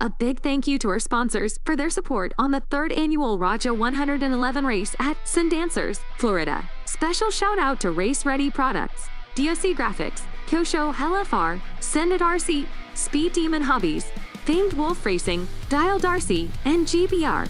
A big thank you to our sponsors for their support on the 3rd annual Raja 111 race at Sundancers, Florida. Special shout out to Race Ready Products, DOC Graphics, Kosho LFR, SUNDANCER, Speed Demon Hobbies, Famed Wolf Racing, WRCE, and GBR.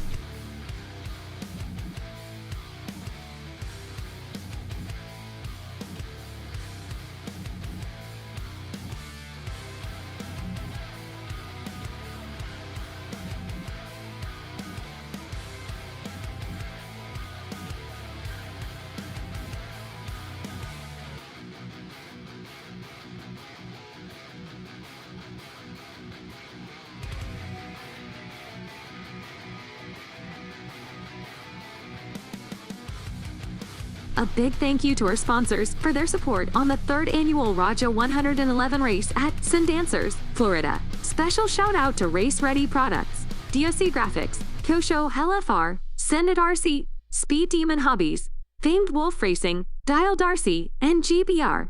A big thank you to our sponsors for their support on the 3rd annual Raja 111 race at Sundancers, Florida. Special shout out to Race Ready Products, DOC Graphics, Kosho LFR, SUNDANCER, Speed Demon Hobbies, Famed Wolf Racing, WRCE, and GBR.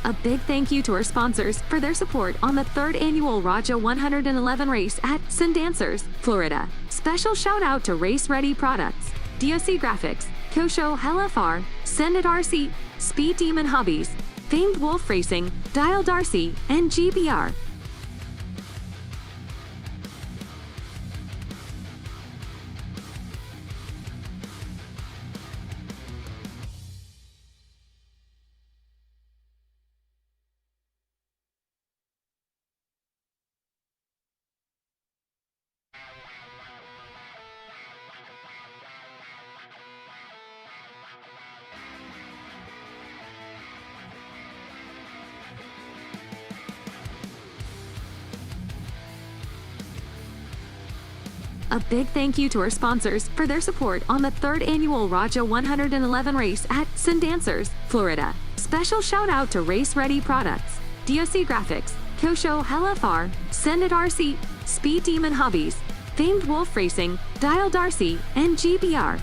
A big thank you to our sponsors for their support on the 3rd annual Raja 111 race at Sundancers, Florida. Special shout out to Race Ready Products, DOC Graphics, Kosho LFR, SUNDANCER, Speed Demon Hobbies, Famed Wolf Racing, WRCE, and GBR. A big thank you to our sponsors for their support on the 3rd annual Raja 111 race at Sundancers, Florida. Special shout out to Race Ready Products, DOC Graphics, Kosho LFR, SUNDANCER, Speed Demon Hobbies, Famed Wolf Racing, WRCE, and GBR.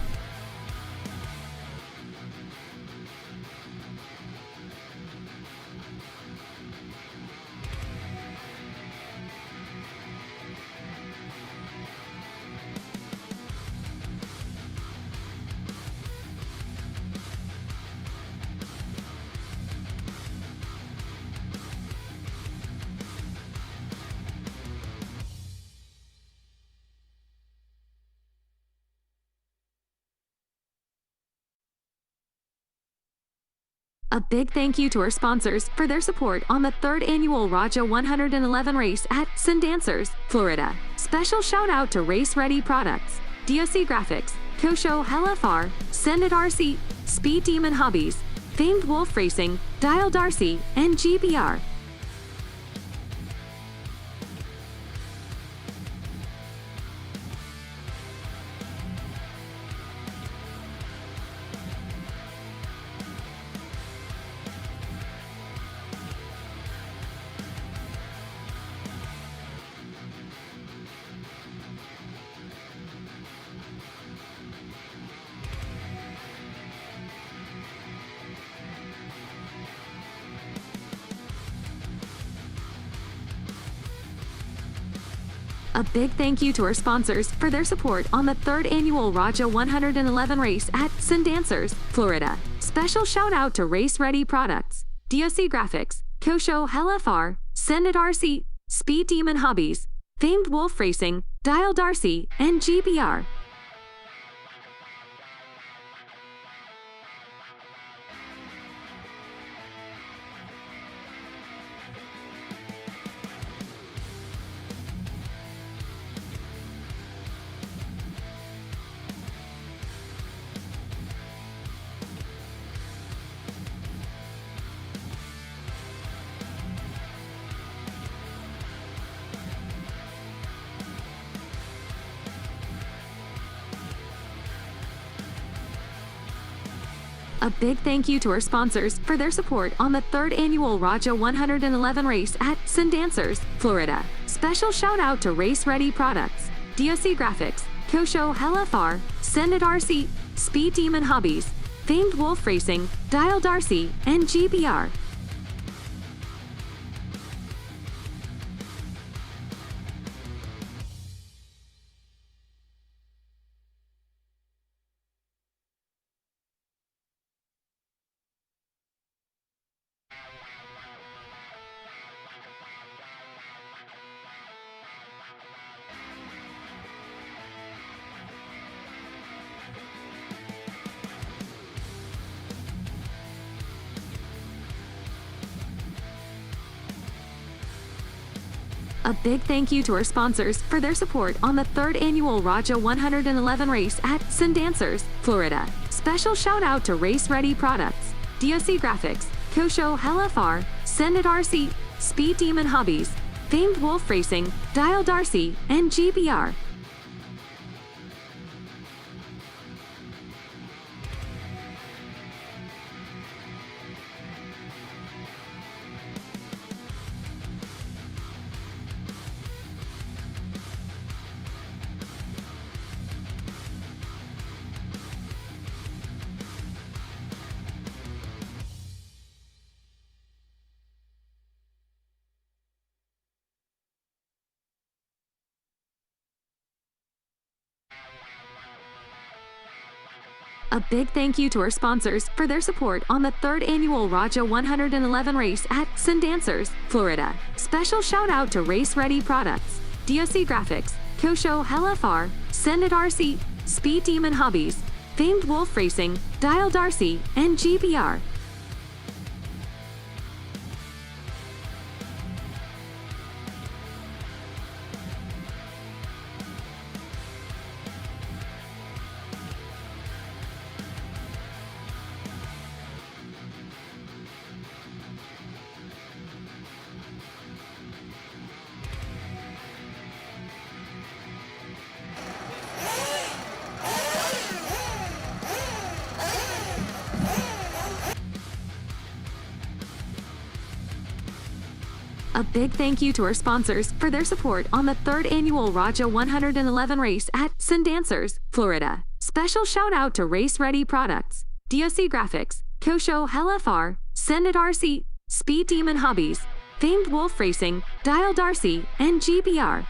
A big thank you to our sponsors for their support on the 3rd annual Raja 111 race at Sundancers, Florida. Special shout out to Race Ready Products, DOC Graphics, Kosho LFR, SUNDANCER, Speed Demon Hobbies, Famed Wolf Racing, WRCE, and GBR. A big thank you to our sponsors for their support on the 3rd annual Raja 111 race at Sundancers, Florida. Special shout out to Race Ready Products, DOC Graphics, Kosho LFR, SUNDANCER, Speed Demon Hobbies, Famed Wolf Racing, WRCE, and GBR. A big thank you to our sponsors for their support on the 3rd annual Raja 111 race at Sundancers, Florida. Special shout out to Race Ready Products, DOC Graphics, Kosho LFR, Sundancers RC, Speed Demon Hobbies, Famed Wolf Racing, WRCE, and GBR. A big thank you to our sponsors for their support on the 3rd annual Raja 111 race at Sundancers, Florida. Special shout out to Race Ready Products, DOC Graphics, Kosho LFR, Sundancers RC, Speed Demon Hobbies, Famed Wolf Racing, WRCE, and GBR. A big thank you to our sponsors for their support on the 3rd annual Raja 111 race at Sundancers, Florida. Special shout out to Race Ready Products, DOC Graphics, Kosho LFR, Sundancers RC, Speed Demon Hobbies, Famed Wolf Racing, WRCE, and GBR. A big thank you to our sponsors for their support on the 3rd annual Raja 111 race at Sundancers, Florida. Special shout out to Race Ready Products, DOC Graphics, Kosho LFR, Sundancers RC, Speed Demon Hobbies, Famed Wolf Racing, WRCE, and GBR.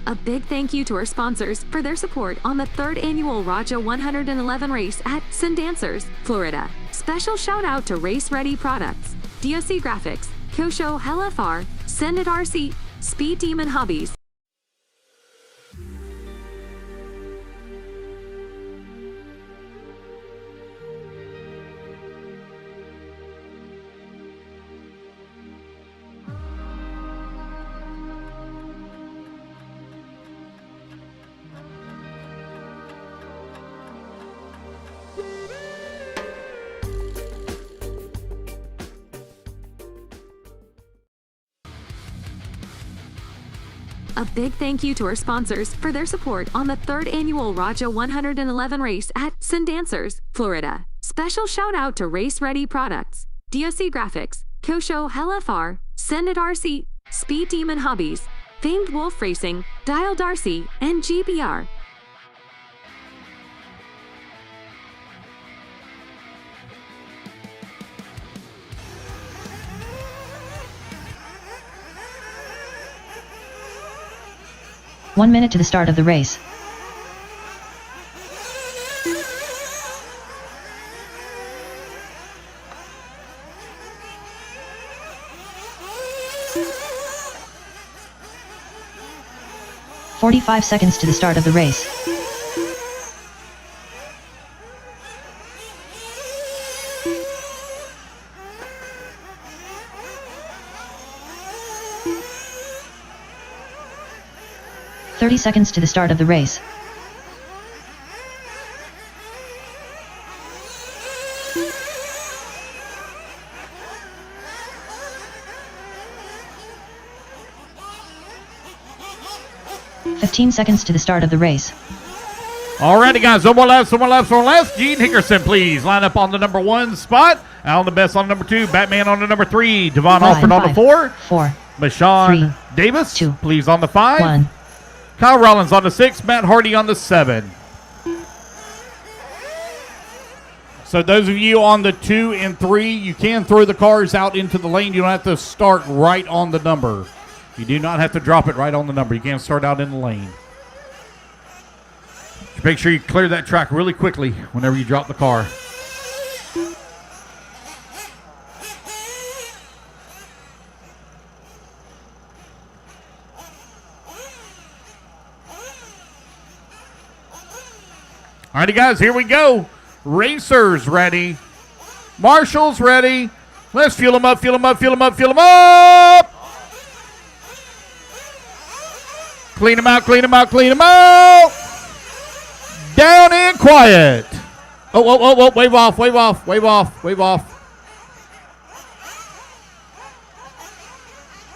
A big thank you to our sponsors for their support on the 3rd annual Raja 111 race at Sundancers, Florida. Special shout out to Race Ready Products, DOC Graphics, Kosho LFR, Sundancers RC, Speed Demon Hobbies. A big thank you to our sponsors for their support on the 3rd annual Raja 111 race at Sundancers, Florida. Special shout out to Race Ready Products, DOC Graphics, Kosho LFR, Sundancers RC, Speed Demon Hobbies, Famed Wolf Racing, WRCE, and GBR. One minute to the start of the race. "45 seconds to the start of the race. 30 seconds to the start of the race. "15 seconds to the start of the race. Alrighty, guys. One more left. Gene Hickerson, please line up on the number 1 spot. Alan the Best on the number 2. Batman on the number 3. Devon Alford on the 4. 4. Mashawn Davis, 2, please on the 5. 1. Kyle Rollins on the 6. Matt Hardy on the 7. So those of you on the 2 and 3, you can throw the cars out into the lane. You don't have to start right on the number. You do not have to drop it right on the number. You can start out in the lane. Just make sure you clear that track really quickly whenever you drop the car. Alrighty, guys, here we go. Racers ready. Marshall's ready. Let's fuel them up. Clean them out. Down and quiet. Oh, wave off.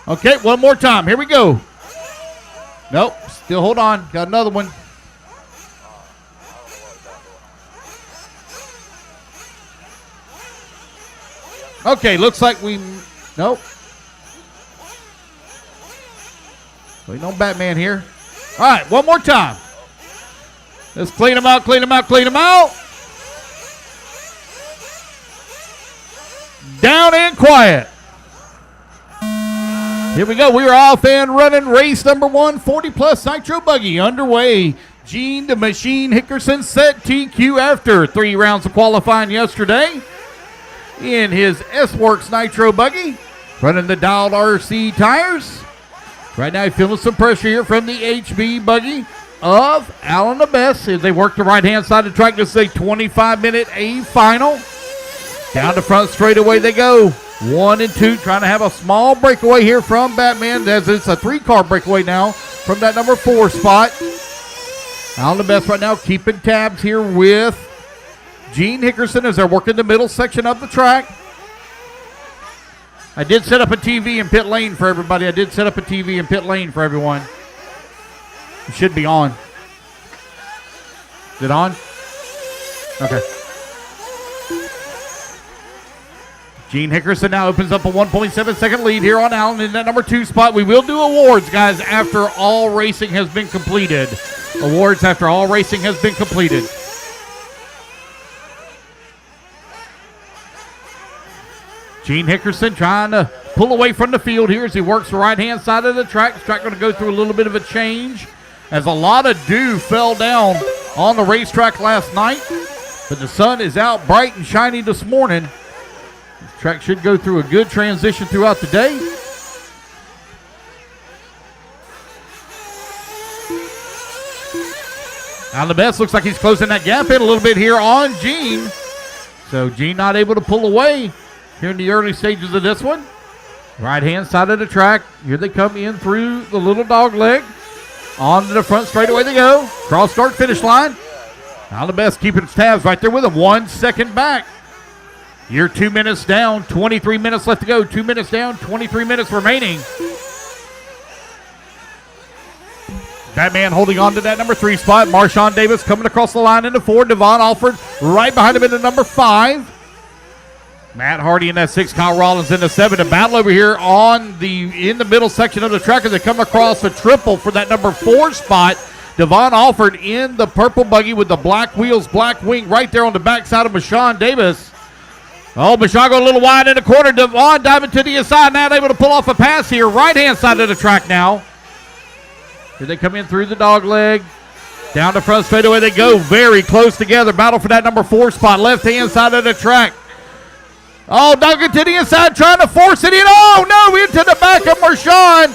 Okay, one more time. Here we go. Nope, still hold on. Got another one. Okay, looks like nope. Waiting on Batman here. All right, one more time. Let's clean them out. Down and quiet. Here we go. We are off and running. Race number 1, 40-plus Nitro Buggy underway. Gene the Machine Hickerson set TQ after 3 rounds of qualifying yesterday in his S-Works Nitro Buggy, running the dialed RC tires. Right now, feeling some pressure here from the HB Buggy of Alan the Best as they work the right-hand side of the track. This is a 25-minute A final. Down the front straightaway they go. 1 and 2, trying to have a small breakaway here from Batman, as it's a 3-car breakaway now from that number 4 spot. Alan the Best right now keeping tabs here with Gene Hickerson as they're working the middle section of the track. I did set up a TV in pit lane for everybody. It should be on. Is it on? Okay. Gene Hickerson now opens up a 1.7-second lead here on Allen in that number 2 spot. We will do awards, guys, after all racing has been completed. Gene Hickerson trying to pull away from the field here as he works the right-hand side of the track. The track going to go through a little bit of a change as a lot of dew fell down on the racetrack last night. But the sun is out bright and shiny this morning. This track should go through a good transition throughout the day. Now the Best looks like he's closing that gap in a little bit here on Gene. So Gene not able to pull away here in the early stages of this one. Right-hand side of the track. Here they come in through the little dog leg. On to the front straightaway they go. Cross start finish line. Now the Best keeping its tabs right there with him. 1 second back. You're 2 minutes down. 23 minutes left to go. 2 minutes down. 23 minutes remaining. Batman holding on to that number 3 spot. Marshawn Davis coming across the line into 4. Devon Alford right behind him in the number 5. Matt Hardy in that 6. Kyle Rollins in the 7. A battle over here in the middle section of the track as they come across a triple for that number 4 spot. Devon Alford in the purple buggy with the black wheels, black wing right there on the backside of Mashawn Davis. Oh, Mashawn going a little wide in the corner. Devon diving to the inside. Now able to pull off a pass here. Right-hand side of the track now. Here they come in through the dog leg. Down the front straightaway they go. Very close together. Battle for that number 4 spot. Left-hand side of the track. Oh, Duncan to the inside trying to force it in. Oh, no, into the back of Marshawn.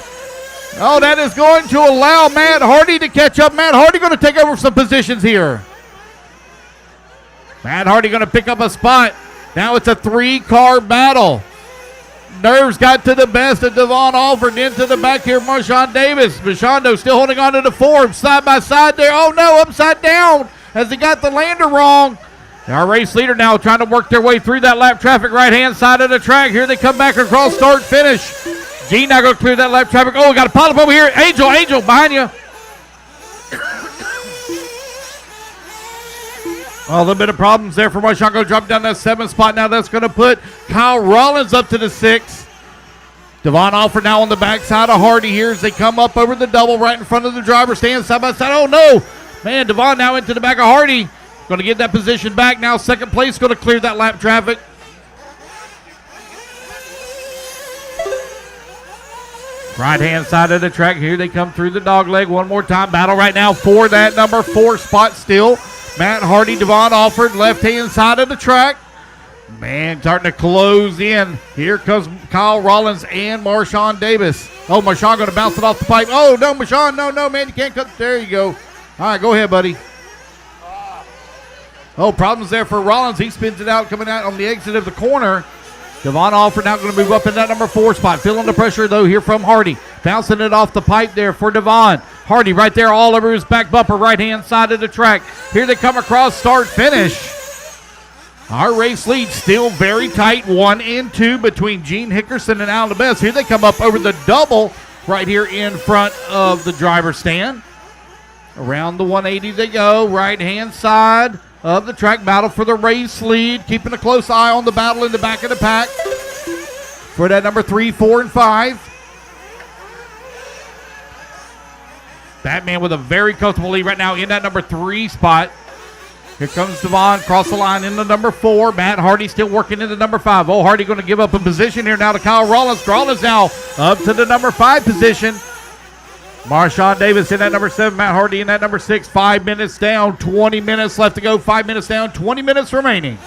Oh, that is going to allow Matt Hardy to catch up. Matt Hardy going to take over some positions here. Matt Hardy going to pick up a spot. Now it's a 3-car battle. nerves got to the best of Devon Alford. Into the back here, Marshawn Davis. Bashondo still holding on to the form. Side by side there. Oh, no, upside down as he got the lander wrong. Our race leader now trying to work their way through that lap traffic right-hand side of the track. Here they come back across start finish. Gene now going to clear that lap traffic. Oh, got a pile up over here. Angel behind you. A little bit of problems there for Marshawn. Going to drop down that 7th spot. Now that's going to put Kyle Rollins up to the 6th. Devon Alford now on the backside of Hardy here as they come up over the double right in front of the driver stand side by side. Oh, no. Man, Devon now into the back of Hardy. Going to get that position back now. Second place going to clear that lap traffic. Right-hand side of the track. Here they come through the dog leg one more time. Battle right now for that number 4 spot still. Matt Hardy, Devon Alford, left-hand side of the track. Man, starting to close in. Here comes Kyle Rollins and Marshawn Davis. Oh, Marshawn going to bounce it off the pipe. Oh, no, Marshawn, no, man, you can't cut. There you go. All right, go ahead, buddy. Oh, problems there for Rollins. He spins it out, coming out on the exit of the corner. Devon Alford now going to move up in that number 4 spot. Feeling the pressure, though, here from Hardy. Bouncing it off the pipe there for Devon. Hardy right there all over his back bumper, right-hand side of the track. Here they come across start finish. Our race lead still very tight, 1 and 2 between Gene Hickerson and Alan Best. Here they come up over the double right here in front of the driver's stand. Around the 180 they go, right-hand side of the track. Battle for the race lead, keeping a close eye on the battle in the back of the pack for that number 3, 4, and 5. Batman with a very comfortable lead right now in that number 3 spot. Here comes Devon, cross the line in the number 4. Matt Hardy still working in the number 5. Oh, Hardy going to give up a position here now to Kyle Rollins. Rollins now up to the number 5 position. Marshawn Davis in that number 7. Matt Hardy in that number 6. 5 minutes down, 20 minutes left to go. 5 minutes down, 20 minutes remaining.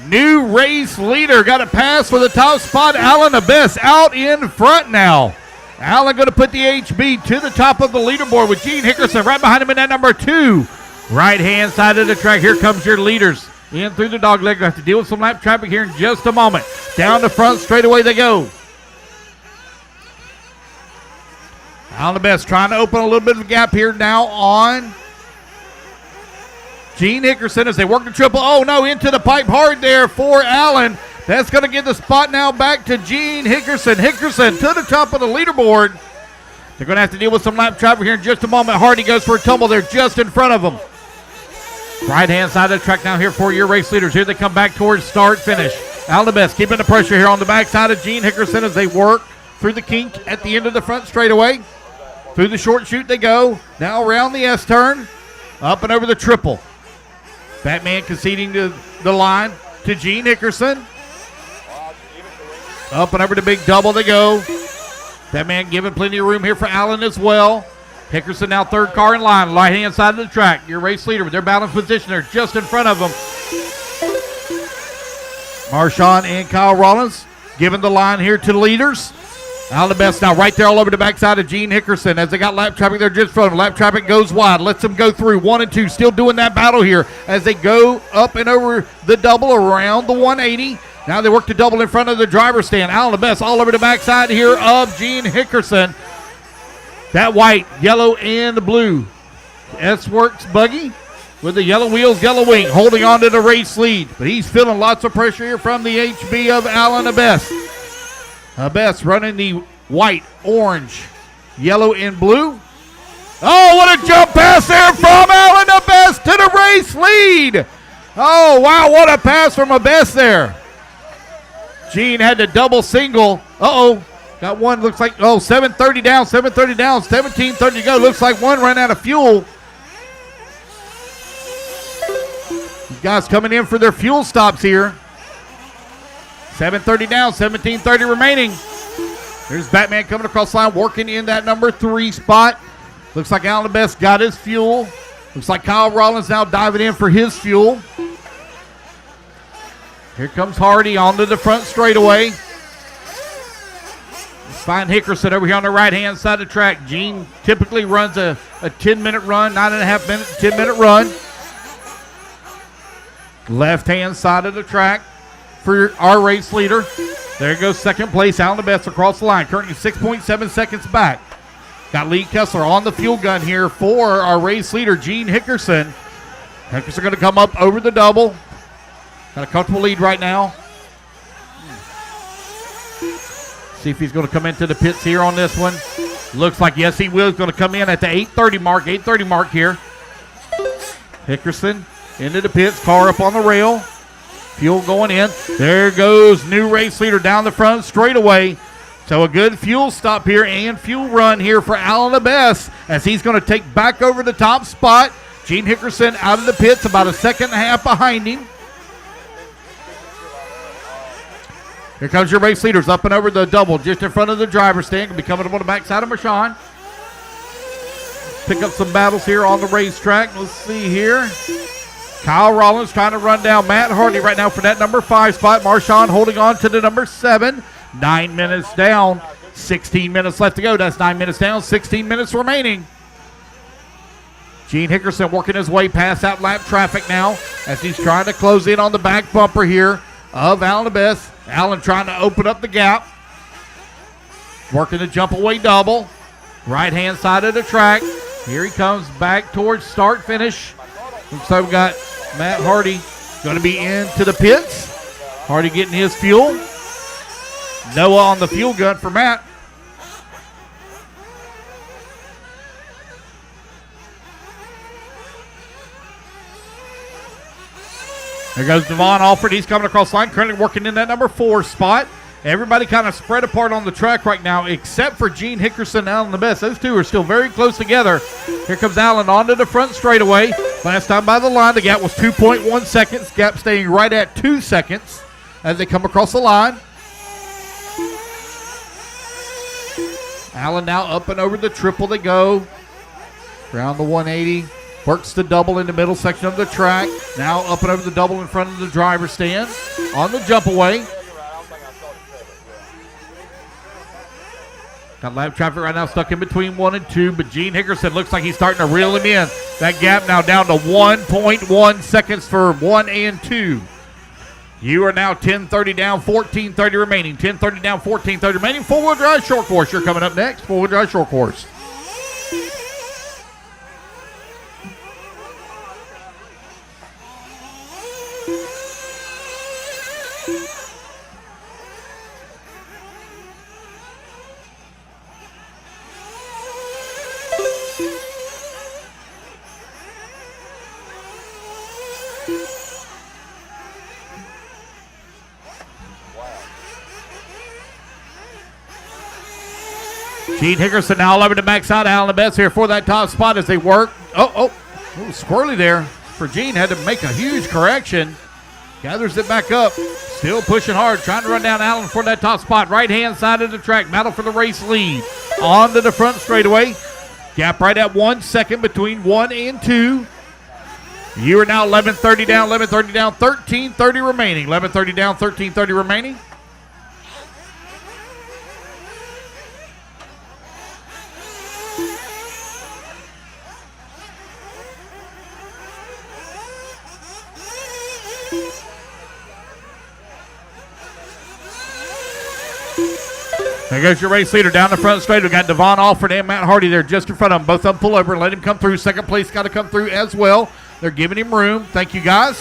New race leader got a pass for the top spot. Alan Abess out in front now. Alan going to put the HB to the top of the leaderboard with Gene Hickerson right behind him in that number 2. Right-hand side of the track. Here comes your leaders. In through the dog leg. Going to have to deal with some lap traffic here in just a moment. Down the front, straight away they go. Alan Abess trying to open a little bit of a gap here now on Gene Hickerson as they work the triple. Oh, no, into the pipe hard there for Allen. That's going to give the spot now back to Gene Hickerson. Hickerson to the top of the leaderboard. They're going to have to deal with some lap traffic here in just a moment. Hardy goes for a tumble there just in front of them. Right-hand side of the track now here for your race leaders. Here they come back towards start finish. Aldebest keeping the pressure here on the backside of Gene Hickerson as they work through the kink at the end of the front straightaway. Through the short chute they go. Now around the S-turn. Up and over the triple. Batman conceding to the line to Gene Hickerson. Up and over the big double they go. Batman giving plenty of room here for Allen as well. Hickerson now third car in line, right-hand side of the track. Your race leader with their balanced position there just in front of them. Marshawn and Kyle Rollins giving the line here to the leaders. Aldebest now right there all over the backside of Gene Hickerson as they got lap traffic there just in front of them. Lap traffic goes wide, lets them go through 1 and 2. Still doing that battle here as they go up and over the double around the 180. Now they work the double in front of the driver's stand. Aldebest all over the backside here of Gene Hickerson. That white, yellow, and the blue S-Works buggy with the yellow wheels, yellow wing, holding on to the race lead. But he's feeling lots of pressure here from the HB of Alan Abess. Abess running the white, orange, yellow, and blue. Oh, what a jump pass there from Alan Abess to the race lead. Oh, wow, what a pass from Abess there. Gene had to double single. Uh-oh. Got one, looks like, 730 down, 1730 to go. Looks like one ran out of fuel. These guys coming in for their fuel stops here. 730 down, 1730 remaining. There's Batman coming across the line, working in that number 3 spot. Looks like Alan Best got his fuel. Looks like Kyle Rollins now diving in for his fuel. Here comes Hardy onto the front straightaway. Find Hickerson over here on the right-hand side of the track. Gene typically runs a 10-minute run, 9.5 minute, 10-minute run. Left-hand side of the track for our race leader. There goes second place, Alan DeBess across the line. Currently 6.7 seconds back. Got Lee Kessler on the fuel gun here for our race leader, Gene Hickerson. Hickerson going to come up over the double. Got a comfortable lead right now. See if he's going to come into the pits here on this one. Looks like, yes, he will. He's going to come in at the 8:30 mark here. Hickerson into the pits, car up on the rail. Fuel going in. There goes new race leader down the front straightaway. So a good fuel stop here and fuel run here for Alan DeBess as he's going to take back over the top spot. Gene Hickerson out of the pits, about a second and a half behind him. Here comes your race leaders up and over the double just in front of the driver's stand. Going to be coming up on the backside of Marshawn. Pick up some battles here on the racetrack. Let's see here. Kyle Rollins trying to run down Matt Hardy right now for that number 5 spot. Marshawn holding on to the number 7. 9 minutes down, 16 minutes left to go. That's 9 minutes down, 16 minutes remaining. Gene Hickerson working his way past that lap traffic now as he's trying to close in on the back bumper here of Alan DeBess. Alan trying to open up the gap. Working the jump away double. Right-hand side of the track. Here he comes back towards start finish. Looks like we got Matt Hardy going to be into the pits. Hardy getting his fuel. Noah on the fuel gun for Matt. There goes Devon Alford. He's coming across the line, currently working in that number 4 spot. Everybody kind of spread apart on the track right now, except for Gene Hickerson and Alan DeBess. Those two are still very close together. Here comes Alan onto the front straightaway. Last time by the line, the gap was 2.1 seconds. Gap staying right at 2 seconds as they come across the line. Allen now up and over the triple they go. Around the 180. Works the double in the middle section of the track. Now up and over the double in front of the driver's stand. On the jump away. Got lap traffic right now stuck in between 1 and 2, but Gene Hickerson looks like he's starting to reel him in. That gap now down to 1.1 seconds for 1 and 2. You are now 10:30 down, 14:30 remaining. 10:30 down, 14:30 remaining. Four-wheel drive short course. You're coming up next. Four-wheel drive short course. Gene Hickerson now all over the backside. Alan DeBess here for that top spot as they work. Oh, squirrely there for Gene. Had to make a huge correction. Gathers it back up. Still pushing hard. Trying to run down Allen for that top spot. Right-hand side of the track. Battle for the race lead. On to the front straightaway. Gap right at 1 second between 1 and 2. You are now 11:30 down, 11:30 down, 13:30 remaining. 11:30 down, 13:30 remaining. There goes your race leader down the front straight. We got Devon Alford and Matt Hardy there just in front of him. Both of them pull over and let him come through. Second place got to come through as well. They're giving him room. Thank you, guys.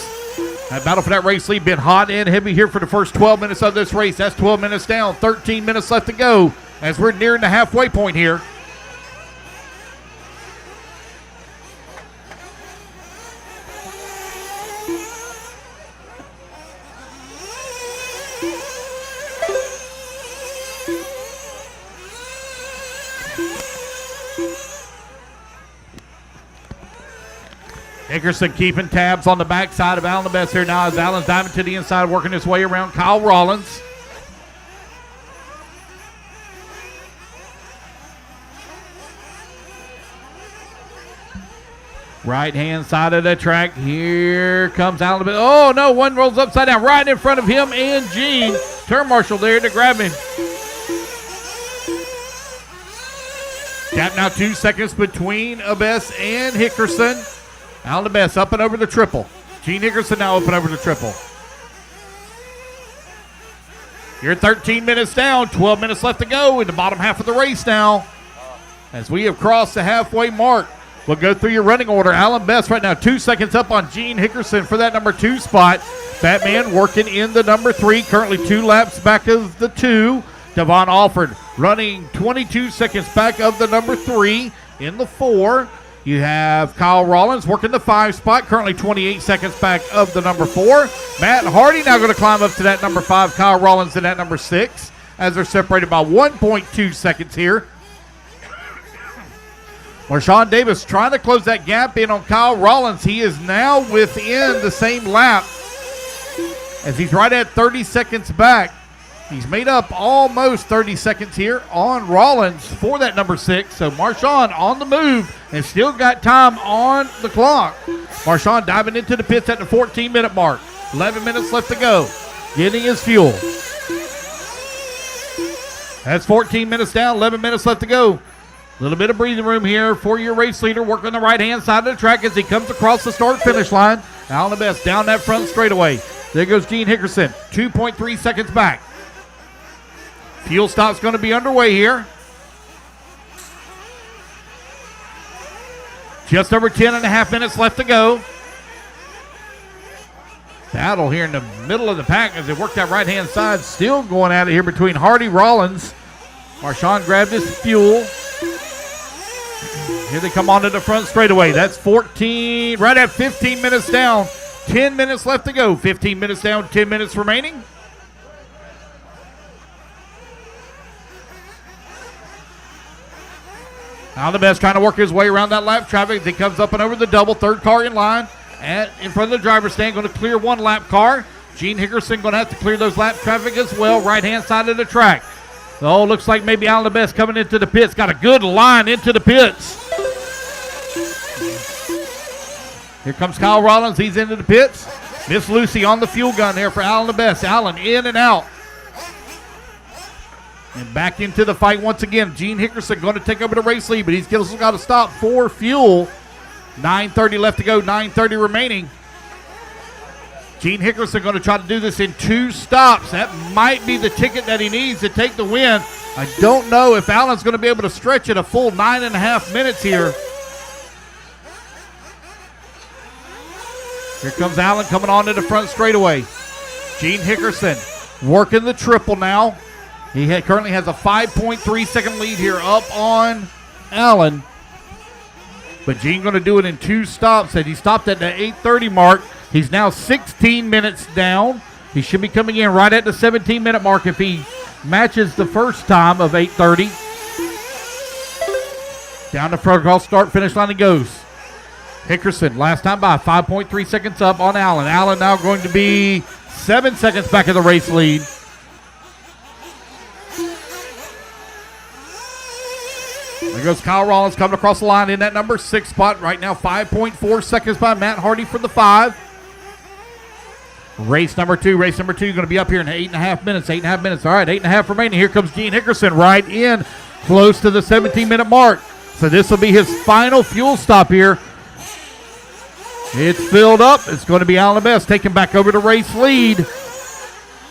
That battle for that race lead been hot and heavy here for the first 12 minutes of this race. That's 12 minutes down, 13 minutes left to go as we're nearing the halfway point here. Hickerson keeping tabs on the backside of Alan DeBess here now as Allen's diving to the inside, working his way around Kyle Rollins. Right-hand side of the track. Here comes Alan DeBess. Oh, no, one rolls upside down right in front of him and Gene. Turn marshal there to grab him. Gap now 2 seconds between Abess and Hickerson. Alan Abess up and over the triple. Gene Hickerson now up and over the triple. You're 13 minutes down, 12 minutes left to go in the bottom half of the race now. As we have crossed the halfway mark, we'll go through your running order. Alan Best right now 2 seconds up on Gene Hickerson for that number 2 spot. Batman working in the number 3, currently 2 laps back of the 2. Devon Alford running 22 seconds back of the number 3 in the 4. You have Kyle Rollins working the 5 spot, currently 28 seconds back of the number 4. Matt Hardy now going to climb up to that number 5. Kyle Rollins in that number 6 as they're separated by 1.2 seconds here. Marshawn Davis trying to close that gap in on Kyle Rollins. He is now within the same lap as he's right at 30 seconds back. He's made up almost 30 seconds here on Rollins for that number 6. So Marshawn on the move and still got time on the clock. Marshawn diving into the pits at the 14-minute mark. 11 minutes left to go. Getting his fuel. That's 14 minutes down, 11 minutes left to go. A little bit of breathing room here for your race leader working the right-hand side of the track as he comes across the start-finish line. Alan Abess down that front straightaway. There goes Gene Hickerson, 2.3 seconds back. Fuel stop's going to be underway here. Just over 10 and a half minutes left to go. Battle here in the middle of the pack as they work that right-hand side. Still going at it here between Hardy Rollins. Marshawn grabbed his fuel. Here they come onto the front straightaway. That's 14, right at 15 minutes down. 10 minutes left to go. 15 minutes down, 10 minutes remaining. Alan Abess trying to work his way around that lap traffic. He comes up and over the double. Third car in line. And in front of the driver's stand, going to clear one lap car. Gene Hickerson going to have to clear those lap traffic as well. Right-hand side of the track. Oh, looks like maybe Alan Abess coming into the pits. Got a good line into the pits. Here comes Kyle Rollins. He's into the pits. Miss Lucy on the fuel gun there for Alan Abess. Alan in and out. And back into the fight once again. Gene Hickerson going to take over the race lead, but he's still got to stop for fuel. 9:30 left to go, 9:30 remaining. Gene Hickerson going to try to do this in 2 stops. That might be the ticket that he needs to take the win. I don't know if Alan's going to be able to stretch it a full 9.5 minutes here. Here comes Alan coming on to the front straightaway. Gene Hickerson working the triple now. He currently has a 5.3 second lead here up on Allen. But Gene going to do it in 2 stops. And he stopped at the 8:30 mark. He's now 16 minutes down. He should be coming in right at the 17-minute mark if he matches the first time of 8:30. Down the front across start finish line he goes. Hickerson last time by 5.3 seconds up on Allen. Allen now going to be 7 seconds back of the race lead. There goes Kyle Rollins coming across the line in that number 6 spot. Right now 5.4 seconds by Matt Hardy for the 5. Race number 2 going to be up here in 8.5 minutes. 8.5 minutes. All right, 8.5 remaining. Here comes Gene Hickerson right in close to the 17-minute mark. So this will be his final fuel stop here. It's filled up. It's going to be Alan Abess taking back over the race lead.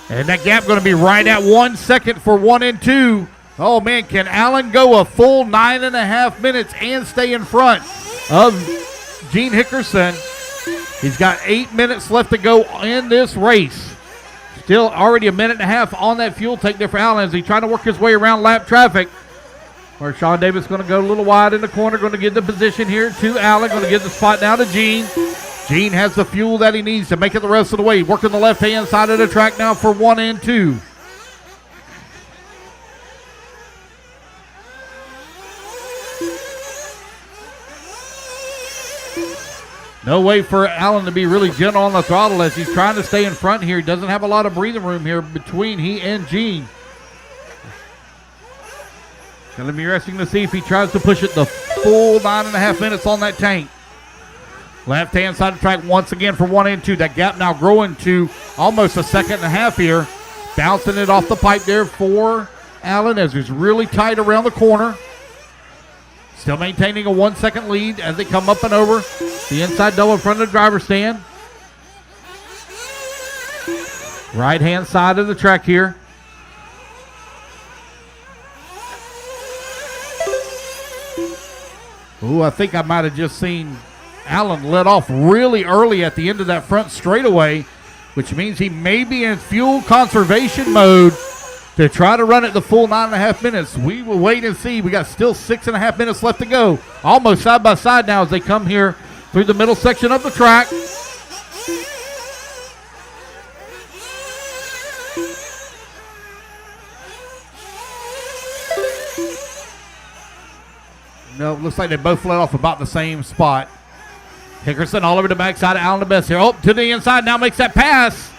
And that gap going to be right at 1 second for 1 and 2. Oh, man, can Allen go a full 9.5 minutes and stay in front of Gene Hickerson? He's got 8 minutes left to go in this race. Still already a minute and a half on that fuel tank there for Allen as he's trying to work his way around lap traffic. Marshawn Davis going to go a little wide in the corner, going to give the position here to Allen, going to give the spot now to Gene. Gene has the fuel that he needs to make it the rest of the way. Working the left-hand side of the track now for 1 and 2. No way for Allen to be really gentle on the throttle as he's trying to stay in front here. He doesn't have a lot of breathing room here between he and Gene. Going to be interesting to see if he tries to push it the full 9.5 minutes on that tank. Left-hand side of the track once again for 1 and 2. That gap now growing to almost a second and a half here. Bouncing it off the pipe there for Allen as he's really tight around the corner. Still maintaining a 1 second lead as they come up and over the inside double in front of the driver's stand. Right hand side of the track here. Ooh, I think I might have just seen Allen let off really early at the end of that front straightaway, which means he may be in fuel conservation mode to try to run it the full 9.5 minutes. We will wait and see. We got still 6.5 minutes left to go. Almost side by side now as they come here through the middle section of the track. No, looks like they both let off about the same spot. Hickerson all over the backside of Allen the Best here. Oh, to the inside now makes that pass.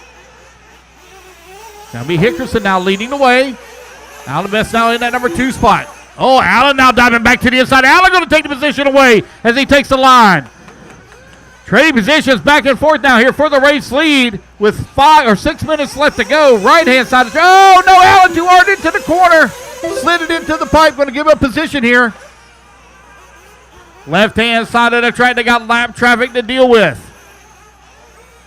That'll be Hickerson now leading the way. Allen the Best now in that number 2 spot. Oh, Allen now diving back to the inside. Allen going to take the position away as he takes the line. Trading positions back and forth now here for the race lead with 5 or 6 minutes left to go. Right hand side of the track. Oh, no, Allen too hard into the corner. Slid it into the pipe. Going to give up position here. Left-hand side of the track, they got lap traffic to deal with.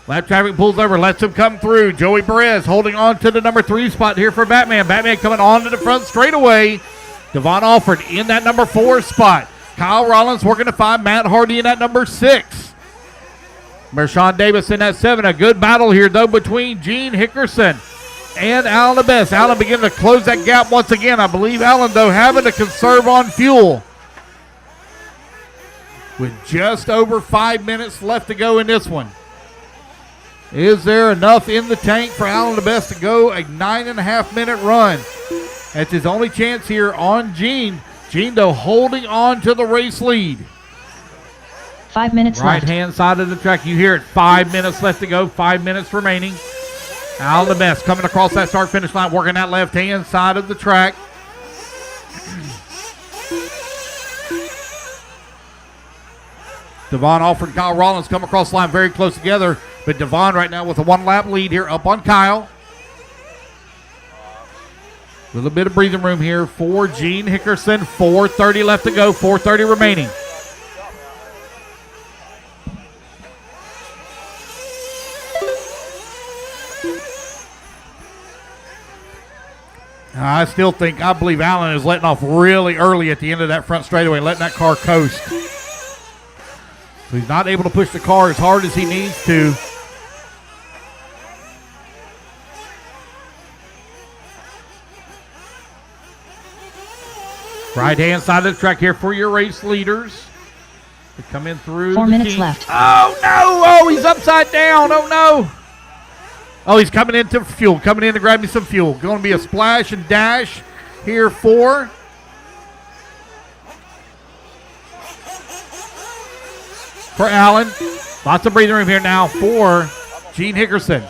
Lap traffic pulls over, lets him come through. Joey Perez holding on to the number 3 spot here for Batman. Batman coming on to the front straightaway. Devon Alford in that number 4 spot. Kyle Rollins working to 5. Matt Hardy in that number 6. Marshawn Davis in that 7. A good battle here, though, between Gene Hickerson and Allen the Best. Allen beginning to close that gap once again. I believe Allen, though, having to conserve on fuel. With just over 5 minutes left to go in this one. Is there enough in the tank for Allen the Best to go a 9.5 minute run? That's his only chance here on Gene. Gene, though, holding on to the race lead. 5 minutes left. Right hand side of the track. You hear it. 5 minutes left to go. 5 minutes remaining. Allen the Best coming across that start finish line, working that left hand side of the track. Devon Alford and Kyle Rollins come across the line very close together. But Devon right now with a 1 lap lead here up on Kyle. A little bit of breathing room here for Gene Hickerson. 4:30 left to go. 4:30 remaining. I believe Allen is letting off really early at the end of that front straightaway, letting that car coast. So he's not able to push the car as hard as he needs to. Right-hand side of the track here for your race leaders. They come in through 4 minutes team. left. Oh, no. Oh, he's upside down. Oh, no. Oh, he's coming into fuel. Coming in to grab me some fuel. Going to be a splash and dash here for Allen. Lots of breathing room here now for Gene Hickerson.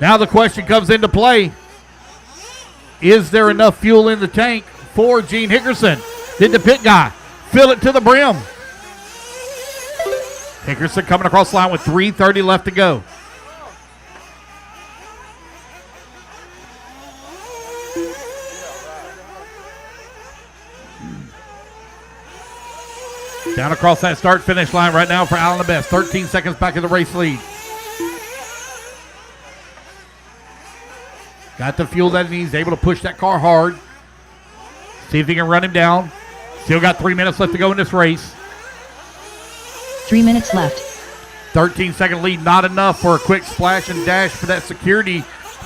Now the question comes into play. Is there enough fuel in the tank for Gene Hickerson? Did the pit guy fill it to the brim? Hickerson coming across the line with 3:30 left to go. Down across that start-finish line right now for Allen the Best. 13 seconds back in the race lead. Got the fuel that he needs. Able to push that car hard. See if he can run him down. Still got 3 minutes left to go in this race. 3 minutes left. 13-second lead, not enough for a quick splash and dash for that security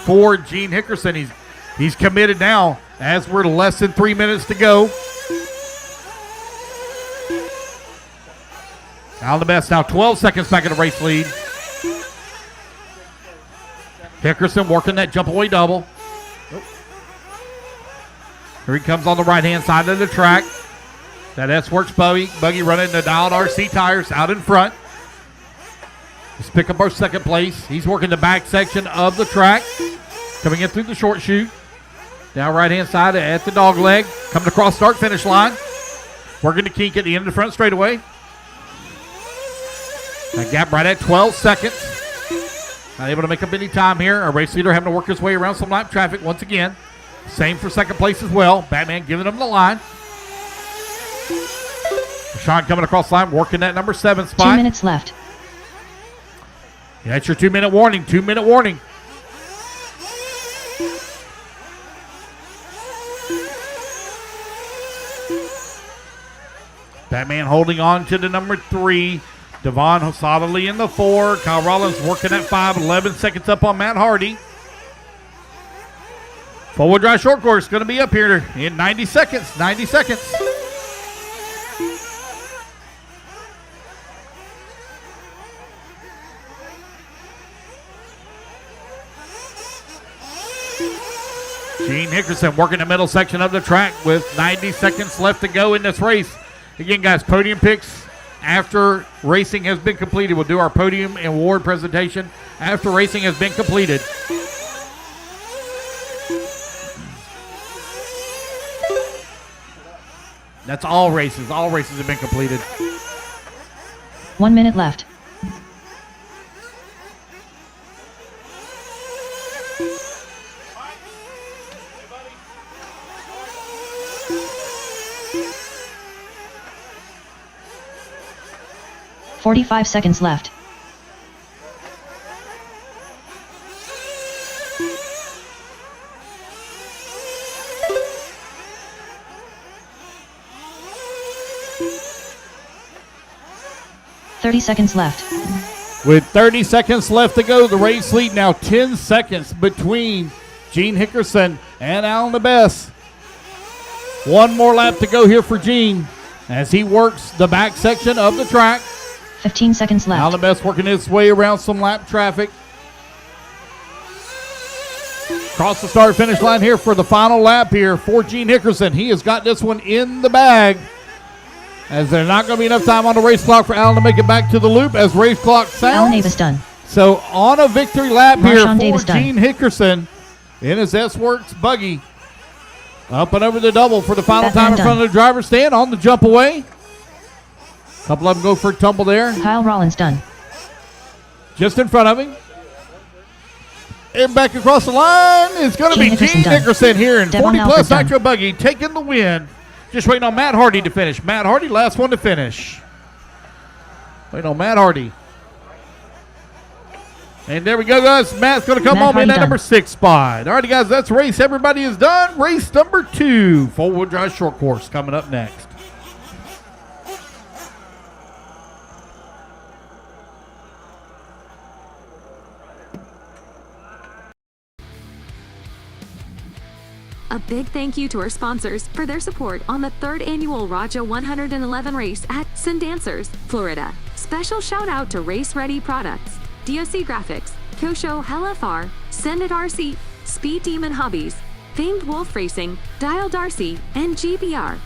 for Gene Hickerson. He's committed now as we're less than 3 minutes to go. Allen the Best now 12 seconds back in the race lead. Hickerson working that jump away double. Here he comes on the right-hand side of the track. That S-Works buggy running the WRCE tires out in front. Let's pick up our second place. He's working the back section of the track. Coming in through the short chute. Down right-hand side at the dog leg. Coming across start-finish line. Working the kink at the end of the front straightaway. That gap right at 12 seconds. Not able to make up any time here. Our race leader having to work his way around some lap traffic once again. Same for second place as well. Batman giving him the line. Marshawn coming across the line, working that number 7 spot. 2 minutes left. Yeah, that's your 2-minute warning. 2-minute warning. Batman holding on to the number 3. Devon solidly in the 4. Kyle Rollins working at 5. 11 seconds up on Matt Hardy. Four-wheel drive short course going to be up here in 90 seconds. 90 seconds. Gene Hickerson working the middle section of the track with 90 seconds left to go in this race. Again, guys, podium picks after racing has been completed. We'll do our podium and award presentation after racing has been completed. That's all races. All races have been completed. 1 minute left. "45 seconds left. "30 seconds left. With 30 seconds left to go, the race lead now 10 seconds between Gene Hickerson and Alan DeBess. One more lap to go here for Gene as he works the back section of the track. 15 seconds left. Alan DeBess working his way around some lap traffic. Across the start-finish line here for the final lap here for Gene Hickerson. He has got this one in the bag, as there's not going to be enough time on the race clock for Alan to make it back to the loop as race clock sounds. Alan Davis done. So on a victory lap Marshawn here Davis for done. Gene Hickerson in his S-Works buggy. Up and over the double for the final Batman time in done. front of the driver's stand on the jump away. Couple of them go for a tumble there. Kyle Rollins done. Just in front of him. And back across the line is going to be Gene Hickerson Gene done. Nickerson here in Devon 40 plus Alford done. Nitro Buggy taking the win. Just waiting on Matt Hardy to finish. Matt Hardy, last one to finish. Waiting on Matt Hardy. And there we go, guys. Matt's going to come Matt home in Hardy that done. number 6 spot. All righty, guys, that's race. Everybody is done. Race number 2. Four-wheel drive short course coming up next. A big thank you to our sponsors for their support on the 3rd annual Raja 111 race at Sundancers, Florida. Special shout out to Race Ready Products, DOC Graphics, Kosho LFR, Senate RC, Speed Demon Hobbies, Famed Wolf Racing, Dial Darcy, and GBR.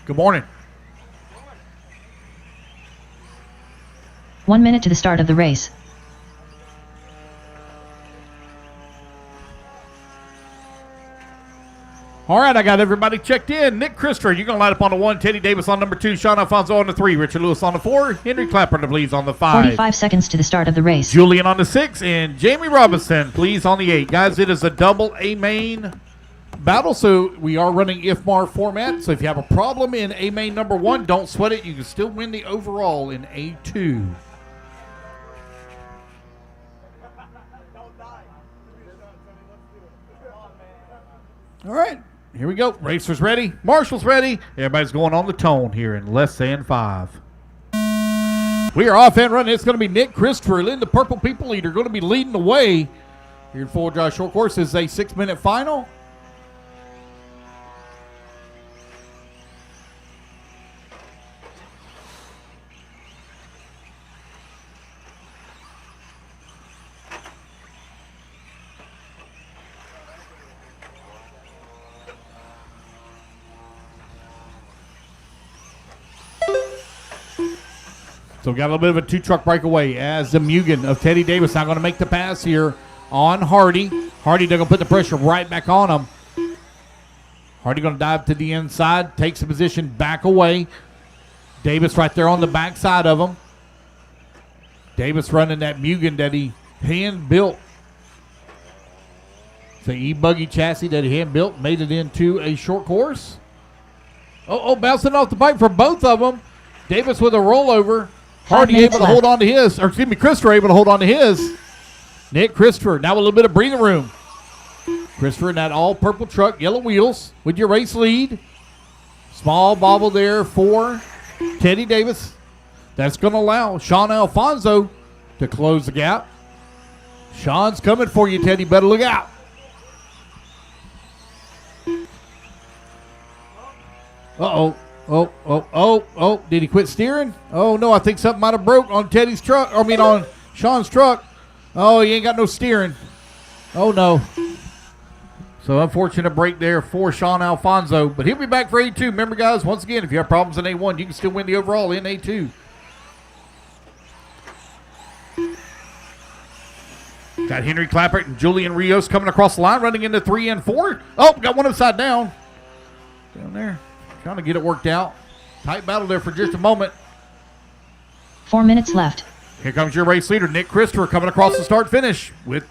Good morning. 1 minute to the start of the race. All right, I got everybody checked in. Nick Christopher, you're going to light up on the 1. Teddy Davis on number 2. Sean Alfonso on the 3. Richard Lewis on the 4. Henry Clapper, please, on the 5. 45 seconds to the start of the race. Julian on the 6. And Jamie Robinson, please, on the 8. Guys, it is a double A main battle, so we are running IFMAR format. So if you have a problem in A main number 1, don't sweat it. You can still win the overall in A2. All right. Here we go. Racers ready. Marshall's ready. Everybody's going on the tone here in less than 5. We are off and running. It's going to be Nick Christopher, the Purple People Leader, going to be leading the way here in full drive short course. This is a 6-minute final. So we got a little bit of a 2-truck breakaway as the Mugen of Teddy Davis now going to make the pass here on Hardy. Hardy, they're going to put the pressure right back on him. Hardy going to dive to the inside, takes the position back away. Davis right there on the backside of him. Davis running that Mugen that he hand-built. It's an E-Buggy chassis that he hand-built, made it into a short course. Oh, bouncing off the pipe for both of them. Davis with a rollover. Hardy able to hold on to his, or excuse me, Christopher able to hold on to his. Nick Christopher now with a little bit of breathing room. Christopher in that all-purple truck, yellow wheels with your race lead. Small bobble there for Teddy Davis. That's going to allow Sean Alfonso to close the gap. Sean's coming for you, Teddy. Better look out. Uh-oh. Oh, did he quit steering? Oh, no, I think something might have broke on Teddy's truck. On Sean's truck. Oh, he ain't got no steering. Oh, no. So, unfortunate break there for Sean Alfonso. But he'll be back for A2. Remember, guys, once again, if you have problems in A1, you can still win the overall in A2. Got Henry Clappert and Julian Rios coming across the line, running into 3 and 4. Oh, got one upside down. Down there. Trying to get it worked out. Tight battle there for just a moment. 4 minutes left. Here comes your race leader, Nick Christopher, coming across the start finish with,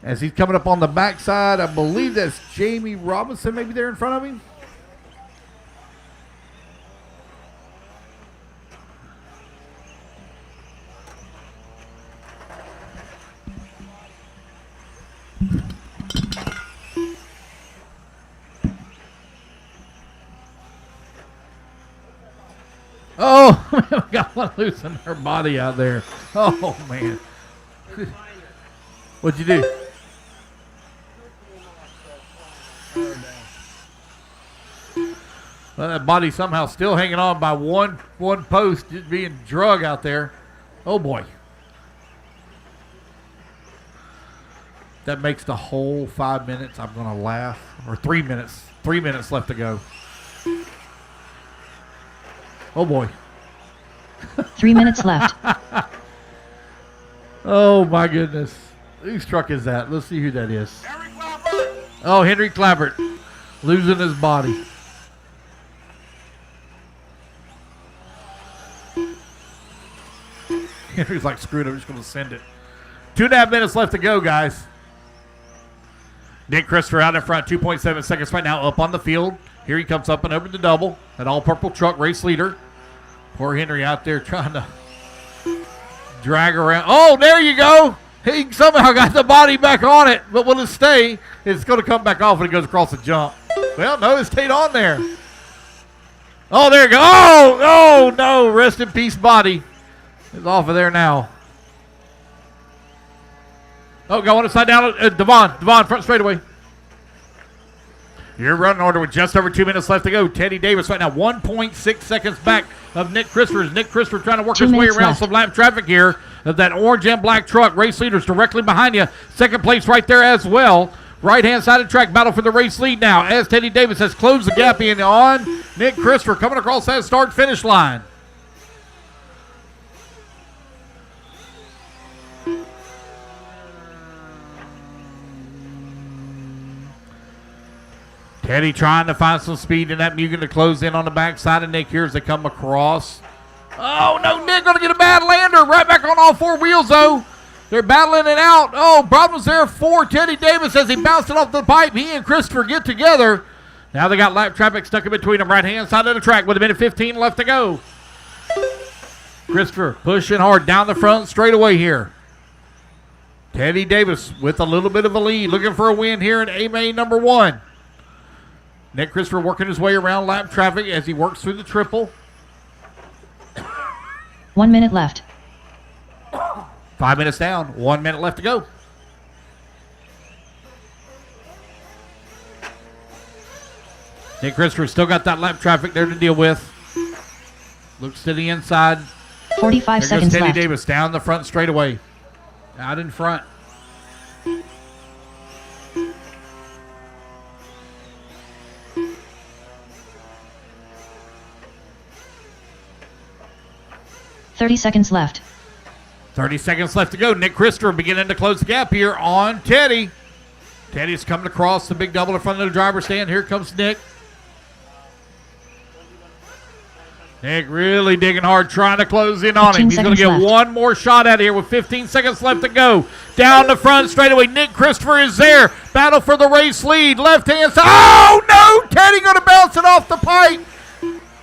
as he's coming up on the backside, I believe that's Jamie Robinson maybe there in front of him. Oh, got one losing her body out there. Oh, man. What'd you do? Well, that body somehow still hanging on by one post, just being drug out there. Oh, boy. That makes the whole 5 minutes. I'm going to laugh. Or 3 minutes. 3 minutes left to go. Oh, boy. 3 minutes left. Oh, my goodness. Whose truck is that? Let's see who that is. Oh, Henry Clappert. Losing his body. Henry's like, screw it, I'm just going to send it. 2.5 minutes left to go, guys. Nick Christopher out in front, 2.7 seconds right now up on the field. Here he comes up and over the double. That all-purple truck race leader. Poor Henry out there trying to drag around. Oh, there you go. He somehow got the body back on it, but will it stay? It's going to come back off when it goes across the jump. Well, no, it stayed on there. Oh, there you go. Oh, no. Rest in peace, body. It's off of there now. Oh, got one upside down. Devon, front straightaway. Your running order with just over 2 minutes left to go. Teddy Davis right now 1.6 seconds back of Nick Christopher. Nick Christopher trying to work his way around some lap traffic here of that orange and black truck. Race leaders directly behind you. Second place right there as well. Right-hand side of the track, battle for the race lead now as Teddy Davis has closed the gap in on Nick Christopher coming across that start-finish line. Teddy trying to find some speed in that Mugen to close in on the backside of Nick here as they come across. Oh, no, Nick going to get a bad lander. Right back on all four wheels, though. They're battling it out. Oh, problems there for Teddy Davis as he bounced it off the pipe. He and Christopher get together. Now they got lap traffic stuck in between them. Right-hand side of the track with a minute 15 left to go. Christopher pushing hard down the front straight away here. Teddy Davis with a little bit of a lead. Looking for a win here in A-Main number 1. Nick Christopher working his way around lap traffic as he works through the triple. 1 minute left. 5 minutes down. 1 minute left to go. Nick Christopher still got that lap traffic there to deal with. Looks to the inside. 45 seconds Teddy left. Davis down the front straightaway. Out in front. $30 seconds left. 30 seconds left to go. Nick Christopher beginning to close the gap here on Teddy. Teddy's coming across the big double in front of the driver's stand. Here comes Nick. Nick really digging hard, trying to close in on him. He's going to get left. one more shot out of here with 15 seconds left to go. Down the front straightaway. Nick Christopher is there. Battle for the race lead. Left hand side. Oh, no! Teddy going to bounce it off the pipe.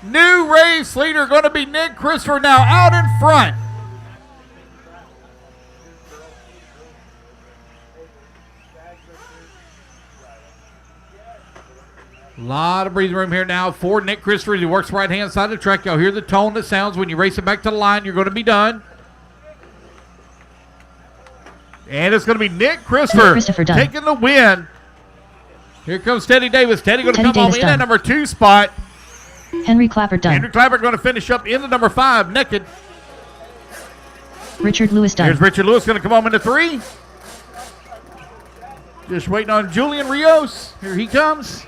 New race leader going to be Nick Christopher now out in front. A lot of breathing room here now for Nick Christopher. He works right-hand side of the track. Y'all hear the tone that sounds when you race it back to the line. You're going to be done. And it's going to be Nick Christopher taking the win. Here comes Teddy Davis. Teddy going to come on in at number 2 spot. Henry Clapper done. Henry Clapper going to finish up in the number 5 naked. Richard Lewis done. Here's Richard Lewis going to come on into 3. Just waiting on Julian Rios. Here he comes.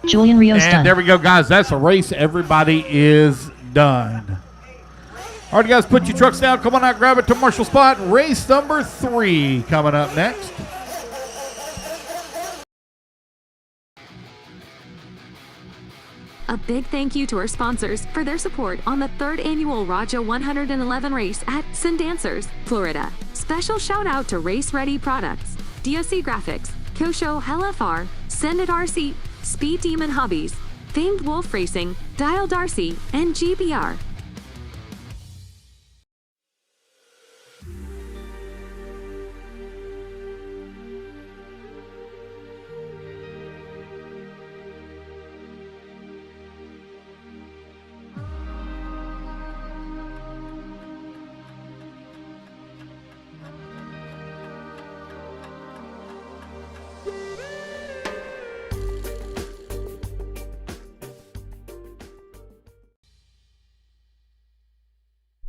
Julian Rios done. And there we go, guys. That's a race. Everybody is done. All right, guys, put your trucks down. Come on out, grab it to Marshall spot. Race number 3 coming up next. A big thank you to our sponsors for their support on the 3rd annual Raja 111 race at Sundancers, Florida. Special shout out to Race Ready Products, DOC Graphics, Kosho LFR, Sendit RC, Speed Demon Hobbies, Famed Wolf Racing, Dial Darcy, and GBR.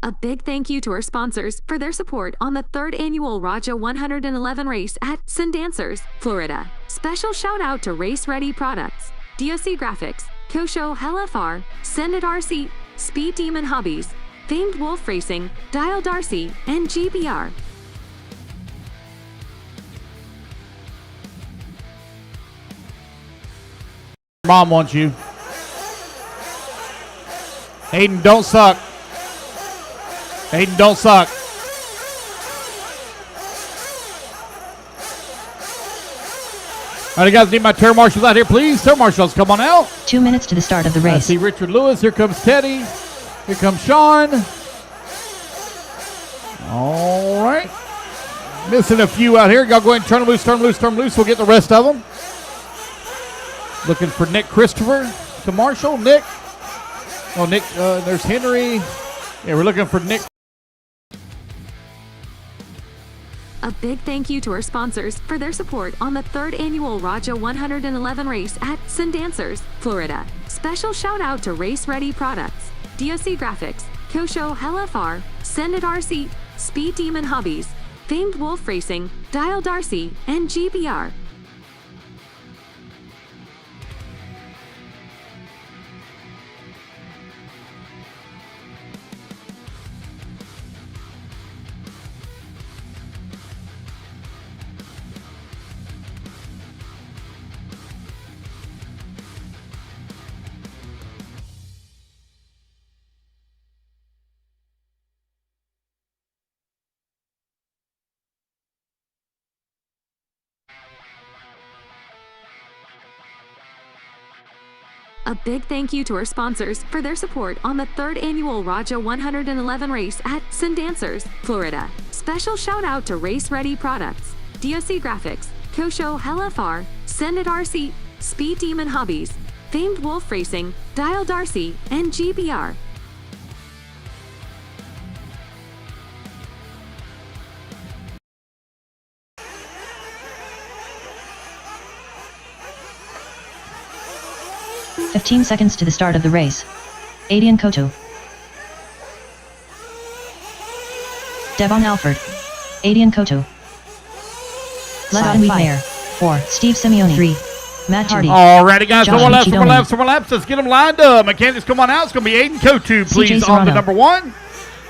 A big thank you to our sponsors for their support on the 3rd annual Raja 111 race at Sundancers, Florida. Special shout out to Race Ready Products, DOC Graphics, Kosho LFR, Sendit RC, Speed Demon Hobbies, Famed Wolf Racing, Dial Darcy, and GBR. Mom wants you. Hayden, don't suck. Hayden, don't suck. All right, guys, need my turn marshals out here, please. Turn marshals, come on out. 2 minutes to the start of the race. I see Richard Lewis. Here comes Teddy. Here comes Sean. All right. Missing a few out here. Y'all go ahead and turn them loose, turn them loose, turn them loose. We'll get the rest of them. Looking for Nick Christopher to marshal. Nick. Oh, Nick. There's Henry. Yeah, we're looking for Nick. A big thank you to our sponsors for their support on the 3rd annual Raja 111 race at Sundancers, Florida. Special shout out to Race Ready Products, DOC Graphics, Kosho LFR, Sendit RC, Speed Demon Hobbies, Famed Wolf Racing, Dial Darcy, and GBR. A big thank you to our sponsors for their support on the 3rd annual Raja 111 race at Sundancers, Florida. Special shout out to Race Ready Products, DOC Graphics, Kosho LFR, Sendit RC, Speed Demon Hobbies, Famed Wolf Racing, Dial Darcy, and GBR. 15 seconds to the start of the race. Adian Koto. Devon Alford. Adian Koto. Scott Wiedmeyer. 4. Steve Simeone. 3. Matt Hardy. Alrighty, guys. Josh Someone left, someone Michidoni. left, someone left. Let's get them lined up. Mechanics, come on out. It's going to be Aiden Kotu, please, CJ on the Serrano. number 1.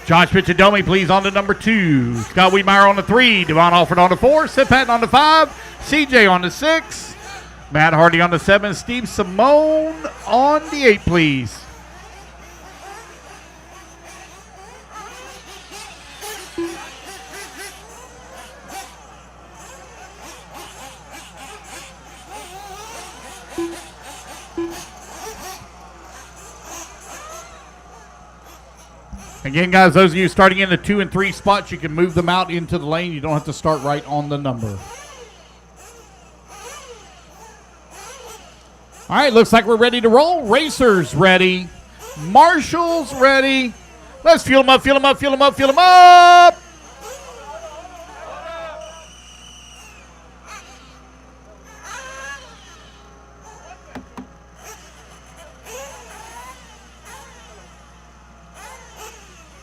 Josh Michidoni, please, on the number 2. Scott Wiedmeyer on the 3. Devon Alford on the 4. Sid Patton on the 5. CJ on the 6. Matt Hardy on the 7. Steve Simone on the 8, please. Again, guys, those of you starting in the 2 and 3 spots, you can move them out into the lane. You don't have to start right on the number. All right, looks like we're ready to roll. Racers ready. Marshals ready. Let's fuel them up, fuel them up, fuel them up, fuel them up.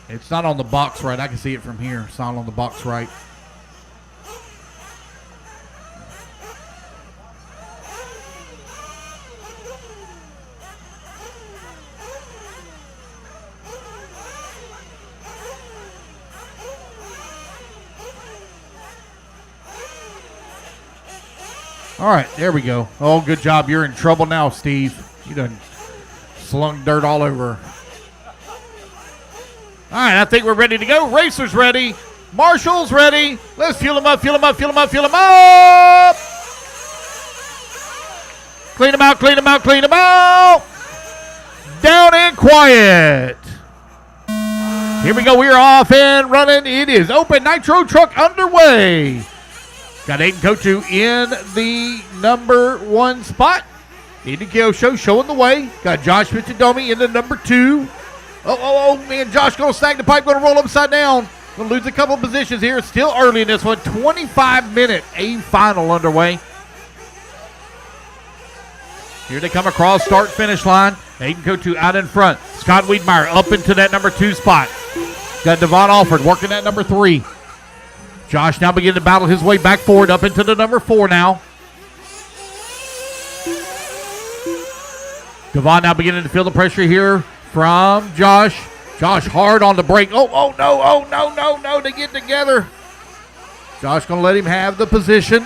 It's not on the box right. I can see it from here. It's not on the box right. All right, there we go. Oh, good job. You're in trouble now, Steve. You done slung dirt all over. All right, I think we're ready to go. Racers ready. Marshals ready. Let's fuel them up, fuel them up, fuel them up, fuel them up. Clean them out, clean them out, clean them out. Down and quiet. Here we go. We're off and running. It is open nitro truck underway. Got Aiden Kotu in the number 1 spot. Andy Kyo Show showing the way. Got Josh Michidoni in the number 2. Oh, man, Josh going to snag the pipe, going to roll upside down. Going to lose a couple positions here. It's still early in this one. 25-minute A final underway. Here they come across, start-finish line. Aiden Kotu out in front. Scott Wiedmeyer up into that number 2 spot. Got Devon Alford working that number 3. Josh now beginning to battle his way back forward up into the number 4 now. Devon now beginning to feel the pressure here from Josh. Josh hard on the brake. Oh, no. They get together. Josh going to let him have the position.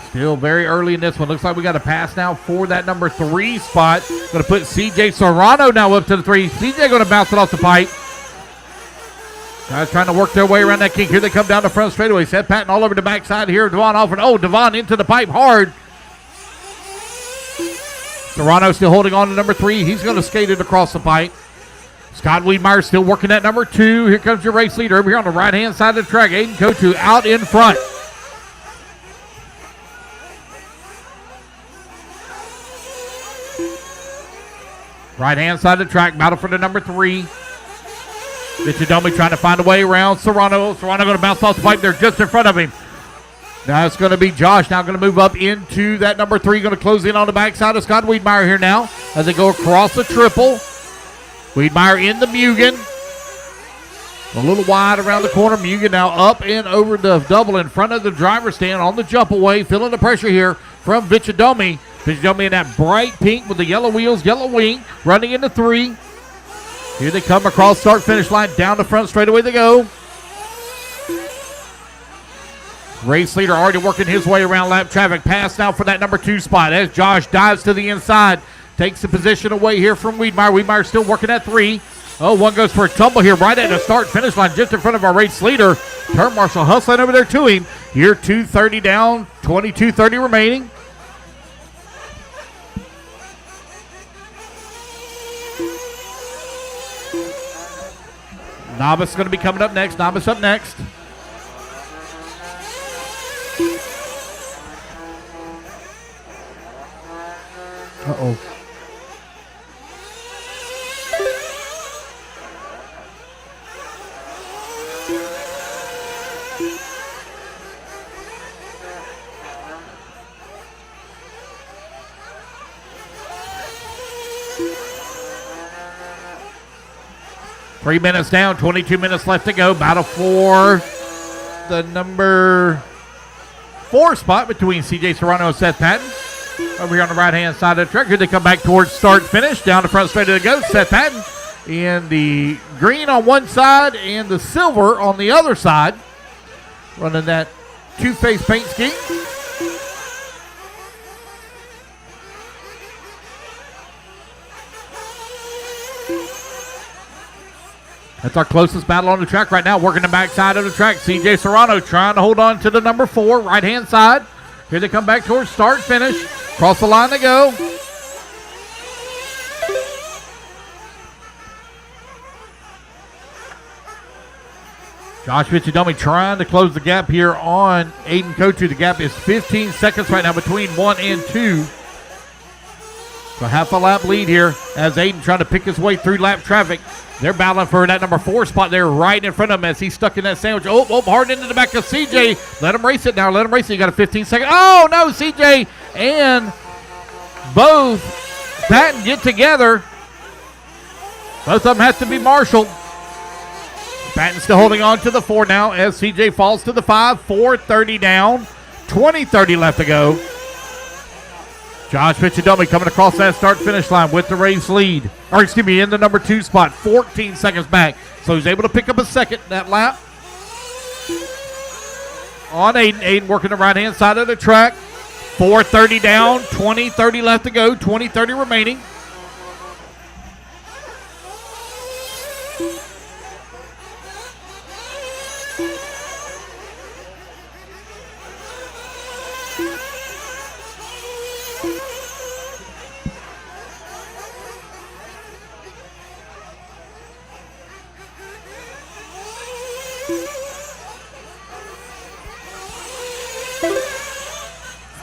Still very early in this one. Looks like we got a pass now for that number 3 spot. Going to put CJ Serrano now up to the 3. CJ going to bounce it off the pipe. Guys trying to work their way around that kink. Here they come down the front straightaway. Seth Patton all over the backside here. Devon Alford. Oh, Devon into the pipe hard. Serrano still holding on to number 3. He's going to skate it across the pipe. Scott Wiedmeyer still working at number 2. Here comes your race leader over here on the right-hand side of the track. Aiden Kotu out in front. Right-hand side of the track. Battle for the number 3. Michidoni trying to find a way around Serrano. Serrano going to bounce off the pipe. They're just in front of him. Now it's going to be Josh now going to move up into that number 3. Going to close in on the backside of Scott Wiedmeyer here now as they go across the triple. Wiedmeyer in the Mugen. A little wide around the corner. Mugen now up and over the double in front of the driver's stand on the jump away. Feeling the pressure here from Michidoni. Michidoni in that bright pink with the yellow wheels, yellow wing, running into 3. Here they come across start-finish line. Down the front straightaway they go. Race leader already working his way around lap traffic. Pass now for that number 2 spot as Josh dives to the inside. Takes the position away here from Wiedmeyer. Wiedmeyer still working at 3. Oh, one goes for a tumble here right at the start-finish line just in front of our race leader. Turn Marshall hustling over there to him. Here 2:30 down, 22:30 remaining. Novice is going to be coming up next. Novice up next. Uh-oh. 3 minutes down, 22 minutes left to go. Battle for the number 4 spot between CJ Serrano and Seth Patton. Over here on the right-hand side of the track. Here they come back towards start-finish. Down the front straight to the go. Seth Patton in the green on one side and the silver on the other side. Running that two-face paint scheme. That's our closest battle on the track right now. Working the backside of the track. CJ Serrano trying to hold on to the number 4, right-hand side. Here they come back towards start-finish. Cross the line to go. Josh Michidome trying to close the gap here on Aiden Kotu. The gap is 15 seconds right now between 1 and 2. So half a lap lead here as Aiden trying to pick his way through lap traffic. They're battling for that number 4 spot there right in front of him as he's stuck in that sandwich. Oh, hard into the back of CJ. Let him race it now. Let him race it. You got a 15-second. Oh, no, CJ and both Patton get together. Both of them have to be marshaled. Patton still holding on to the 4 now as CJ falls to the 5. 4:30 down. 20:30 left to go. Josh Michidome coming across that start-finish line with the race lead. Or, excuse me, in the number 2 spot. 14 seconds back. So he's able to pick up a second that lap. On Aiden. Aiden working the right-hand side of the track. 4:30 down. 20:30 left to go. 20:30 remaining.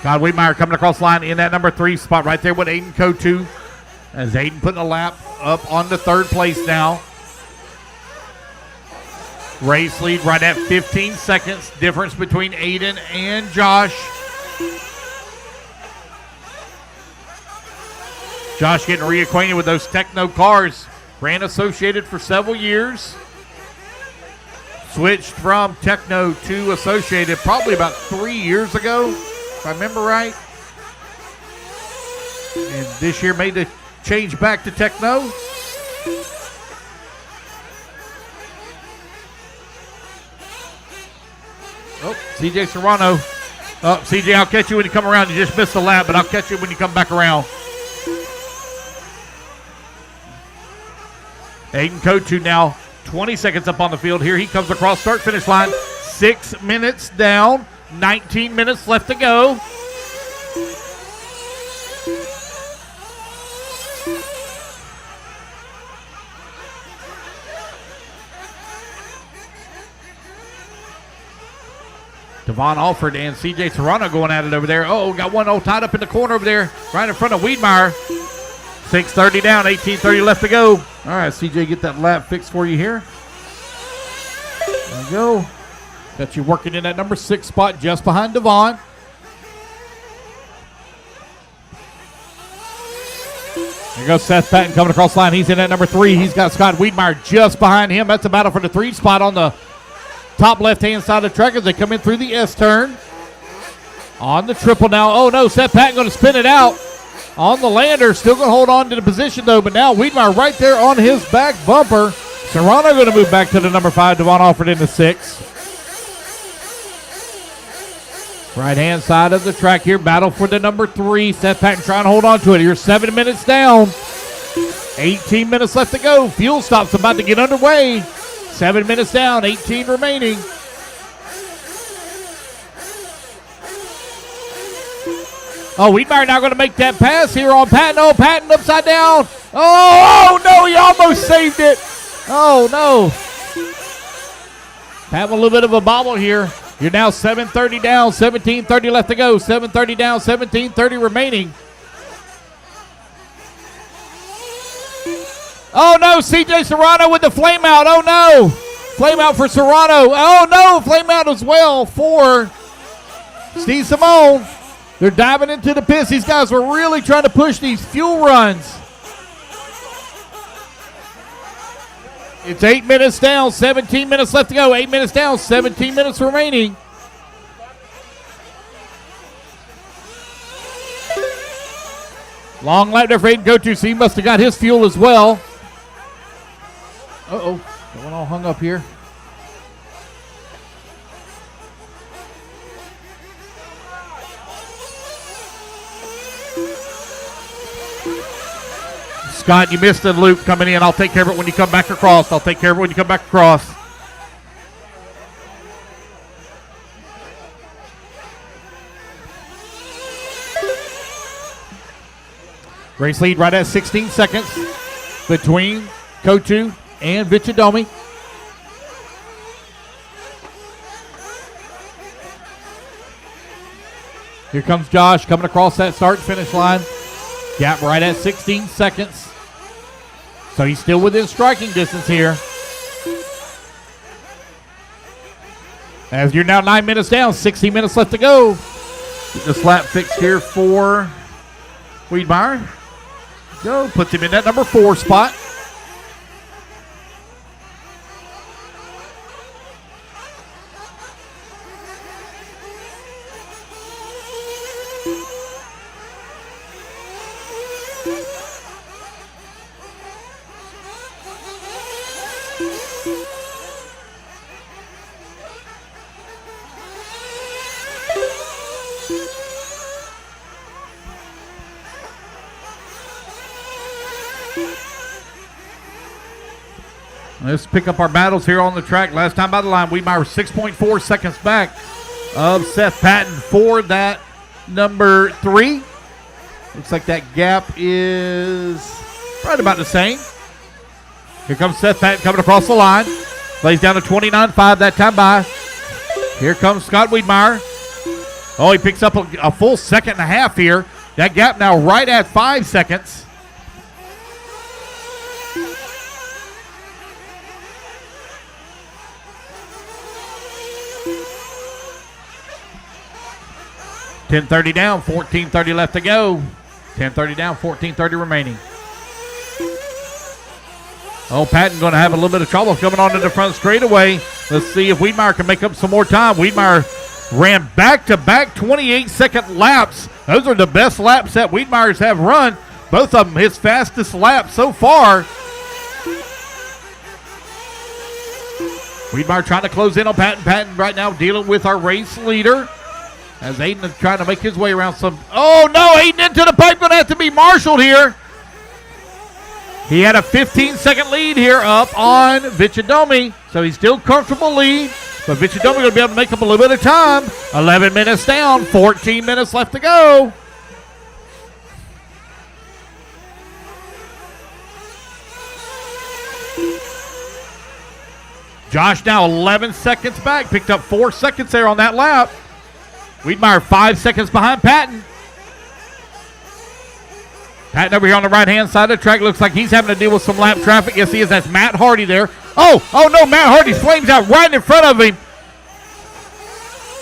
Scott Wiedmeyer coming across the line in that number 3 spot right there with Aiden Kotu. As Aiden putting a lap up on the 3rd place now. Race lead right at 15 seconds. Difference between Aiden and Josh. Josh getting reacquainted with those Techno cars. Ran Associated for several years. Switched from Techno to Associated probably about 3 years ago, if I remember right. And this year made the change back to Techno. Oh, CJ Serrano. Oh, CJ, I'll catch you when you come around. You just missed the lap, but I'll catch you when you come back around. Aiden Kotu now 20 seconds up on the field. Here he comes across start-finish line. 6 minutes down. 19 minutes left to go. Devon Alford and CJ Serrano going at it over there. Oh, got one all tied up in the corner over there, right in front of Wiedmeyer. 6:30 down, 18:30 left to go. All right, CJ, get that lap fixed for you here. There you go. Got you working in that number 6 spot just behind Devon. There goes Seth Patton coming across the line. He's in at number 3. He's got Scott Wiedmeyer just behind him. That's a battle for the 3 spot on the top left-hand side of the track as they come in through the S turn. On the triple now. Oh, no, Seth Patton going to spin it out. On the lander, still going to hold on to the position, though. But now Wiedmeyer right there on his back bumper. Serrano going to move back to the number 5. Devon Alford in the 6. Right-hand side of the track here. Battle for the number 3. Seth Patton trying to hold on to it. You're 7 minutes down. 18 minutes left to go. Fuel stop's about to get underway. 7 minutes down. 18 remaining. Oh, Wiedmeyer now going to make that pass here on Patton. Oh, Patton upside down. Oh, no, he almost saved it. Oh, no. Patton a little bit of a bobble here. You're now 7:30 down, 17:30 left to go. 7:30 down, 17:30 remaining. Oh, no, CJ Serrano with the flame out. Oh, no. Flame out for Serrano. Oh, no, flame out as well for Steve Simone. They're diving into the pits. These guys were really trying to push these fuel runs. It's 8 minutes down, 17 minutes left to go. 8 minutes down, 17 minutes remaining. Long lap there for Aiden Go-To, so he must have got his fuel as well. Uh-oh, going all hung up here. Scott, you missed the loop coming in. I'll take care of it when you come back across. Race lead right at 16 seconds between Go-To and Vichadomi. Here comes Josh coming across that start-finish line. Gap right at 16 seconds. So he's still within striking distance here. As you're now 9 minutes down, 16 minutes left to go. Get this lap fixed here for Wiedmeyer. Go, puts him in that number 4 spot. Let's pick up our battles here on the track. Last time by the line, Wiedmeyer was 6.4 seconds back of Seth Patton for that number 3. Looks like that gap is right about the same. Here comes Seth Patton coming across the line. Lays down to 29.5 that time by. Here comes Scott Wiedmeyer. Oh, he picks up a full second and a half here. That gap now right at 5 seconds. .10:30 down, 14:30 left to go. 10:30 down, 14:30 remaining. Oh, Patton going to have a little bit of trouble coming onto the front straightaway. Let's see if Wiedmeyer can make up some more time. Wiedmeyer ran back-to-back 28-second laps. Those are the best laps that Wiedmeyer's have run. Both of them his fastest laps so far. Wiedmeyer trying to close in on Patton. Patton right now dealing with our race leader. As Aiden is trying to make his way around some. Oh, no, Aiden into the pipe. Going to have to be marshaled here. He had a 15-second lead here up on Vichadomi. So he's still comfortable lead. But Vichadomi going to be able to make up a little bit of time. 11 minutes down, 14 minutes left to go. Josh now 11 seconds back. Picked up 4 seconds there on that lap. Wiedmeyer 5 seconds behind Patton. Patton over here on the right-hand side of the track. Looks like he's having to deal with some lap traffic. Yes, he is. That's Matt Hardy there. Oh no, Matt Hardy flames out right in front of him.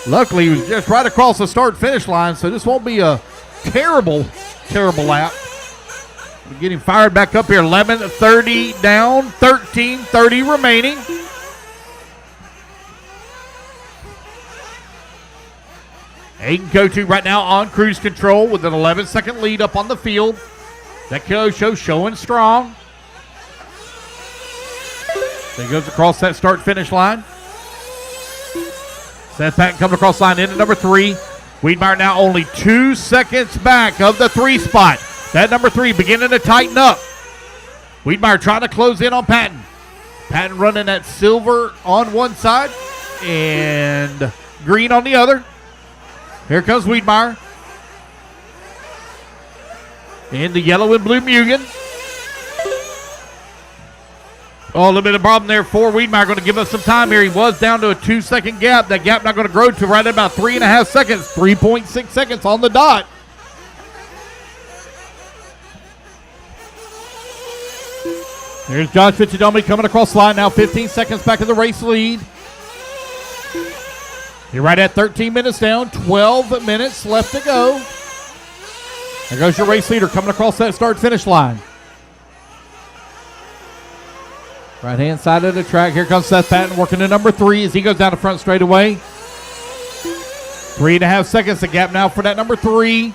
Luckily, he was just right across the start-finish line, so this won't be a terrible lap. We're getting fired back up here. 11:30 down, 13:30 remaining. Aiden Go-To right now on cruise control with an 11-second lead up on the field. That show showing strong. So he goes across that start-finish line. Seth Patton coming across the line into number 3. Wiedmeyer now only 2 seconds back of the 3 spot. That number 3 beginning to tighten up. Wiedmeyer trying to close in on Patton. Patton running that silver on one side and green on the other. Here comes Wiedmeyer. In the yellow and blue Mugen. Oh, a little bit of problem there for Wiedmeyer. Going to give us some time here. He was down to a 2-second gap. That gap now going to grow to right at about 3.5 seconds. 3.6 seconds on the dot. There's Josh Vichadomi coming across the line now. 15 seconds back in the race lead. You're right at 13 minutes down, 12 minutes left to go. There goes your race leader coming across that start-finish line. Right-hand side of the track. Here comes Seth Patton working to number 3 as he goes down the front straightaway. 3.5 seconds. The gap now for that number 3.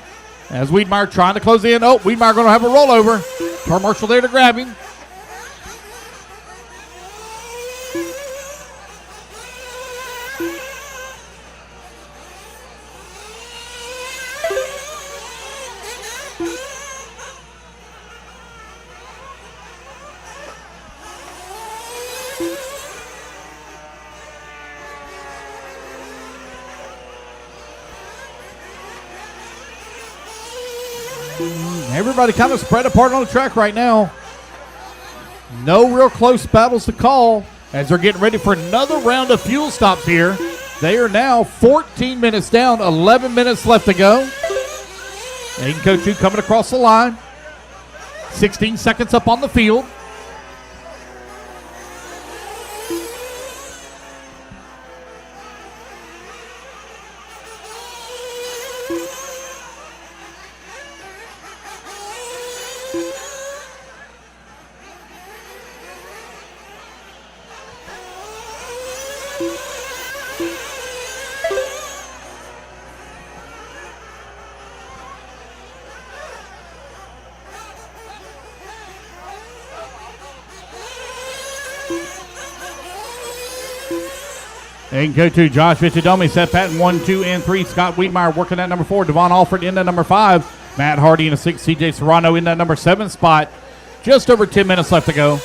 As Wiedmeyer trying to close in. Oh, Wiedmeyer going to have a rollover. Car Marshal there to grab him. Everybody kind of spread apart on the track right now. No real close battles to call as they're getting ready for another round of fuel stops here. They are now 14 minutes down, 11 minutes left to go. Aiden Kotu coming across the line. 16 seconds up on the field. And go to Josh Vichadomi, Seth Patton, 1, 2, and 3. Scott Wiedmeyer working at number 4. Devon Alford in at number 5. Matt Hardy in a 6. CJ Serrano in that number 7 spot. Just over 10 minutes left to go.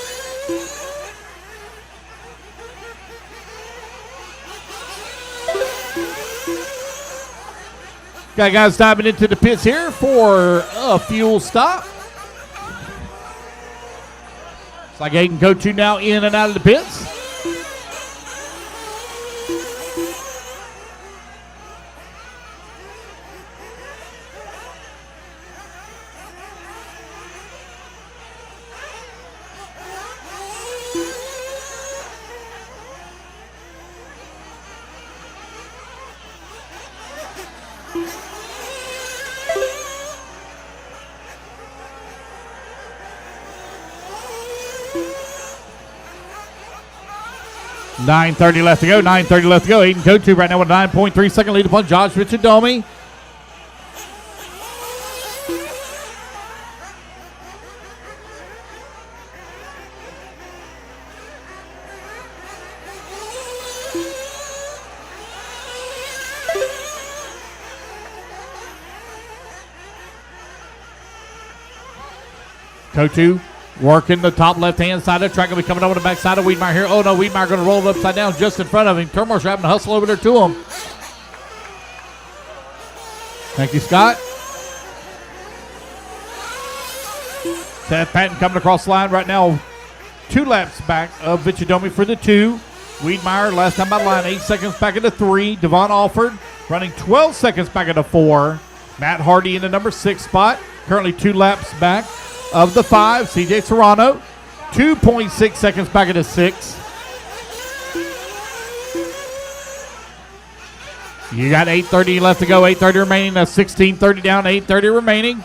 Got guys diving into the pits here for a fuel stop. It's like Aiden Kotu now in and out of the pits. .930 left to go. 9:30 left to go. Aiden Kotu right now with a 9.3 second lead upon Josh Vichadomi. Kotu working the top left-hand side of the track. Will be coming over the backside of Wiedmeyer here. Oh, no, Wiedmeyer going to roll it upside down just in front of him. Turmoil's having to hustle over there to him. Thank you, Scott. Seth Patton coming across the line right now. 2 laps back of Vichadomi for the 2. Wiedmeyer, last time by the line, 8 seconds back into 3. Devon Alford running 12 seconds back into 4. Matt Hardy in the number 6 spot. Currently 2 laps back of the 5, CJ Serrano, 2.6 seconds back into 6. You got 8:30 left to go, 8:30 remaining. That's 16:30 down, 8:30 remaining.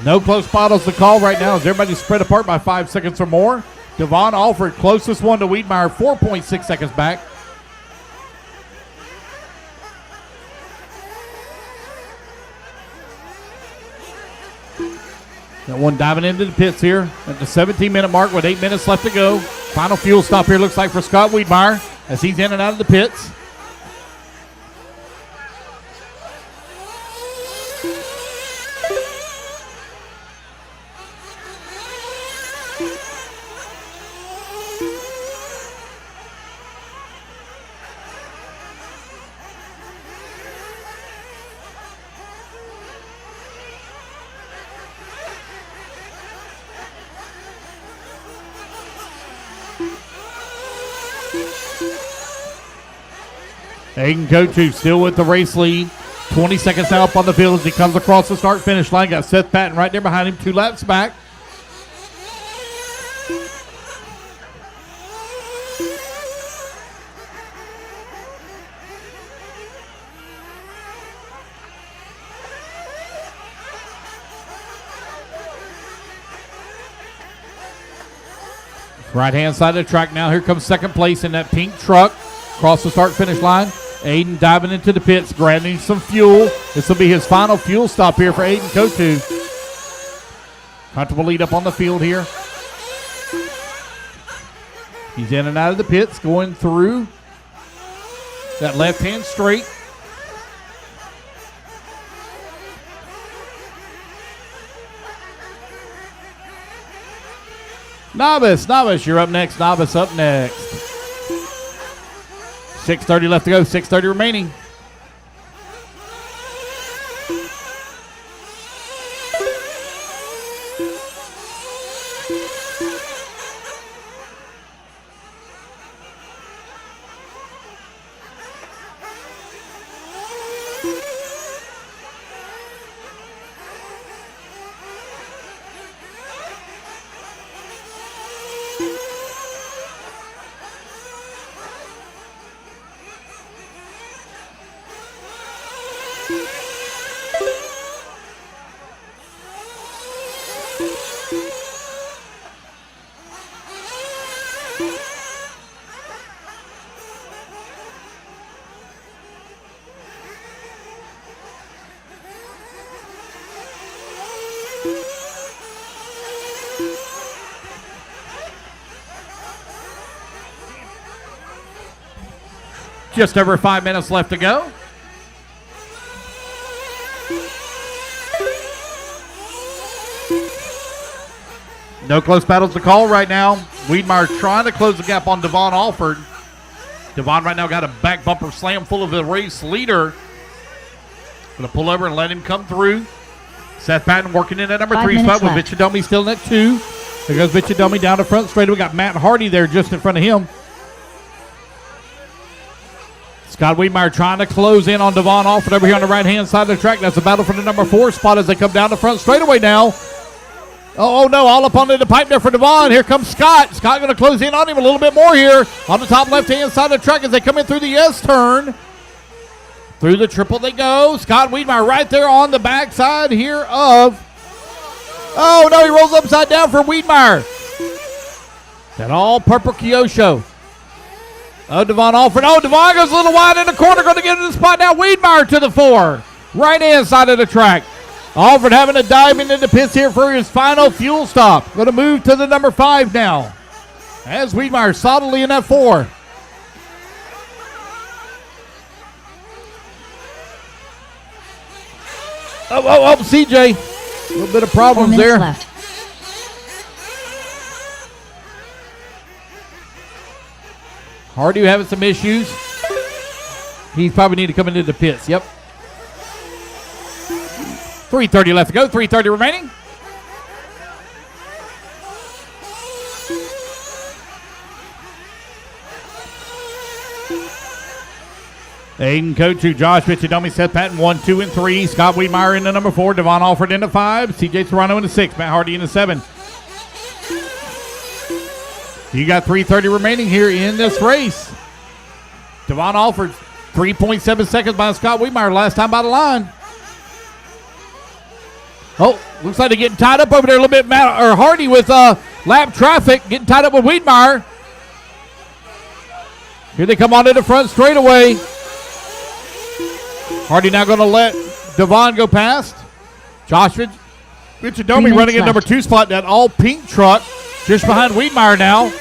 No close battles to call right now as everybody's spread apart by 5 seconds or more. Devon Alford, closest one to Wiedmeyer, 4.6 seconds back. That one diving into the pits here at the 17-minute mark with 8 minutes left to go. Final fuel stop here looks like for Scott Wiedmeyer as he's in and out of the pits. Aiden Kotu still with the race lead. 20 seconds now up on the field as he comes across the start-finish line. Got Seth Patton right there behind him, 2 laps back. Right-hand side of the track now. Here comes second place in that pink truck. Across the start-finish line. Aiden diving into the pits, grabbing some fuel. This will be his final fuel stop here for Aiden Kotu. Comfortable lead up on the field here. He's in and out of the pits, going through that left-hand straight. Novice, you're up next. Novice up next. 6:30 left to go, 6:30 remaining. Just over 5 minutes left to go. No close battles to call right now. Wiedmeyer trying to close the gap on Devon Alford. Devon right now got a back bumper slam full of the race leader. Going to pull over and let him come through. Seth Patton working in at number 3 spot with Vichadomi still in at 2. There goes Vichadomi down the front straight. We got Matt Hardy there just in front of him. Scott Wiedmeyer trying to close in on Devon Alford over here on the right-hand side of the track. That's a battle for the number 4 spot as they come down the front straightaway now. Oh, no, all up onto the pipe there for Devon. Here comes Scott. Scott going to close in on him a little bit more here on the top left-hand side of the track as they come in through the S-turn. Through the triple they go. Scott Wiedmeyer right there on the backside here of... Oh, no, he rolls upside down for Wiedmeyer. That all-purple Kyosho. Oh, Devon Alford. Oh, Devon goes a little wide in the corner. Going to get in the spot now. Wiedmeyer to the 4. Right-hand side of the track. Alford having to dive into the pits here for his final fuel stop. Going to move to the number 5 now. As Wiedmeyer solidly in that 4. Oh, CJ. A little bit of problems there. Left. Hardy having some issues. He probably need to come into the pits. Yep. 3:30 left to go. 3:30 remaining. Aiden Kotu, Josh Vichadomi, Seth Patton, 1, 2, and 3. Scott Wiedmeyer in the number 4. Devon Alford in the 5. CJ Serrano in the 6. Matt Hardy in the 7. You got 3:30 remaining here in this race. Devon Alford, 3.7 seconds behind Scott Wiedmeyer last time by the line. Oh, looks like they're getting tied up over there a little bit. Hardy with lap traffic, getting tied up with Wiedmeyer. Here they come onto the front straightaway. Hardy now going to let Devon go past. Josh Vichadomi running in number 2 spot, that all pink truck, just behind Wiedmeyer now.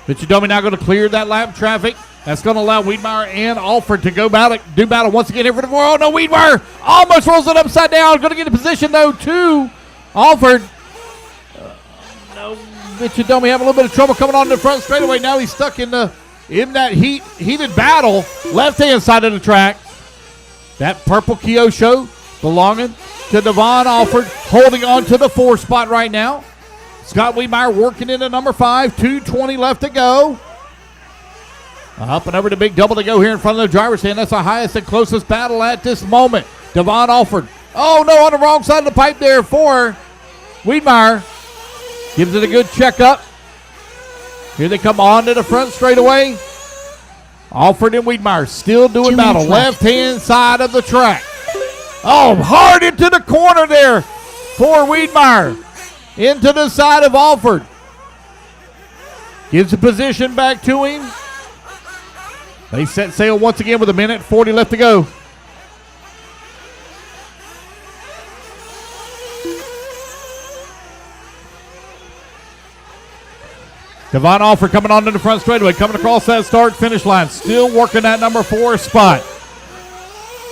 Vichadomi now going to clear that lap traffic. That's going to allow Wiedmeyer and Alford to do battle once again here for the 4. Oh, no, Wiedmeyer almost rolls it upside down. Going to get a position, though, to Alford. No, Vichadomi having a little bit of trouble coming on the front straightaway. Now he's stuck in that heated battle. Left-hand side of the track. That purple Kyosho belonging to Devon Alford, holding on to the 4 spot right now. Scott Wiedmeyer working into number 5. 2:20 left to go. Up and over the big double to go here in front of the driver's stand. That's the highest and closest battle at this moment. Devon Alford. Oh, no, on the wrong side of the pipe there for Wiedmeyer. Gives it a good checkup. Here they come on to the front straightaway. Alford and Wiedmeyer still doing battle. Left-hand side of the track. Oh, hard into the corner there for Wiedmeyer. Into the side of Alford. Gives the position back to him. They set sail once again with 1:40 left to go. Devon Alford coming on to the front straightaway, coming across that start-finish line. Still working that number 4 spot.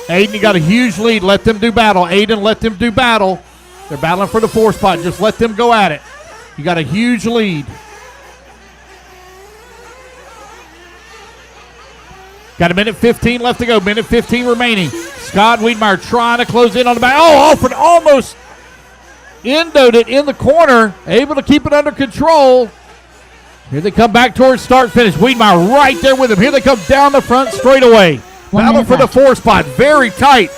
Aiden, you got a huge lead. Let them do battle. Aiden, let them do battle. They're battling for the 4 spot. Just let them go at it. You got a huge lead. Got 1:15 left to go. 1:15 remaining. Scott Wiedmeyer trying to close in on the back. Oh, Alford almost endoed it in the corner. Able to keep it under control. Here they come back towards start finish. Wiedmeyer right there with him. Here they come down the front straightaway. Battle for the 4 spot. Very tight.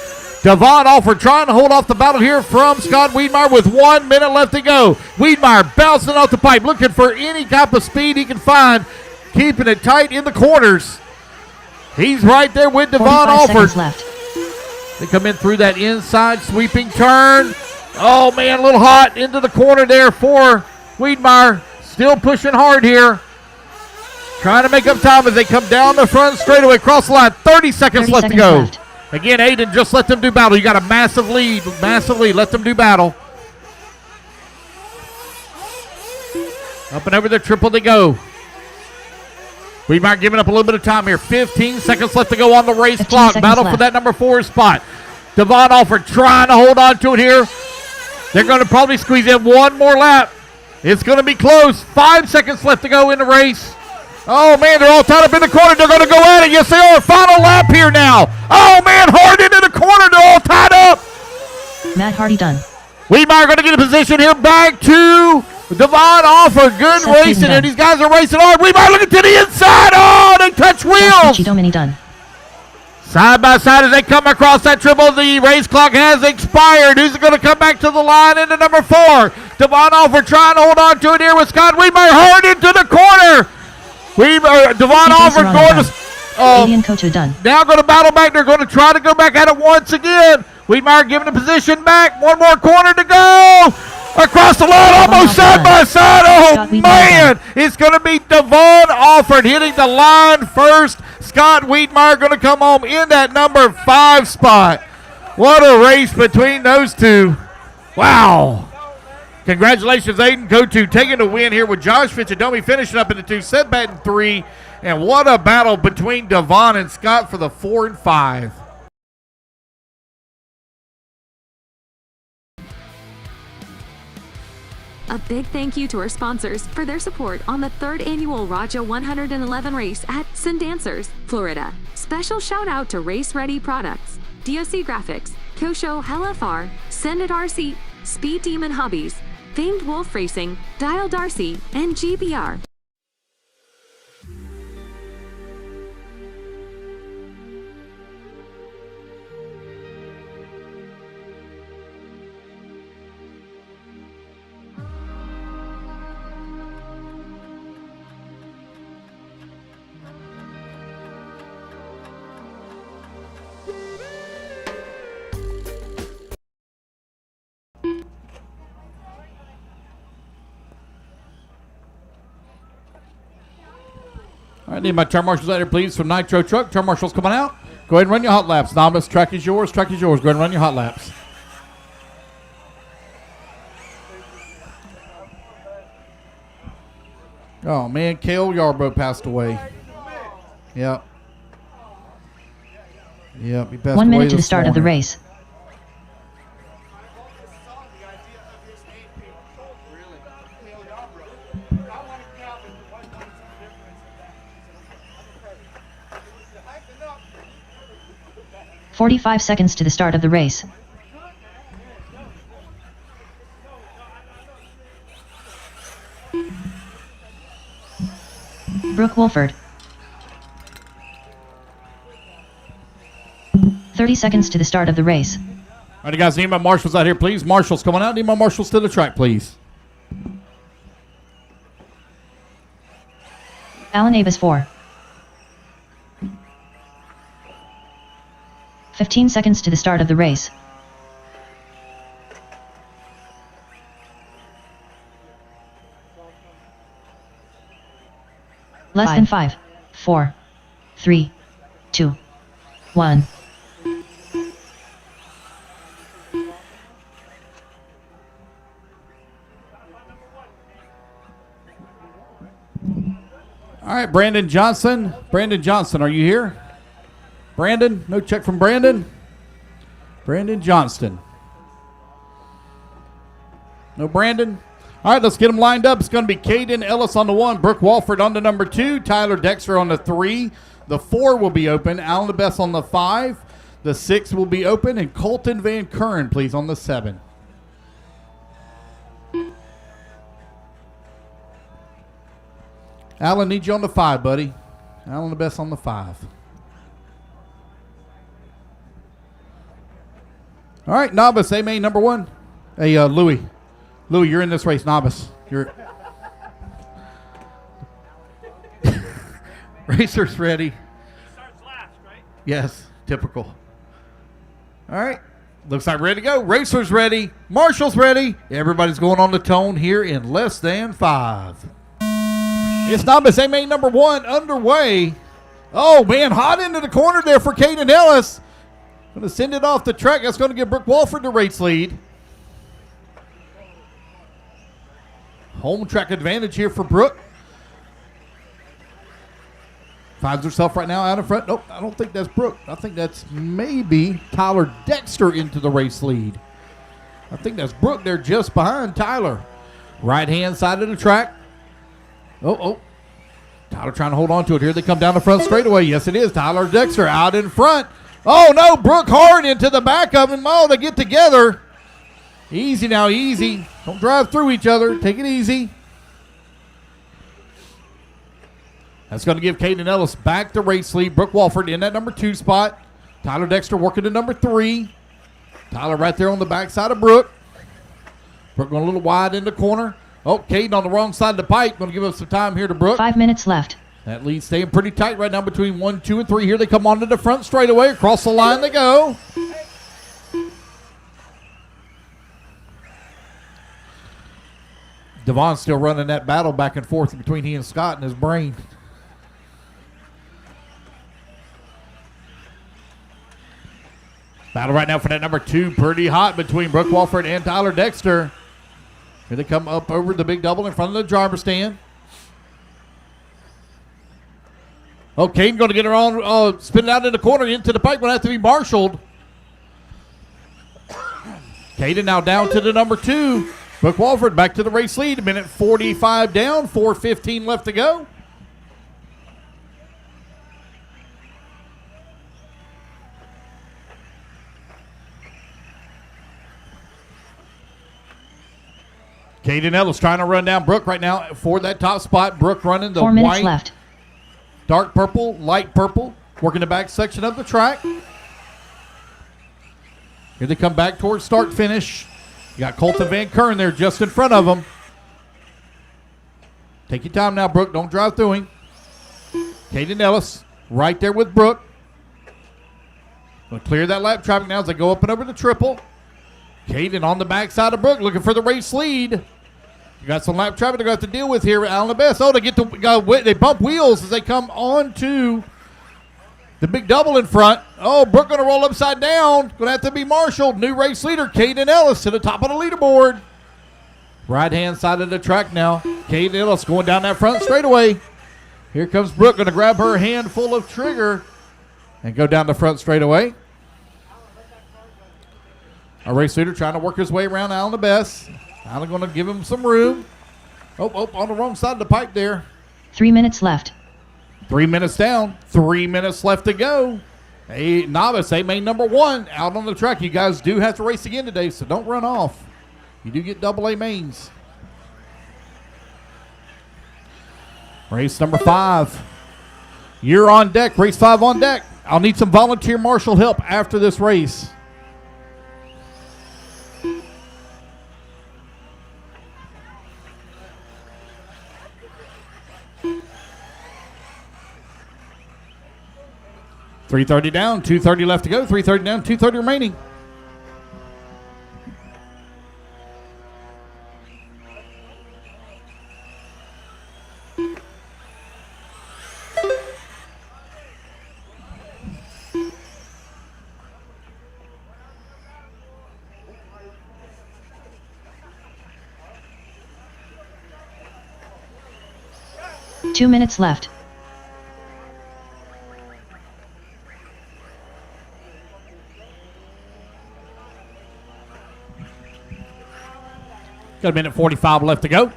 Devon Alford trying to hold off the battle here from Scott Wiedmeyer with 1 minute left to go. Wiedmeyer bouncing off the pipe, looking for any type of speed he can find, keeping it tight in the corners. He's right there with Devon Alford. Left. They come in through that inside sweeping turn. Oh, man, a little hot into the corner there for Wiedmeyer. Still pushing hard here. Trying to make up time as they come down the front straightaway, across the line. 30 seconds left to go. Again, Aiden, just let them do battle. You got a massive lead. Massive lead. Let them do battle. Up and over the triple they go. Wiedmeyer giving up a little bit of time here. 15 seconds left to go on the race clock. Battle for that number 4 spot. Devon Alford trying to hold on to it here. They're going to probably squeeze in one more lap. It's going to be close. 5 seconds left to go in the race. Oh, man, they're all tied up in the corner. They're going to go at it. Yes, they are. Final lap here now. Oh, man, hard into the corner. They're all tied up. Matt Hardy done. Wiedmeyer going to get a position here back to Devon Alford. Good racing, and these guys are racing hard. Wiedmeyer looking to the inside. Oh, they touch wheels. Done. Side by side as they come across that triple. The race clock has expired. Who's going to come back to the line into number 4? Devon Alford trying to hold on to it here with Scott Wiedmeyer hard into the corner. Devon Alford going to now going to battle back. They're going to try to go back at it once again. Wiedmeyer giving the position back. One more corner to go. Across the line, almost side by side. Oh, man. It's going to be Devon Alford hitting the line first. Scott Wiedmeyer going to come home in that number 5 spot. What a race between those two. Wow. Congratulations, Aiden Kotu taking the win here with Josh Fitchadomi finishing up in the 2, set back in 3. And what a battle between Devon and Scott for the 4 and 5. A big thank you to our sponsors for their support on the 3rd annual Raja 111 race at Sundancers, Florida. Special shout out to Race Ready Products, DOC Graphics, Kosho LFR, SUNDANCER, Speed Demon Hobbies, Famed Wolf Racing, Dial Darcy, and GBR. All right, need my turn marshals out here, please, from Nitro Truck. Turn marshals coming out. Go ahead and run your hot laps. Novice, track is yours. Track is yours. Go ahead and run your hot laps. Oh, man, Cale Yarbrough passed away. Yep. Yep, he passed away 1 minute to the start of the race. "45 seconds to the start of the race. Brooke Wolford. 30 seconds to the start of the race. All right, guys, need my marshals out here, please. Marshals coming out. Need my marshals to the track, please. Alan Avis 4. 15 seconds to the start of the race. Less than 5, 4, 3, 2, 1. All right, Brandon Johnson. Brandon Johnson, are you here? Brandon? No check from Brandon? Brandon Johnston. No Brandon? All right, let's get them lined up. It's going to be Caden Ellis on the 1, Brooke Walford on the number 2, Tyler Dexter on the 3. The 4 will be open, Alan DeBess on the 5. The 6 will be open, and Colton Van Curren, please, on the 7. Alan, need you on the 5, buddy. Alan DeBess on the 5. All right, novice, A main number 1. Hey, Louie. Louie, you're in this race, novice. You're Racers ready. He starts last, right? Yes, typical. All right, looks like ready to go. Racers ready. Marshall's ready. Everybody's going on the tone here in less than 5. It's novice A main number 1 underway. Oh, man, hot into the corner there for Caden Ellis. Going to send it off the track. That's going to give Brooke Walford the race lead. Home track advantage here for Brooke. Finds herself right now out in front. Nope, I don't think that's Brooke. I think that's maybe Tyler Dexter into the race lead. I think that's Brooke there just behind Tyler. Right-hand side of the track. Oh. Tyler trying to hold on to it. Here they come down the front straightaway. Yes, it is. Tyler Dexter out in front. Oh, no. Brooke hard into the back of him. Oh, they get together. Easy now, easy. Don't drive through each other. Take it easy. That's going to give Caden Ellis back the race lead. Brooke Walford in that number 2 spot. Tyler Dexter working to number 3. Tyler right there on the backside of Brooke. Brooke going a little wide in the corner. Oh, Caden on the wrong side of the pipe. Going to give us some time here to Brooke. 5 minutes left. That lead staying pretty tight right now between 1, 2, and 3. Here they come onto the front straightaway. Across the line they go. Devon's still running that battle back and forth between he and Scott in his brain. Battle right now for that number 2. Pretty hot between Brooke Walford and Tyler Dexter. Here they come up over the big double in front of the driver stand. Oh, Caden going to get her on, spin it out in the corner into the pipe. Going to have to be marshaled. Caden now down to the number 2. Brooke Walford back to the race lead. A minute 45 down, 4:15 left to go. Caden Ellis trying to run down Brooke right now for that top spot. Brooke running the 4 minutes white, left. dark purple, light purple, working the back section of the track. Here they come back towards start finish. You got Colton Van Curren there just in front of them. Take your time now, Brooke. Don't drive through him. Caden Ellis right there with Brooke. Going to clear that lap traffic now as they go up and over the triple. Caden on the backside of Brooke looking for the race lead. You got some lap traffic they're going to have to deal with here at Alan DeBess. Oh, they bump wheels as they come on to the big double in front. Oh, Brooke going to roll upside down. Going to have to be marshaled. New race leader, Caden Ellis, to the top of the leaderboard. Right-hand side of the track now. Caden Ellis going down that front straightaway. Here comes Brooke, going to grab her handful of trigger and go down the front straightaway. Our race leader trying to work his way around Alan DeBess. Alan going to give him some room. Oh, on the wrong side of the pipe there. 3 minutes left. 3 minutes down. 3 minutes left to go. A novice, A main number 1 out on the track. You guys do have to race again today, so don't run off. You do get double A mains. Race number 5. You're on deck. Race 5 on deck. I'll need some volunteer marshal help after this race. .330 down, 2:30 left to go. 3:30 down, 2:30 remaining. 2 minutes left. Got a minute 45 left to go.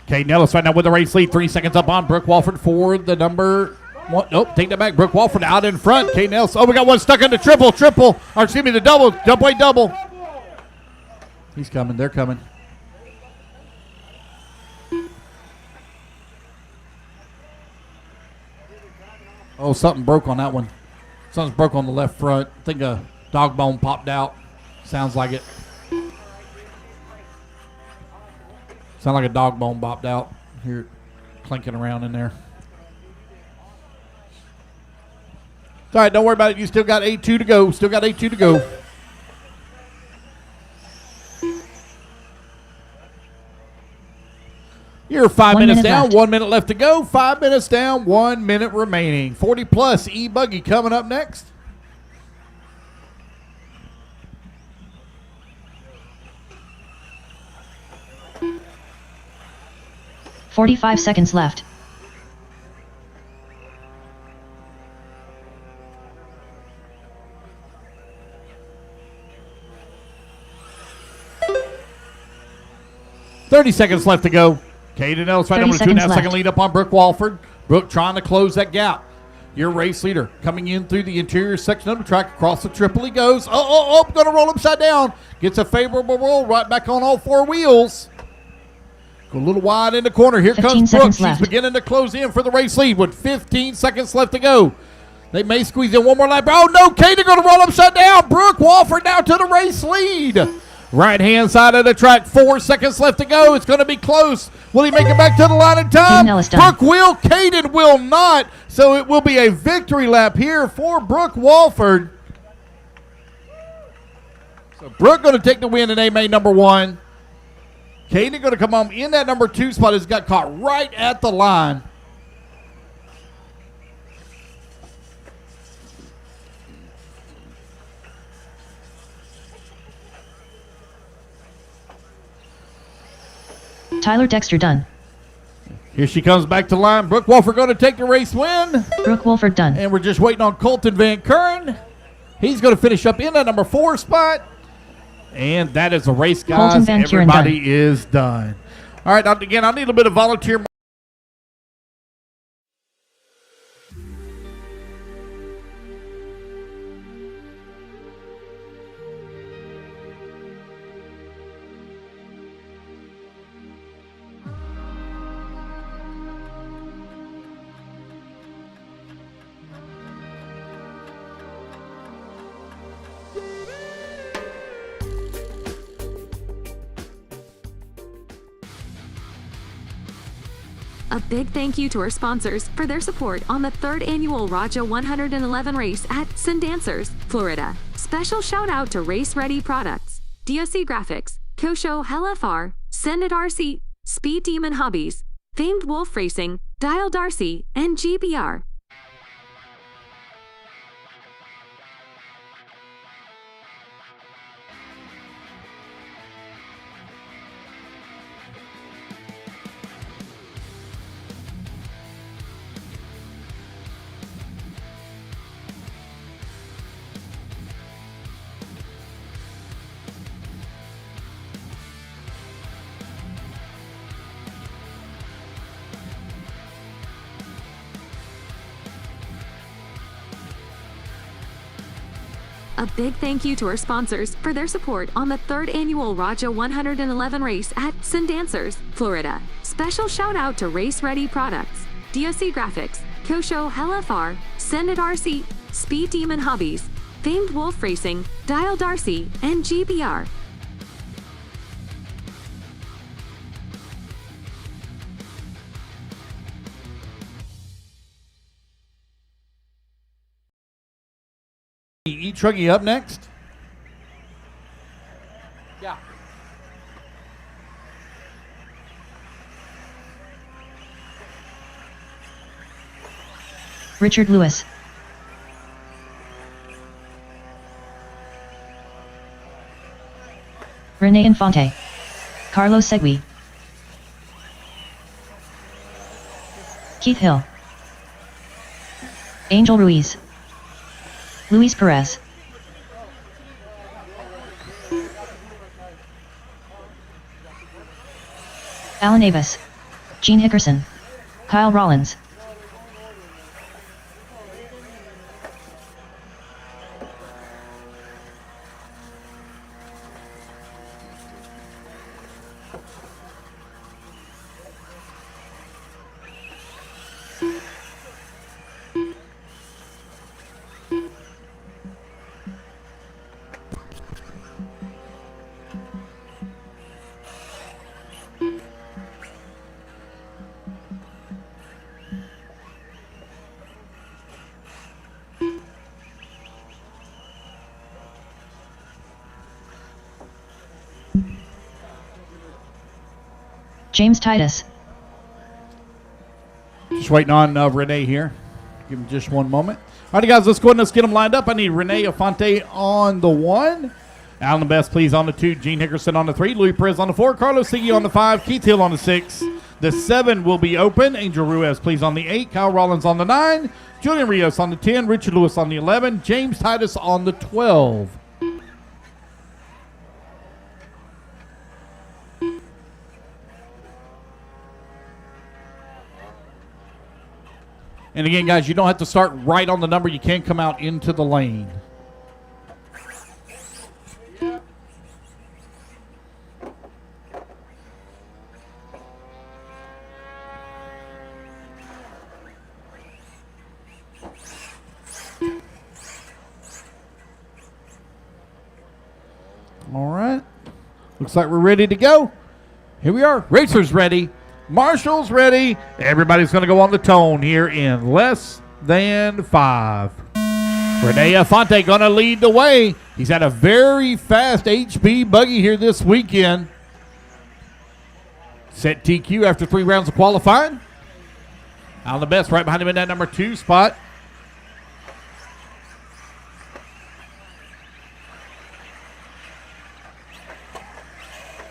Caden Ellis right now with the race lead. 3 seconds up on Brooke Walford for the number one. Nope, take that back. Brooke Walford out in front. Caden Ellis. Oh, we got one stuck in the triple. Or excuse me, the double. Double. He's coming. They're coming. Oh, something broke on that one. Something's broke on the left front. I think a dog bone popped out. Sounds like it. Sound like a dog bone popped out. Here, clinking around in there. It's all right, don't worry about it. You still got 8-2 to go. You're 5 minutes down, left. 1 minute left to go. 5 minutes down, 1 minute remaining. 40 plus E-Buggy coming up next. 45 seconds left. $30 seconds left to go. Caden Ellis right now with a 2.5 second lead up on Brooke Walford. Brooke trying to close that gap. Your race leader coming in through the interior section of the track. Across the triple he goes. Going to roll upside down. Gets a favorable roll right back on all four wheels. Go a little wide in the corner. Here comes Brooke. She's beginning to close in for the race lead with 15 seconds left to go. They may squeeze in one more lap. Oh, no. Caden going to roll upside down. Brooke Walford now to the race lead. Right-hand side of the track. 4 seconds left to go. It's going to be close. Will he make it back to the line in time? Brooke will. Caden will not. So it will be a victory lap here for Brooke Walford. So Brooke going to take the win in AMA number 1. Caden going to come home in that number 2 spot. Has got caught right at the line. Tyler Dexter done. Here she comes back to line. Brooke Walford going to take the race win. Brooke Walford done. And we're just waiting on Colton Van Curren. He's going to finish up in that number 4 spot. And that is a race, guys. Everybody is done. All right, again, I need a bit of volunteer. A big thank you to our sponsors for their support on the 3rd annual Raja 111 race at Sundancers, Florida. Special shout out to Race Ready Products, DOC Graphics, Kosho LFR, SUNDANCER, Speed Demon Hobbies, Famed Wolf Racing, WRCE, and GBR. A big thank you to our sponsors for their support on the 3rd annual Raja 111 race at Sundancers, Florida. Special shout out to Race Ready Products, DOC Graphics, Kosho LFR, SUNDANCER, Speed Demon Hobbies, Famed Wolf Racing, WRCE, and GBR. Truggy up next. Yeah. Richard Lewis. Rene Infante. Carlos Segui. Keith Hill. Angel Ruiz. Luis Perez. Alan Avis. Gene Hickerson. Kyle Rollins. James Titus. Just waiting on Renee here. Give him just one moment. All right, guys, let's go ahead and let's get them lined up. I need Renee Afonte on the 1. Alan Best, please, on the 2. Gene Hickerson on the 3. Louis Perez on the 4. Carlos Sigui on the 5. Keith Hill on the 6. The 7 will be open. Angel Ruiz, please, on the 8. Kyle Rollins on the 9. Julian Rios on the 10. Richard Lewis on the 11. James Titus on the 12. And again, guys, you don't have to start right on the number. You can come out into the lane. All right. Looks like we're ready to go. Here we are. Racers ready. Marshall's ready. Everybody's going to go on the tone here in less than 5. Renee Afonte going to lead the way. He's had a very fast HB buggy here this weekend. Set TQ after 3 rounds of qualifying. Alan the Best right behind him in that number 2 spot.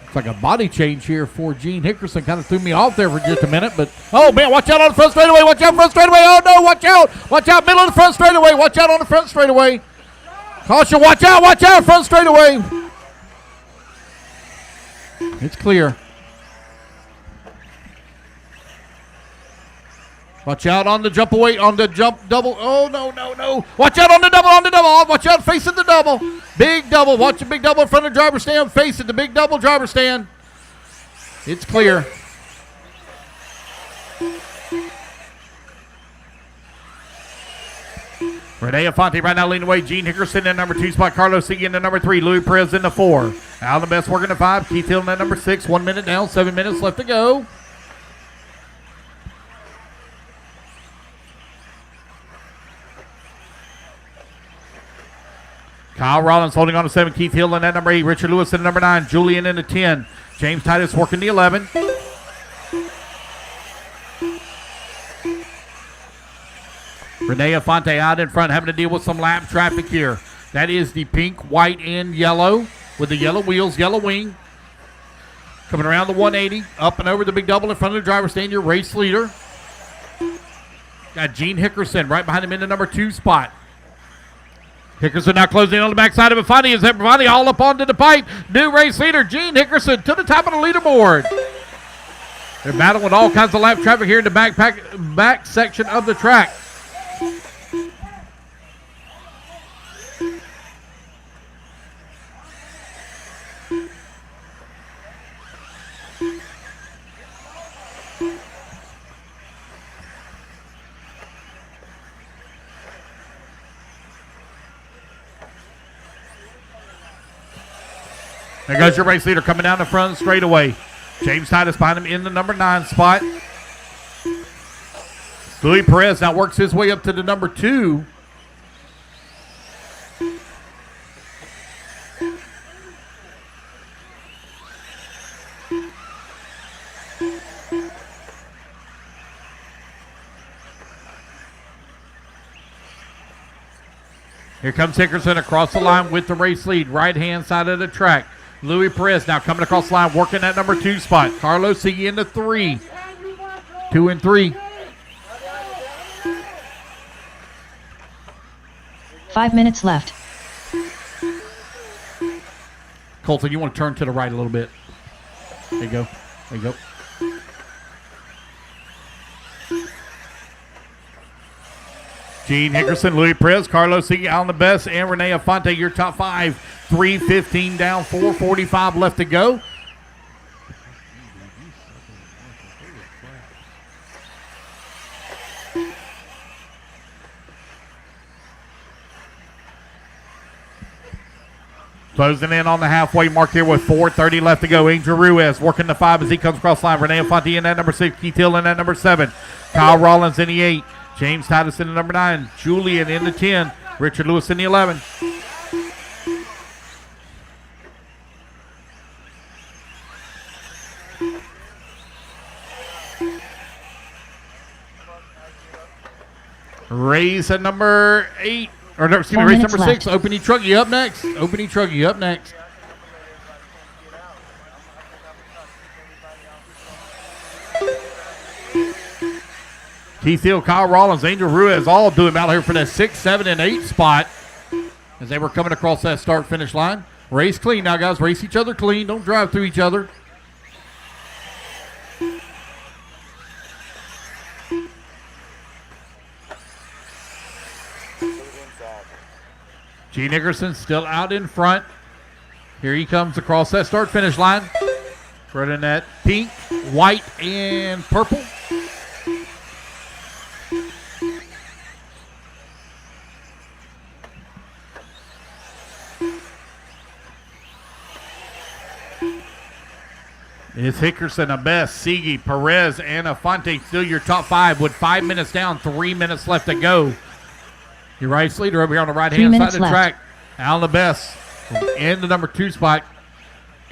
It's like a body change here for Gene Hickerson. Kind of threw me off there for just a minute, but oh man, watch out on the front straightaway. Watch out front straightaway. Oh no, watch out. Watch out middle of the front straightaway. Watch out on the front straightaway. Caution, watch out front straightaway. It's clear. Watch out on the jump away, on the jump double. Oh, no. Watch out on the double. Watch out facing the double. Big double. Watch the big double in front of the driver's stand. Facing the big double driver's stand. It's clear. Renee Afonte right now leading away. Gene Hickerson in number 2 spot. Carlos Sigui in the number 3. Louis Perez in the 4. Alan Best working the 5. Keith Hill in that number 6. 1 minute down. 7 minutes left to go. Kyle Rollins holding on to 7. Keith Hill in that number 8. Richard Lewis in the number 9. Julian in the 10. James Titus working the 11. Renee Afonte out in front, having to deal with some lap traffic here. That is the pink, white, and yellow with the yellow wheels, yellow wing. Coming around the 180, up and over the big double in front of the driver's stand, your race leader. Got Gene Hickerson right behind him in the number 2 spot. Hickerson now closing on the backside of Afonte. Is Afonte all up onto the pipe? New race leader, Gene Hickerson, to the top of the leaderboard. They're battling with all kinds of lap traffic here in the back section of the track. There goes your race leader coming down the front straightaway. James Titus behind him in the number 9 spot. Louis Perez now works his way up to the number 2. Here comes Hickerson across the line with the race lead, right-hand side of the track. Louis Perez now coming across the line, working that number 2 spot. Carlos Sigui in the 3. 2 and 3. 5 minutes left. Colton, you want to turn to the right a little bit. There you go. There you go. Gene Hickerson, Louis Perez, Carlos Siege, Alan the Best, and Renee Afonte, your top 5. 3:15 down, 4:45 left to go. Closing in on the halfway mark here with 4:30 left to go. Angel Ruiz working the 5 as he comes across line. Renee Afonte in at number 6. Keith Hill in at number 7. Kyle Rollins in the 8. James Titus in the number 9. Julian in the 10. Richard Lewis in the 11. Race at number 8. Or no, excuse me, race number 6. Opening Truggy up next. Opening Truggy up next. Keith Hill, Kyle Rollins, Angel Ruiz all doing battle here for that 6, 7, and 8 spot as they were coming across that start-finish line. Race clean now, guys. Race each other clean. Don't drive through each other. Gene Nickerson still out in front. Here he comes across that start-finish line. Running that pink, white, and purple. It's Hickerson, Abess, Siege, Perez, and Afonte still your top 5 with 5 minutes down, 3 minutes left to go. Your race leader over here on the right-hand side of the track. Alan Abess in the number 2 spot.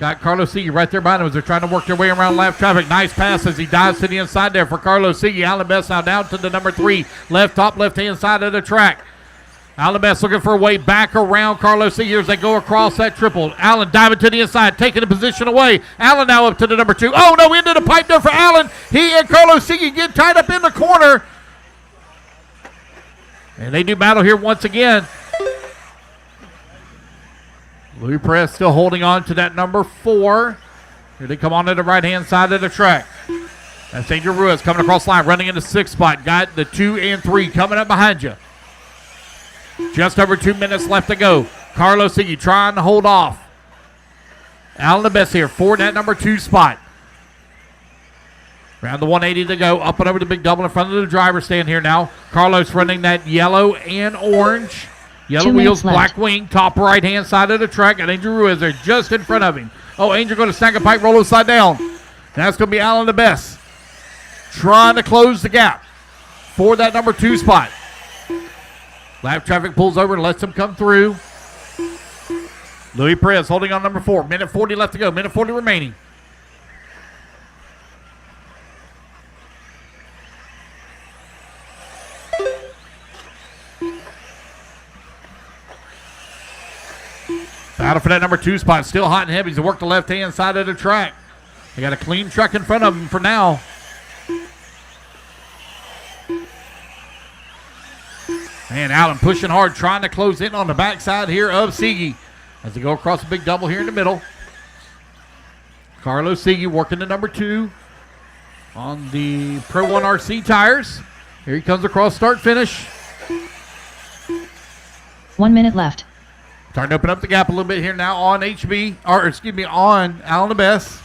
Got Carlos Siege right there behind him as they're trying to work their way around lap traffic. Nice pass as he dives to the inside there for Carlos Siege. Alan Abess now down to the number 3, left-hand side of the track. Alan Abess looking for a way back around Carlos Siege as they go across that triple. Alan diving to the inside, taking the position away. Alan now up to the number 2. Oh, no, into the pipe there for Alan. He and Carlos Siege get tied up in the corner. And they do battle here once again. Louis Perez still holding on to that number 4. Here they come on to the right-hand side of the track. That's Angel Ruiz coming across the line, running in the 6th spot. Got the 2 and 3 coming up behind you. Just over 2 minutes left to go. Carlos Siege trying to hold off. Alan Abess here for that number 2 spot. Around the 180 to go. Up and over the big double in front of the driver stand here now. Carlos running that yellow and orange. Yellow wheels, black wing, top right-hand side of the track. And Angel Ruiz there just in front of him. Oh, Angel going to snag a pipe, roll upside down. That's going to be Alan Abess trying to close the gap for that number 2 spot. Lap traffic pulls over and lets him come through. Louis Perez holding on number 4. Minute 40 left to go. Minute 40 remaining. Battle for that number 2 spot. Still hot and heavy to work the left-hand side of the track. They got a clean truck in front of them for now. And Allen pushing hard, trying to close in on the backside here of Siege as they go across the big double here in the middle. Carlos Siege working the number 2 on the Pro 1 RC tires. Here he comes across start finish. 1 minute left. Starting to open up the gap a little bit here now on on Alan Abess.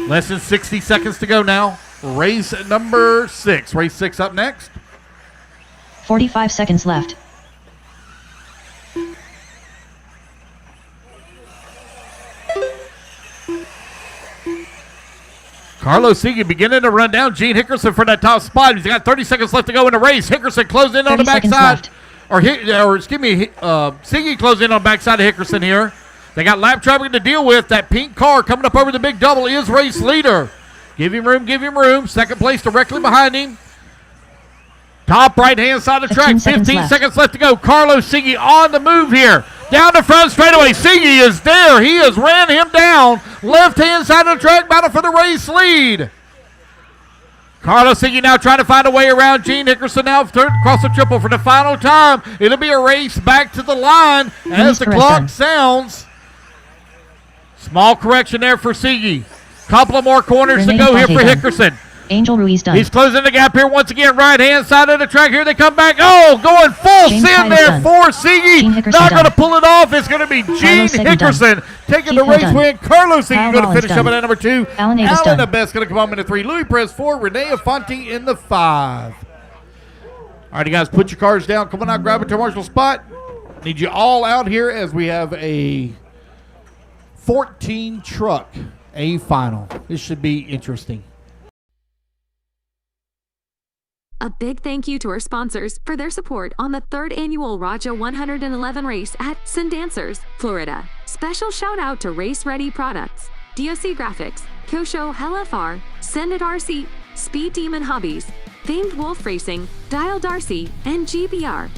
Less than 60 seconds to go now. Race number 6. Race 6 up next. 45 seconds left. Carlos Siege beginning to run down Gene Hickerson for that top spot. He's got 30 seconds left to go in the race. Hickerson closing in on the backside. Siege closing in on the backside of Hickerson here. They got lap traffic to deal with. That pink car coming up over the big double is race leader. Give him room, give him room. Second place directly behind him. Top right-hand side of the track. 15 seconds left to go. Carlos Siege on the move here. Down the front straightaway. Siege is there. He has ran him down. Left-hand side of the track. Battle for the race lead. Carlos Siggy now trying to find a way around Gene Hickerson now across the triple for the final time. It'll be a race back to the line as the clock sounds. Small correction there for Siggy. Couple of more corners to go here for Hickerson. Angel Ruiz done. He's closing the gap here once again, right-hand side of the track. Here they come back. Oh, going full James sin Titus there done. for Siggy. Not going to pull it off. It's going to be Gene Hickerson taking the race win. Carlos Siggy going to finish up at number 2. Alan the best going to come home in the 3. Louis Perez 4. Renee Afonte in the 5. All right, you guys, put your cars down. Come on out, grab it to a marshal spot. Need you all out here as we have a 14 truck A final. This should be interesting. A big thank you to our sponsors for their support on the 3rd annual Raja 111 race at Sundancers, Florida. Special shout out to Race Ready Products, DOC Graphics, Kosho LFR, SUNDANCER, Speed Demon Hobbies, Famed Wolf Racing, Dial Darcy, and GBR.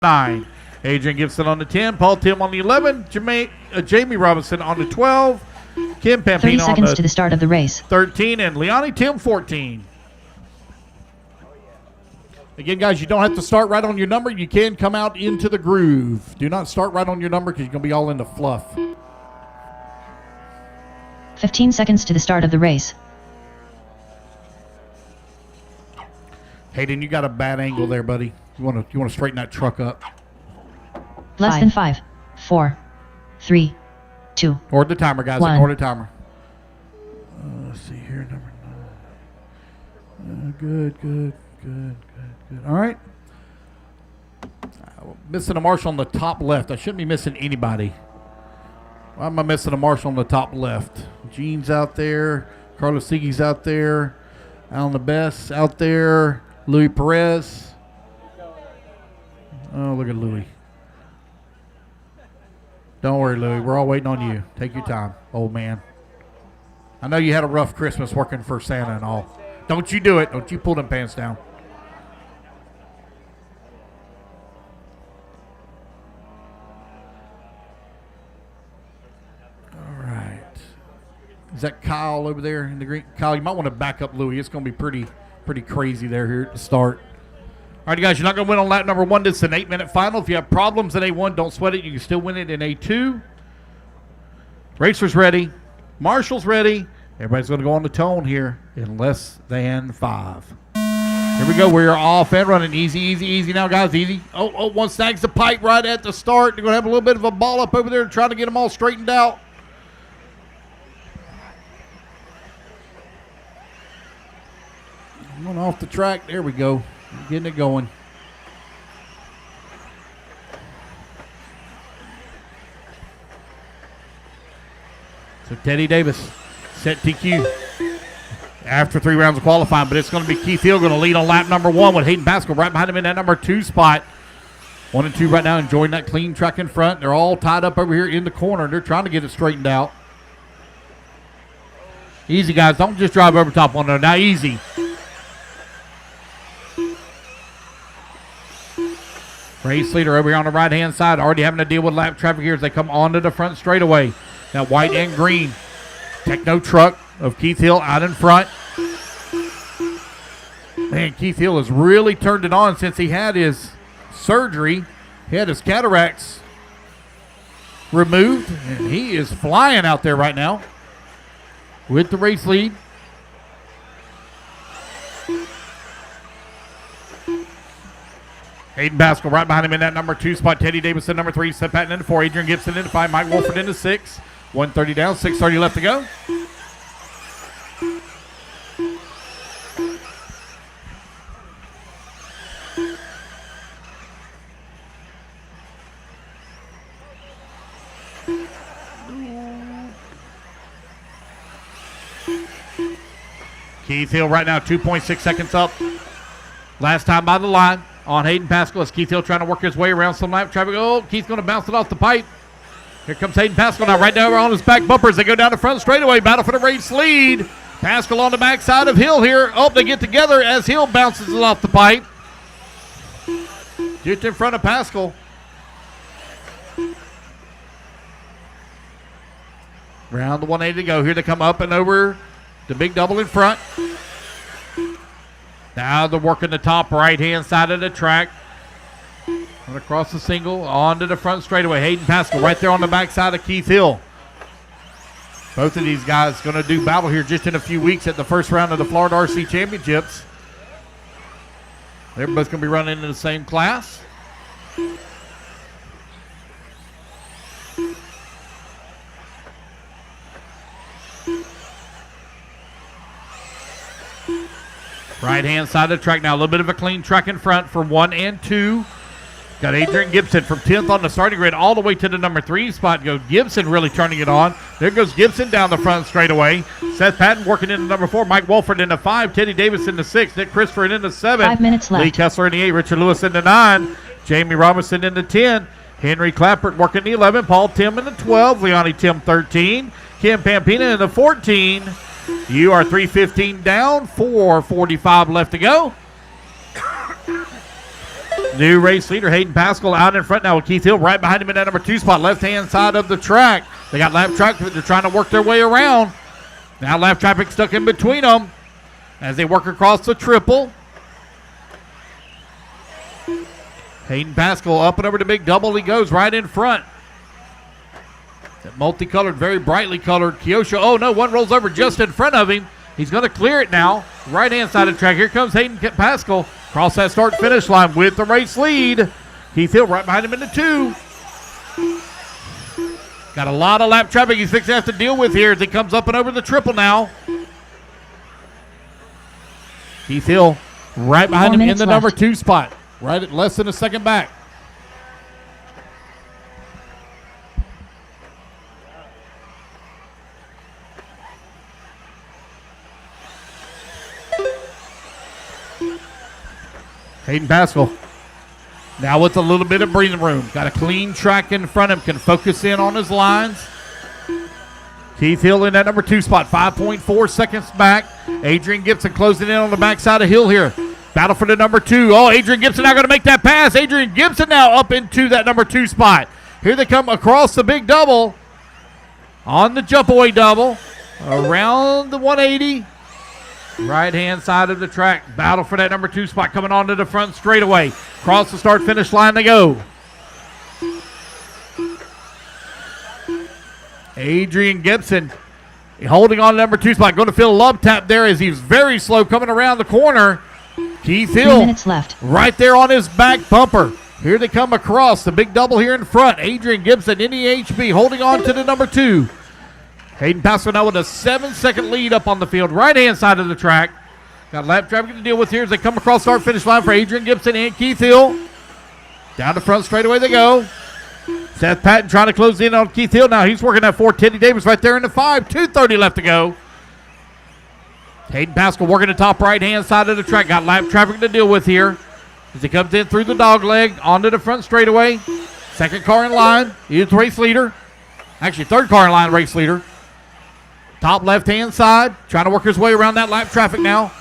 Nine. Adrian Gibson on the 10, Paul Tim on the 11, Jamie Robinson on the 12, Kim Pampino 30 seconds on the to the start of the race. 13, and Leonie Tim 14. Again, guys, you don't have to start right on your number. You can come out into the groove. Do not start right on your number because you're going to be all into fluff. 15 seconds to the start of the race. Hayden, you got a bad angle there, buddy. You want to straighten that truck up. Less than 5, 4, 3, 2. Ignore the timer, guys. 1. Ignore the timer. Let's see here, number 9. Good. All right. Missing a marshal on the top left. I shouldn't be missing anybody. Why am I missing a marshal on the top left? Gene's out there. Carlos Siggy's out there. Alan the Best out there. Louis Perez. Oh, look at Louis. Don't worry, Louis. We're all waiting on you. Take your time, old man. I know you had a rough Christmas working for Santa and all. Don't you do it. Don't you pull them pants down. All right. Is that Kyle over there in the green? Kyle, you might want to back up Louis. It's going to be pretty crazy there here at the start. All right, guys, you're not going to win on lap number 1. This is an 8-minute final. If you have problems in A1, don't sweat it. You can still win it in A2. Racers ready. Marshall's ready. Everybody's going to go on the tone here in less than 5. Here we go. We're off and running. Easy now, guys. Easy. Oh, one snags the pipe right at the start. They're going to have a little bit of a ball up over there and try to get them all straightened out. Going off the track. There we go. Getting it going. So Teddy Davis set TQ after 3 rounds of qualifying, but it's going to be Keith Hill going to lead on lap number 1 with Hayden Pascal right behind him in that number 2 spot. 1 and 2 right now enjoying that clean track in front. They're all tied up over here in the corner. They're trying to get it straightened out. Easy, guys. Don't just drive over top one another. Now, easy. Race leader over here on the right-hand side, already having to deal with lap traffic here as they come onto the front straightaway. Now, white and green. Techno truck of Keith Hill out in front. Man, Keith Hill has really turned it on since he had his surgery. He had his cataracts removed, and he is flying out there right now with the race lead. Hayden Pascal right behind him in that number 2 spot. Teddy Davis in number 3. Seth Patton into 4. Adrian Gibson into 5. Mike Wolford into 6. 130 down. 6:30 left to go. Keith Hill right now 2.6 seconds up. Last time by the line on Hayden Pascal as Keith Hill trying to work his way around some lap traffic. Oh, Keith's going to bounce it off the pipe. Here comes Hayden Pascal now right down on his back bumper as they go down the front straightaway. Battle for the race lead. Pascal on the backside of Hill here. Oh, they get together as Hill bounces it off the pipe. Just in front of Pascal. Round the 180 to go. Here they come up and over the big double in front. Now they're working the top right-hand side of the track. And across the single, onto the front straightaway. Hayden Pascal right there on the backside of Keith Hill. Both of these guys going to do battle here just in a few weeks at the first round of the Florida RC Championships. They're both going to be running in the same class. Right-hand side of the track now. A little bit of a clean track in front for 1 and 2. Got Adrian Gibson from 10th on the starting grid all the way to the number 3 spot. Go Gibson really turning it on. There goes Gibson down the front straightaway. Seth Patton working into number 4. Mike Wolford into 5. Teddy Davis into 6. Nick Christopher into 7. 5 minutes left. Lee Kessler into 8. Richard Lewis into 9. Jamie Robinson into 10. Henry Clappert working the 11. Paul Tim into 12. Leonie Tim 13. Kim Pampina into 14. You are 3:15 down, 4:45 left to go. New race leader Hayden Pascal out in front now with Keith Hill right behind him in that number 2 spot, left-hand side of the track. They got lap traffic that they're trying to work their way around. Now lap traffic stuck in between them as they work across the triple. Hayden Pascal up and over the big double. He goes right in front. That multicolored, very brightly colored Kyosho. Oh, no, one rolls over just in front of him. He's going to clear it now. Right-hand side of the track. Here comes Hayden Pascal. Cross that start-finish line with the race lead. Keith Hill right behind him in the 2. Got a lot of lap traffic he's fixing to have to deal with here as he comes up and over the triple now. Keith Hill right behind him in the number 2 spot. Right at less than a second back. Hayden Pascal now with a little bit of breathing room. Got a clean track in front of him. Can focus in on his lines. Keith Hill in that number 2 spot. 5.4 seconds back. Adrian Gibson closing in on the backside of Hill here. Battle for the number 2. Oh, Adrian Gibson now going to make that pass. Adrian Gibson now up into that number 2 spot. Here they come across the big double. On the jump away double. Around the 180. Right-hand side of the track. Battle for that number 2 spot coming onto the front straightaway. Cross the start-finish line they go. Adrian Gibson holding on to number 2 spot. Going to feel a love tap there as he's very slow coming around the corner. Keith Hill 3 minutes left. Right there on his back bumper. Here they come across the big double here in front. Adrian Gibson, NEHB, holding on to the number 2. Hayden Pascal now with a 7-second lead up on the field, right-hand side of the track. Got lap traffic to deal with here as they come across start-finish line for Adrian Gibson and Keith Hill. Down the front straightaway they go. Seth Patton trying to close in on Keith Hill. Now he's working that 4. Teddy Davis right there in the 5. 2:30 left to go. Hayden Pascal working the top right-hand side of the track. Got lap traffic to deal with here as he comes in through the dog leg onto the front straightaway. Second car in line. He's the race leader. Actually, third car in line race leader. Top left-hand side. Trying to work his way around that lap traffic now.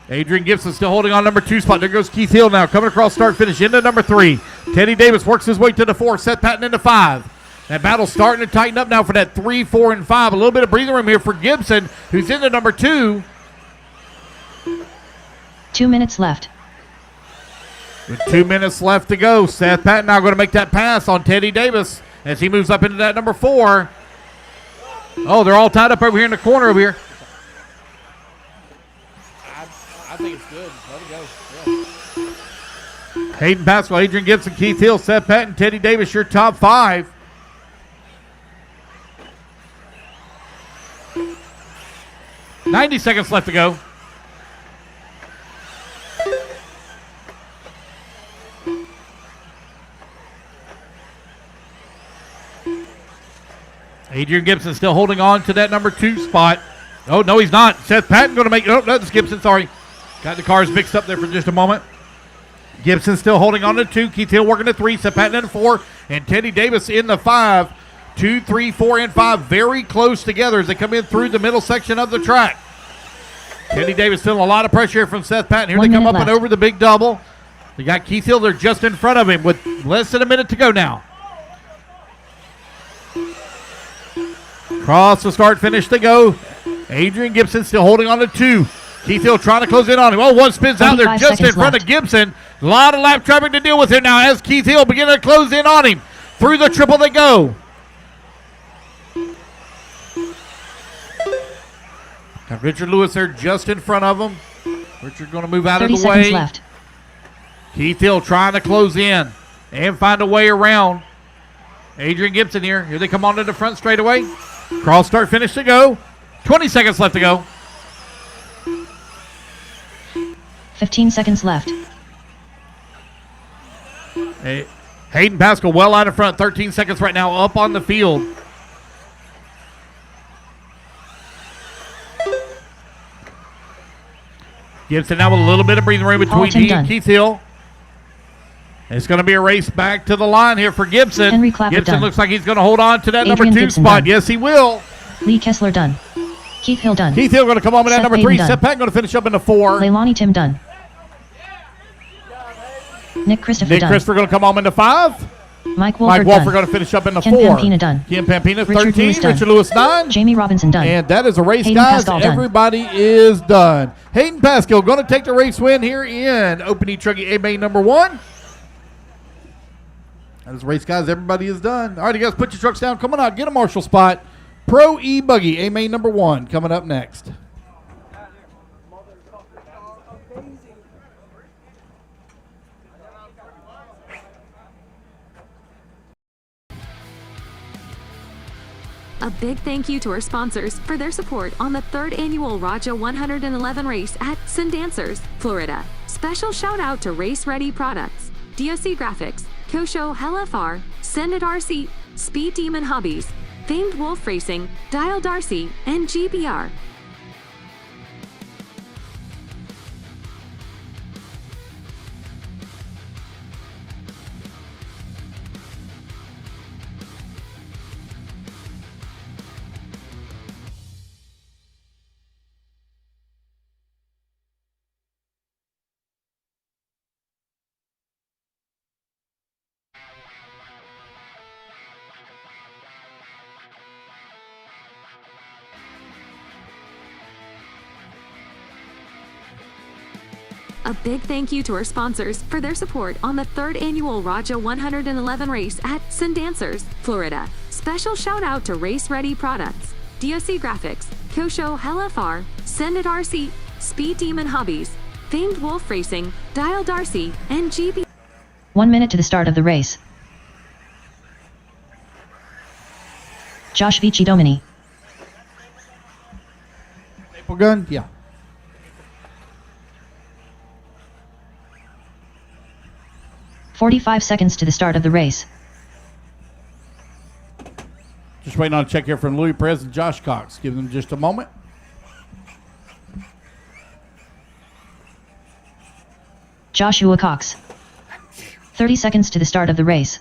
Adrian Gibson still holding on number 2 spot. There goes Keith Hill now. Coming across start finish into number 3. Teddy Davis works his way to the 4. Seth Patton into 5. That battle's starting to tighten up now for that 3, 4, and 5. A little bit of breathing room here for Gibson, who's into number 2. 2 minutes left. With 2 minutes left to go, Seth Patton now going to make that pass on Teddy Davis as he moves up into that number 4. Oh, they're all tied up over here in the corner over here. I think it's good. Let it go. Yeah. Hayden Pascal, Adrian Gibson, Keith Hill, Seth Patton, Teddy Davis, your top 5. $90 seconds left to go. Adrian Gibson still holding on to that number 2 spot. Oh, no, he's not. Seth Patton going to make... Oh, that's Gibson, sorry. Got the cars mixed up there for just a moment. Gibson still holding on to 2. Keith Hill working to 3. Seth Patton in 4. And Teddy Davis in the 5. 2, 3, 4, and 5 very close together as they come in through the middle section of the track. Teddy Davis feeling a lot of pressure here from Seth Patton. Here they come up and over the big double. They got Keith Hill there just in front of him with less than a minute to go now. Cross the start finish to go. Adrian Gibson still holding on to 2. Keith Hill trying to close in on him. Oh, one spins out there just in front of Gibson. A lot of lap traffic to deal with here now as Keith Hill beginning to close in on him. Through the triple they go. Got Richard Lewis there just in front of him. Richard going to move out of the way. 30 seconds left. Keith Hill trying to close in and find a way around. Adrian Gibson here. Here they come on to the front straightaway. Cross start finish to go. 20 seconds left to go. 15 seconds left. Hayden Pascal well out in front. 13 seconds right now up on the field. Gibson now with a little bit of breathing room between he and Keith Hill. It's going to be a race back to the line here for Gibson. Henry Clapper Gibson done. looks like he's going to hold on to that Adrian number 2 Gibson spot. done. Yes, he will. Lee Kessler done. Keith Hill done. Keith Hill going to come on with that Seth number Payton 3. done. Seth Patton going to finish up in the 4. Leilani Tim done. Nick Christopher Nick done. Christopher going to come on in the 5. Mike Wolford Wolfer done. going to finish up in the Ken 4. Pampina done. Ken Pampina Richard 13. Lewis done. Richard Lewis 9. Jamie Robinson done. And that is a race, Hayden guys. Pascal done. Everybody is done. Hayden Pascal going to take the race win here in Open Trucking A main number 1. That is a race, guys. Everybody is done. All right, you guys, put your trucks down. Come on out. Get a Marshall spot. Pro E-Buggy A main number 1 coming up next. A big thank you to our sponsors for their support on the 3rd annual Raja 111 race at Sundancers, Florida. Special shout out to Race Ready Products, DOC Graphics, Kosho LFR, Send It RC, Speed Demon Hobbies, Famed Wolf Racing, Dial Darcy, and GBR. A big thank you to our sponsors for their support on the 3rd annual Raja 111 race at Sundancers, Florida. Special shout out to Race Ready Products, DOC Graphics, Kosho LFR, Send It RC, Speed Demon Hobbies, Famed Wolf Racing, Dial Darcy, and GB. 1 minute to the start of the race. Josh Vici Domini. Staple gun? Yeah. "45 seconds to the start of the race. Just waiting on a check here from Louis Perez and Josh Cox. Give them just a moment. Joshua Cox. 30 seconds to the start of the race.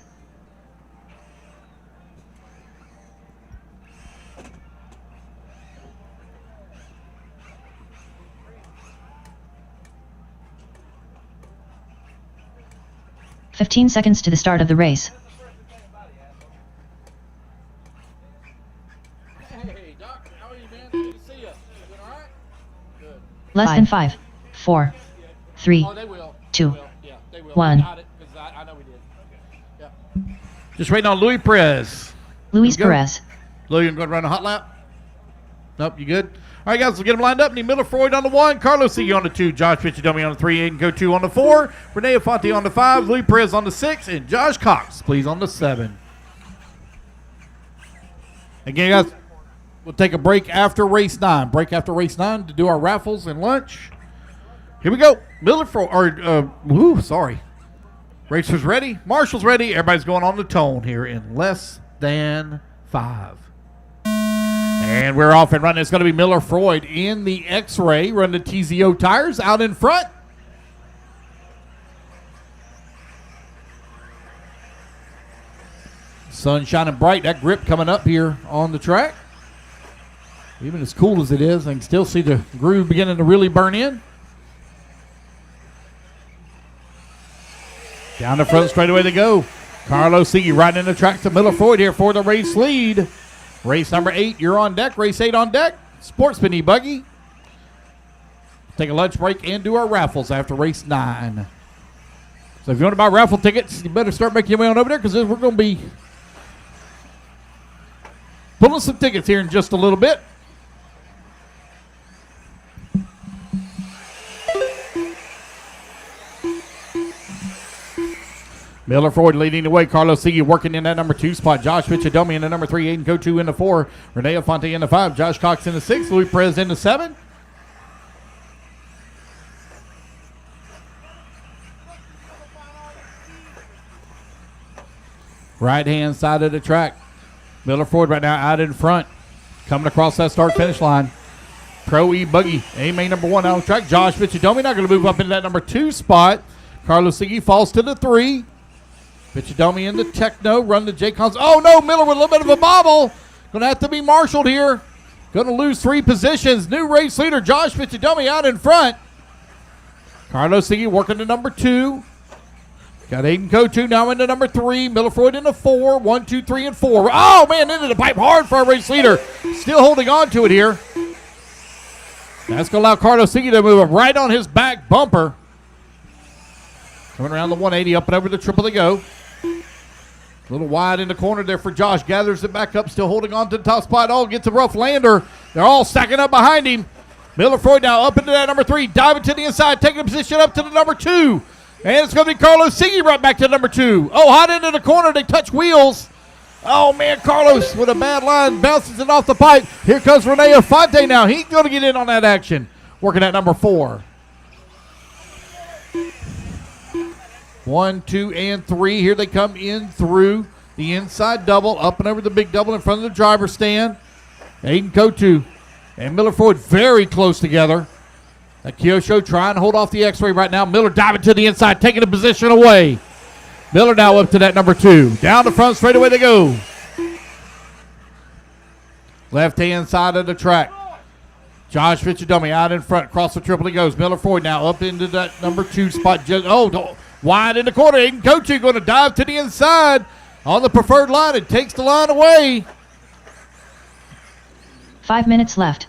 15 seconds to the start of the race. Hey, Doc, how are you, man? Good to see you. You doing all right? Good. Less than 5, 4, 3, Oh, they will. 2, They will. Yeah, they will. 1. We got it, 'cause I know we did. Yeah. Just waiting on Luis Perez. Luis Here we go. Perez. Louis, you going to run a hot lap? Nope, you good? All right, guys, let's get them lined up. Need Miller Freud on the 1, Carlos Sigue on the 2, Josh Picciadomi on the 3, Aiden Go2 on the 4, Renee Afonte on the 5, Luis Perez on the 6, and Josh Cox, please, on the 7. Again, guys, we'll take a break after race 9. Break after race 9 to do our raffles and lunch. Here we go. Miller Freud, sorry. Racers ready. Marshall's ready. Everybody's going on the tone here in less than 5. And we're off and running. It's going to be Miller Freud in the X-Ray. Run the TZO tires out in front. Sun shining bright. That grip coming up here on the track. Even as cool as it is, I can still see the groove beginning to really burn in. Down the front straightaway they go. Carlos Sigue riding in the track to Miller Freud here for the race lead. Race number 8, you're on deck. Race 8 on deck. Sportsman E-Buggy. Take a lunch break and do our raffles after race 9. So if you want to buy raffle tickets, you better start making your way on over there because we're going to be pulling some tickets here in just a little bit. Miller Freud leading the way. Carlos Sigue working in that number 2 spot. Josh Picciadomi in the number 3. Aiden Go2 in the 4. Renee Afonte in the 5. Josh Cox in the 6. Luis Perez in the 7. Right-hand side of the track. Miller Freud right now out in front. Coming across that start-finish line. Pro E-Buggy. A-Main number 1 out on track. Josh Picciadomi not going to move up into that number 2 spot. Carlos Sigue falls to the 3. Picciadomi in the Techno, run the J-Cons. Oh, no, Miller with a little bit of a bobble. Going to have to be marshaled here. Going to lose 3 positions. New race leader, Josh Picciadomi out in front. Carlos Sigue working to number 2. Got Aiden Go2 now into number 3. Miller Freud in the 4. 1, 2, 3, and 4. Oh, man, into the pipe hard for our race leader. Still holding on to it here. That's going to allow Carlos Sigue to move up right on his back bumper. Coming around the 180, up and over the triple they go. A little wide in the corner there for Josh. Gathers it back up, still holding on to the top spot. Oh, gets a rough lander. They're all stacking up behind him. Miller Freud now up into that number 3. Diving to the inside, taking a position up to the number 2. And it's going to be Carlos Sigue right back to number 2. Oh, hot into the corner. They touch wheels. Oh, man, Carlos with a bad line. Bounces it off the pipe. Here comes Renee Afonte now. He's going to get in on that action. Working at number 4. 1, 2, and 3. Here they come in through the inside double, up and over the big double in front of the driver's stand. Aiden Go2 and Miller Freud very close together. That Kyosho trying to hold off the X-Ray right now. Miller diving to the inside, taking a position away. Miller now up to that number 2. Down the front straightaway they go. Left-hand side of the track. Josh Picciadomi out in front. Across the triple he goes. Miller Freud now up into that number 2 spot. Wide in the corner. Aiden Go2 going to dive to the inside on the preferred line. It takes the line away. 5 minutes left.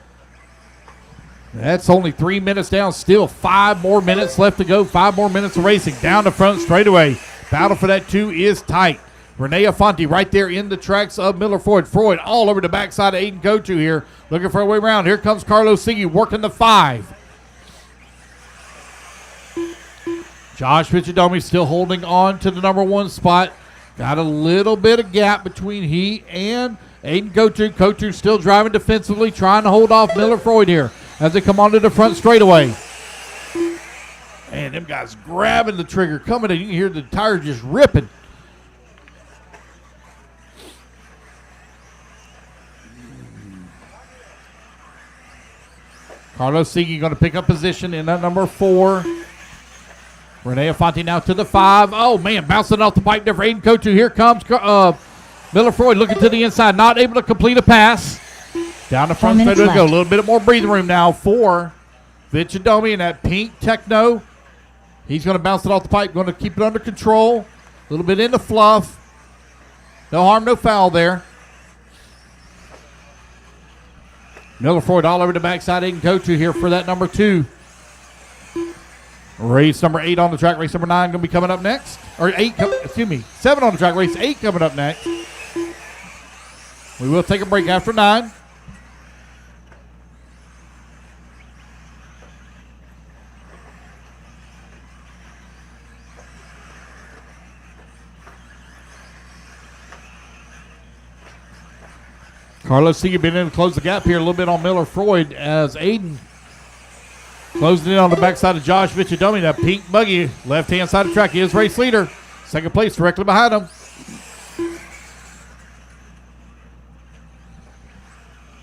That's only 3 minutes down. Still 5 more minutes left to go. 5 more minutes of racing. Down the front straightaway. Battle for that 2 is tight. Renee Afonte right there in the tracks of Miller Freud. Freud all over the backside of Aiden Go2 here. Looking for a way around. Here comes Carlos Sigue working the 5. Josh Picciadomi still holding on to the number 1 spot. Got a little bit of gap between he and Aiden Go2. Go2 still driving defensively, trying to hold off Miller Freud here as they come onto the front straightaway. Man, them guys grabbing the trigger, coming in. You can hear the tire just ripping. Carlos Sigue going to pick up position in that number 4. Renee Afonte now to the 5. Oh, man, bouncing off the pipe there for Aiden Go2. Here comes Miller Freud looking to the inside, not able to complete a pass. Down the front straight to go. A little bit more breathing room now for Picciadomi in that pink Techno. He's going to bounce it off the pipe, going to keep it under control. little bit into fluff. No harm, no foul there. Miller Freud all over the backside. Aiden Kochu here for that number 2. Race number 8 on the track. Race number 9 going to be coming up next. Or 7 on the track. Race 8 coming up next. We will take a break after 9. Carlos Seager been in to close the gap here a little bit on Miller Freud as Aiden closing in on the backside of Josh Vichadomi. That pink buggy, left-hand side of the track. He is race leader. Second place directly behind him.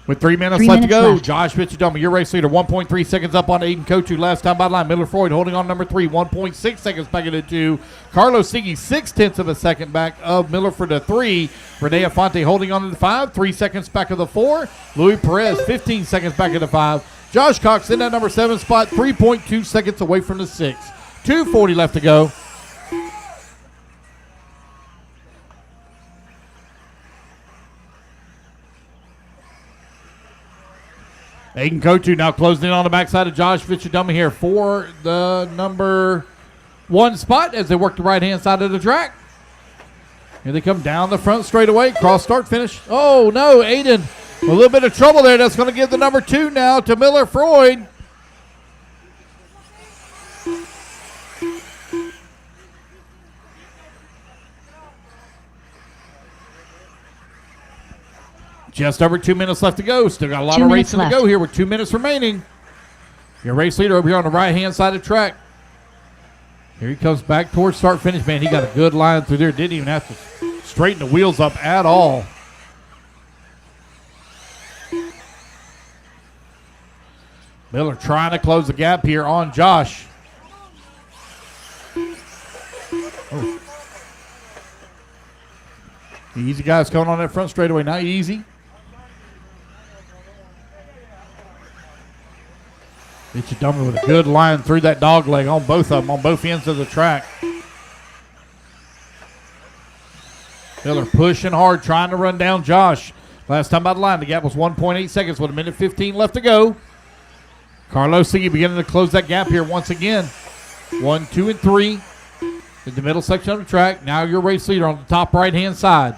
With 3 minutes left to go, Josh Vichadomi, your race leader, 1.3 seconds up on Aiden Kochu. Last time by the line, Miller Freud holding on number 3, 1.6 seconds back into 2. Carlos Seagy, 0.6 of a second back of Miller for the 3. Rene Afonte holding on to the 5, 3 seconds back of the 4. Louis Perez, 15 seconds back of the 5. Josh Cox in that number 7 spot, 3.2 seconds away from the 6. 2:40 left to go. Aiden Kochu now closing in on the backside of Josh Vichadomi here for the number 1 spot as they work the right-hand side of the track. Here they come down the front straightaway. Cross start finish. Oh, no, Aiden. A little bit of trouble there. That's going to give the number 2 now to Miller Freud. Just over 2 minutes left to go. Still got a lot of racing to go here with 2 minutes remaining. Your race leader over here on the right-hand side of the track. Here he comes back towards start finish. Man, he got a good line through there. Didn't even have to straighten the wheels up at all. Miller trying to close the gap here on Josh. Oh. Easy guys coming on that front straightaway. Not easy. Vichadomi with a good line through that dog leg on both of them, on both ends of the track. Miller pushing hard, trying to run down Josh. Last time by the line, the gap was 1.8 seconds with 1:15 left to go. Carlos Seagy beginning to close that gap here once again. 1, 2, and 3 in the middle section of the track. Now your race leader on the top right-hand side.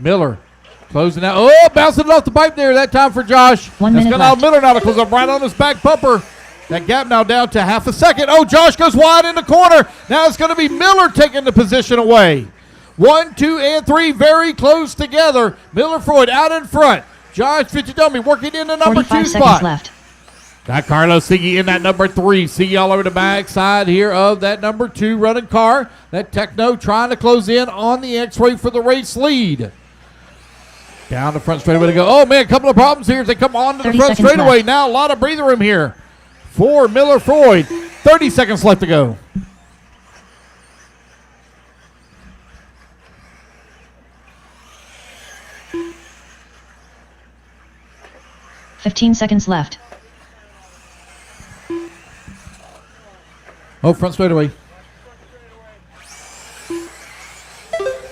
Miller closing out. Oh, bouncing it off the pipe there that time for Josh. 1 That's minute going to allow left. Miller now to close up right on his back bumper. That gap now down to half a second. Oh, Josh goes wide in the corner. Now it's going to be Miller taking the position away. 1, 2, and 3 very close together. Miller Freud out in front. Josh Vichadomi working in the number 2 45 spot. seconds left. Got Carlos Seagy in that number 3. Seagy all over the backside here of that number 2 running car. That Techno trying to close in on the X-Ray for the race lead. Down the front straightaway to go. Oh, man, a couple of problems here as they come on to the 30 front seconds straightaway. left. Now a lot of breather room here for Miller Freud. 30 seconds left to go. $15 seconds left. Oh, front straightaway.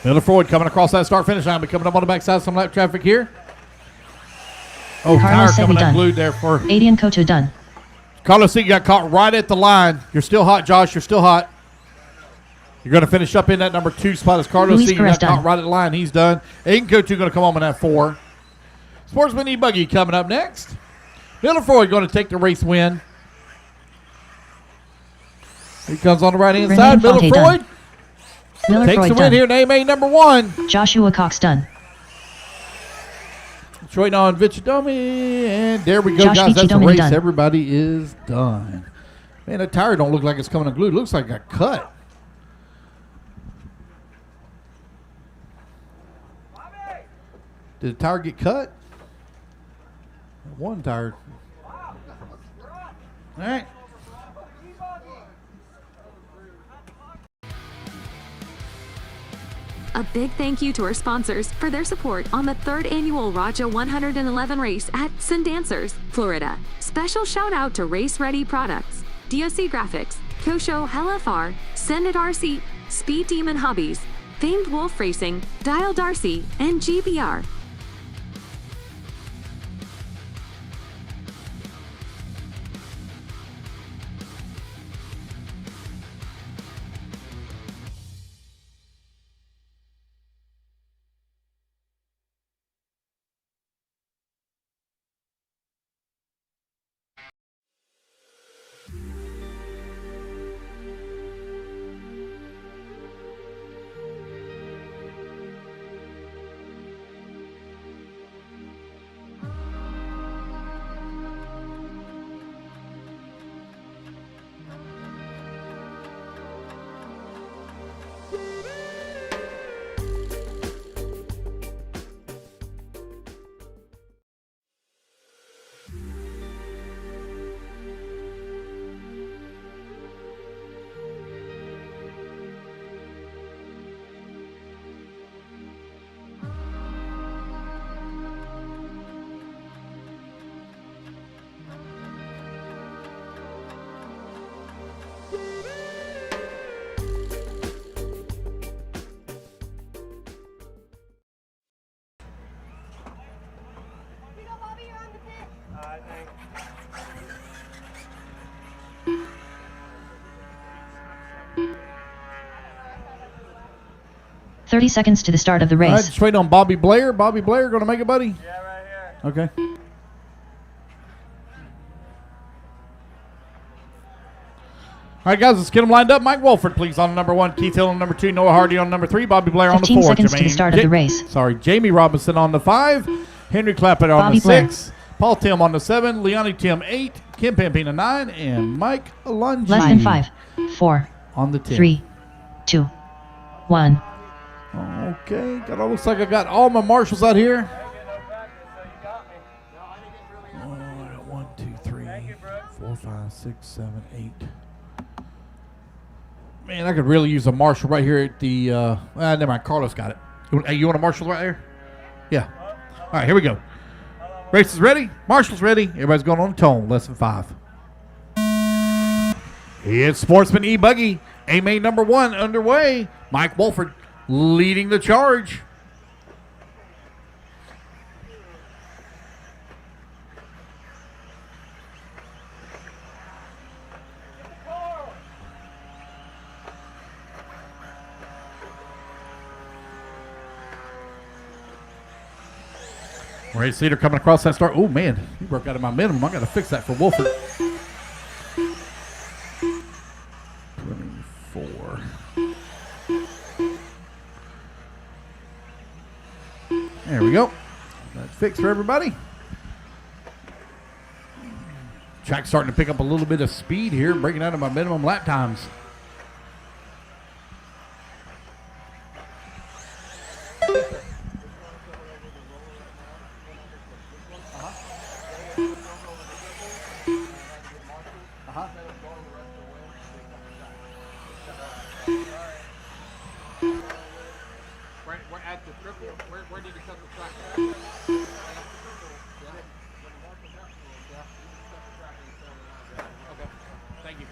Miller Freud coming across that start finish line, but coming up on the backside, some lap traffic here. Oh, tire Carlos coming Seagy done. unglued there for Aiden Kochu done. Carlos Seagy. Got caught right at the line. You're still hot, Josh. You're still hot. You're going to finish up in that number 2 spot as Carlos Luis Seagy Perez got caught done. right at the line. He's done. Aiden Kochu going to come on in that 4. Sportsman E-Buggy coming up next. Miller Freud going to take the race win. He comes on the right-hand Rene side. Miller Infante Freud done. Miller takes Freud the win done. here in AMA number 1. Joshua Cox done. Detroit on Vichadomi, and there we go, Josh guys. That's the Vichadomi race. done. Everybody is done. Man, that tire don't look like it's coming unglued. It looks like it got cut. Did the tire get cut? One tire. All right. A big thank you to our sponsors for their support on the 3rd annual Raja 111 race at Sundancers, Florida. Special shout out to Race Ready Products, DOC Graphics, Kosho LFR, Send It RC, Speed Demon Hobbies, Famed Wolf Racing, WRCE, and GBR. Bobby, you're on the pit. Thanks. 30 seconds to the start of the All right, race. just waiting on Bobby Blair. Bobby Blair, going to make it, buddy? Yeah, right here. Okay. All right, guys, let's get them lined up. Mike Wolford, please, on number 1. Keith Hill on number 2. Noah Hardy on number 3. Bobby Blair on the 15 4. seconds to the start of the race. Jamie Robinson on the 5. Henry Clappett on Bobby the Blair. 6. Paul Tim on the 7. Leonie Tim 8. Kim Pampina 9. And Mike Lungi Less than 5, 4, on the 10. 3, 2, 1. Okay, looks like I got all my marshals out here. I got 1, 2, 3, 4, 5, 6, 7, 8. Man, I could really use a marshal right here at the. Never mind. Carlos got it. You want a marshal right there? Yeah. All right, here we go. Race is ready. Marshal's ready. Everybody's going on the tone. Less than 5. It's Sportsman E-Buggy. A-Main number 1 underway. Mike Wolford leading the charge. Race leader coming across that start. Oh, man. He broke out of my minimum. I got to fix that for Wolford. 24. There we go. That's fixed for everybody. Track's starting to pick up a little bit of speed here, breaking out of my minimum lap times. We're at the triple. Where did you cut the track at? Okay. Thank you.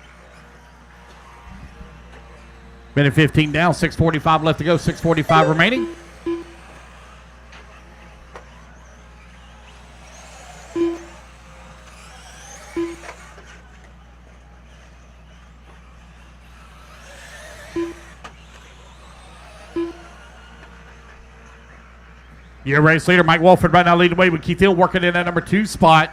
Minute 15 down, 6:45 left to go, 6:45 remaining. Your race leader, Mike Wolford, right now leading the way with Keith Hill working in that number 2 spot.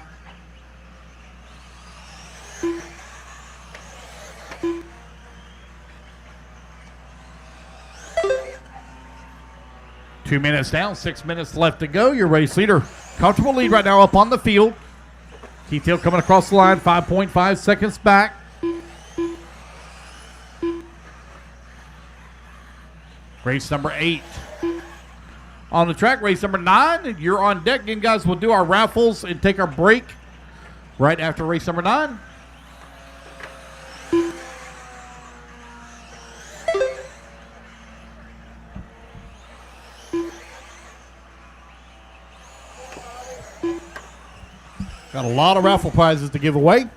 Two minutes down, 6 minutes left to go. Your race leader, comfortable lead right now up on the field. Keith Hill coming across the line, 5.5 seconds back. Race number 8. On the track, race number 9. You're on deck. Again, guys, we'll do our raffles and take our break right after race number 9. Got a lot of raffle prizes to give away.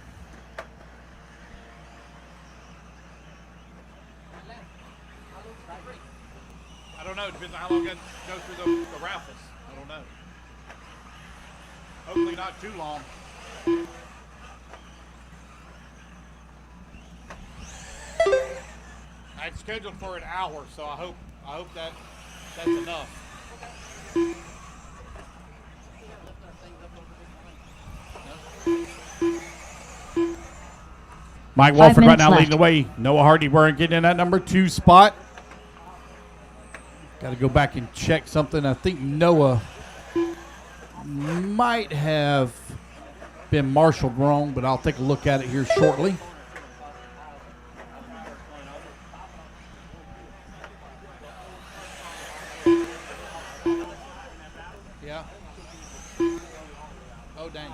don't know. It depends on how long it goes through the raffles. I don't know. Hopefully not too long. I had scheduled for an hour, so I hope that's enough. Mike Walford right now leading the way. Noah Hardy wearing getting in that number 2 spot. Got to go back and check something. I think Noah might have been marshaled wrong, but I'll take a look at it here shortly. Yeah. Oh, dang.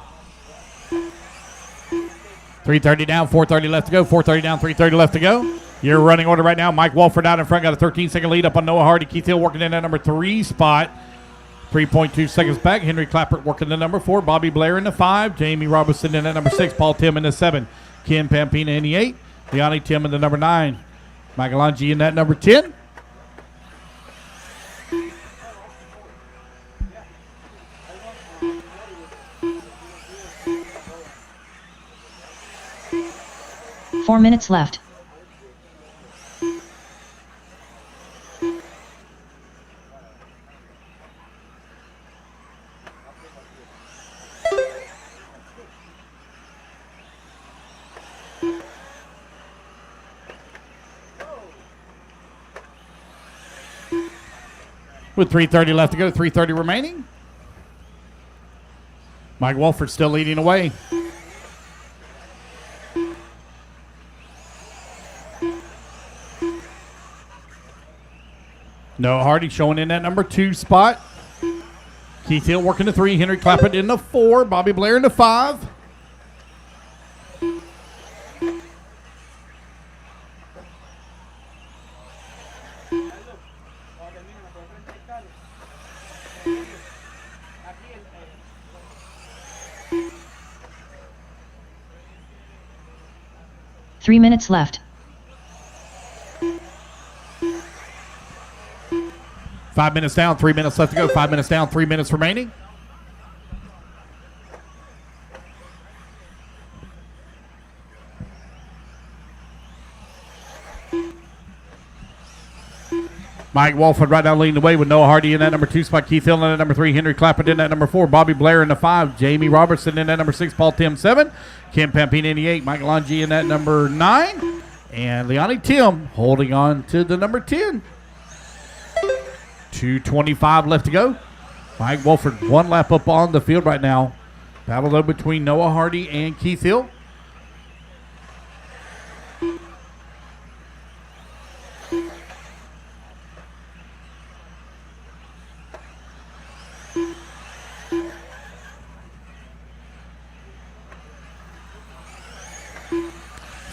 3:30 down, 4:30 left to go. 4:30 down, 3:30 left to go. Your running order right now. Mike Walford out in front. Got a 13-second lead up on Noah Hardy. Keith Hill working in that number 3 spot. 3.2 seconds back. Henry Clappert working the number 4. Bobby Blair in the 5. Jamie Robertson in that number 6. Paul Tim in the 7. Ken Pampina in the 8. Leonie Tim in the number 9. Michelangi in that number 10. Four minutes left. With 3:30 left to go, 3:30 remaining. Mike Walford still leading away. Noah Hardy showing in that number 2 spot. Keith Hill working the 3. Henry Clappert in the 4. Bobby Blair in the 5. Three minutes left. 5 minutes down, 3 minutes left to go. 5 minutes down, 3 minutes remaining. Mike Walford right now leading the way with Noah Hardy in that number 2 spot. Keith Hill in that number 3. Henry Clappert in that number 4. Bobby Blair in the 5. Jamie Robertson in that number 6. Paul Tim 7. Kim Pampina in the 8. Michelangi in that number 9. And Leonie Tim holding on to the number 10. 2:25 left to go. Mike Walford 1 lap up on the field right now. Battle though between Noah Hardy and Keith Hill.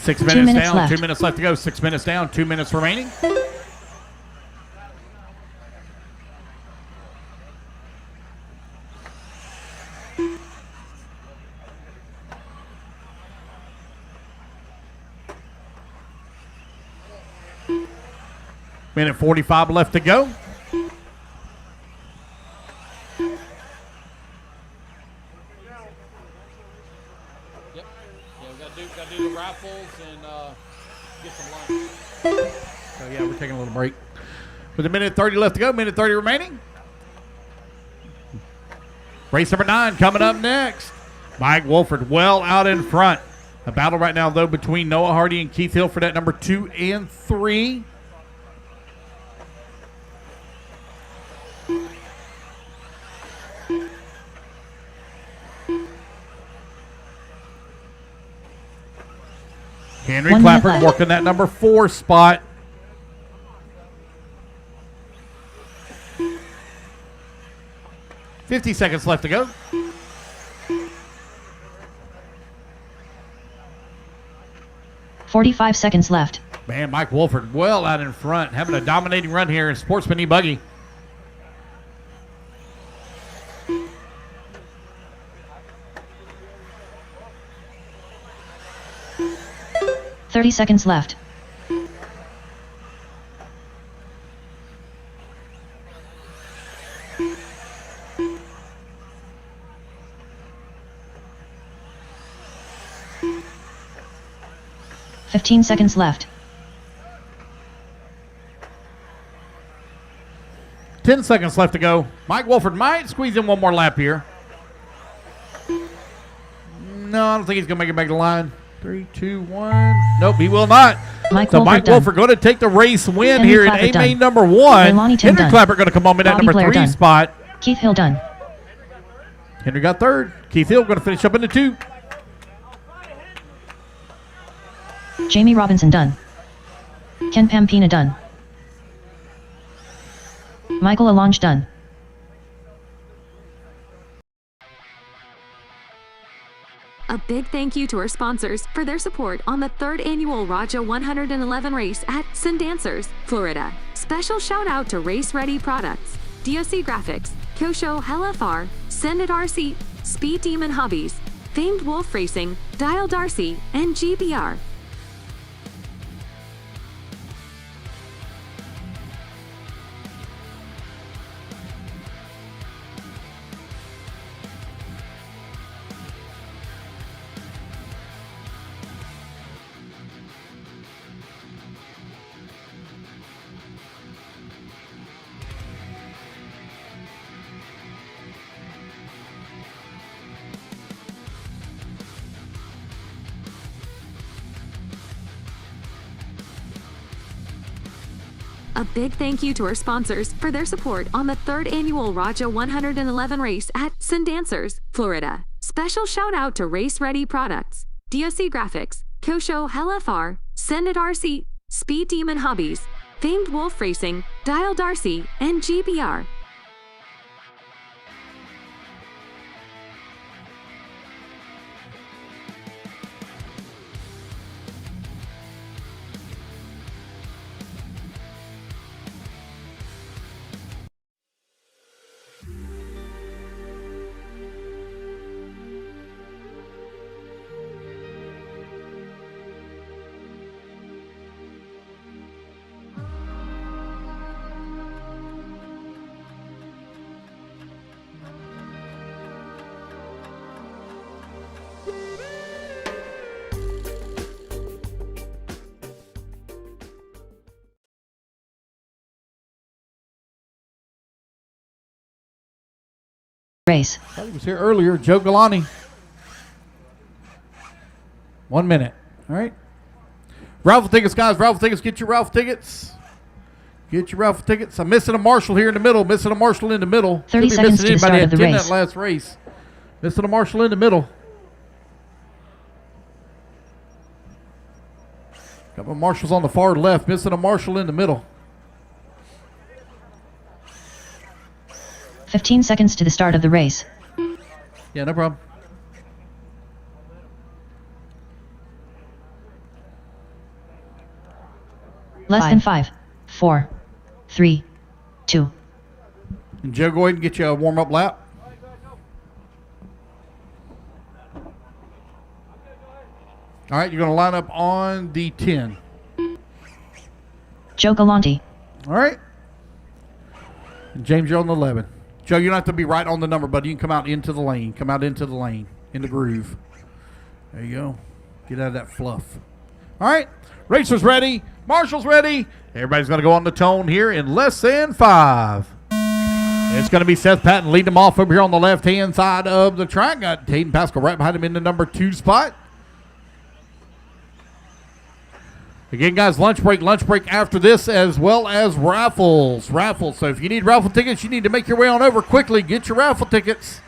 Six minutes down, left. 2 minutes left to go. 6 minutes down, 2 minutes remaining. Minute 45 left to go. Yep. Yeah, we gotta do the raffles and get some lunch. So yeah, we're taking a little break. With a minute 30 left to go, minute 30 remaining. Race number 9 coming up next. Mike Walford well out in front. A battle right now though between Noah Hardy and Keith Hill for that number 2 and 3. Henry Clappert working that number 4 spot. $50 seconds left to go. $45 seconds left. Man, Mike Walford well out in front, having a dominating run here in Sportsman E-Buggy. $30 seconds left. "15 seconds left. 10 seconds left to go. Mike Wolford might squeeze in one more lap here. No, I don't think he's going to make it back to the line. 3, 2, 1. Nope, he will not. Mike So Wolford Mike done. Wolford going to take the race win Henry here in Clapper A-Main done. number 1. Leilani Tim Henry done. Clapper going to come home in that Bobby number Blair 3 done. spot. Keith Hill done. Henry got 3rd. Keith Hill going to finish up in the 2. Jamie Robinson done. Ken Pampina done. Michael Alonge done. A big thank you to our sponsors for their support on the 3rd annual Raja 111 race at Sundancers, Florida. Special shout out to Race Ready Products, DOC Graphics, Kyosho LFR, SUNDANCER RC, Speed Demon Hobbies, Famed Wolf Racing, WRCE, and GBR. A big thank you to our sponsors for their support on the 3rd annual Raja 111 race at Sundancers, Florida. Special shout out to Race Ready Products, DOC Graphics, Kyosho LFR, SUNDANCER RC, Speed Demon Hobbies, Famed Wolf Racing, WRCE, and GBR. Race. I thought he was here earlier. Joe Galani. 1 minute. All right. Raffle tickets, guys. Raffle tickets. Get your raffle tickets. Get your raffle tickets. I'm missing a marshal here in the middle. Missing a marshal in the middle. 30 Could be seconds missing to the start anybody of the that race. that last race. Missing a marshal in the middle. Got my marshals on the far left. Missing a marshal in the middle. 15 seconds to the start of the race. Yeah, no problem. Less than 5, 4, 3, 2. And Joe, go ahead and get you a warm-up lap. All right, you're going to line up on the 10. Joe Galante. All right. And James, you're on the 11. Joe, you don't have to be right on the number, buddy. You can come out into the lane. Come out into the lane, in the groove. There you go. Get out of that fluff. All right. Racers ready. Marshall's ready. Everybody's going to go on the tone here in less than 5. It's going to be Seth Patton leading them off over here on the left-hand side of the track. Got Hayden Pascal right behind him in the number 2 spot. Again, guys, lunch break after this, as well as raffles. So if you need raffle tickets, you need to make your way on over quickly. Get your raffle tickets.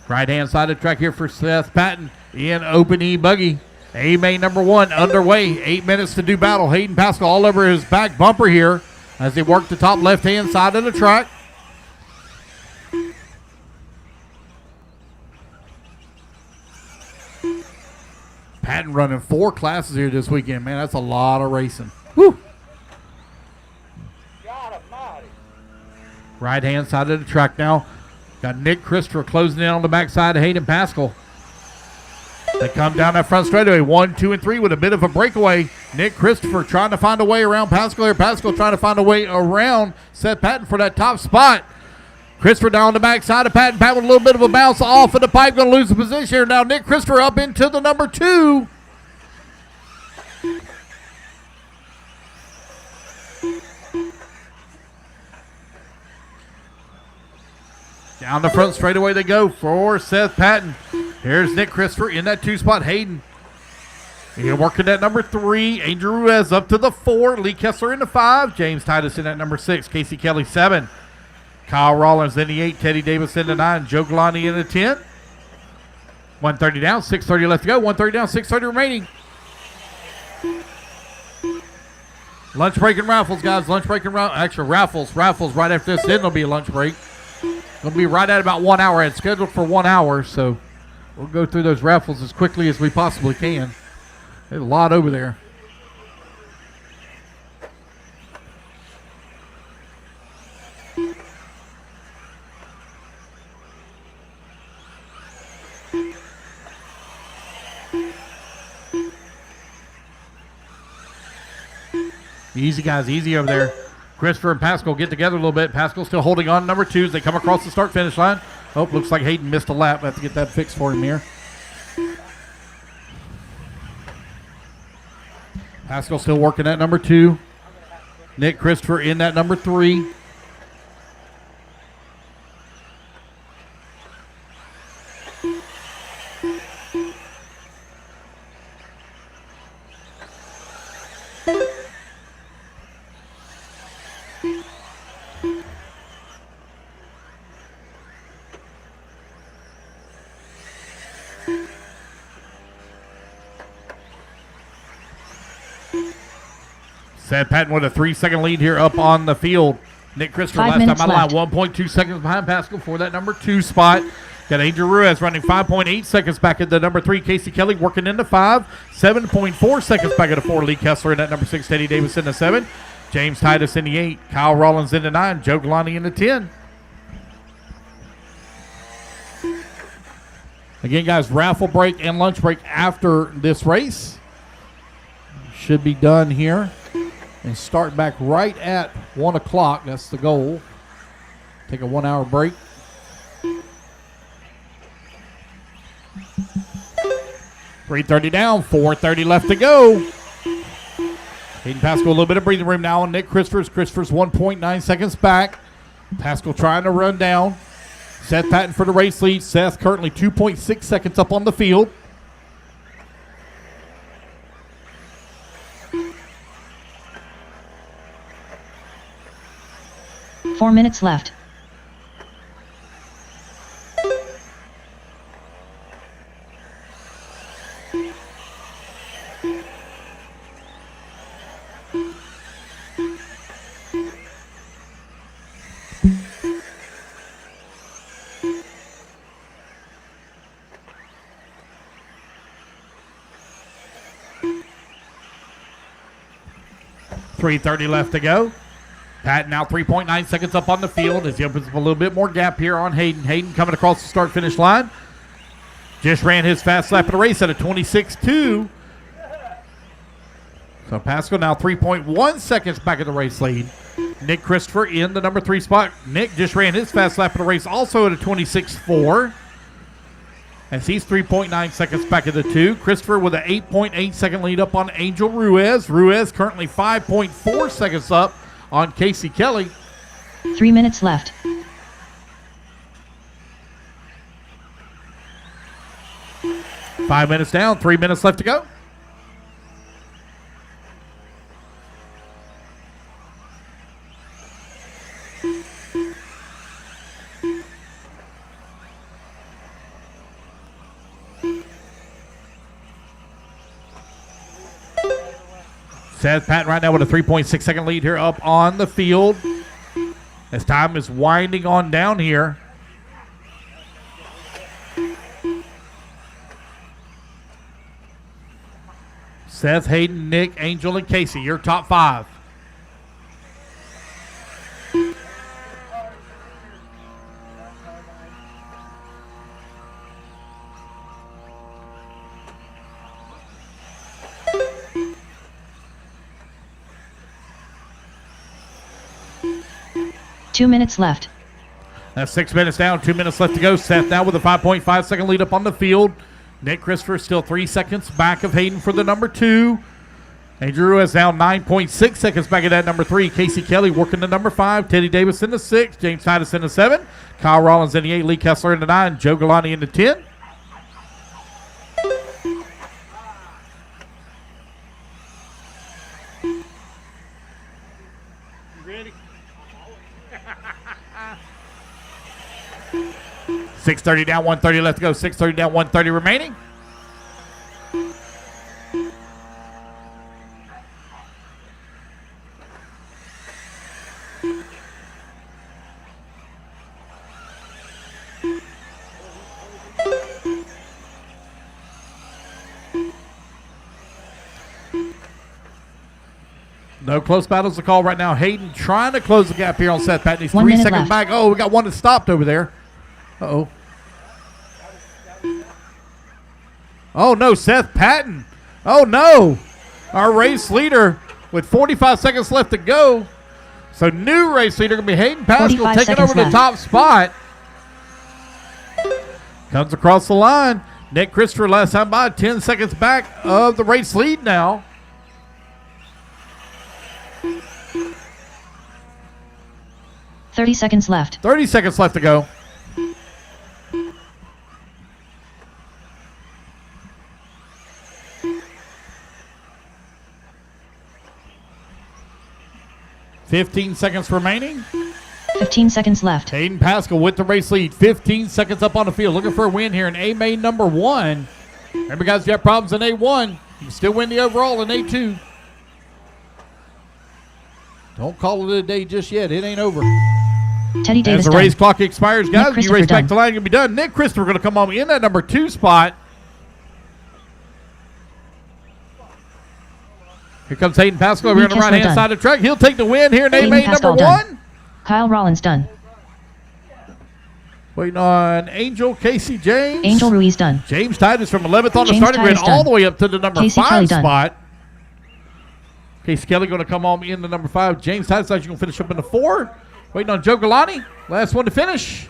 Right-hand side of the track here for Seth Patton in open E-buggy. A-Main number 1 underway. 8 minutes to do battle. Hayden Pascal all over his back bumper here as they work the top left-hand side of the track. Patton running 4 classes here this weekend. Man, that's a lot of racing. Woo! Right-hand side of the track now. Got Nick Christopher closing in on the backside of Hayden Pascal. They come down that front straightaway. 1, 2, and 3 with a bit of a breakaway. Nick Christopher trying to find a way around Pascal here. Pascal trying to find a way around Seth Patton for that top spot. Christopher down on the backside of Patton. Patton with a little bit of a bounce off of the pipe. Going to lose the position here. Now Nick Christopher up into the number 2. Down the front straightaway they go for Seth Patton. Here's Nick Christopher in that 2 spot. Hayden. He's working at number 3. Angel Ruiz up to the 4. Lee Kessler in the 5. James Titus in at number 6. Casey Kelly 7. Kyle Rollins in the 8. Teddy Davis in the 9. Joe Galani in the 10. 130 down. 6:30 left to go. 130 down. 6:30 remaining. Lunch break and raffles, guys. Lunch break and actually raffles. Raffles right after this. Then there'll be a lunch break. It'll be right at about 1 hour. It's scheduled for 1 hour, so we'll go through those raffles as quickly as we possibly can. There's a lot over there. Easy, guys. Easy over there. Christopher and Pascal get together a little bit. Pascal still holding on number 2 as they come across the start-finish line. Oh, looks like Hayden missed a lap. I have to get that fixed for him here. Pascal still working at number 2. Nick Christopher in that number 3. Seth Patton with a 3-second lead here up on the field. Nick Christopher 5 last time minutes out of left. line, 1.2 seconds behind Pascal for that number 2 spot. Got Angel Ruiz running 5.8 seconds back at the number 3. Casey Kelly working into 5. 7.4 seconds back at the 4. Lee Kessler in that number 6. Teddy Davis in the 7. James Titus in the 8. Kyle Rollins in the 9. Joe Galani in the 10. Again, guys, raffle break and lunch break after this race. Should be done here. And start back right at 1 o'clock. That's the goal. Take a 1 hour break. $3:30 down, 4:30 left to go. Hayden Pascal a little bit of breathing room now on Nick Christopher's. Christopher's 1.9 seconds back. Pascal trying to run down. Seth Patton for the race lead. Seth currently 2.6 seconds up on the field. Four minutes left. $3:30 left to go. Patton now 3.9 seconds up on the field as he opens up a little bit more gap here on Hayden. Hayden coming across the start-finish line. Just ran his fast lap of the race at a 26.2. So Pascal now 3.1 seconds back at the race lead. Nick Christopher in the number 3 spot. Nick just ran his fast lap of the race also at a 26.4. As he's 3.9 seconds back at the 2. Christopher with an 8.8 second lead up on Angel Ruiz. Ruiz currently 5.4 seconds up on Casey Kelly. 3 minutes left. Five minutes down, 3 minutes left to go. Seth Patton right now with a 3.6 second lead here up on the field. As time is winding on down here. Seth, Hayden, Nick, Angel, and Casey, your top 5. 2 minutes left. That's 6 minutes down, 2 minutes left to go. Seth now with a 5.5 second lead up on the field. Nick Christopher still 3 seconds back of Hayden for the number 2. Andrew is now 9.6 seconds back at that number 3. Casey Kelly working the number 5. Teddy Davis in the 6. James Titus in the 7. Kyle Rollins in the 8. Lee Kessler in the 9. Joe Galani in the 10. Ready? 6:30 down, 1:30 left to go. 6:30 down, 1:30 remaining. No close battles to call right now. Hayden trying to close the gap here on Seth Patton. He's 1 3 minute seconds left. back. Oh, we got one that stopped over there. Uh-oh. Oh, no, Seth Patton. Oh, no. Our race leader with 45 seconds left to go. So new race leader going to be Hayden Pascal 45 taking seconds over the left. top spot. Comes across the line. Nick Christopher last time by 10 seconds back of the race lead now. Thirty seconds left. 30 seconds left to go. $15 seconds remaining. 15 seconds left. Hayden Pascal with the race lead. 15 seconds up on the field. Looking for a win here in A main number 1. Remember, guys, if you have problems in A1, you can still win the overall in A2. Don't call it a day just yet. It ain't over. Teddy Davis As the done. race clock expires, Nick guys, you Christopher race back done. to line, you'll be done. Nick Christopher going to come on in that number 2 spot. Here comes Hayden Pascal over Lee here on the Kessler right-hand done. side of the track. He'll take the win here in A Hayden main Pascal number done. 1. Kyle Rollins done. Waiting on Angel Casey James. Angel Ruiz done. James Titus from 11th on the James starting grid Titus all done. the way up to the number Casey 5 Kelly done. spot. Casey Kelly going to come on in the number 5. James Titus actually going to finish up in the 4. Waiting on Joe Galani. Last one to finish.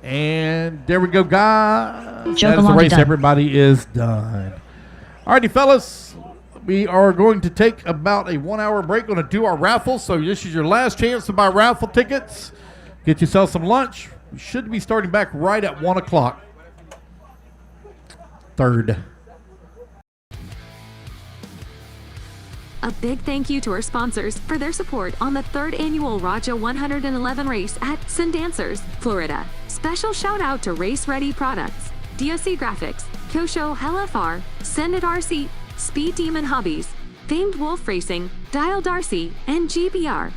And there we go, guys. Joe That is the Galani race. done. Everybody is done. Alrighty, fellas. We are going to take about a 1 hour break. Going to do our raffle. So this is your last chance to buy raffle tickets. Get yourself some lunch. We should be starting back right at 1 o'clock. Third. A big thank you to our sponsors for their support on the 3rd annual Raja 111 race at Sundancers, Florida. Special shout out to Race Ready Products, DOC Graphics, Kosho LFR, Send It RC, Speed Demon Hobbies, Famed Wolf Racing, Dial Darcy, and GBR.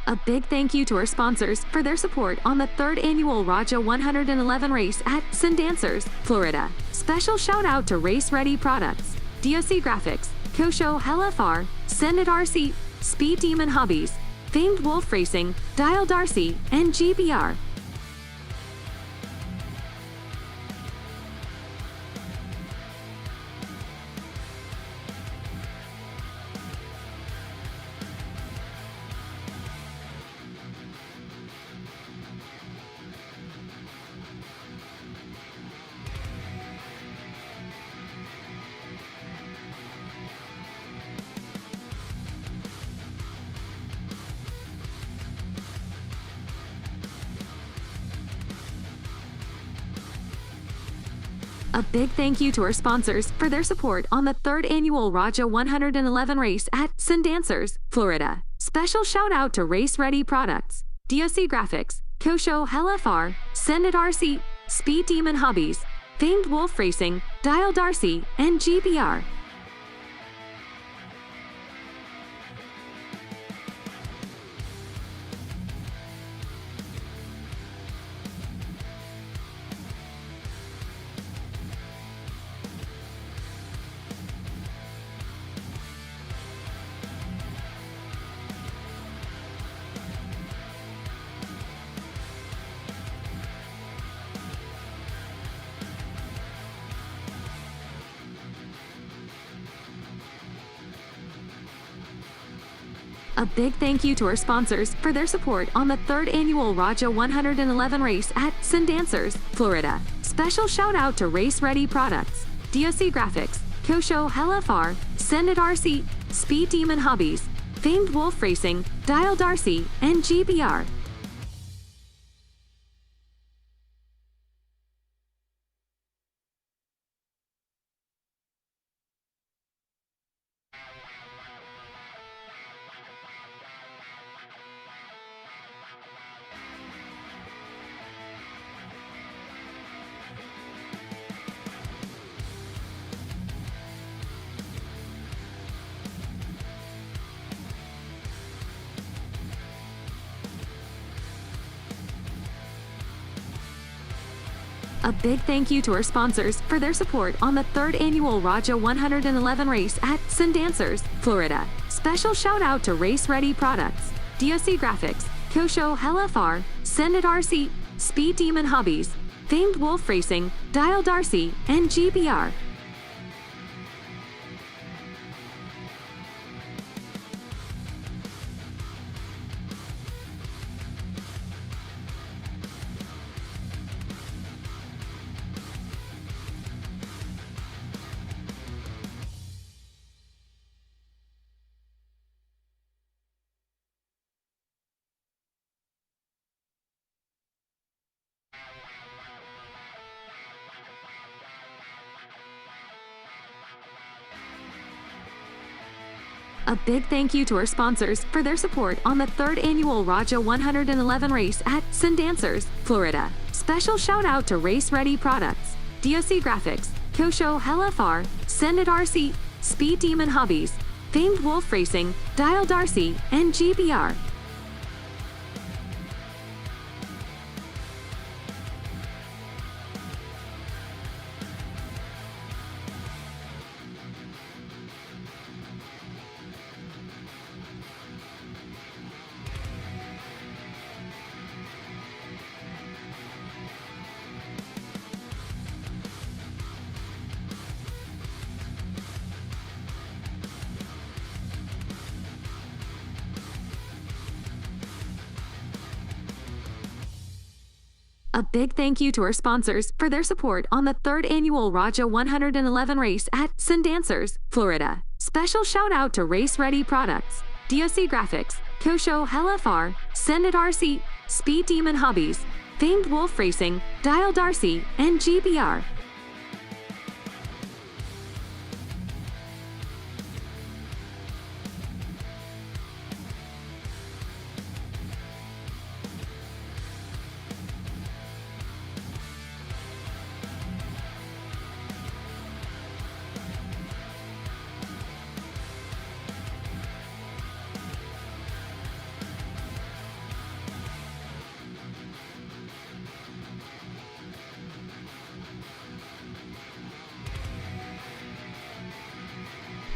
A big thank you to our sponsors for their support on the 3rd annual Raja 111 race at Sundancers, Florida. Special shout out to Race Ready Products, DOC Graphics, Kosho LFR, Send It RC, Speed Demon Hobbies, Famed Wolf Racing, Dial Darcy, and GBR. A big thank you to our sponsors for their support on the 3rd annual Raja 111 race at Sundancers, Florida. Special shout out to Race Ready Products, DOC Graphics, Kosho LFR, Send It RC, Speed Demon Hobbies, Famed Wolf Racing, Dial Darcy, and GBR. A big thank you to our sponsors for their support on the 3rd annual Raja 111 race at Sundancers, Florida. Special shout out to Race Ready Products, DOC Graphics, Kosho LFR, Sendit RC, Speed Demon Hobbies, Famed Wolf Racing, Dial Darcy, and GBR. A big thank you to our sponsors for their support on the 3rd annual Raja 111 race at Sundancers, Florida. Special shout out to Race Ready Products, DOC Graphics, Kosho LFR, Sendit RC, Speed Demon Hobbies, Famed Wolf Racing, Dial Darcy, and GBR. A big thank you to our sponsors for their support on the 3rd annual Raja 111 race at Sundancers, Florida. Special shout out to Race Ready Products, DOC Graphics, Kosho LFR, Sendit RC, Speed Demon Hobbies, Famed Wolf Racing, Dial Darcy, and GBR. A big thank you to our sponsors for their support on the 3rd annual Raja 111 race at Sundancers, Florida. Special shout out to Race Ready Products, DOC Graphics, Kosho LFR, Sendit RC, Speed Demon Hobbies, Famed Wolf Racing, Dial Darcy, and GBR.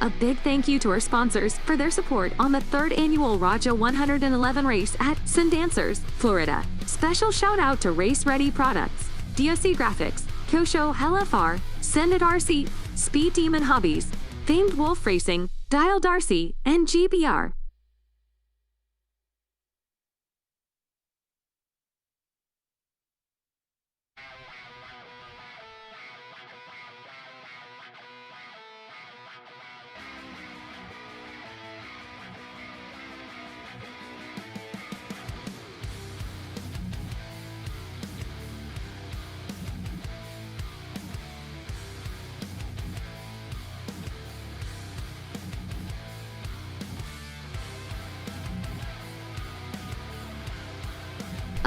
A big thank you to our sponsors for their support on the 3rd annual Raja 111 race at Sundancers, Florida. Special shout out to Race Ready Products, DOC Graphics, Kosho LFR, Sendit RC, Speed Demon Hobbies, Famed Wolf Racing, Dial Darcy, and GBR.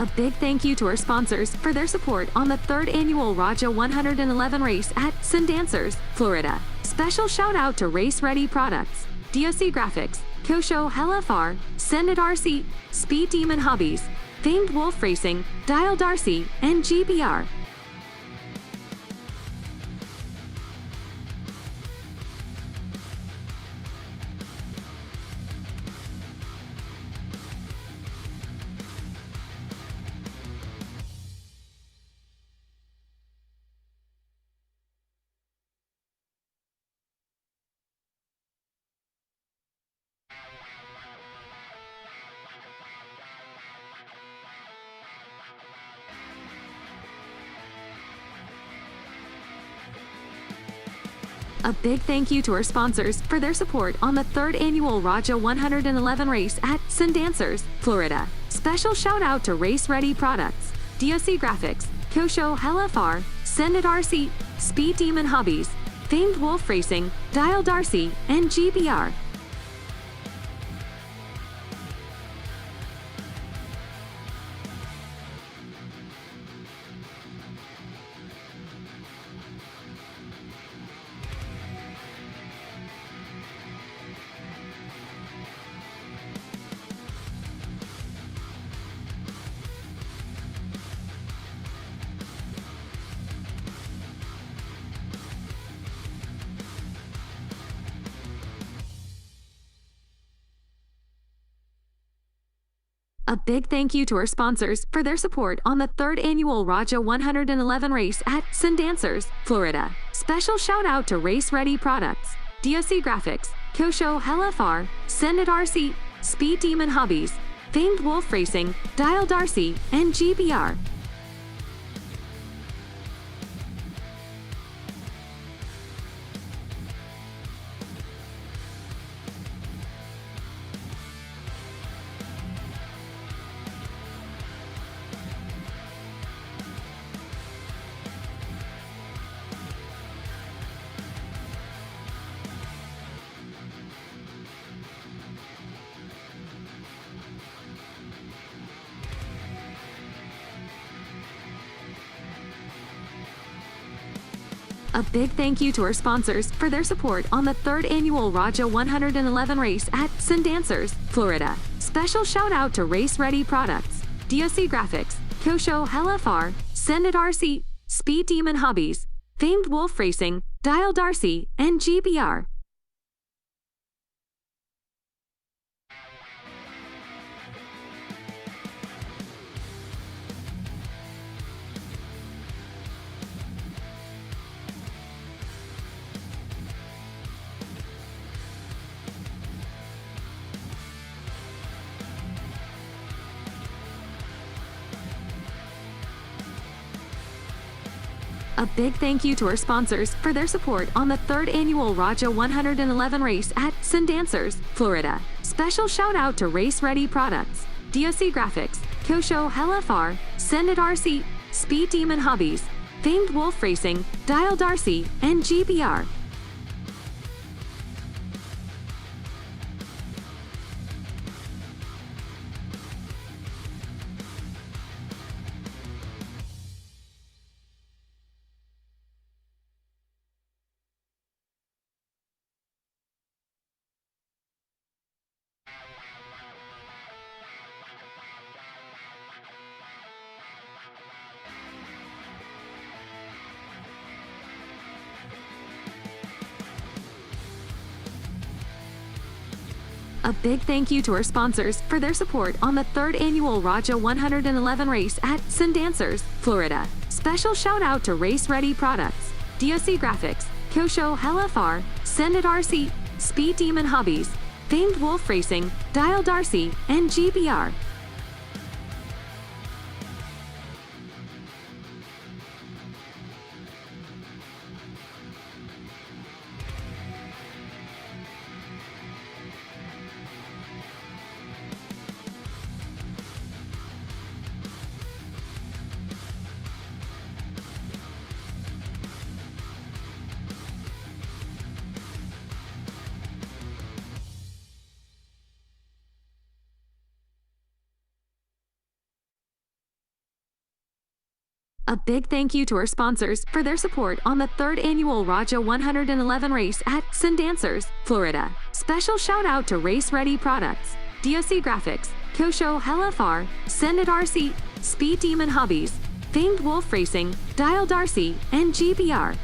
A big thank you to our sponsors for their support on the 3rd annual Raja 111 race at Sundancers, Florida. Special shout out to Race Ready Products, DOC Graphics, Kosho LFR, Sendit RC, Speed Demon Hobbies, Famed Wolf Racing, Dial Darcy, and GBR. A big thank you to our sponsors for their support on the 3rd annual Raja 111 race at Sundancers, Florida. Special shout out to Race Ready Products, DOC Graphics, Kosho LFR, Sendit RC, Speed Demon Hobbies, Famed Wolf Racing, Dial Darcy, and GBR. A big thank you to our sponsors for their support on the 3rd annual Raja 111 race at Sundancers, Florida. Special shout out to Race Ready Products, DOC Graphics, Kosho LFR, Sendit RC, Speed Demon Hobbies, Famed Wolf Racing, Dial Darcy, and GBR. A big thank you to our sponsors for their support on the 3rd annual Raja 111 race at Sundancers, Florida. Special shout out to Race Ready Products, DOC Graphics, Kosho LFR, Sendit RC, Speed Demon Hobbies, Famed Wolf Racing, Dial Darcy, and GBR. A big thank you to our sponsors for their support on the 3rd annual Raja 111 race at Sundancers, Florida. Special shout out to Race Ready Products, DOC Graphics, Kosho LFR, Sendit RC, Speed Demon Hobbies, Famed Wolf Racing, Dial Darcy, and GBR. A big thank you to our sponsors for their support on the 3rd annual Raja 111 race at Sundancers, Florida. Special shout out to Race Ready Products, DOC Graphics, Kosho LFR, Sendit RC, Speed Demon Hobbies, Famed Wolf Racing, Dial Darcy, and GBR. A big thank you to our sponsors for their support on the 3rd annual Raja 111 race at Sundancers, Florida. Special shout out to Race Ready Products, DOC Graphics, Kosho LFR, Sendit RC, Speed Demon Hobbies, Famed Wolf Racing, Dial Darcy, and GBR.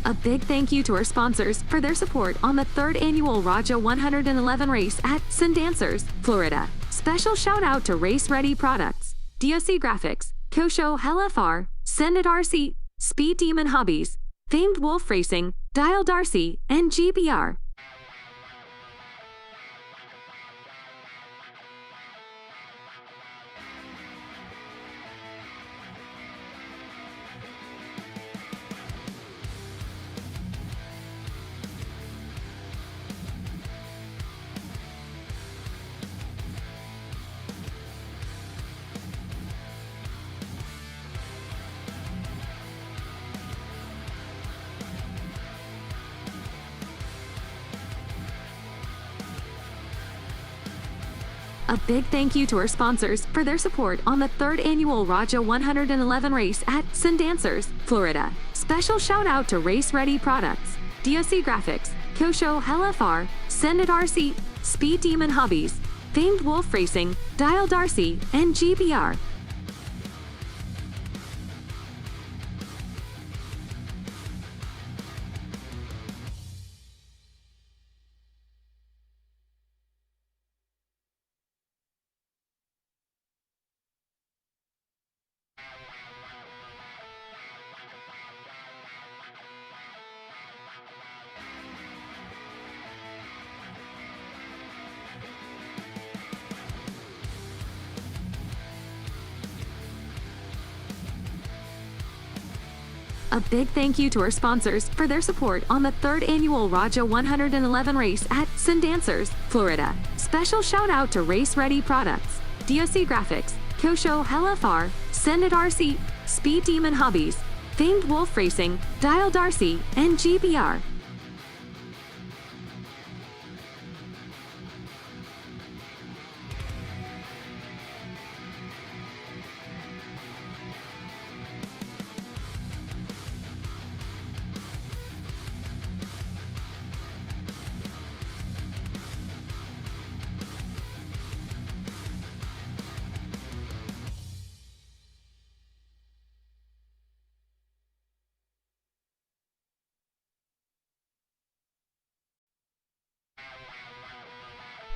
A big thank you to our sponsors for their support on the 3rd annual Raja 111 race at Sundancers, Florida. Special shout out to Race Ready Products, DOC Graphics, Kosho HLFR, SUNDANCER, Speed Demon Hobbies, Famed Wolf Racing, WRCE, and GBR. A big thank you to our sponsors for their support on the 3rd annual Raja 111 race at Sundancers, Florida. Special shout out to Race Ready Products, DOC Graphics, Kosho HLFR, SUNDANCER, Speed Demon Hobbies, Famed Wolf Racing, WRCE, and GBR. A big thank you to our sponsors for their support on the 3rd annual Raja 111 race at Sundancers, Florida. Special shout out to Race Ready Products, DOC Graphics, Kosho HLFR, SUNDANCER, Speed Demon Hobbies, Famed Wolf Racing, WRCE, and GBR.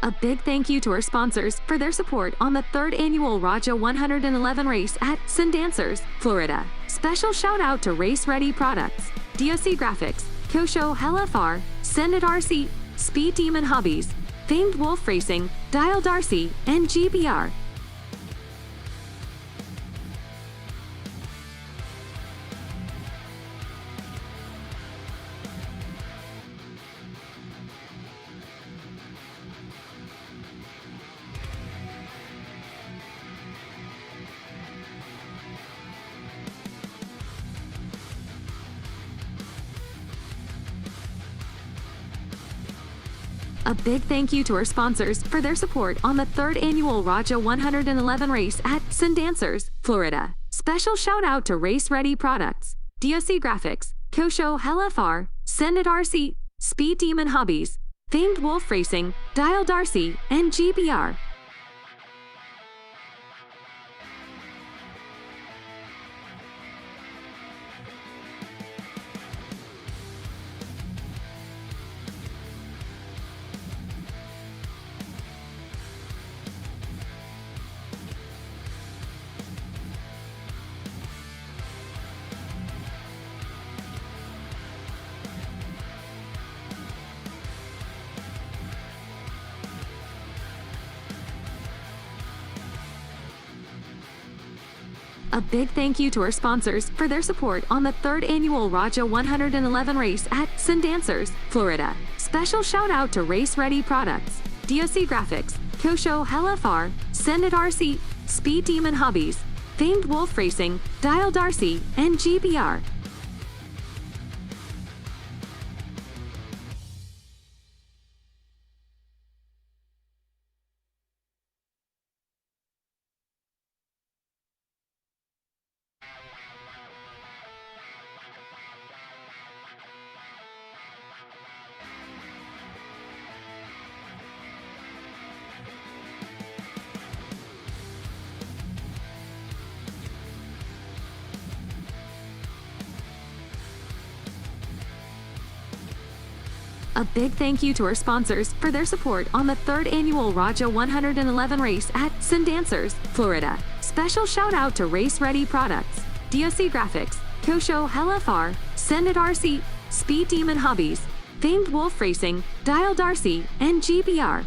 A big thank you to our sponsors for their support on the 3rd annual Raja 111 race at Sundancers, Florida. Special shout out to Race Ready Products, DOC Graphics, Kosho HLFR, SUNDANCER, Speed Demon Hobbies, Famed Wolf Racing, WRCE, and GBR. A big thank you to our sponsors for their support on the 3rd annual Raja 111 race at Sundancers, Florida. Special shout out to Race Ready Products, DOC Graphics, Kosho HLFR, SUNDANCER, Speed Demon Hobbies, Famed Wolf Racing, WRCE, and GBR. A big thank you to our sponsors for their support on the 3rd annual Raja 111 race at Sundancers, Florida. Special shout out to Race Ready Products, DOC Graphics, Kosho HLFR, SUNDANCER, Speed Demon Hobbies, Famed Wolf Racing, WRCE, and GBR. A big thank you to our sponsors for their support on the 3rd annual Raja 111 race at Sundancers, Florida. Special shout out to Race Ready Products, DOC Graphics, Kosho LFR, Send It RC, Speed Demon Hobbies, Famed Wolf Racing, Dial Darcy, and GBR.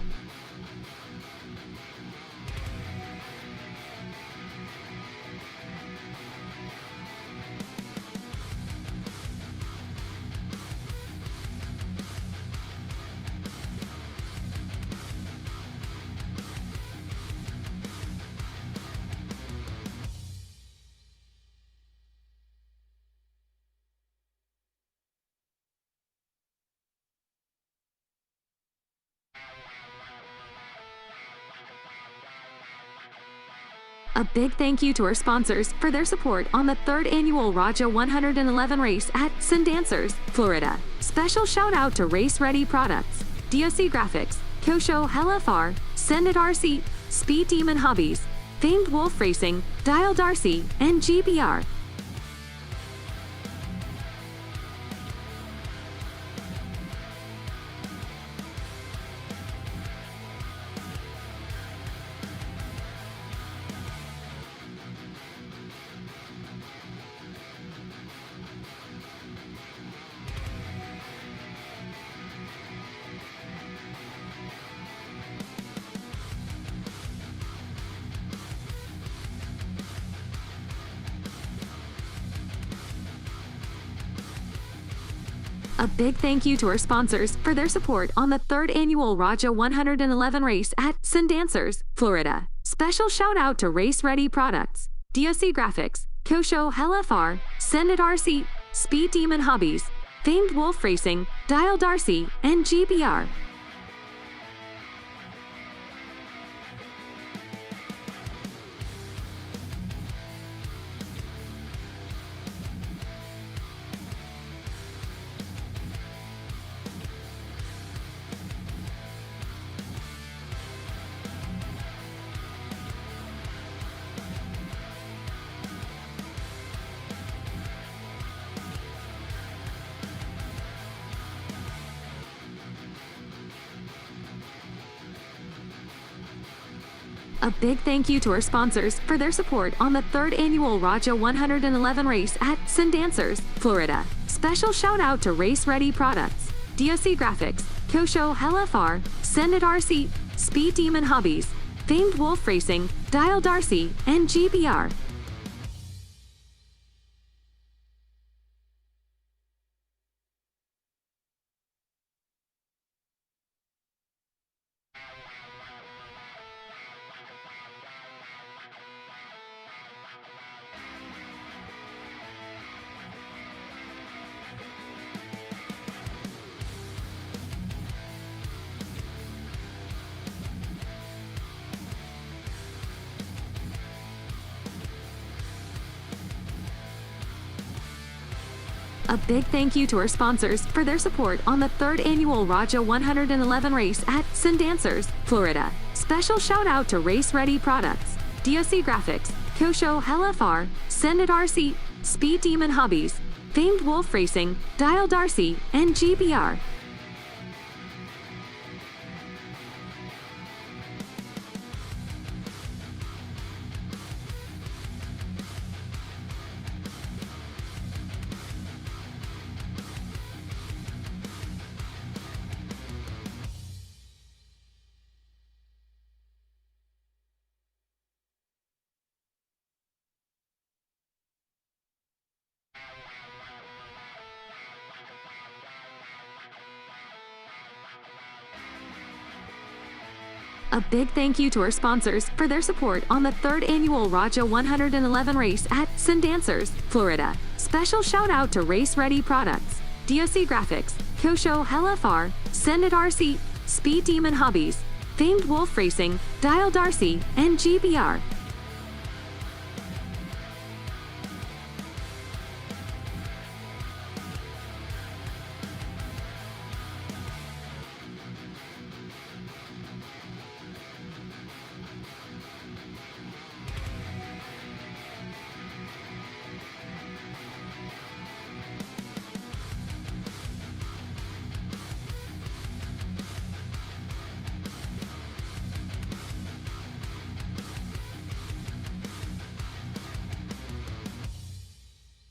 A big thank you to our sponsors for their support on the 3rd annual Raja 111 race at Sundancers, Florida. Special shout out to Race Ready Products, DOC Graphics, Kosho LFR, Send It RC, Speed Demon Hobbies, Famed Wolf Racing, Dial Darcy, and GBR. A big thank you to our sponsors for their support on the 3rd annual Raja 111 race at Sundancers, Florida. Special shout out to Race Ready Products, DOC Graphics, Kosho LFR, Send It RC, Speed Demon Hobbies, Famed Wolf Racing, Dial Darcy, and GBR. A big thank you to our sponsors for their support on the 3rd annual Raja 111 race at Sundancers, Florida. Special shout out to Race Ready Products, DOC Graphics, Kosho LFR, Send It RC, Speed Demon Hobbies, Famed Wolf Racing, Dial Darcy, and GBR. A big thank you to our sponsors for their support on the 3rd annual Raja 111 race at Sundancers, Florida. Special shout out to Race Ready Products, DOC Graphics, Kosho LFR, Send It RC, Speed Demon Hobbies, Famed Wolf Racing, Dial Darcy, and GBR. A big thank you to our sponsors for their support on the 3rd annual Raja 111 race at Sundancers, Florida. Special shout out to Race Ready Products, DOC Graphics, Kosho LFR, Send It RC, Speed Demon Hobbies, Famed Wolf Racing, Dial Darcy, and GBR.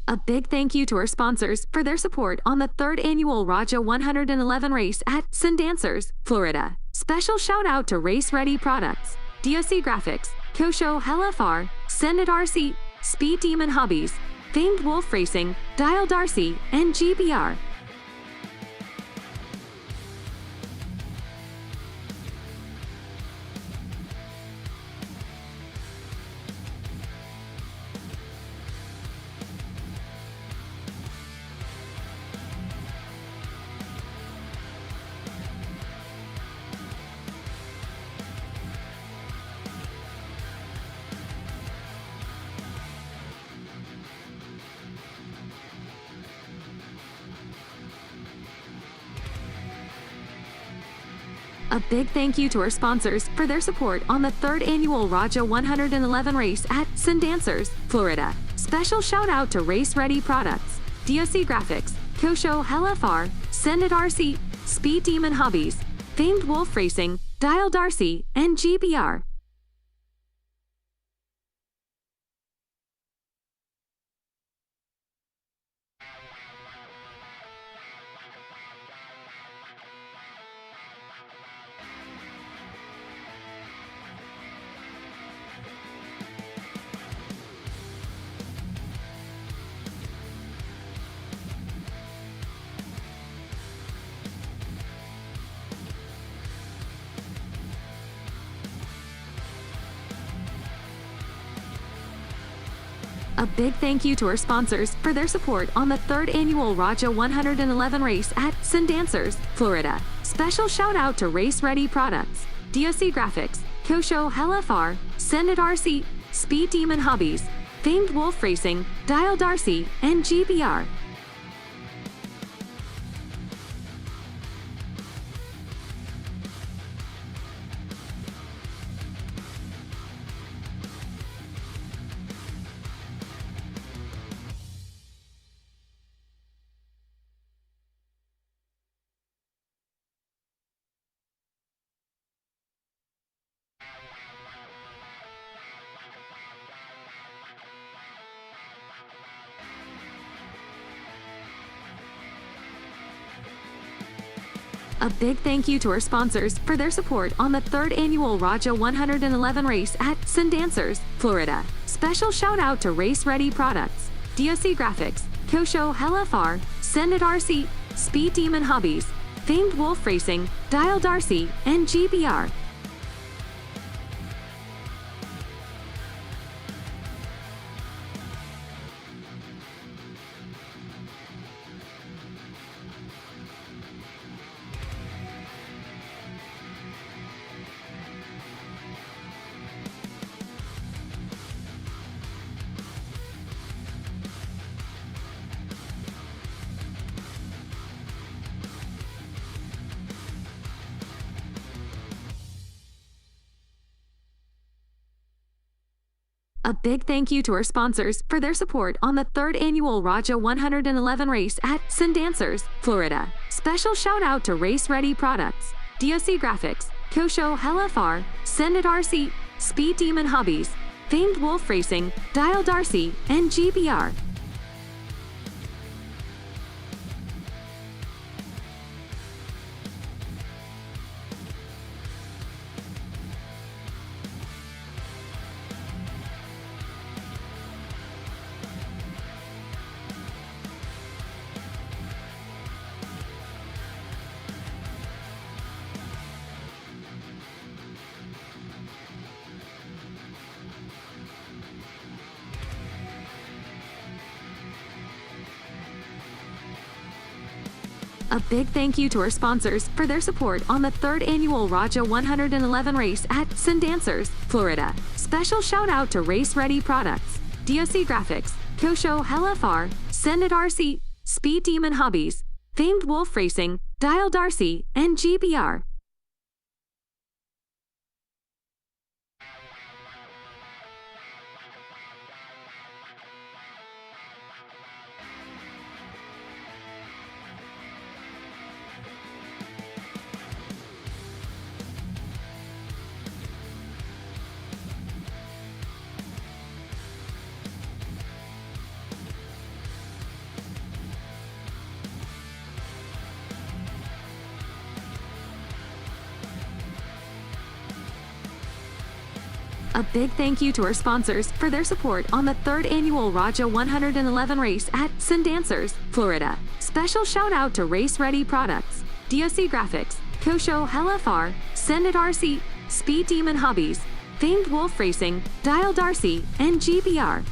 A big thank you to our sponsors for their support on the 3rd annual Raja 111 race at Sundancers, Florida. Special shout out to Race Ready Products, DOC Graphics, Kosho LFR, SUNDANCER, Speed Demon Hobbies, Famed Wolf Racing, Dial Darcy, and GBR. A big thank you to our sponsors for their support on the 3rd annual Raja 111 race at Sundancers, Florida. Special shout out to Race Ready Products, DOC Graphics, Kosho LFR, SUNDANCER, Speed Demon Hobbies, Famed Wolf Racing, Dial Darcy, and GBR. A big thank you to our sponsors for their support on the 3rd annual Raja 111 race at Sundancers, Florida. Special shout out to Race Ready Products, DOC Graphics, Kosho LFR, SUNDANCER, Speed Demon Hobbies, Famed Wolf Racing, Dial Darcy, and GBR. A big thank you to our sponsors for their support on the 3rd annual Raja 111 race at Sundancers, Florida. Special shout out to Race Ready Products, DOC Graphics, Kosho LFR, SUNDANCER, Speed Demon Hobbies, Famed Wolf Racing, Dial Darcy, and GBR. A big thank you to our sponsors for their support on the 3rd annual Raja 111 race at Sundancers, Florida. Special shout out to Race Ready Products, DOC Graphics, Kosho LFR, SUNDANCER, Speed Demon Hobbies, Famed Wolf Racing, Dial Darcy, and GBR. A big thank you to our sponsors for their support on the 3rd annual Raja 111 race at Sundancers, Florida. Special shout out to Race Ready Products, DOC Graphics, Kosho LFR, SUNDANCER, Speed Demon Hobbies, Famed Wolf Racing, Dial Darcy, and GBR. A big thank you to our sponsors for their support on the 3rd annual Raja 111 race at Sundancers, Florida. Special shout out to Race Ready Products, DOC Graphics, Kosho LFR, Sendit RC, Speed Demon Hobbies, Famed Wolf Racing, Dial Darcy, and GBR.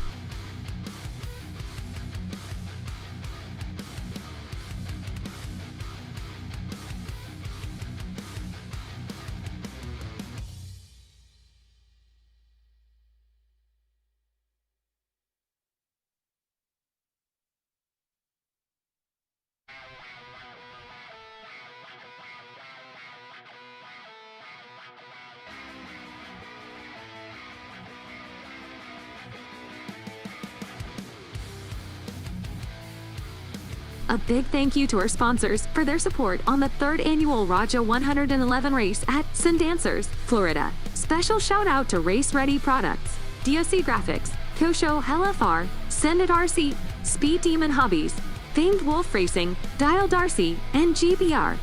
A big thank you to our sponsors for their support on the 3rd annual Raja 111 race at Sundancers, Florida. Special shout out to Race Ready Products, DOC Graphics, Kosho LFR, Sendit RC, Speed Demon Hobbies, Famed Wolf Racing, Dial Darcy, and GBR.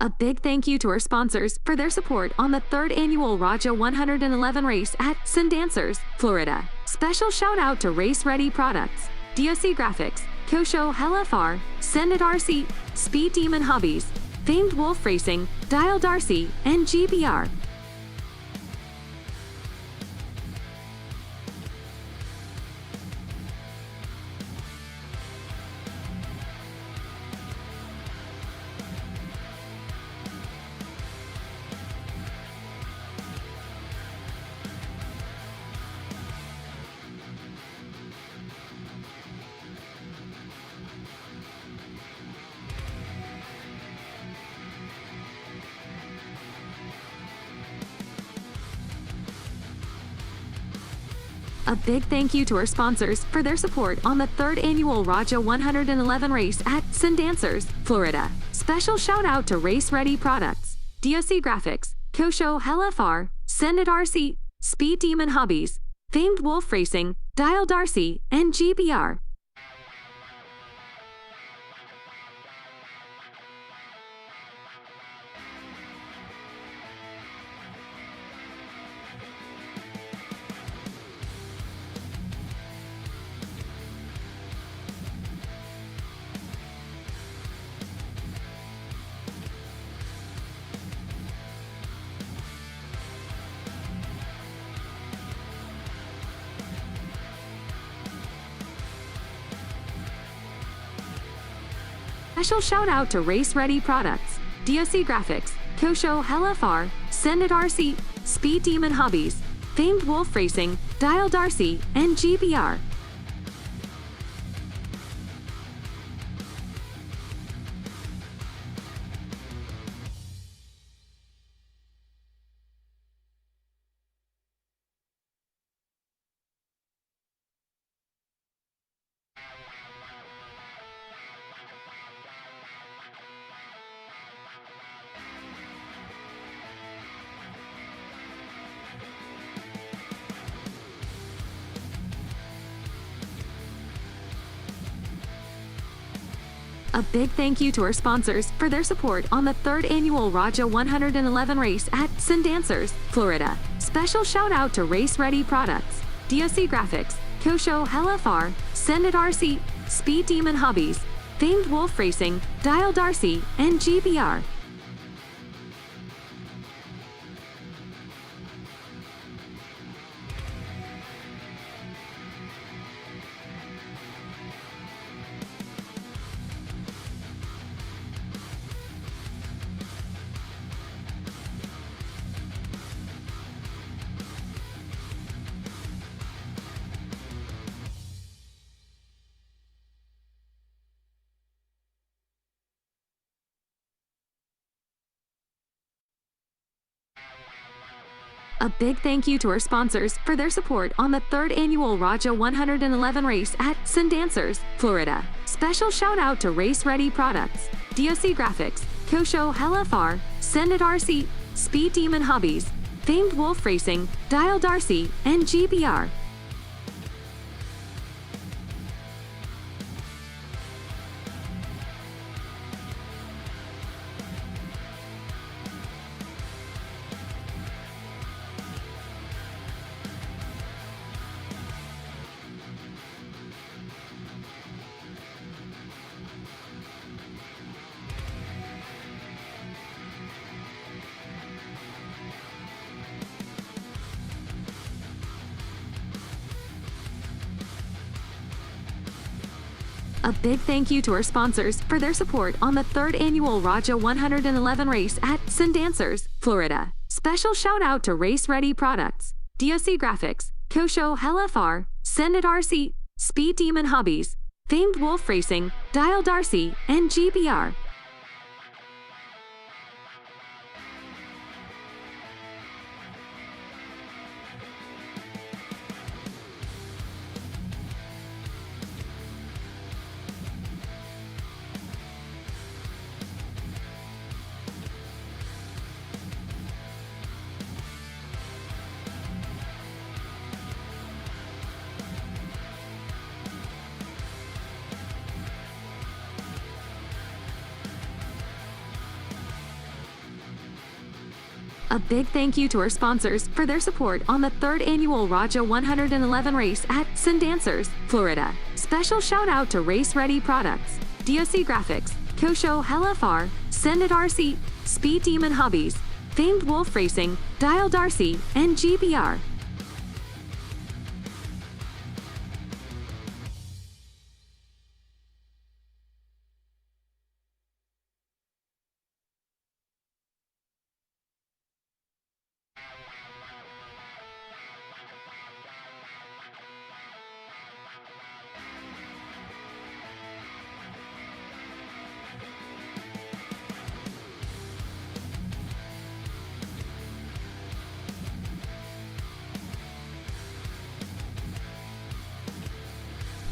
A big thank you to our sponsors for their support on the 3rd annual Raja 111 race at Sundancers, Florida. Special shout out to Race Ready Products, DOC Graphics, Kosho LFR, Sendit RC, Speed Demon Hobbies, Famed Wolf Racing, Dial Darcy, and GBR. A big thank you to our sponsors for their support on the 3rd annual Raja 111 race at Sundancers, Florida. Special shout out to Race Ready Products, DOC Graphics, Kosho LFR, Sendit RC, Speed Demon Hobbies, Famed Wolf Racing, Dial Darcy, and GBR. Special shout out to Race Ready Products, DOC Graphics, Kosho LFR, Sendit RC, Speed Demon Hobbies, Famed Wolf Racing, Dial Darcy, and GBR. A big thank you to our sponsors for their support on the 3rd annual Raja 111 race at Sundancers, Florida. Special shout out to Race Ready Products, DOC Graphics, Kosho LFR, Sendit RC, Speed Demon Hobbies, Famed Wolf Racing, Dial Darcy, and GBR. A big thank you to our sponsors for their support on the 3rd annual Raja 111 race at Sundancers, Florida. Special shout out to Race Ready Products, DOC Graphics, Kosho LFR, Sendit RC, Speed Demon Hobbies, Famed Wolf Racing, Dial Darcy, and GBR. A big thank you to our sponsors for their support on the 3rd annual Raja 111 race at Sundancers, Florida. Special shout out to Race Ready Products, DOC Graphics, Kosho LFR, Sendit RC, Speed Demon Hobbies, Famed Wolf Racing, Dial Darcy, and GBR. A big thank you to our sponsors for their support on the 3rd annual Raja 111 race at Sundancers, Florida. Special shout out to Race Ready Products, DOC Graphics, Kosho LFR, Sendit RC, Speed Demon Hobbies, Famed Wolf Racing, Dial Darcy, and GBR.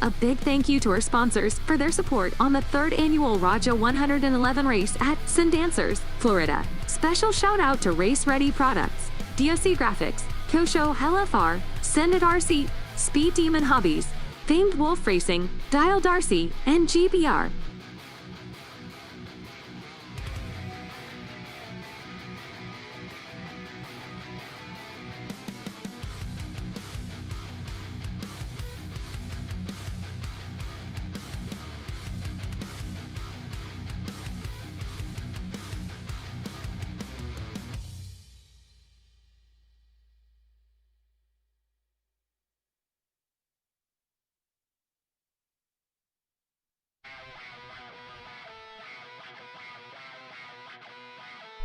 A big thank you to our sponsors for their support on the 3rd annual Raja 111 race at Sundancers, Florida. Special shout out to Race Ready Products, DOC Graphics, Kosho LFR, Sendit RC, Speed Demon Hobbies, Famed Wolf Racing, Dial Darcy, and GBR.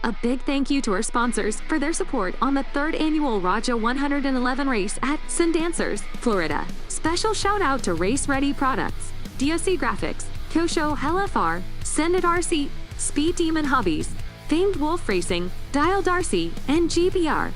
A big thank you to our sponsors for their support on the 3rd annual Raja 111 race at Sundancers, Florida. Special shout out to Race Ready Products, DOC Graphics, Kosho LFR, Sendit RC, Speed Demon Hobbies, Famed Wolf Racing, Dial Darcy, and GBR.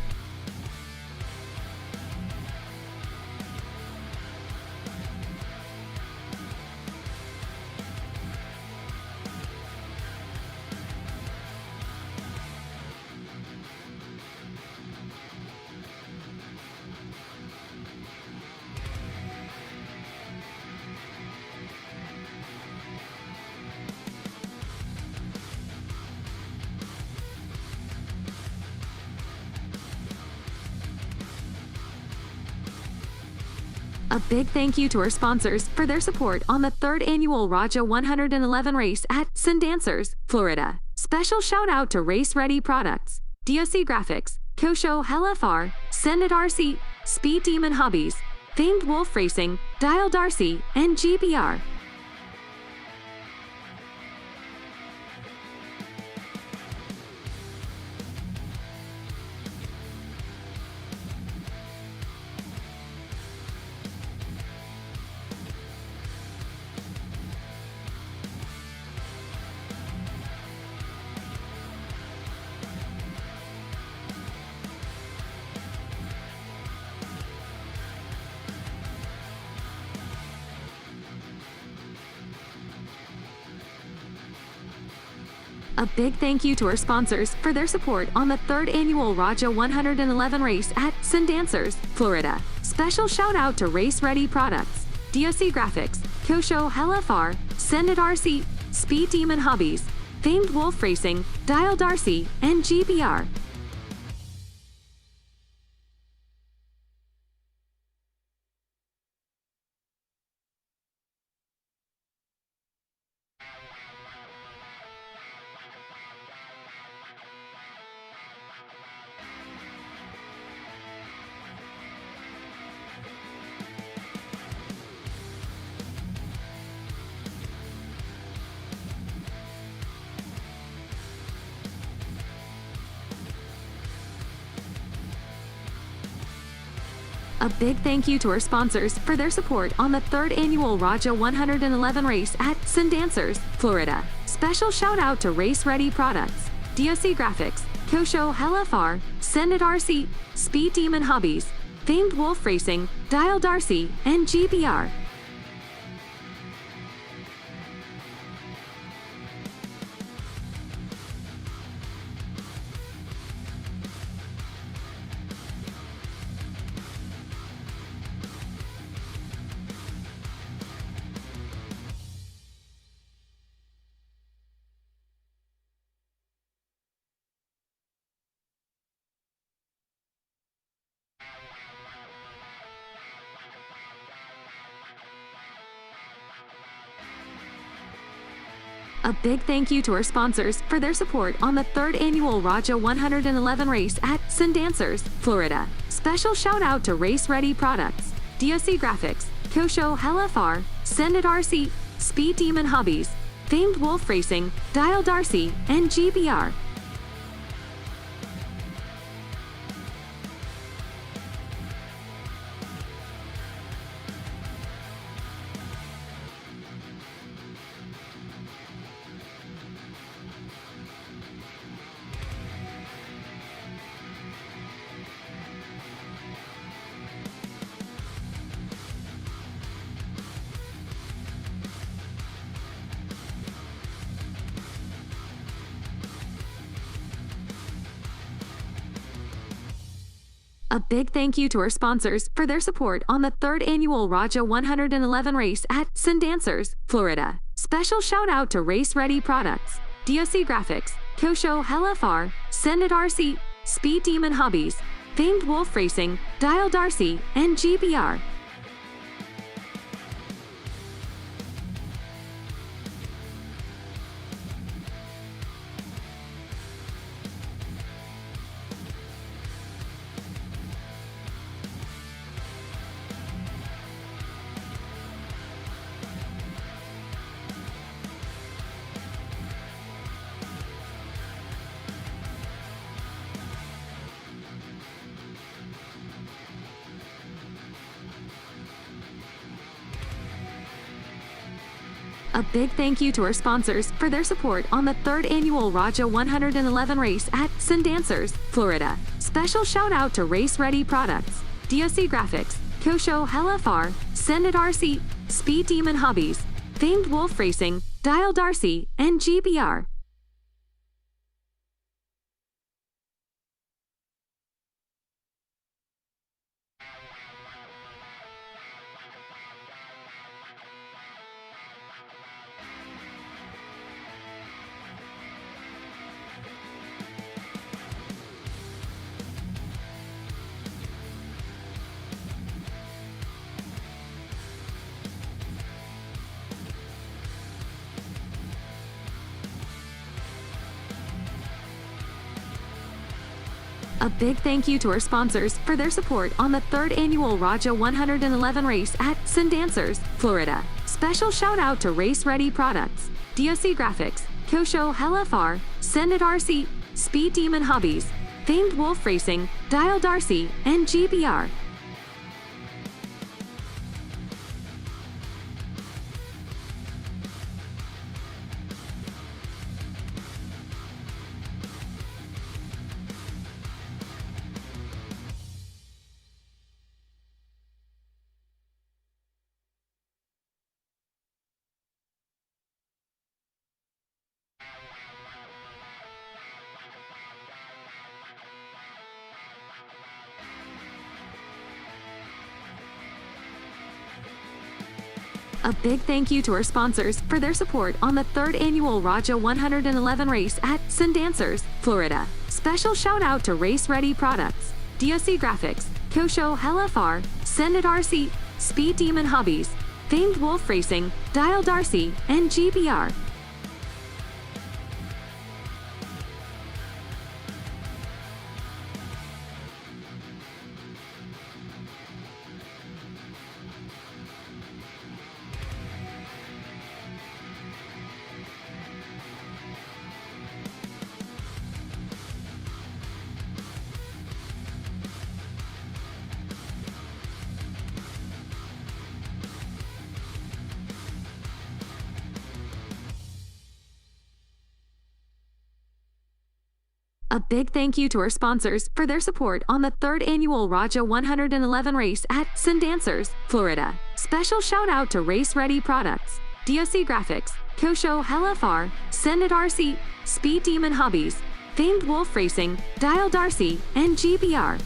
A big thank you to our sponsors for their support on the 3rd annual Raja 111 race at Sundancers, Florida. Special shout out to Race Ready Products, DOC Graphics, Kosho LFR, Sendit RC, Speed Demon Hobbies, Famed Wolf Racing, Dial Darcy, and GBR. A big thank you to our sponsors for their support on the 3rd annual Raja 111 race at Sundancers, Florida. Special shout out to Race Ready Products, DOC Graphics, Kosho LFR, Sendit RC, Speed Demon Hobbies, Famed Wolf Racing, Dial Darcy, and GBR. A big thank you to our sponsors for their support on the 3rd annual Raja 111 race at Sundancers, Florida. Special shout out to Race Ready Products, DOC Graphics, Kosho LFR, Sendit RC, Speed Demon Hobbies, Famed Wolf Racing, Dial Darcy, and GBR. A big thank you to our sponsors for their support on the 3rd annual Raja 111 race at Sundancers, Florida. Special shout out to Race Ready Products, DOC Graphics, Kosho LFR, Sendit RC, Speed Demon Hobbies, Famed Wolf Racing, Dial Darcy, and GBR. A big thank you to our sponsors for their support on the 3rd annual Raja 111 race at Sundancers, Florida. Special shout out to Race Ready Products, DOC Graphics, Kosho LFR, Sendit RC, Speed Demon Hobbies, Famed Wolf Racing, Dial Darcy, and GBR. A big thank you to our sponsors for their support on the 3rd annual Raja 111 race at Sundancers, Florida. Special shout out to Race Ready Products, DOC Graphics, Kosho LFR, Sendit RC, Speed Demon Hobbies, Famed Wolf Racing, Dial Darcy, and GBR. A big thank you to our sponsors for their support on the 3rd annual Raja 111 race at Sundancers, Florida. Special shout out to Race Ready Products, DOC Graphics, Kosho LFR, Sendit RC, Speed Demon Hobbies, Famed Wolf Racing, Dial Darcy, and GBR. A big thank you to our sponsors for their support on the 3rd annual Raja 111 race at Sundancers, Florida. Special shout out to Race Ready Products, DOC Graphics, Kosho LFR, Sendit RC, Speed Demon Hobbies, Famed Wolf Racing, Dial Darcy, and GBR. A big thank you to our sponsors for their support on the 3rd annual Raja 111 race at Sundancers, Florida. Special shout out to Race Ready Products, DOC Graphics, Kosho LFR, Sendit RC, Speed Demon Hobbies, Famed Wolf Racing, Dial Darcy, and GBR.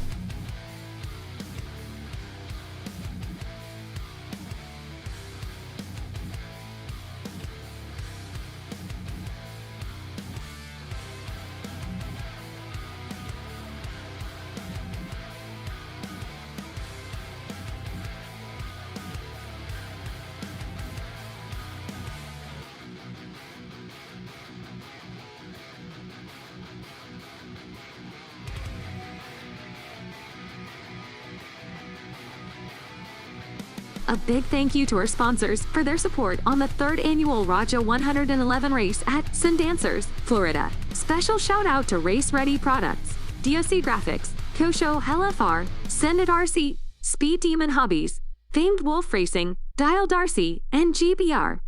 A big thank you to our sponsors for their support on the 3rd annual Raja 111 race at Sundancers, Florida. Special shout out to Race Ready Products, DOC Graphics, Kosho LFR, Sendit RC, Speed Demon Hobbies, Famed Wolf Racing, Dial Darcy, and GBR.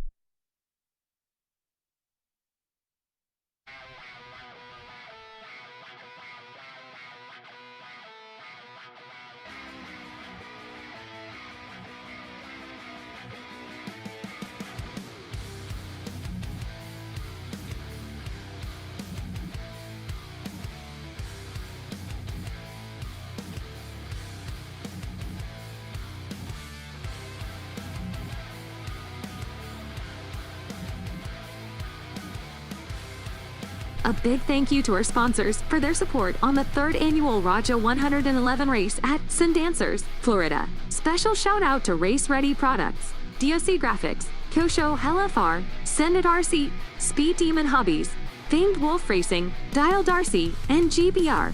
A big thank you to our sponsors for their support on the 3rd annual Raja 111 race at Sundancers, Florida. Special shout out to Race Ready Products, DOC Graphics, Kosho LFR, Sendit RC, Speed Demon Hobbies, Famed Wolf Racing, Dial Darcy, and GBR.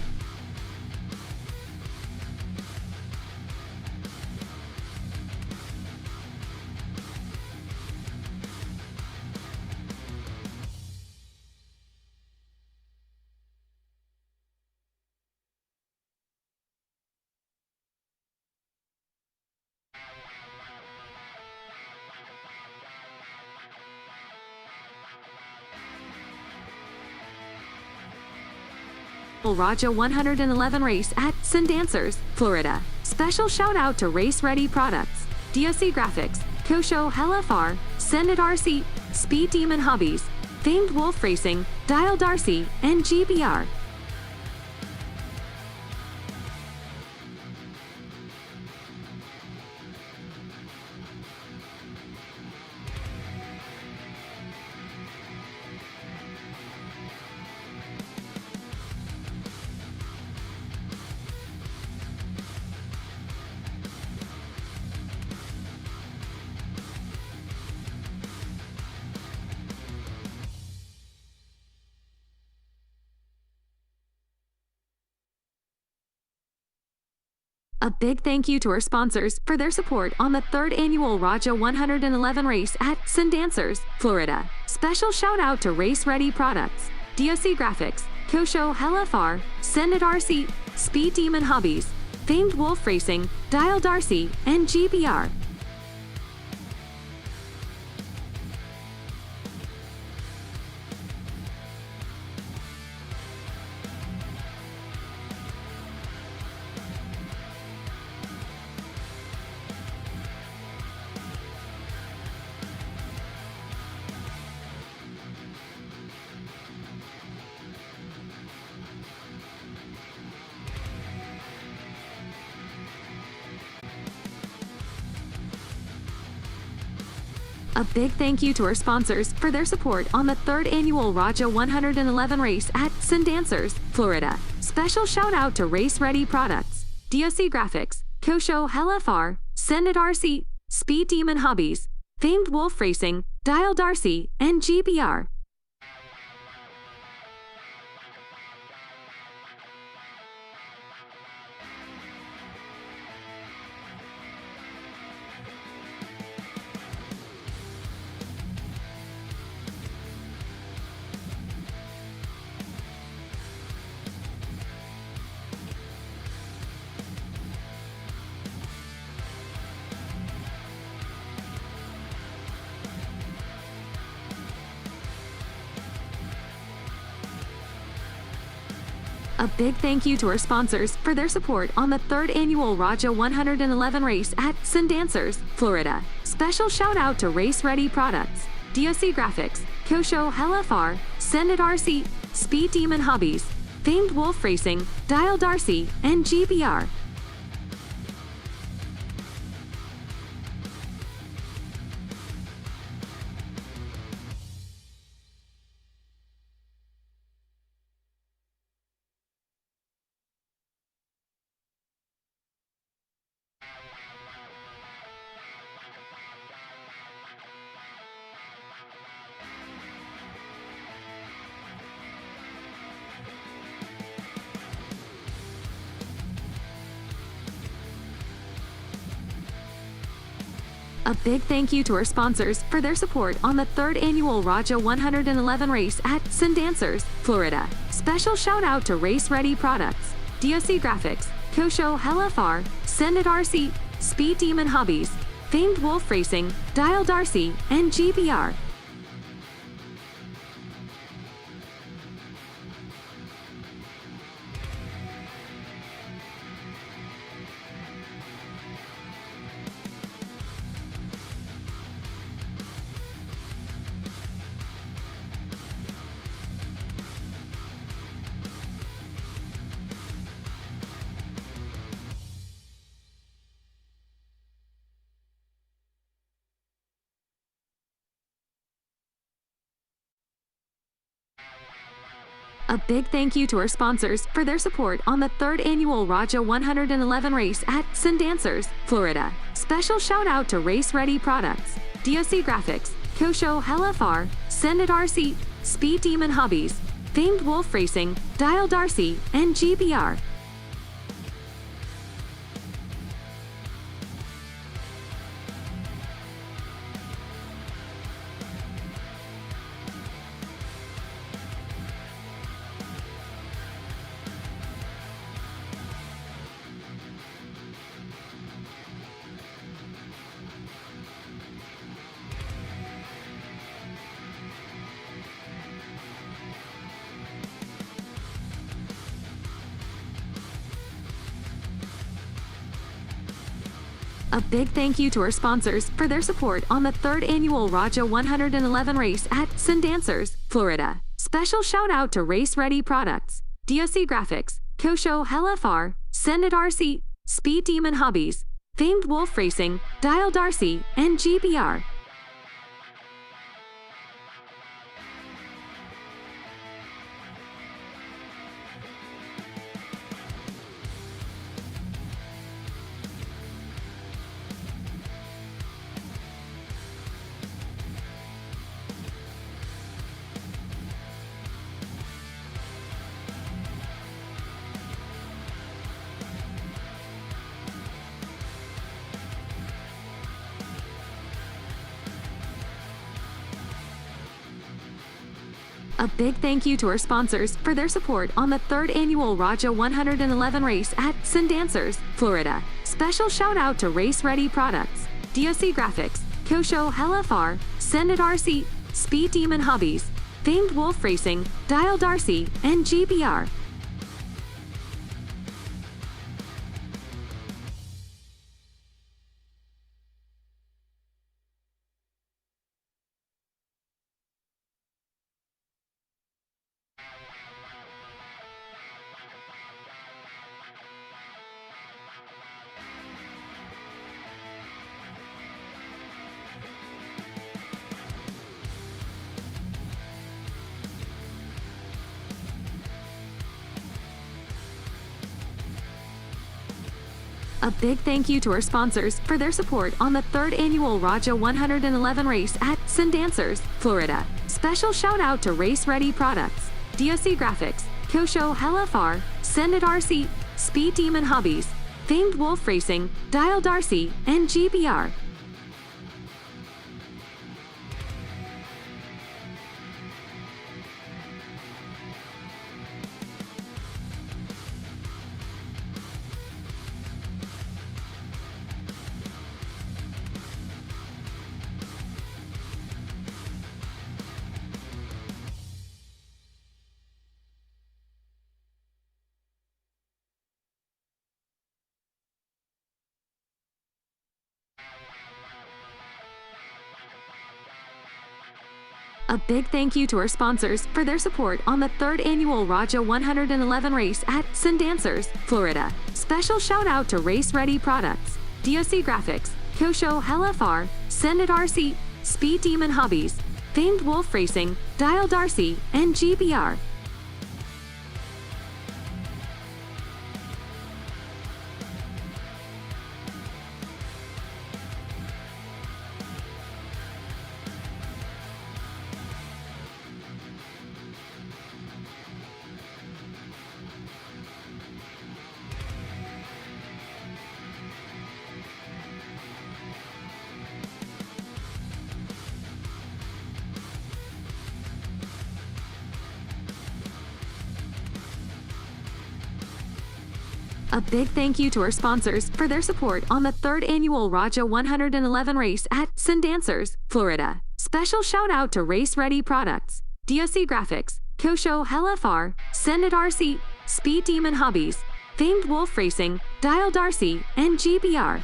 Raja 111 race at Sundancers, Florida. Special shout out to Race Ready Products, DOC Graphics, Kosho LFR, Sendit RC, Speed Demon Hobbies, Famed Wolf Racing, Dial Darcy, and GBR. A big thank you to our sponsors for their support on the 3rd annual Raja 111 race at Sundancers, Florida. Special shout out to Race Ready Products, DOC Graphics, Kosho LFR, Sendit RC, Speed Demon Hobbies, Famed Wolf Racing, Dial Darcy, and GBR. A big thank you to our sponsors for their support on the 3rd annual Raja 111 race at Sundancers, Florida. Special shout out to Race Ready Products, DOC Graphics, Kosho HLFR, SUNDANCER, Speed Demon Hobbies, Famed Wolf Racing, WRCE, and GBR. A big thank you to our sponsors for their support on the 3rd annual Raja 111 race at Sundancers, Florida. Special shout out to Race Ready Products, DOC Graphics, Kosho HLFR, SUNDANCER, Speed Demon Hobbies, Famed Wolf Racing, WRCE, and GBR. A big thank you to our sponsors for their support on the 3rd annual Raja 111 race at Sundancers, Florida. Special shout out to Race Ready Products, DOC Graphics, Kosho HLFR, SUNDANCER, Speed Demon Hobbies, Famed Wolf Racing, WRCE, and GBR. A big thank you to our sponsors for their support on the 3rd annual Raja 111 race at Sundancers, Florida. Special shout out to Race Ready Products, DOC Graphics, Kosho HLFR, SUNDANCER, Speed Demon Hobbies, Famed Wolf Racing, WRCE, and GBR. A big thank you to our sponsors for their support on the 3rd annual Raja 111 race at Sundancers, Florida. Special shout out to Race Ready Products, DOC Graphics, Kosho HLFR, SUNDANCER, Speed Demon Hobbies, Famed Wolf Racing, WRCE, and GBR. A big thank you to our sponsors for their support on the 3rd annual Raja 111 race at Sundancers, Florida. Special shout out to Race Ready Products, DOC Graphics, Kosho HLFR, SUNDANCER, Speed Demon Hobbies, Famed Wolf Racing, WRCE, and GBR. A big thank you to our sponsors for their support on the 3rd annual Raja 111 race at Sundancers, Florida. Special shout out to Race Ready Products, DOC Graphics, Kosho LFR, Sendit RC, Speed Demon Hobbies, Famed Wolf Racing, Dial Darcy, and GBR. A big thank you to our sponsors for their support on the 3rd annual Raja 111 race at Sundancers, Florida. Special shout out to Race Ready Products, DOC Graphics, Kosho LFR, Sendit RC, Speed Demon Hobbies, Famed Wolf Racing, Dial Darcy, and GBR. A big thank you to our sponsors for their support on the 3rd annual Raja 111 race at Sundancers, Florida. Special shout out to Race Ready Products, DOC Graphics, Kosho LFR, Sendit RC, Speed Demon Hobbies, Famed Wolf Racing, Dial Darcy, and GBR.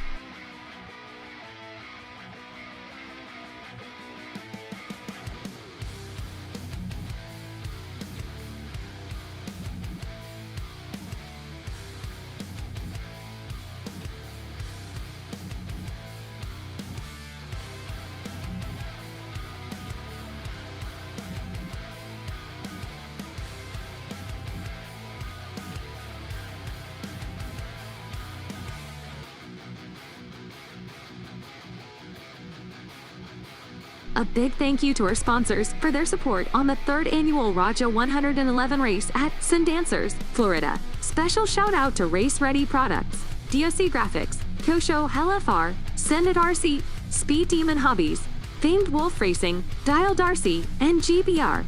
A big thank you to our sponsors for their support on the 3rd annual Raja 111 race at Sundancers, Florida. Special shout out to Race Ready Products, DOC Graphics, Kosho LFR, Sendit RC, Speed Demon Hobbies, Famed Wolf Racing, Dial Darcy, and GBR.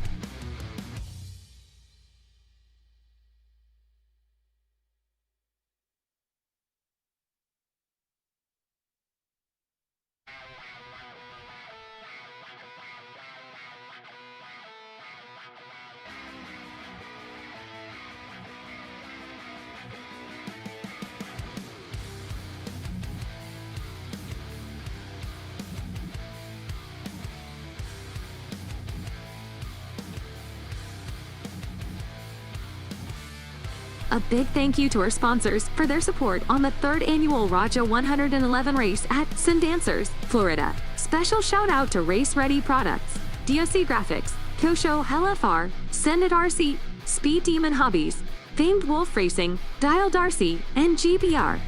A big thank you to our sponsors for their support on the 3rd annual Raja 111 race at Sundancers, Florida. Special shout out to Race Ready Products, DOC Graphics, Kosho LFR, Sendit RC, Speed Demon Hobbies, Famed Wolf Racing, Dial Darcy, and GBR.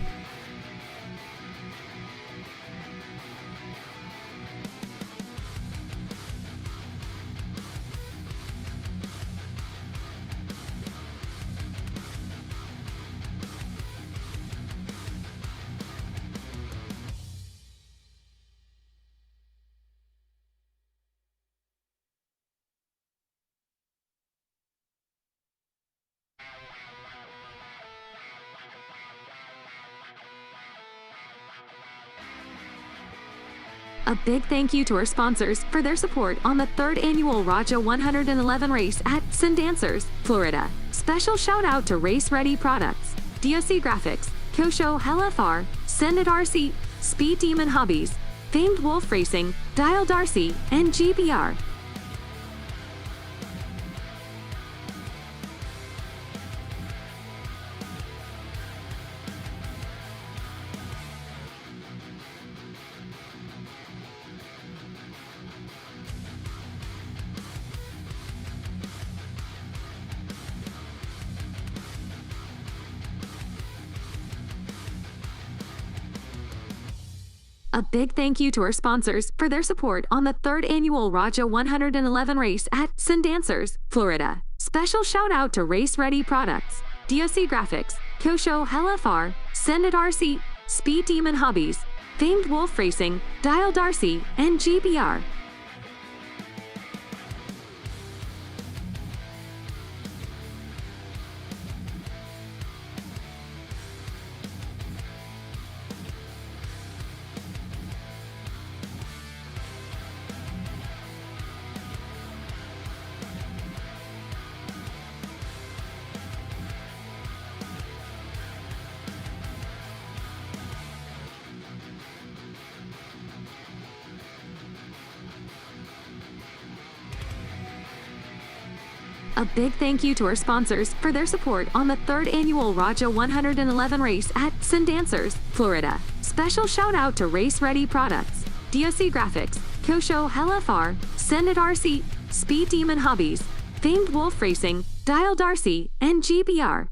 A big thank you to our sponsors for their support on the 3rd annual Raja 111 race at Sundancers, Florida. Special shout out to Race Ready Products, DOC Graphics, Kosho LFR, Sendit RC, Speed Demon Hobbies, Famed Wolf Racing, Dial Darcy, and GBR. A big thank you to our sponsors for their support on the 3rd annual Raja 111 race at Sundancers, Florida. Special shout out to Race Ready Products, DOC Graphics, Kosho LFR, Sendit RC, Speed Demon Hobbies, Famed Wolf Racing, Dial Darcy, and GBR. A big thank you to our sponsors for their support on the 3rd annual Raja 111 race at Sundancers, Florida. Special shout out to Race Ready Products, DOC Graphics, Kosho LFR, Sendit RC, Speed Demon Hobbies, Famed Wolf Racing, Dial Darcy, and GBR.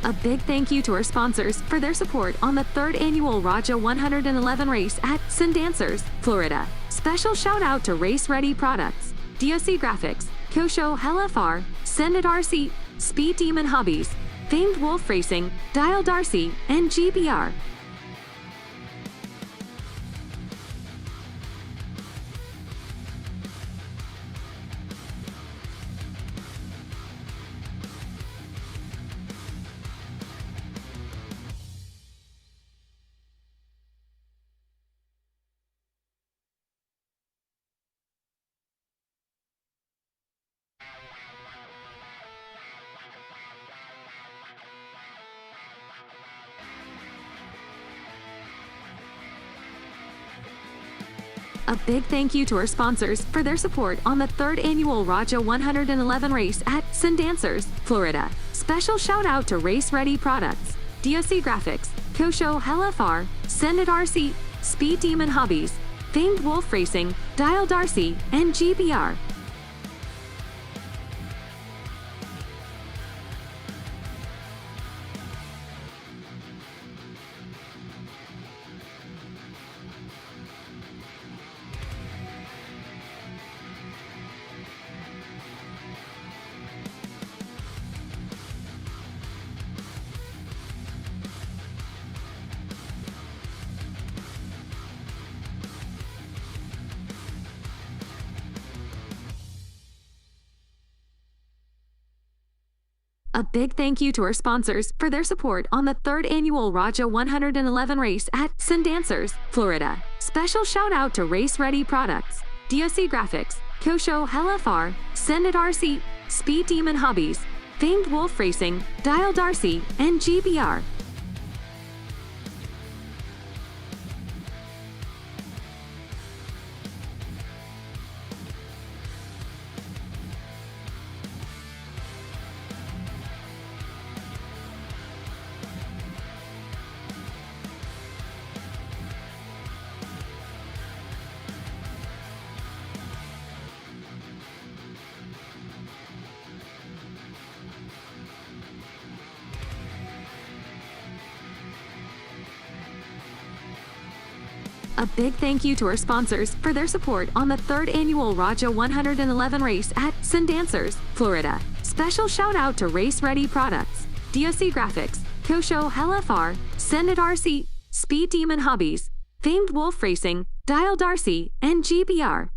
A big thank you to our sponsors for their support on the 3rd annual Raja 111 race at Sundancers, Florida. Special shout out to Race Ready Products, DOC Graphics, Kosho LFR, Sendit RC, Speed Demon Hobbies, Famed Wolf Racing, Dial Darcy, and GBR. A big thank you to our sponsors for their support on the 3rd annual Raja 111 race at Sundancers, Florida. Special shout out to Race Ready Products, DOC Graphics, Kosho LFR, Sendit RC, Speed Demon Hobbies, Famed Wolf Racing, Dial Darcy, and GBR. A big thank you to our sponsors for their support on the 3rd annual Raja 111 race at Sundancers, Florida. Special shout out to Race Ready Products, DOC Graphics, Kosho LFR, Sendit RC, Speed Demon Hobbies, Famed Wolf Racing, Dial Darcy, and GBR. A big thank you to our sponsors for their support on the 3rd annual Raja 111 race at Sundancers, Florida. Special shout out to Race Ready Products, DOC Graphics, Kosho LFR, Sendit RC, Speed Demon Hobbies, Famed Wolf Racing, Dial Darcy, and GBR.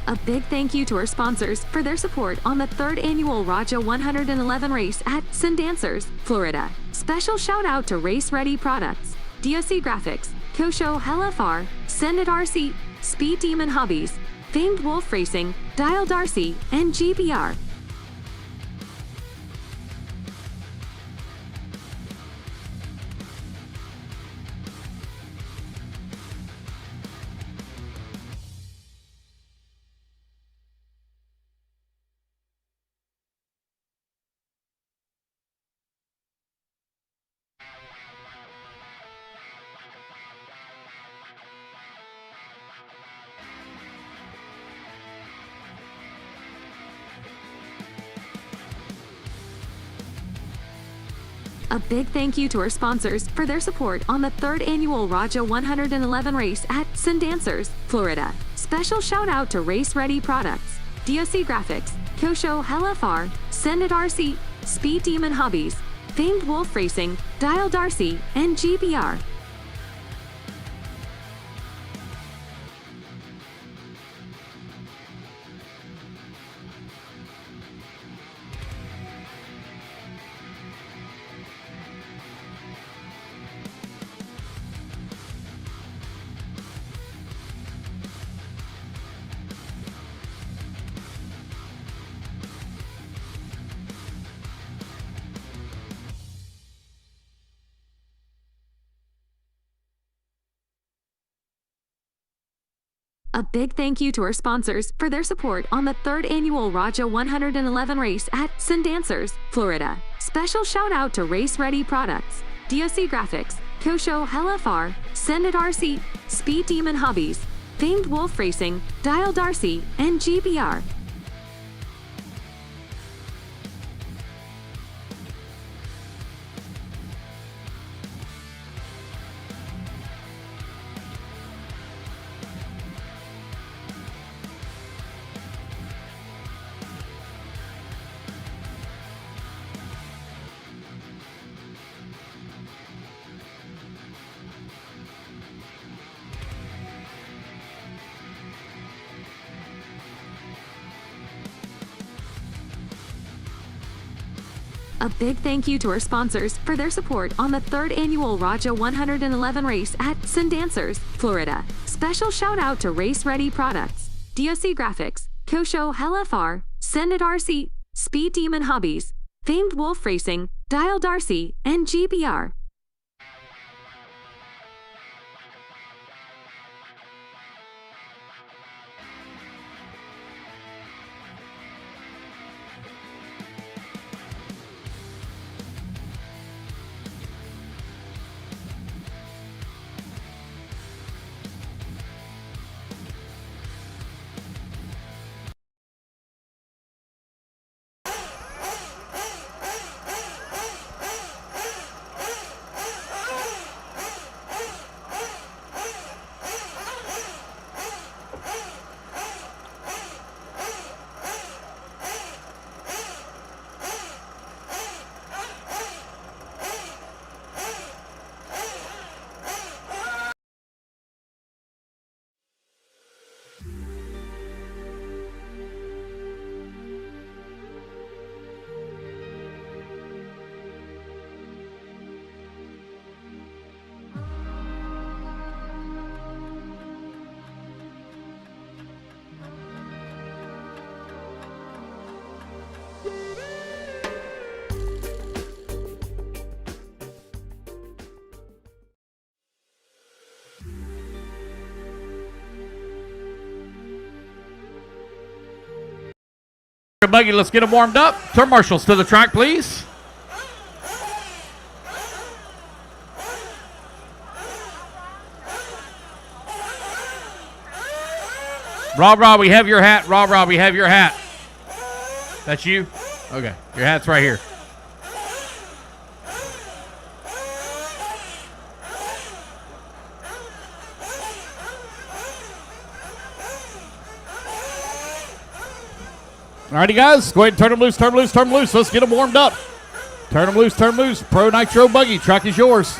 A big thank you to our sponsors for their support on the 3rd annual Raja 111 race at Sundancers, Florida. Special shout out to Race Ready Products, DOC Graphics, Kosho LFR, Sendit RC, Speed Demon Hobbies, Famed Wolf Racing, Dial Darcy, and GBR. A big thank you to our sponsors for their support on the 3rd annual Raja 111 race at Sundancers, Florida. Special shout out to Race Ready Products, DOC Graphics, Kosho LFR, Sendit RC, Speed Demon Hobbies, Famed Wolf Racing, Dial Darcy, and GBR. A big thank you to our sponsors for their support on the 3rd annual Raja 111 race at Sundancers, Florida. Special shout out to Race Ready Products, DOC Graphics, Kosho LFR, Sendit RC, Speed Demon Hobbies, Famed Wolf Racing, Dial Darcy, and GBR. A big thank you to our sponsors for their support on the 3rd annual Raja 111 race at Sundancers, Florida. Special shout out to Race Ready Products, DOC Graphics, Kosho LFR, Sendit RC, Speed Demon Hobbies, Famed Wolf Racing, Dial Darcy, and GBR. Buggy, let's get them warmed up. Turn marshals to the track, please. Rob, we have your hat. Rob, we have your hat. That's you? Okay, your hat's right here. Alrighty, guys, go ahead and turn them loose. Let's get them warmed up. Turn them loose. Pro Nitro Buggy, track is yours.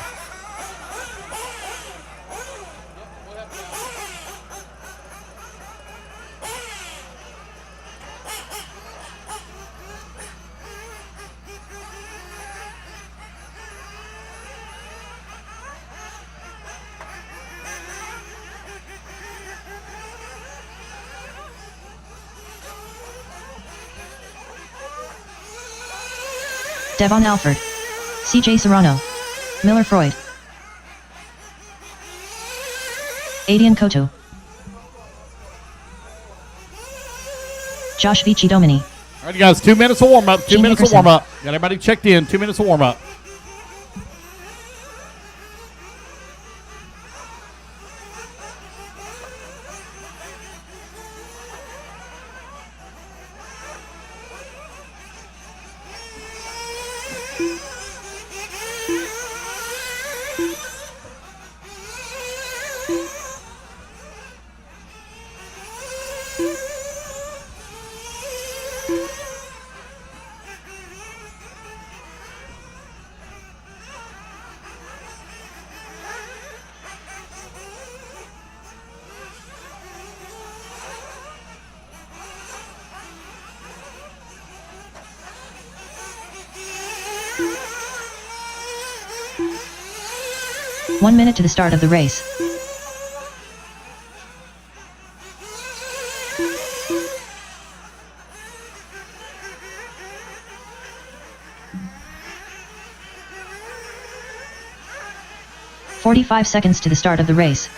Devon Alford, CJ Serrano, Miller Freud, Adian Koto, Josh Vici Domini, All right, you guys, 2 minutes of warm-up. 2 Gene minutes Nickerson. of warm-up. Got everybody checked in. 2 minutes of warm-up. One minute to the start of the race. "45 seconds to the start of the race.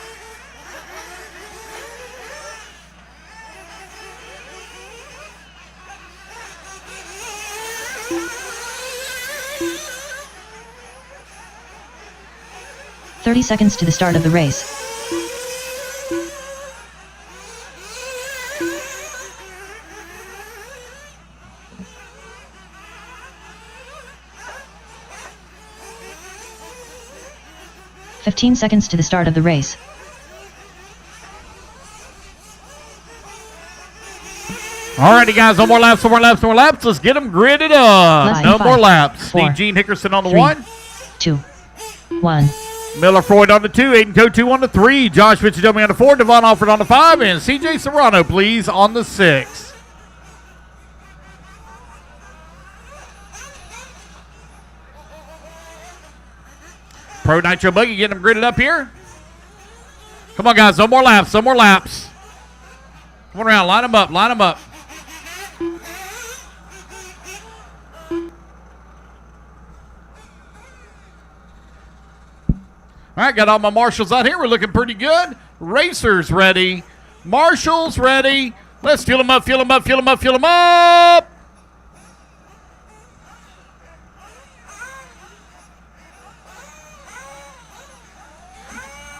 "30 seconds to the start of the race. "15 seconds to the start of the race. Alrighty, guys, no more laps, no more laps, no more laps. Let's get them gridded up. Less than No more 5, laps. 4, Need Gene Hickerson on the 3, 1. 2, 1. Miller Freud on the 2. Aiden Kotu on the 3. Josh Vichadomi on the 4. Devon Alford on the 5. And CJ Serrano, please, on the 6. Pro Nitro Buggy getting them gridded up here. Come on, guys. No more laps. No more laps. Come on around. Line them up. Line them up. All right, got all my marshals out here. We're looking pretty good. Racers ready. Marshals ready. Let's fuel them up, fuel them up, fuel them up, fuel them up.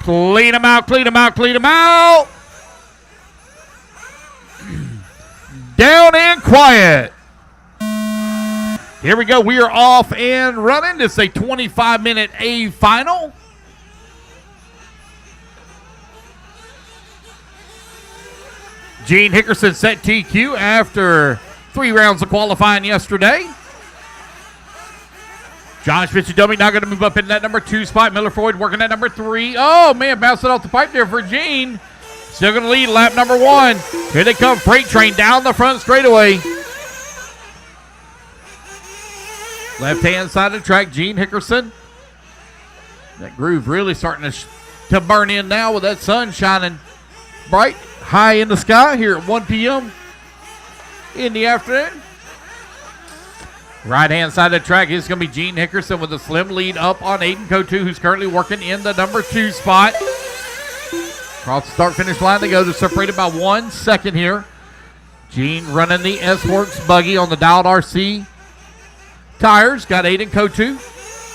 Clean them out, clean them out, clean them out. Down and quiet. Here we go. We are off and running. This is a 25-minute A final. Gene Hickerson set TQ after 3 rounds of qualifying yesterday. Josh Vichadomi now going to move up in that number 2 spot. Miller Freud working at number 3. Oh, man, bounced it off the pipe there for Gene. Still going to lead lap number 1. Here they come. Freight train down the front straightaway. Left-hand side of the track, Gene Hickerson. That groove really starting to burn in now with that sun shining bright high in the sky here at 1 p.m. in the afternoon. Right-hand side of the track is going to be Gene Hickerson with a slim lead up on Aiden Kotu, who's currently working in the number 2 spot. Across the start-finish line they go. They're separated by 1 second here. Gene running the S-Works buggy on the dialed RC tires. Got Aiden Kotu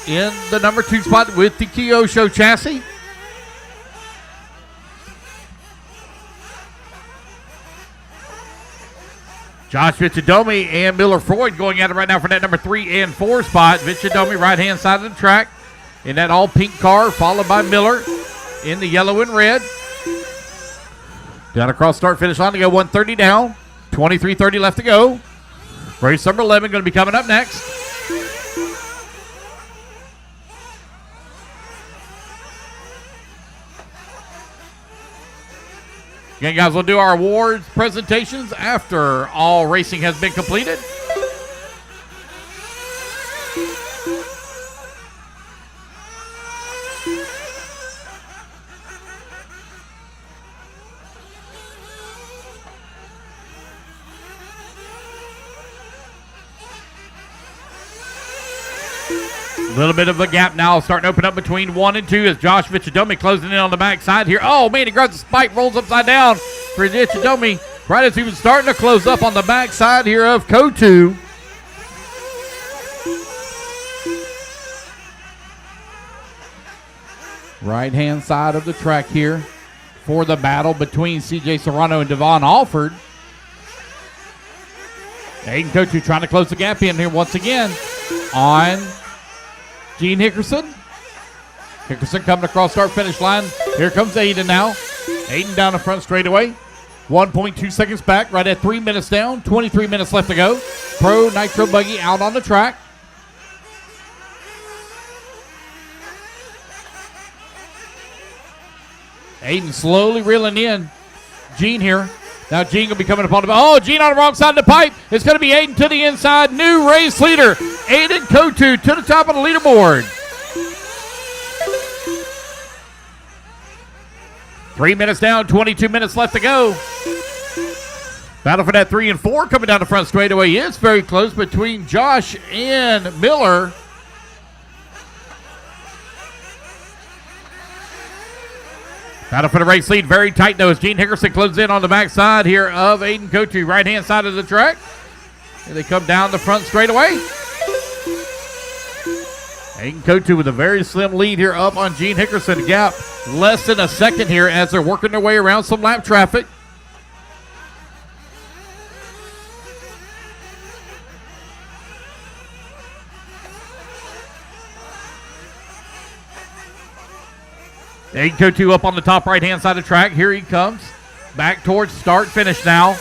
in the number 2 spot with the Kyosho chassis. Josh Vichadomi and Miller Freud going at it right now for that number 3 and 4 spot. Vichadomi right-hand side of the track in that all-pink car, followed by Miller in the yellow and red. Down across start-finish line to go 130 down. 23:30 left to go. Race number 11 going to be coming up next. Again, guys, we'll do our awards presentations after all racing has been completed. Little bit of a gap now starting to open up between 1 and 2 as Josh Vichadomi closing in on the backside here. Oh, man, he grabs the spike, rolls upside down for Vichadomi right as he was starting to close up on the backside here of Kotu. Right-hand side of the track here for the battle between CJ Serrano and Devon Alford. Aiden Kotu trying to close the gap in here once again on Gene Hickerson. Hickerson coming across start-finish line. Here comes Aiden now. Aiden down the front straightaway. 1.2 seconds back, right at 3 minutes down. 23 minutes left to go. Pro Nitro Buggy out on the track. Aiden slowly reeling in. Gene here. Now Gene will be coming upon the... Oh, Gene on the wrong side of the pipe. It's going to be Aiden to the inside. New race leader. Aiden Kotu to the top of the leaderboard. 3 minutes down, 22 minutes left to go. Battle for that 3 and 4 coming down the front straightaway. It's very close between Josh and Miller. Battle for the race lead, very tight though as Gene Hickerson closes in on the backside here of Aiden Kotu, right-hand side of the track. Here they come down the front straightaway. Aiden Kotu with a very slim lead here up on Gene Hickerson. Gap less than a second here as they're working their way around some lap traffic. Aiden Kotu up on the top right-hand side of the track. Here he comes. Back towards start-finish now.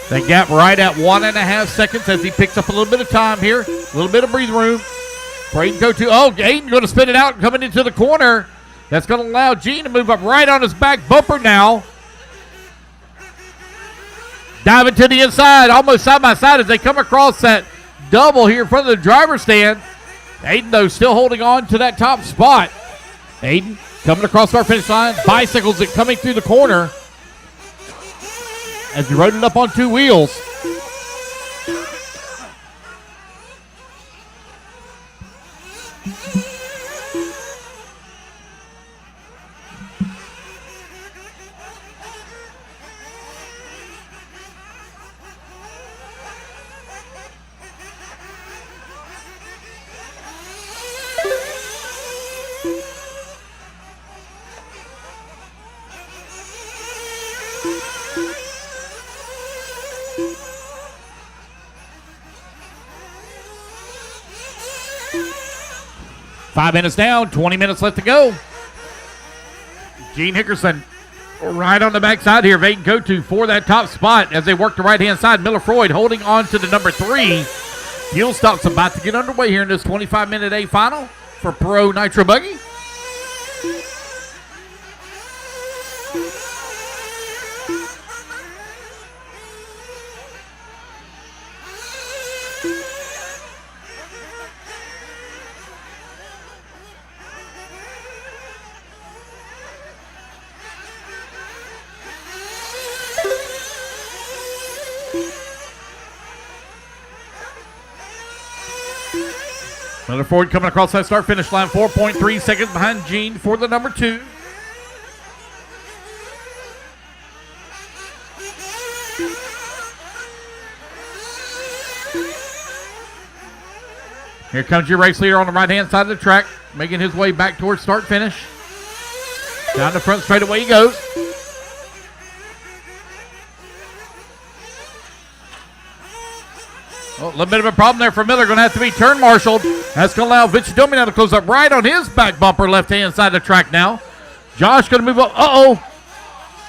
That gap right at 1.5 seconds as he picks up a little bit of time here. A little bit of breathing room. For Aiden Kotu. Oh, Aiden going to spin it out coming into the corner. That's going to allow Gene to move up right on his back bumper now. Diving to the inside, almost side by side as they come across that double here in front of the driver's stand. Aiden, though, still holding on to that top spot. Aiden coming across our finish line. Bicycles it coming through the corner as he rode it up on 2 wheels. Five minutes down, 20 minutes left to go. Gene Hickerson right on the backside here of Aiden Kotu for that top spot as they work the right-hand side. Miller Freud holding on to the number 3. Fuel stop's about to get underway here in this 25-minute A final for Pro Nitro Buggy. Miller Ford coming across that start-finish line, 4.3 seconds behind Gene for the number 2. Here comes your race leader on the right-hand side of the track, making his way back towards start-finish. Down the front straight away he goes. Oh, a little bit of a problem there for Miller. Going to have to be turn marshaled. That's going to allow Vichadomi now to close up right on his back bumper, left-hand side of the track now. Josh going to move up. Uh-oh.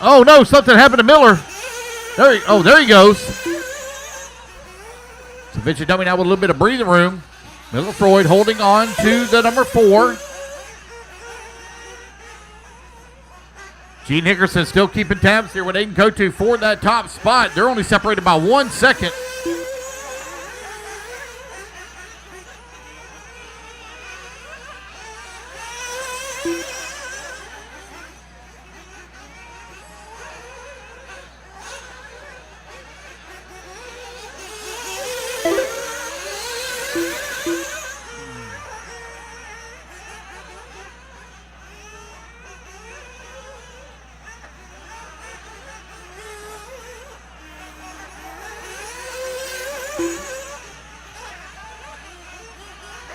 Oh, no, something happened to Miller. There he goes. So Vichadomi now with a little bit of breathing room. Miller Freud holding on to the number 4. Gene Hickerson still keeping tabs here with Aiden Kotu for that top spot. They're only separated by 1 second.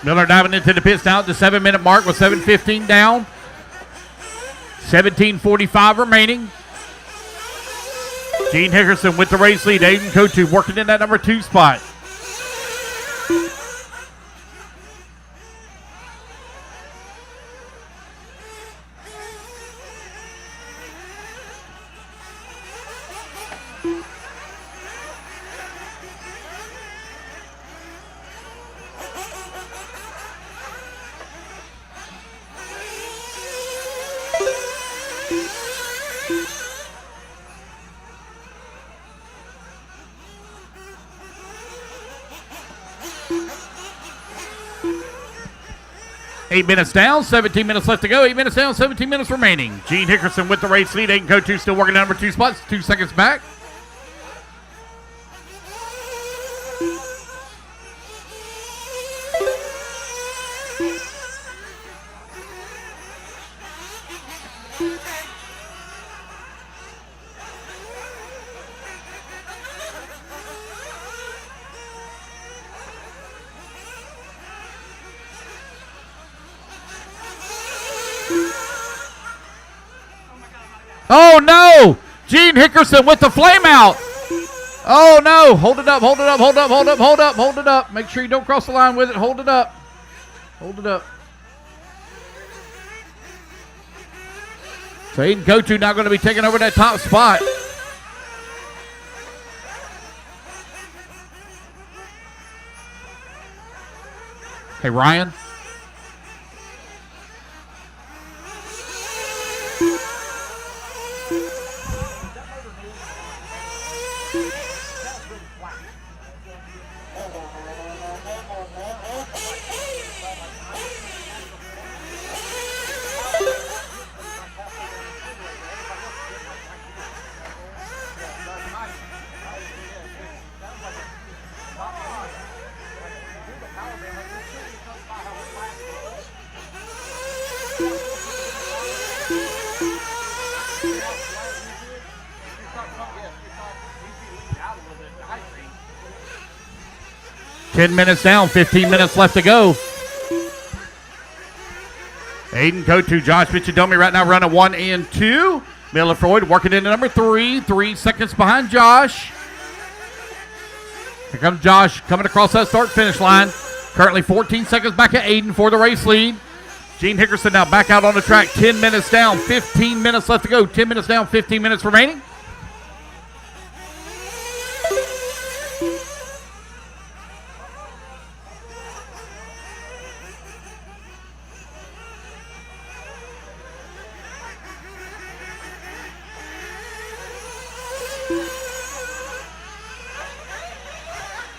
Miller diving into the pits now at the 7-minute mark with 7:15 down. 17:45 remaining. Gene Hickerson with the race lead. Aiden Kotu working in that number 2 spot. Eight minutes down, 17 minutes left to go. 8 minutes down, 17 minutes remaining. Gene Hickerson with the race lead. Aiden Kotu still working number 2 spots. 2 seconds back. Oh no! Gene Hickerson with the flame out. Oh no! Hold it up, hold it up, hold up, hold up, hold up, hold it up. Make sure you don't cross the line with it. Hold it up. Hold it up. So Aiden Kotu now going to be taking over that top spot. Hey, Ryan. Ten minutes down, 15 minutes left to go. Aiden Kotu, Josh Michidomi right now running 1 and 2. Miller Freud working into number 3. 3 seconds behind Josh. Here comes Josh coming across that start-finish line. Currently 14 seconds back at Aiden for the race lead. Gene Hickerson now back out on the track. 10 minutes down, 15 minutes left to go. 10 minutes down, 15 minutes remaining.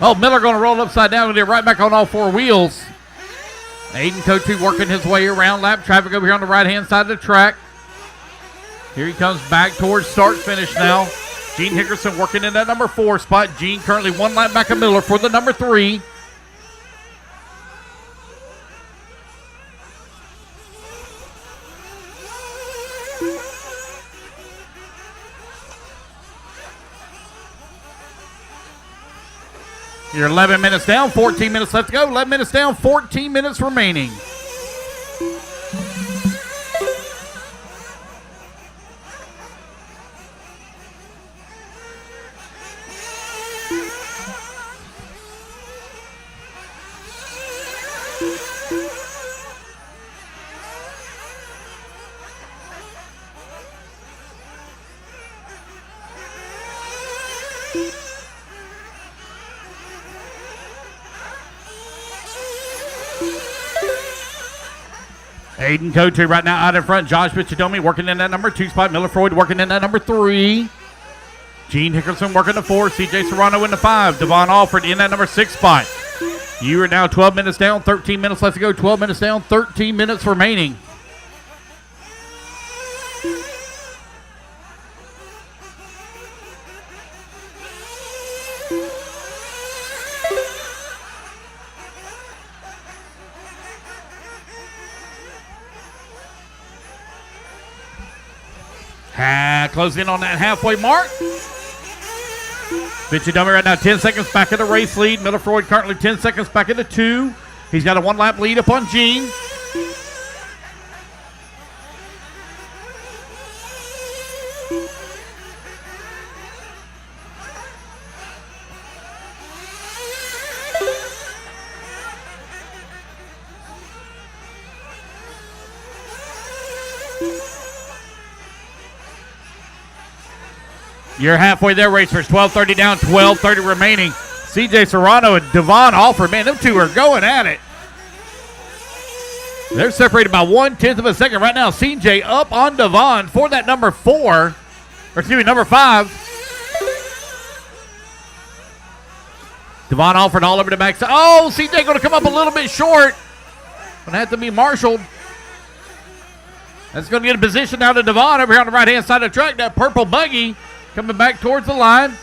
Oh, Miller going to roll upside down and get right back on all 4 wheels. Aiden Kotu working his way around lap traffic over here on the right-hand side of the track. Here he comes back towards start-finish now. Gene Hickerson working in that number 4 spot. Gene currently 1 lap back of Miller for the number 3. You're 11 minutes down, 14 minutes left to go. 11 minutes down, 14 minutes remaining. Aiden Kotu right now out in front. Josh Michidomi working in that number 2 spot. Miller Freud working in that number 3. Gene Hickerson working the 4. CJ Serrano in the 5. Devon Alford in that number 6 spot. You are now 12 minutes down, 13 minutes left to go. 12 minutes down, 13 minutes remaining. Close in on that halfway mark. Michidomi right now 10 seconds back in the race lead. Miller Freud currently 10 seconds back into 2. He's got a 1 lap lead up on Gene. You're halfway there, racers. 12:30 down, 12:30 remaining. CJ Serrano and Devon Alford, man, them two are going at it. They're separated by 1/10 of a second right now. CJ up on Devon for that number 4, or excuse me, number 5. Devon Alford all over the backside. Oh, CJ going to come up a little bit short. Going to have to be marshaled. That's going to get a position now to Devon over here on the right-hand side of the track. That purple buggy coming back towards the line.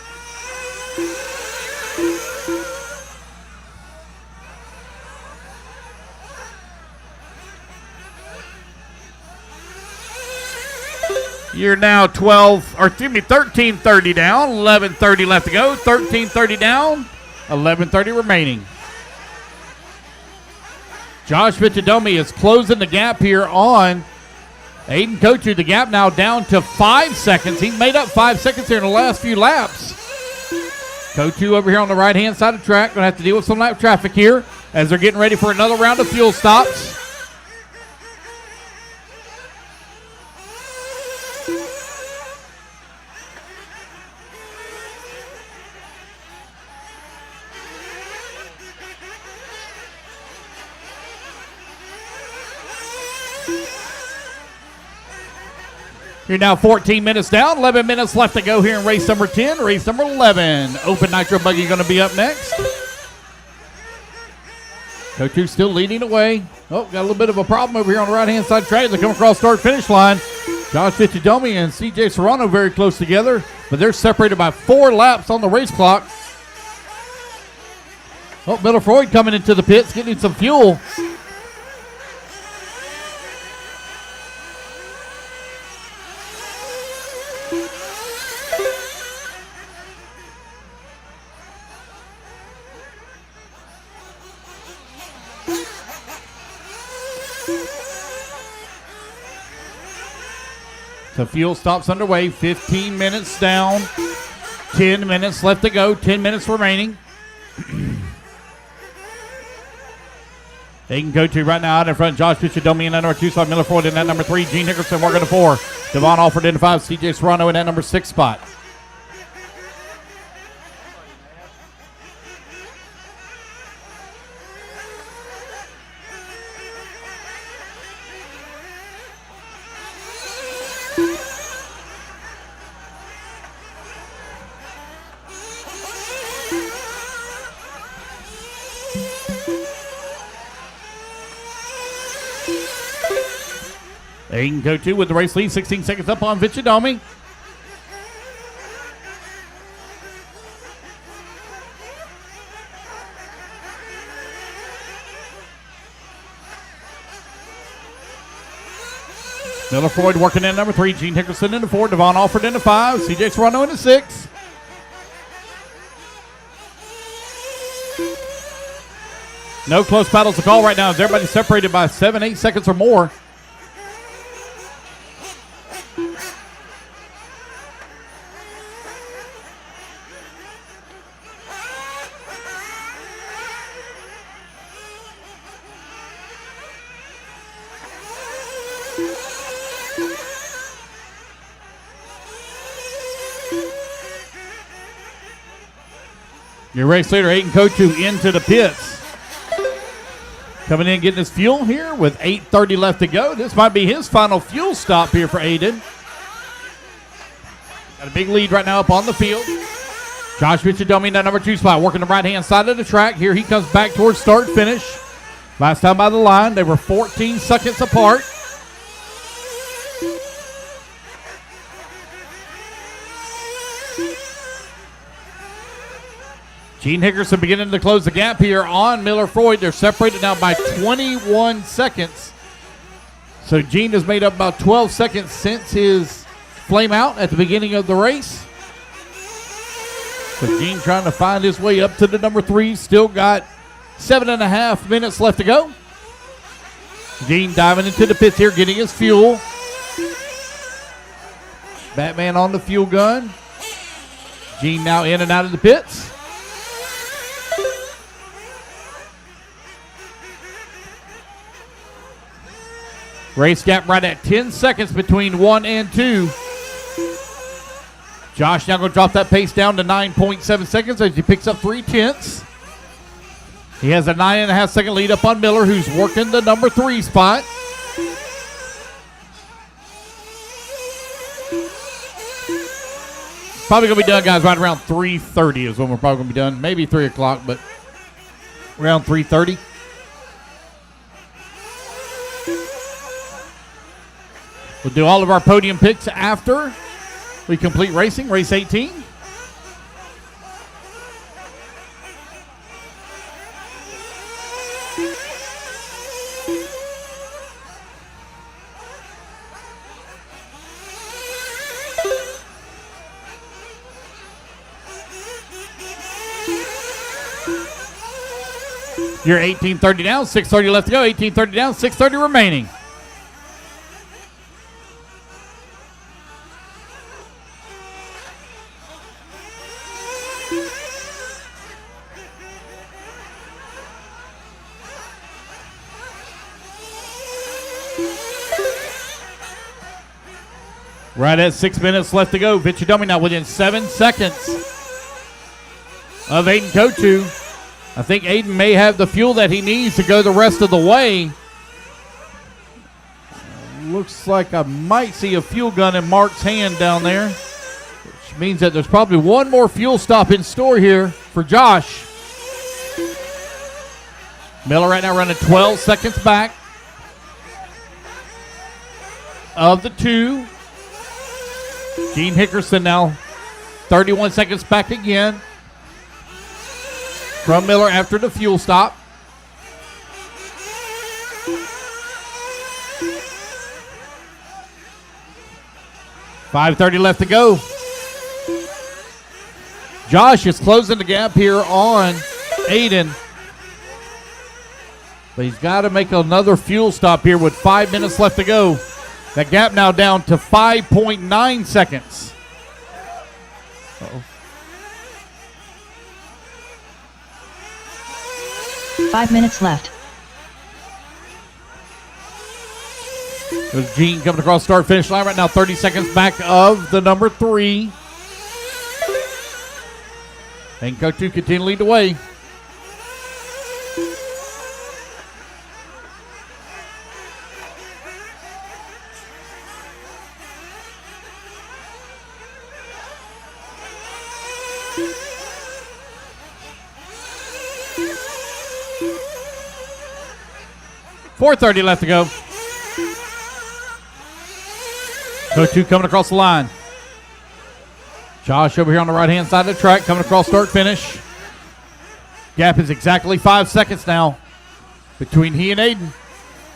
You're now 13:30 down, 11:30 left to go. 13:30 down, 11:30 remaining. Josh Vichadomi is closing the gap here on Aiden Kochu. The gap now down to 5 seconds. He's made up 5 seconds here in the last few laps. Kochu over here on the right-hand side of the track. Going to have to deal with some lap traffic here as they're getting ready for another round of fuel stops. You're now 14 minutes down, 11 minutes left to go here in race number 10. Race number 11. Open Nitro Buggy going to be up next. Kochu still leading away. Oh, got a little bit of a problem over here on the right-hand side track. They come across start-finish line. Josh Vichadomi and CJ Serrano very close together, but they're separated by 4 laps on the race clock. Oh, Miller Freud coming into the pits, getting some fuel. So fuel stops underway, 15 minutes down, 10 minutes left to go, 10 minutes remaining. They can go to right now out in front. Josh Vichadomi in that number 2 spot, Miller Ford in that number 3, Gene Hickerson working to 4, Devon Alford in 5, CJ Serrano in that number 6 spot. They can go to with the race lead, 16 seconds up on Vichadomi. Miller Freud working in number 3, Gene Hickerson into 4, Devon Alford into 5, CJ Serrano into 6. No close battles to call right now as everybody's separated by 7-8 seconds or more. Your race leader, Aiden Kochu, into the pits. Coming in getting his fuel here with 8:30 left to go. This might be his final fuel stop here for Aiden. Got a big lead right now up on the field. Josh Vichadomi in that number 2 spot, working the right-hand side of the track. Here he comes back towards start-finish. Last time by the line, they were 14 seconds apart. Gene Hickerson beginning to close the gap here on Miller Freud. They're separated now by 21 seconds. So Gene has made up about 12 seconds since his flame out at the beginning of the race. So Gene trying to find his way up to the number 3. Still got 7.5 minutes left to go. Gene diving into the pits here, getting his fuel. Batman on the fuel gun. Gene now in and out of the pits. Race gap right at 10 seconds between 1 and 2. Josh now going to drop that pace down to 9.7 seconds as he picks up 3/10. He has a 9.5 second lead up on Miller, who's working the number 3 spot. Probably going to be done, guys, right around 3:30 is when we're probably going to be done. Maybe 3 o'clock, but around 3:30. We'll do all of our podium picks after we complete racing, race 18. You're 18:30 down, 6:30 left to go. 18:30 down, 6:30 remaining. Right at 6 minutes left to go. Vichadomi now within 7 seconds of Aiden Kotu. I think Aiden may have the fuel that he needs to go the rest of the way. Looks like I might see a fuel gun in Mark's hand down there, which means that there's probably one more fuel stop in store here for Josh. Miller right now running 12 seconds back of the 2. Gene Hickerson now 31 seconds back again from Miller after the fuel stop. $5:30 left to go. Josh is closing the gap here on Aiden, but he's got to make another fuel stop here with 5 minutes left to go. That gap now down to 5.9 seconds. Uh-oh. 5 minutes left. There's Gene coming across the start finish line right now, 30 seconds back of the number 3. And Kotu continue to lead the way. $4:30 left to go. Kotu coming across the line. Josh over here on the right-hand side of the track coming across start finish. Gap is exactly 5 seconds now between he and Aiden.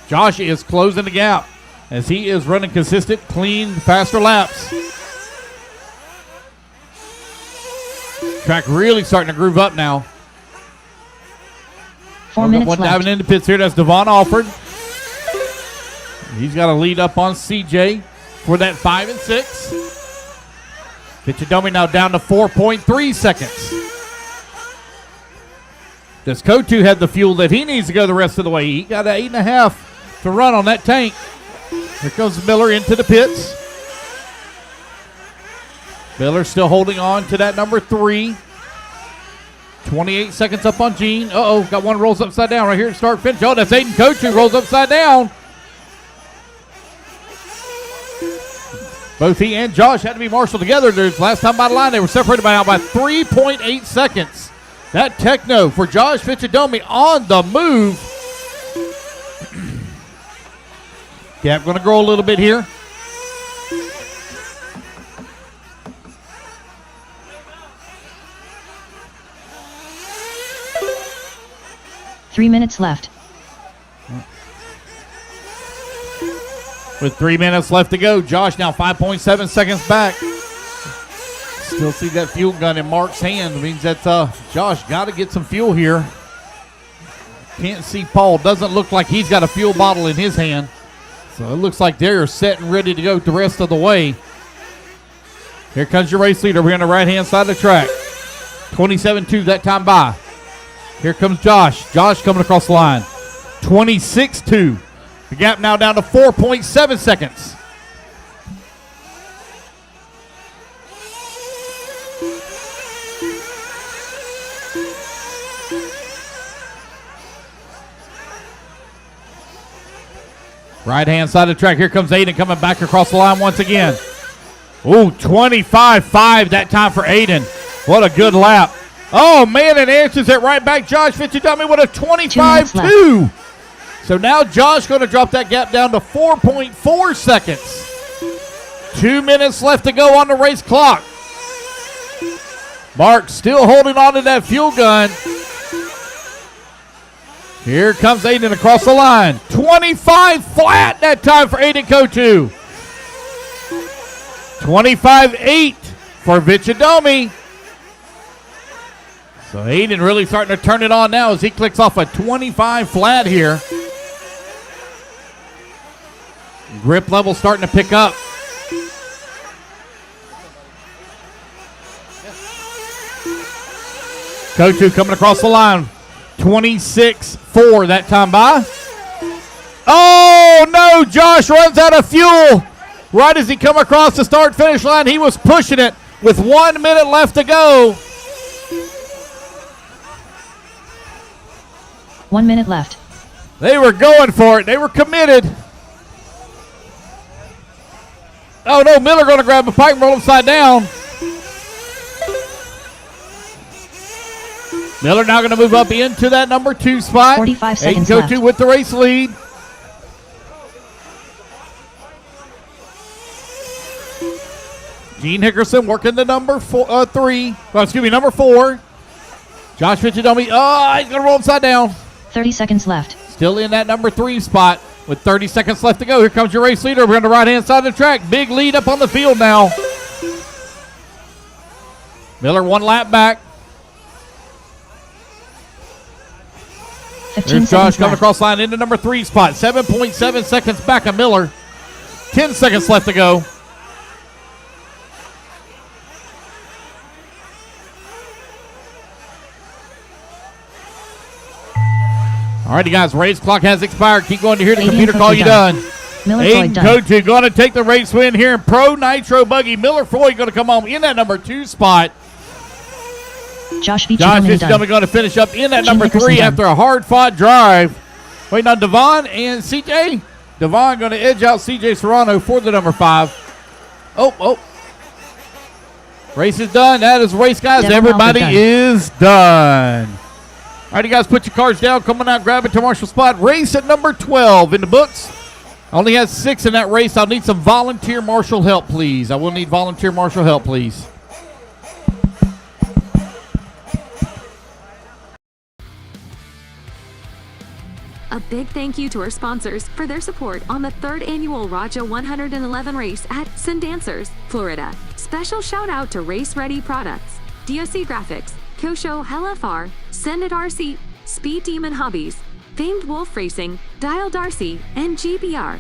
Josh is closing the gap as he is running consistent, clean, faster laps. Track really starting to groove up now. 4 minutes one left. diving into pits here. That's Devon Alford. He's got to lead up on CJ for that 5 and 6. Vichadomi now down to 4.3 seconds. Does Kotu have the fuel that he needs to go the rest of the way? He got an 8.5 to run on that tank. Here comes Miller into the pits. Miller still holding on to that number 3. 28 seconds up on Gene. Uh-oh, got one rolls upside down right here to start finish. Oh, that's Aiden Kotu rolls upside down. Both he and Josh had to be marshaled together. Last time by the line, they were separated by 3.8 seconds. That techno for Josh Vichadomi on the move. Gap going to grow a little bit here. Three minutes left. With 3 minutes left to go, Josh now 5.7 seconds back. Still see that fuel gun in Mark's hand. It means that Josh got to get some fuel here. Can't see Paul. Doesn't look like he's got a fuel bottle in his hand. So it looks like they're set and ready to go the rest of the way. Here comes your race leader. We're on the right-hand side of the track. 27-2 that time by. Here comes Josh. Josh coming across the line. 26-2. The gap now down to 4.7 seconds. Right-hand side of the track. Here comes Aiden coming back across the line once again. Ooh, 25-5 that time for Aiden. What a good lap. Oh, man, it answers it right back. Josh Fitchadummy with a 25-2. So now Josh going to drop that gap down to 4.4 seconds. 2 minutes left to go on the race clock. Mark still holding on to that fuel gun. Here comes Aiden across the line. 25 flat that time for Aiden Kotu. 25-8 for Vichadomi. So Aiden really starting to turn it on now as he clicks off a 25 flat here. Grip level starting to pick up. Kotu coming across the line. 26-4 that time by. Oh, no, Josh runs out of fuel. Right as he come across the start-finish line, he was pushing it with 1 minute left to go. 1 minute left. They were going for it. They were committed. Oh, no, Miller going to grab a pipe and roll upside down. Miller now going to move up into that number 2 spot. 45 seconds Aiden left. Kotu with the race lead. Gene Hickerson working the number 3. Oh, excuse me, number 4. Josh Fitchadomi. Oh, he's going to roll upside down. 30 seconds left. Still in that number 3 spot with 30 seconds left to go. Here comes your race leader. We're on the right-hand side of the track. Big lead up on the field now. Miller 1 lap back. 15 There's Josh seconds coming left. across line into number 3 spot. 7.7 seconds back of Miller. 10 seconds left to go. All righty, guys. Race clock has expired. Keep going to hear the Aiden computer call Kotu you done. Miller Aiden Floyd done. Kotu going to take the race win here in Pro Nitro Buggy. Miller Floyd going to come home in that number 2 spot. Josh Josh Fitchadomi done. Fitchadomi going to finish up in that Jim number 3 Nicholson done. after a hard-fought drive. Waiting on Devon and CJ. Devon going to edge out CJ Serrano for the number 5. Oh. Race is done. That is race, guys. Devon Everybody Alford done. is done. All right, you guys, put your cards down. Coming out, grab it to Marshall spot. Race at number 12 in the books. Only has 6 in that race. I'll need some volunteer marshal help, please. I will need volunteer marshal help, please. A big thank you to our sponsors for their support on the 3rd annual Raja 111 race at Sundancers, Florida. Special shout out to Race Ready Products, DOC Graphics, Kosho LFR, Senate RC, Speed Demon Hobbies, Famed Wolf Racing, Dial Darcy, and GBR.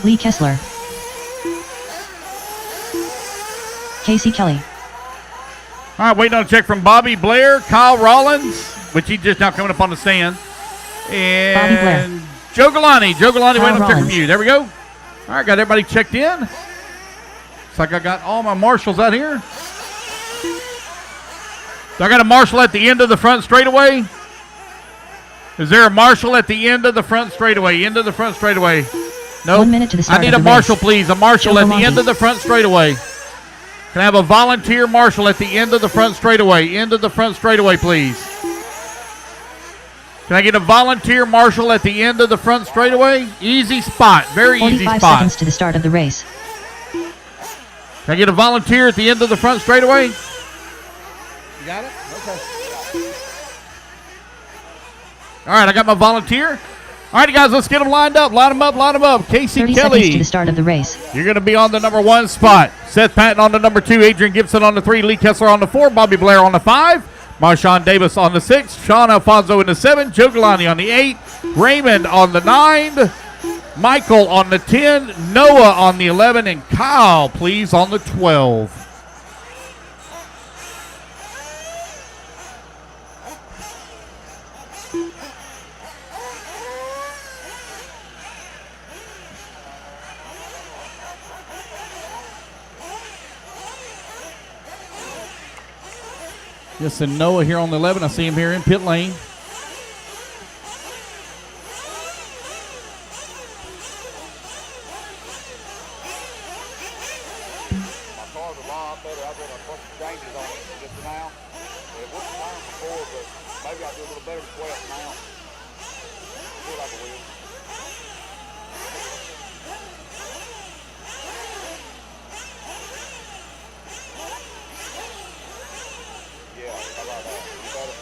Lee Kessler. Casey Kelly. All right, waiting on a check from Bobby Blair, Kyle Rollins, which he's just now coming up on the stand. And Bobby Blair. Joe Galani. Joe Galani, Kyle waiting on a check from Rollins. you. There we go. All right, got everybody checked in. Looks like I got all my marshals out here. So I got a marshal at the end of the front straightaway. Is there a marshal at the end of the front straightaway? End of the front straightaway. No. 1 minute to the start I need of a the marshal, race. please. A marshal Joe at the Galante. end of the front straightaway. Can I have a volunteer marshal at the end of the front straightaway? End of the front straightaway, please. Can I get a volunteer marshal at the end of the front straightaway? Easy spot. Very easy 45 spot. seconds to the start of the race. Can I get a volunteer at the end of the front straightaway? You got it? Okay. All right, I got my volunteer. All right, guys, let's get them lined up. Line them up, line them up. Casey 30 seconds to Kelly, the start of the race. you're going to be on the number 1 spot. Seth Patton on the number 2. Adrian Gibson on the 3. Lee Kessler on the 4. Bobby Blair on the 5. Marshawn Davis on the 6. Sean Alfonso in the 7. Joe Galani on the 8. Raymond on the 9. Michael on the 10. Noah on the 11. And Kyle, please, on the 12. Yes, and Noah here on the 11. I see him here in pit lane. My car's a lot better. I've done a bunch of changes on it just now. It wouldn't turn before, but maybe I'll do a little better than 12 now. Feel like I will. Yeah, how about that? You better?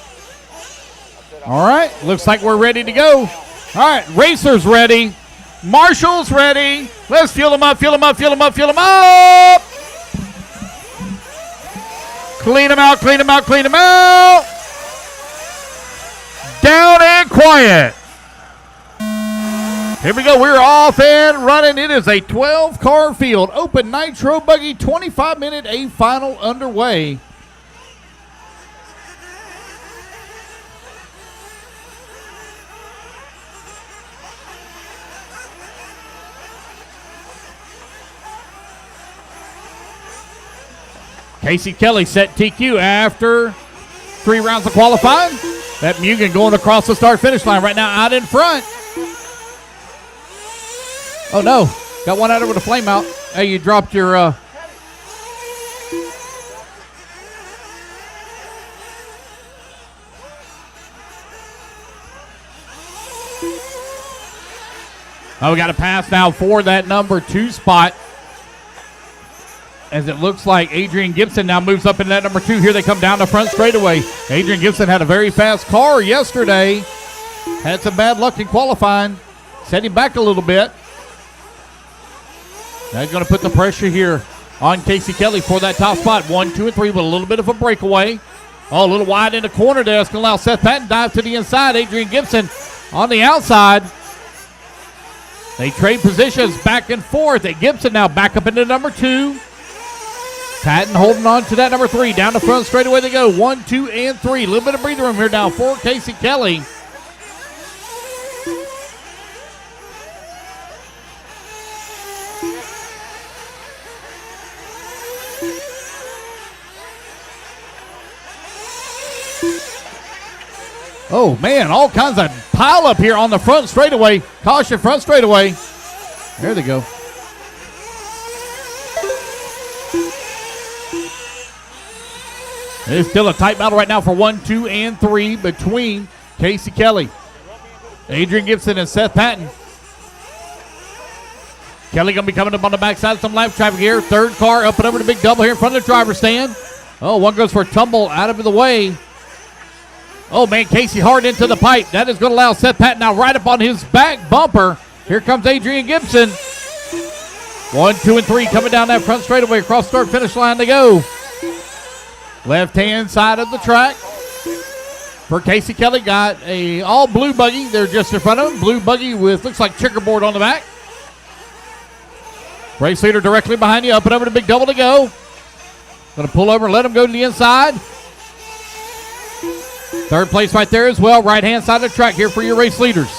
I said All right, looks like we're ready to go. All right, racers ready. Marshals ready. Let's fuel them up, fuel them up, fuel them up, fuel them up. Clean them out, clean them out, clean them out. Down and quiet. Here we go. We're off and running. It is a 12-car field. Open Nitro Buggy, 25-minute A final underway. Casey Kelly set TQ after 3 rounds of qualifying. That Mugen going across the start-finish line right now out in front. Oh, no. Got one out over the flame out. Hey, you dropped your... Oh, we got a pass now for that number 2 spot. As it looks like Adrian Gibson now moves up into that number 2. Here they come down the front straightaway. Adrian Gibson had a very fast car yesterday. Had some bad luck in qualifying. Set him back a little bit. That's going to put the pressure here on Casey Kelly for that top spot. 1, 2, and 3 with a little bit of a breakaway. Oh, a little wide in the corner there. It's going to allow Seth Patton dive to the inside. Adrian Gibson on the outside. They trade positions back and forth. Gibson now back up into number 2. Patton holding on to that number 3. Down the front straightaway they go. 1, 2, and 3. A little bit of breather room here now for Casey Kelly. Oh, man, all kinds of pile up here on the front straightaway. Caution, front straightaway. There they go. It's still a tight battle right now for 1, 2, and 3 between Casey Kelly, Adrian Gibson, and Seth Patton. Kelly going to be coming up on the backside of some lap traffic here. Third car up and over the big double here in front of the driver's stand. Oh, one goes for a tumble out of the way. Oh, man, Casey hard into the pipe. That is going to allow Seth Patton now right up on his back bumper. Here comes Adrian Gibson. 1, 2, and 3 coming down that front straightaway. Across start finish line they go. Left-hand side of the track. For Casey Kelly, got a all blue buggy. They're just in front of him. Blue buggy with, looks like checkerboard on the back. Race leader directly behind you. Up and over to Big Double to go. Going to pull over and let him go to the inside. Third place right there as well. Right-hand side of the track here for your race leaders.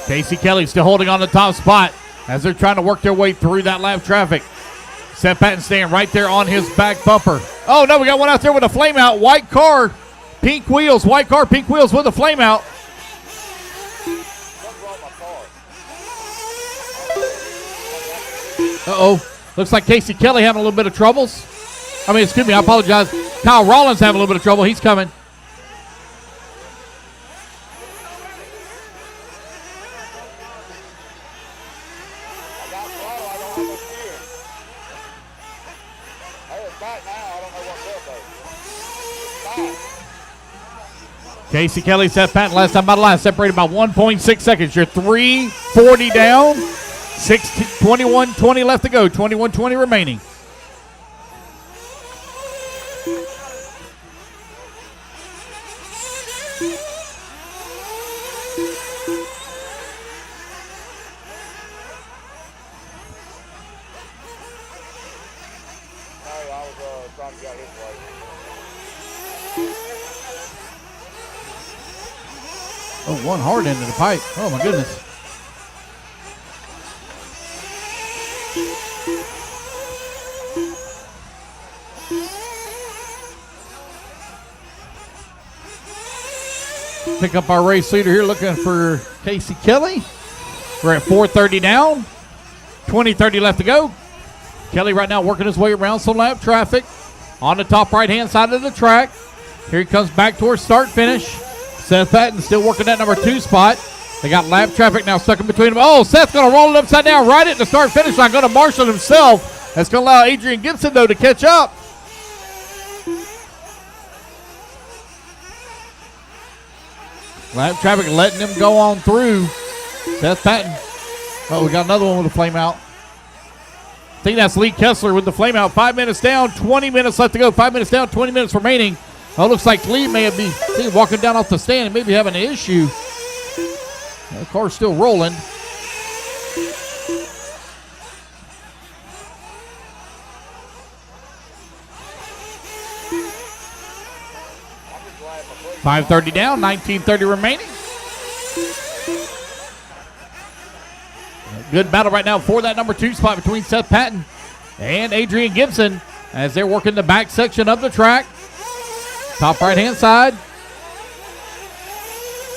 Casey Kelly still holding on the top spot as they're trying to work their way through that lap traffic. Seth Patton staying right there on his back bumper. Oh, no, we got one out there with a flame out. White car, pink wheels. White car, pink wheels with a flame out. Uh-oh. Looks like Casey Kelly having a little bit of troubles. I mean, excuse me, I apologize. Kyle Rollins having a little bit of trouble. He's coming. Casey Kelly, Seth Patton, last time by the line, separated by 1.6 seconds. You're 3:40 down, 21:20 left to go, 21:20 remaining. trying to get his way. Oh, one hard end of the pipe. Oh, my goodness. Pick up our race leader here, looking for Casey Kelly. We're at 4:30 down. 20:30 left to go. Kelly right now working his way around some lap traffic on the top right-hand side of the track. Here he comes back towards start-finish. Seth Patton still working that number 2 spot. They got lap traffic now stuck in between them. Oh, Seth's going to roll it upside down right at the start-finish line. Going to marshal himself. That's going to allow Adrian Gibson, though, to catch up. Lap traffic letting him go on through. Seth Patton. Oh, we got another one with a flame out. I think that's Lee Kessler with the flame out. 5 minutes down, 20 minutes left to go. 5 minutes down, 20 minutes remaining. Oh, looks like Lee may have been seen walking down off the stand and maybe having an issue. The car's still rolling. $5:30 down, 19:30 remaining. Good battle right now for that number 2 spot between Seth Patton and Adrian Gibson as they're working the back section of the track. Top right-hand side.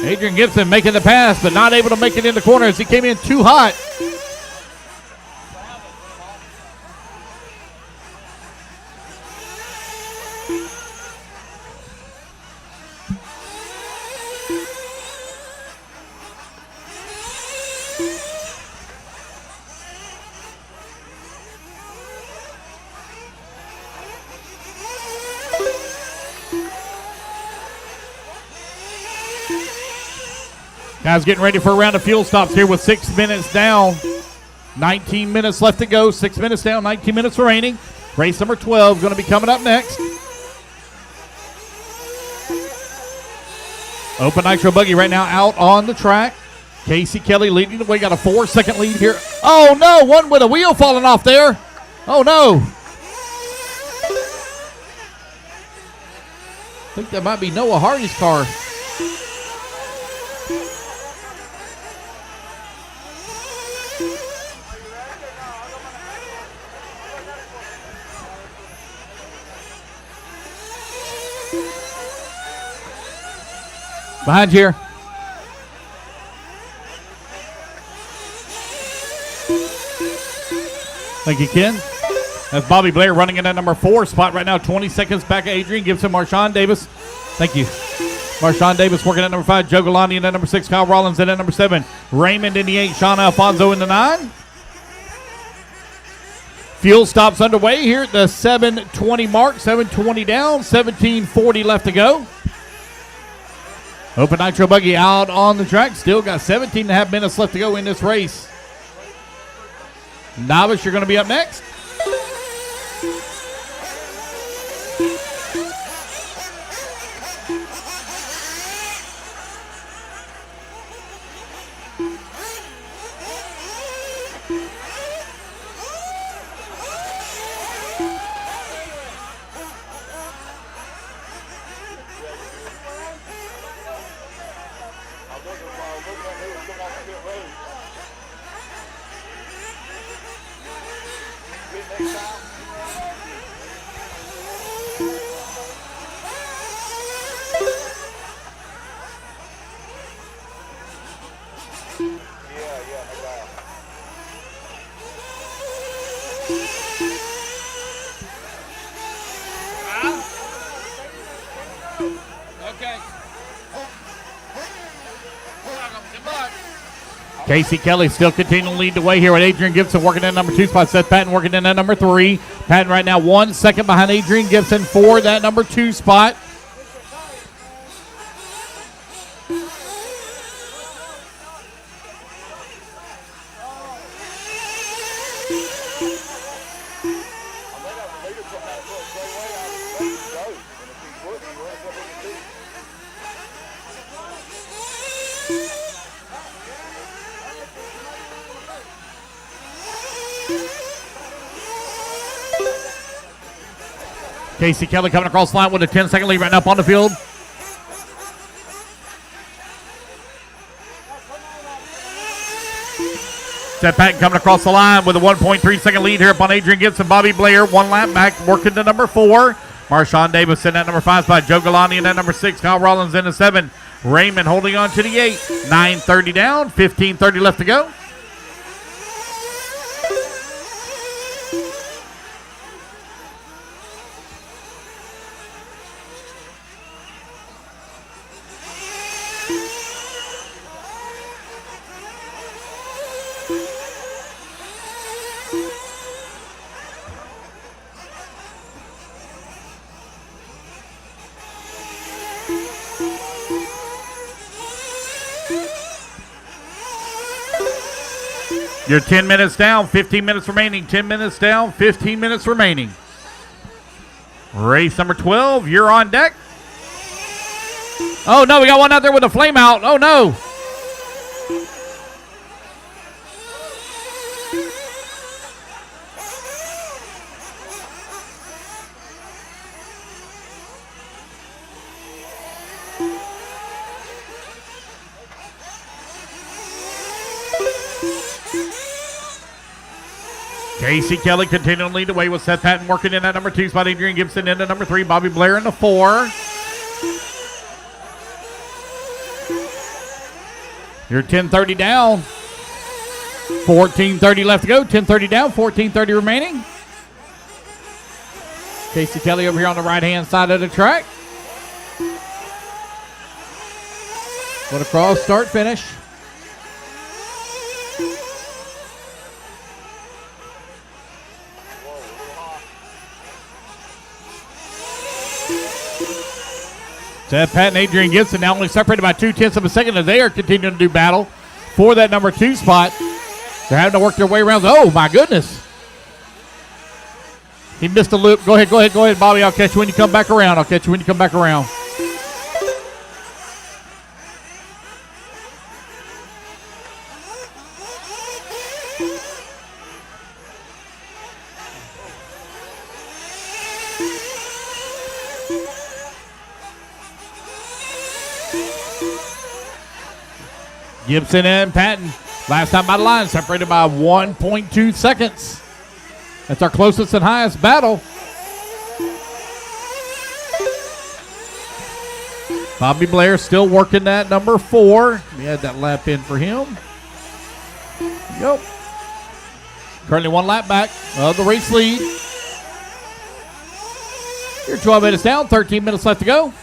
Adrian Gibson making the pass, but not able to make it in the corner as he came in too hot. Guys getting ready for a round of fuel stops here with 6 minutes down. 19 minutes left to go. 6 minutes down, 19 minutes remaining. Race number 12 going to be coming up next. Open Nitro Buggy right now out on the track. Casey Kelly leading the way. Got a 4-second lead here. Oh, no. One with a wheel falling off there. Oh, no. I think that might be Noah Hardy's car. Behind you here. Thank you, Ken. That's Bobby Blair running in that number 4 spot right now. 20 seconds back at Adrian Gibson. Marshawn Davis. Thank you. Marshawn Davis working at number 5. Joe Galani in that number 6. Kyle Rollins in that number 7. Raymond in the 8. Sean Alfonso in the 9. Fuel stops underway here at the 7:20 mark. 7:20 down. 17:40 left to go. Open Nitro Buggy out on the track. Still got 17.5 minutes left to go in this race. Novice, you're going to be up next. Okay. Casey Kelly still continuing to lead the way here with Adrian Gibson working in number 2 spot. Seth Patton working in at number 3. Patton right now 1 second behind Adrian Gibson for that number 2 spot. Casey Kelly coming across the line with a 10-second lead right now up on the field. Seth Patton coming across the line with a 1.3-second lead here up on Adrian Gibson. Bobby Blair, 1 lap back, working to number 4. Marshawn Davis in at number 5 spot. Joe Galani in at number 6. Kyle Rollins in at 7. Raymond holding on to the 8. 9:30 down, 15:30 left to go. You're 10 minutes down, 15 minutes remaining. 10 minutes down, 15 minutes remaining. Race number 12, you're on deck. Oh, no, we got one out there with a flame out. Oh, no. Casey Kelly continuing to lead the way with Seth Patton working in at number 2 spot. Adrian Gibson into number 3. Bobby Blair in the 4. You're 10:30 down. 14:30 left to go. 10:30 down, 14:30 remaining. Casey Kelly over here on the right-hand side of the track. What a cross, start, finish. Seth Patton, Adrian Gibson now only separated by 0.2 of a second as they are continuing to do battle for that number 2 spot. They're having to work their way around. Oh, my goodness. He missed a loop. Go ahead, Bobby. I'll catch you when you come back around. Gibson and Patton, last time by the line, separated by 1.2 seconds. That's our closest and highest battle. Bobby Blair still working that number 4. We had that lap in for him. Yep. Currently 1 lap back of the race lead. You're 12 minutes down, 13 minutes left to go.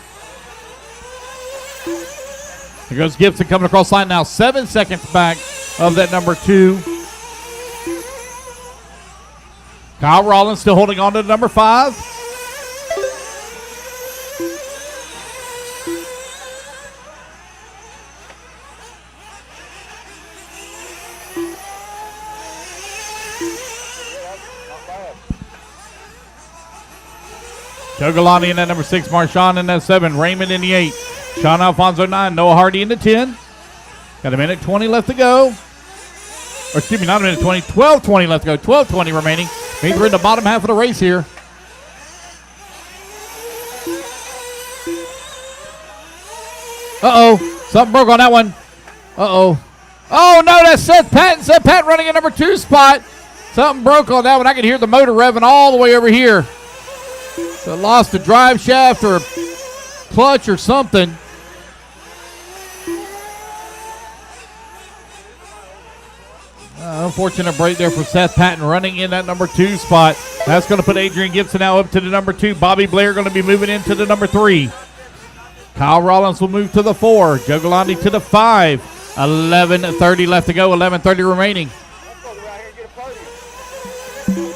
Here goes Gibson coming across the line now, 7 seconds back of that number 2. Kyle Rollins still holding on to number 5. Joe Galante in that number 6, Marshawn in that 7, Raymond in the 8, Sean Alfonso 9, Noah Hardy in the 10. Got a minute 20 left to go. Or excuse me, not a minute 20, 12:20 left to go, 12:20 remaining. Means we're in the bottom half of the race here. Uh-oh, something broke on that one. Uh-oh. Oh, no, that's Seth Patton. Seth Patton running in number 2 spot. Something broke on that one. I can hear the motor revving all the way over here. So lost a drive shaft or a clutch or something. Unfortunate break there for Seth Patton running in that number 2 spot. That's going to put Adrian Gibson now up to the number 2. Bobby Blair going to be moving into the number 3. Kyle Rollins will move to the 4. Joe Galante to the 5. 11:30 left to go. 11:30 remaining. Let's go around here and get a podium.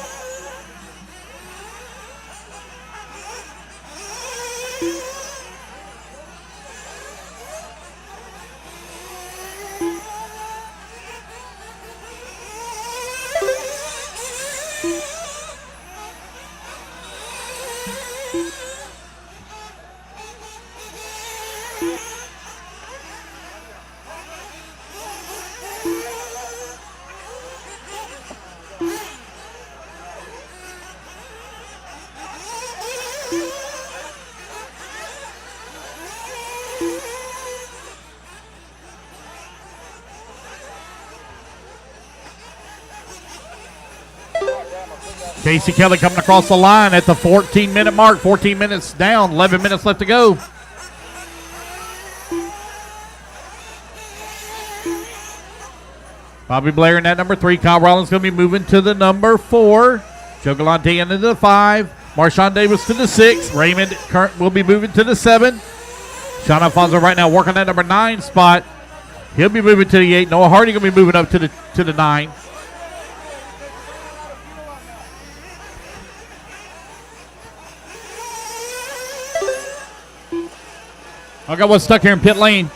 Casey Kelly coming across the line at the 14-minute mark. 14 minutes down, 11 minutes left to go. Bobby Blair in that number 3. Kyle Rollins going to be moving to the number 4. Joe Galante into the 5. Marshawn Davis to the 6. Raymond will be moving to the 7. Sean Alfonso right now working that number 9 spot. He'll be moving to the 8. Noah Hardy going to be moving up to the 9. I got one stuck here in pit lane.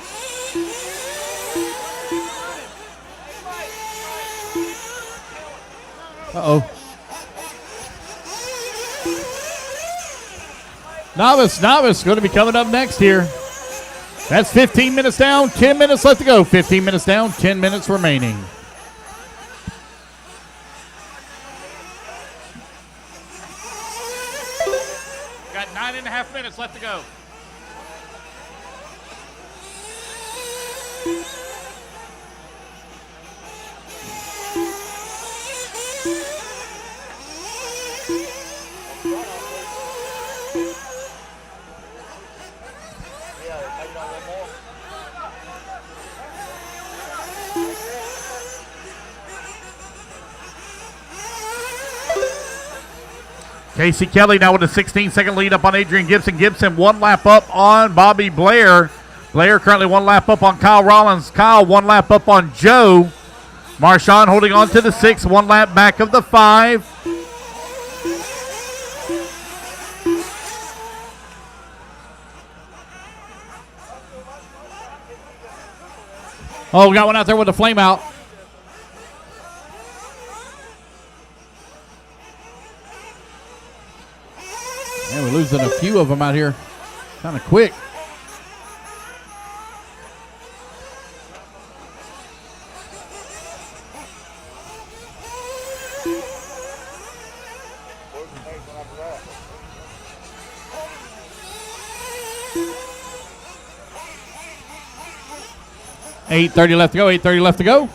Uh-oh. Novice going to be coming up next here. That's 15 minutes down, 10 minutes left to go. 15 minutes down, 10 minutes remaining. Got 9.5 minutes left to go. Casey Kelly now with a 16-second lead up on Adrian Gibson. Gibson 1 lap up on Bobby Blair. Blair currently 1 lap up on Kyle Rollins. Kyle 1 lap up on Joe. Marshawn holding on to the 6, 1 lap back of the 5. Oh, we got one out there with a flame out. Man, we're losing a few of them out here kind of quick. $8:30 left to go. 8:30 left to go.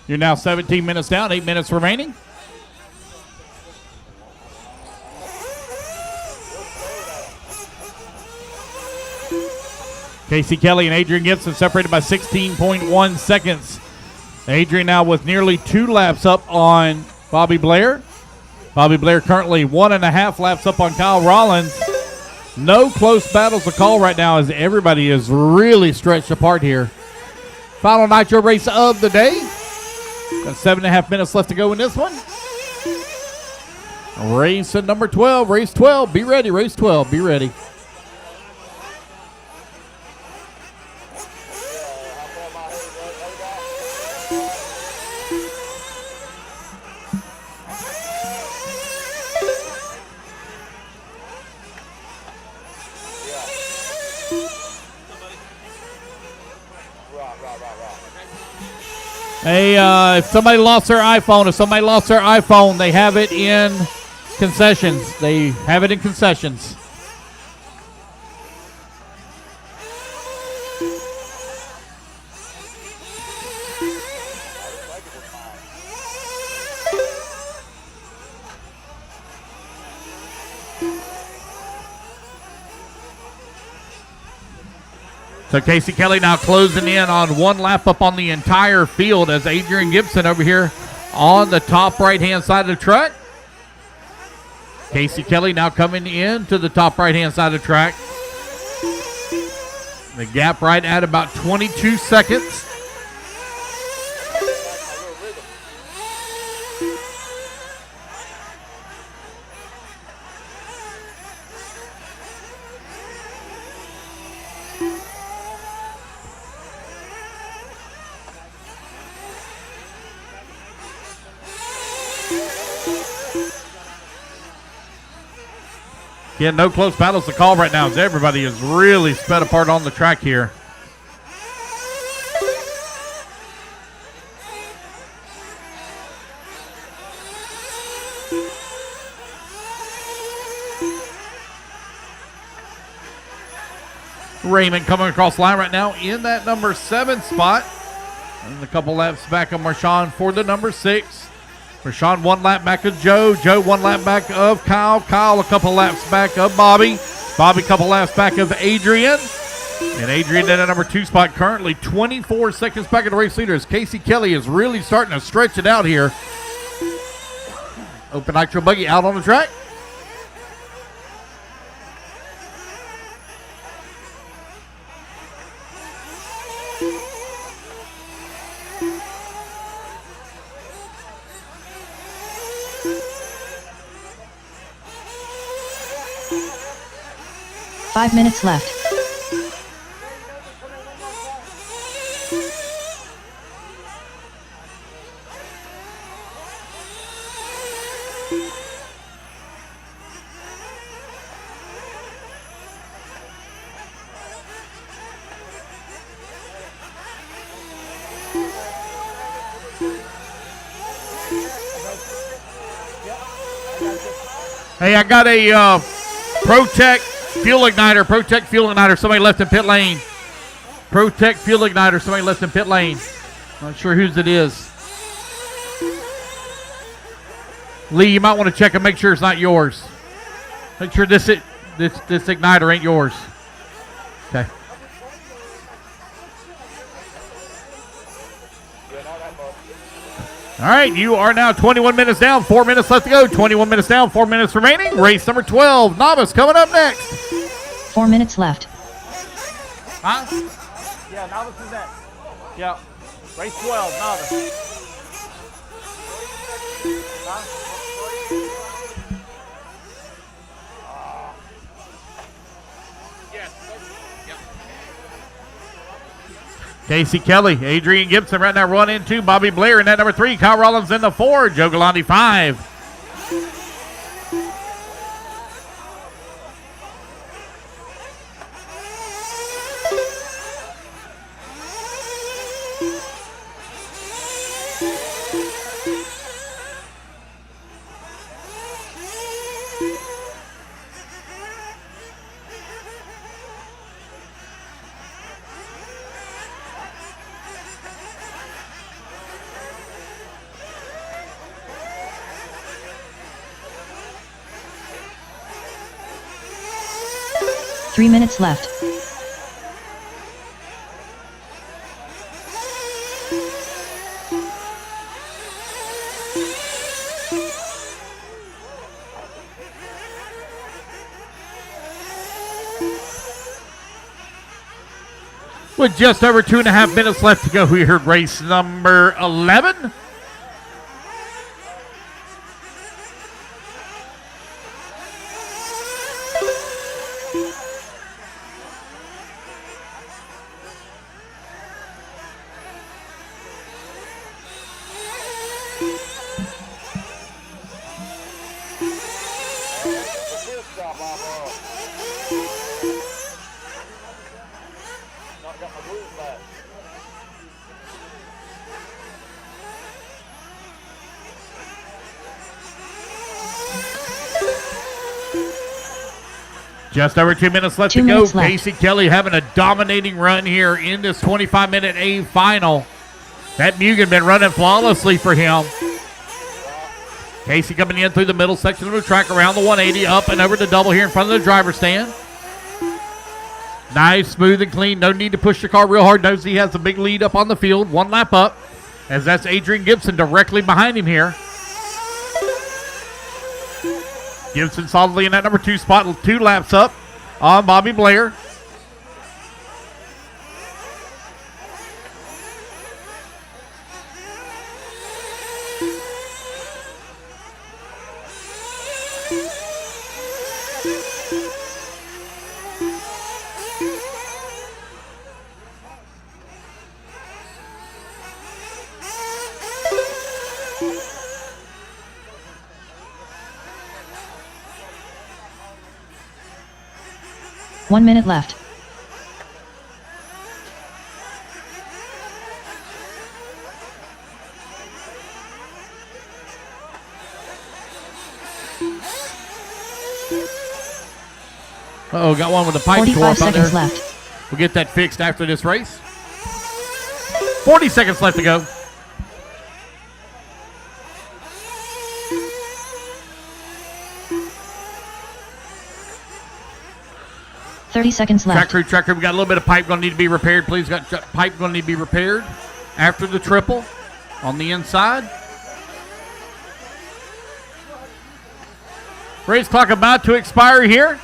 You're now 17 minutes down, 8 minutes remaining. Casey Kelly and Adrian Gibson separated by 16.1 seconds. Adrian now with nearly 2 laps up on Bobby Blair. Bobby Blair currently 1.5 laps up on Kyle Rollins. No close battles to call right now as everybody is really stretched apart here. Final Nitro race of the day. Got 7.5 minutes left to go in this one. Race at number 12. Race 12. Be ready. Race 12. Be ready. Hey, if somebody lost their iPhone, they have it in concessions. They have it in concessions. So Casey Kelly now closing in on one lap up on the entire field as Adrian Gibson over here on the top right-hand side of the track. Casey Kelly now coming in to the top right-hand side of the track. The gap right at about 22 seconds. Yeah, no close battles to call right now as everybody is really sped apart on the track here. Raymond coming across the line right now in that number 7 spot. And a couple laps back of Marshawn for the number 6. Marshawn 1 lap back of Joe. Joe 1 lap back of Kyle. Kyle a couple laps back of Bobby. Bobby a couple laps back of Adrian. And Adrian in a number 2 spot, currently 24 seconds back of the race leader as Casey Kelly is really starting to stretch it out here. Open nitro buggy out on the track. Five minutes left. Hey, I got a ProTech fuel igniter. Somebody left in pit lane. ProTech fuel igniter. Somebody left in pit lane. Not sure whose it is. Lee, you might want to check and make sure it's not yours. Make sure this igniter ain't yours. Okay. All right, you are now 21 minutes down, 4 minutes left to go. 21 minutes down, 4 minutes remaining. Race number 12, Novice coming up next. 4 minutes left. Huh? Yeah, novice is next. Yeah. Race 12, novice. Casey Kelly, Adrian Gibson right now run in 2. Bobby Blair in that number 3. Kyle Rollins in the 4. Joe Galante 5. Three minutes left. With just over 2.5 minutes left to go, we heard race number 11. Just over 2 minutes left 2 to go. minutes left. Casey Kelly having a dominating run here in this 25-minute A final. That Mugen been running flawlessly for him. Casey coming in through the middle section of the track, around the 180, up and over the double here in front of the driver's stand. Nice, smooth and clean. No need to push the car real hard. Knows he has a big lead up on the field. 1 lap up, as that's Adrian Gibson directly behind him here. Gibson solidly in that number 2 spot, 2 laps up on Bobby Blair. One minute left. Uh-oh, got one with the pipe 45 tore up out there. seconds left. We'll get that fixed after this race. 40 seconds left to go. $30 left. Track crew, we got a little bit of pipe going to need to be repaired. Please, got pipe going to need to be repaired after the triple on the inside. Race clock about to expire here.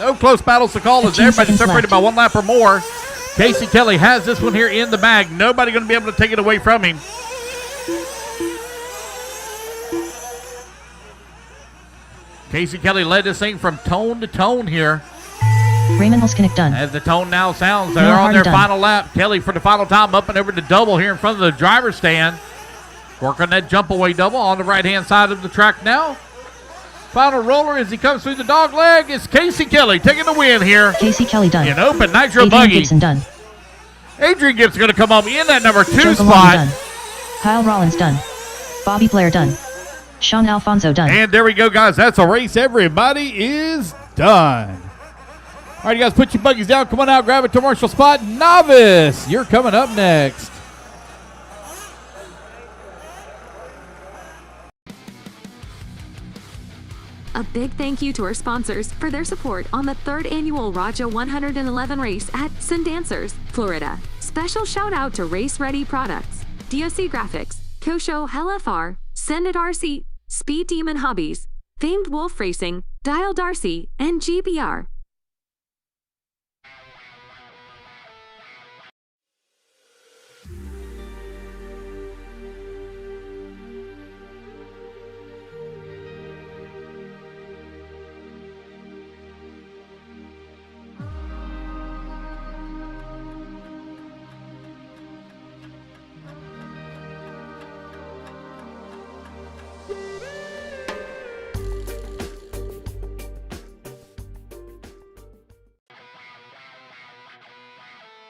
No close battles to call as everybody's separated by 1 lap or more. Casey Kelly has this one here in the bag. Nobody going to be able to take it away from him. Casey Kelly led this thing from tone to tone here. Raymond Olskinek done. As the tone now sounds, they're Neil on Hardy their done. final lap. Kelly for the final time up and over the double here in front of the driver's stand. Work on that jump away double on the right-hand side of the track now. Final roller as he comes through the dog leg is Casey Kelly taking the win here. Casey Kelly done. In open nitro Adrian buggy. Gibson done. Adrian Gibson going to come home in that number 2 Joe Gallardo spot. done. Kyle Rollins done. Bobby Blair done. Sean Alfonso done. And there we go, guys. That's a race. Everybody is done. All right, you guys, put your buggies down. Come on out, grab a commercial spot. Novice, you're coming up next. A big thank you to our sponsors for their support on the 3rd annual Raja 111 race at Sundancers, Florida. Special shout out to Race Ready Products, DOC Graphics, Kosho LFR, SUNDANCER RC, Speed Demon Hobbies, Famed Wolf Racing, Dial Darcy, and GBR.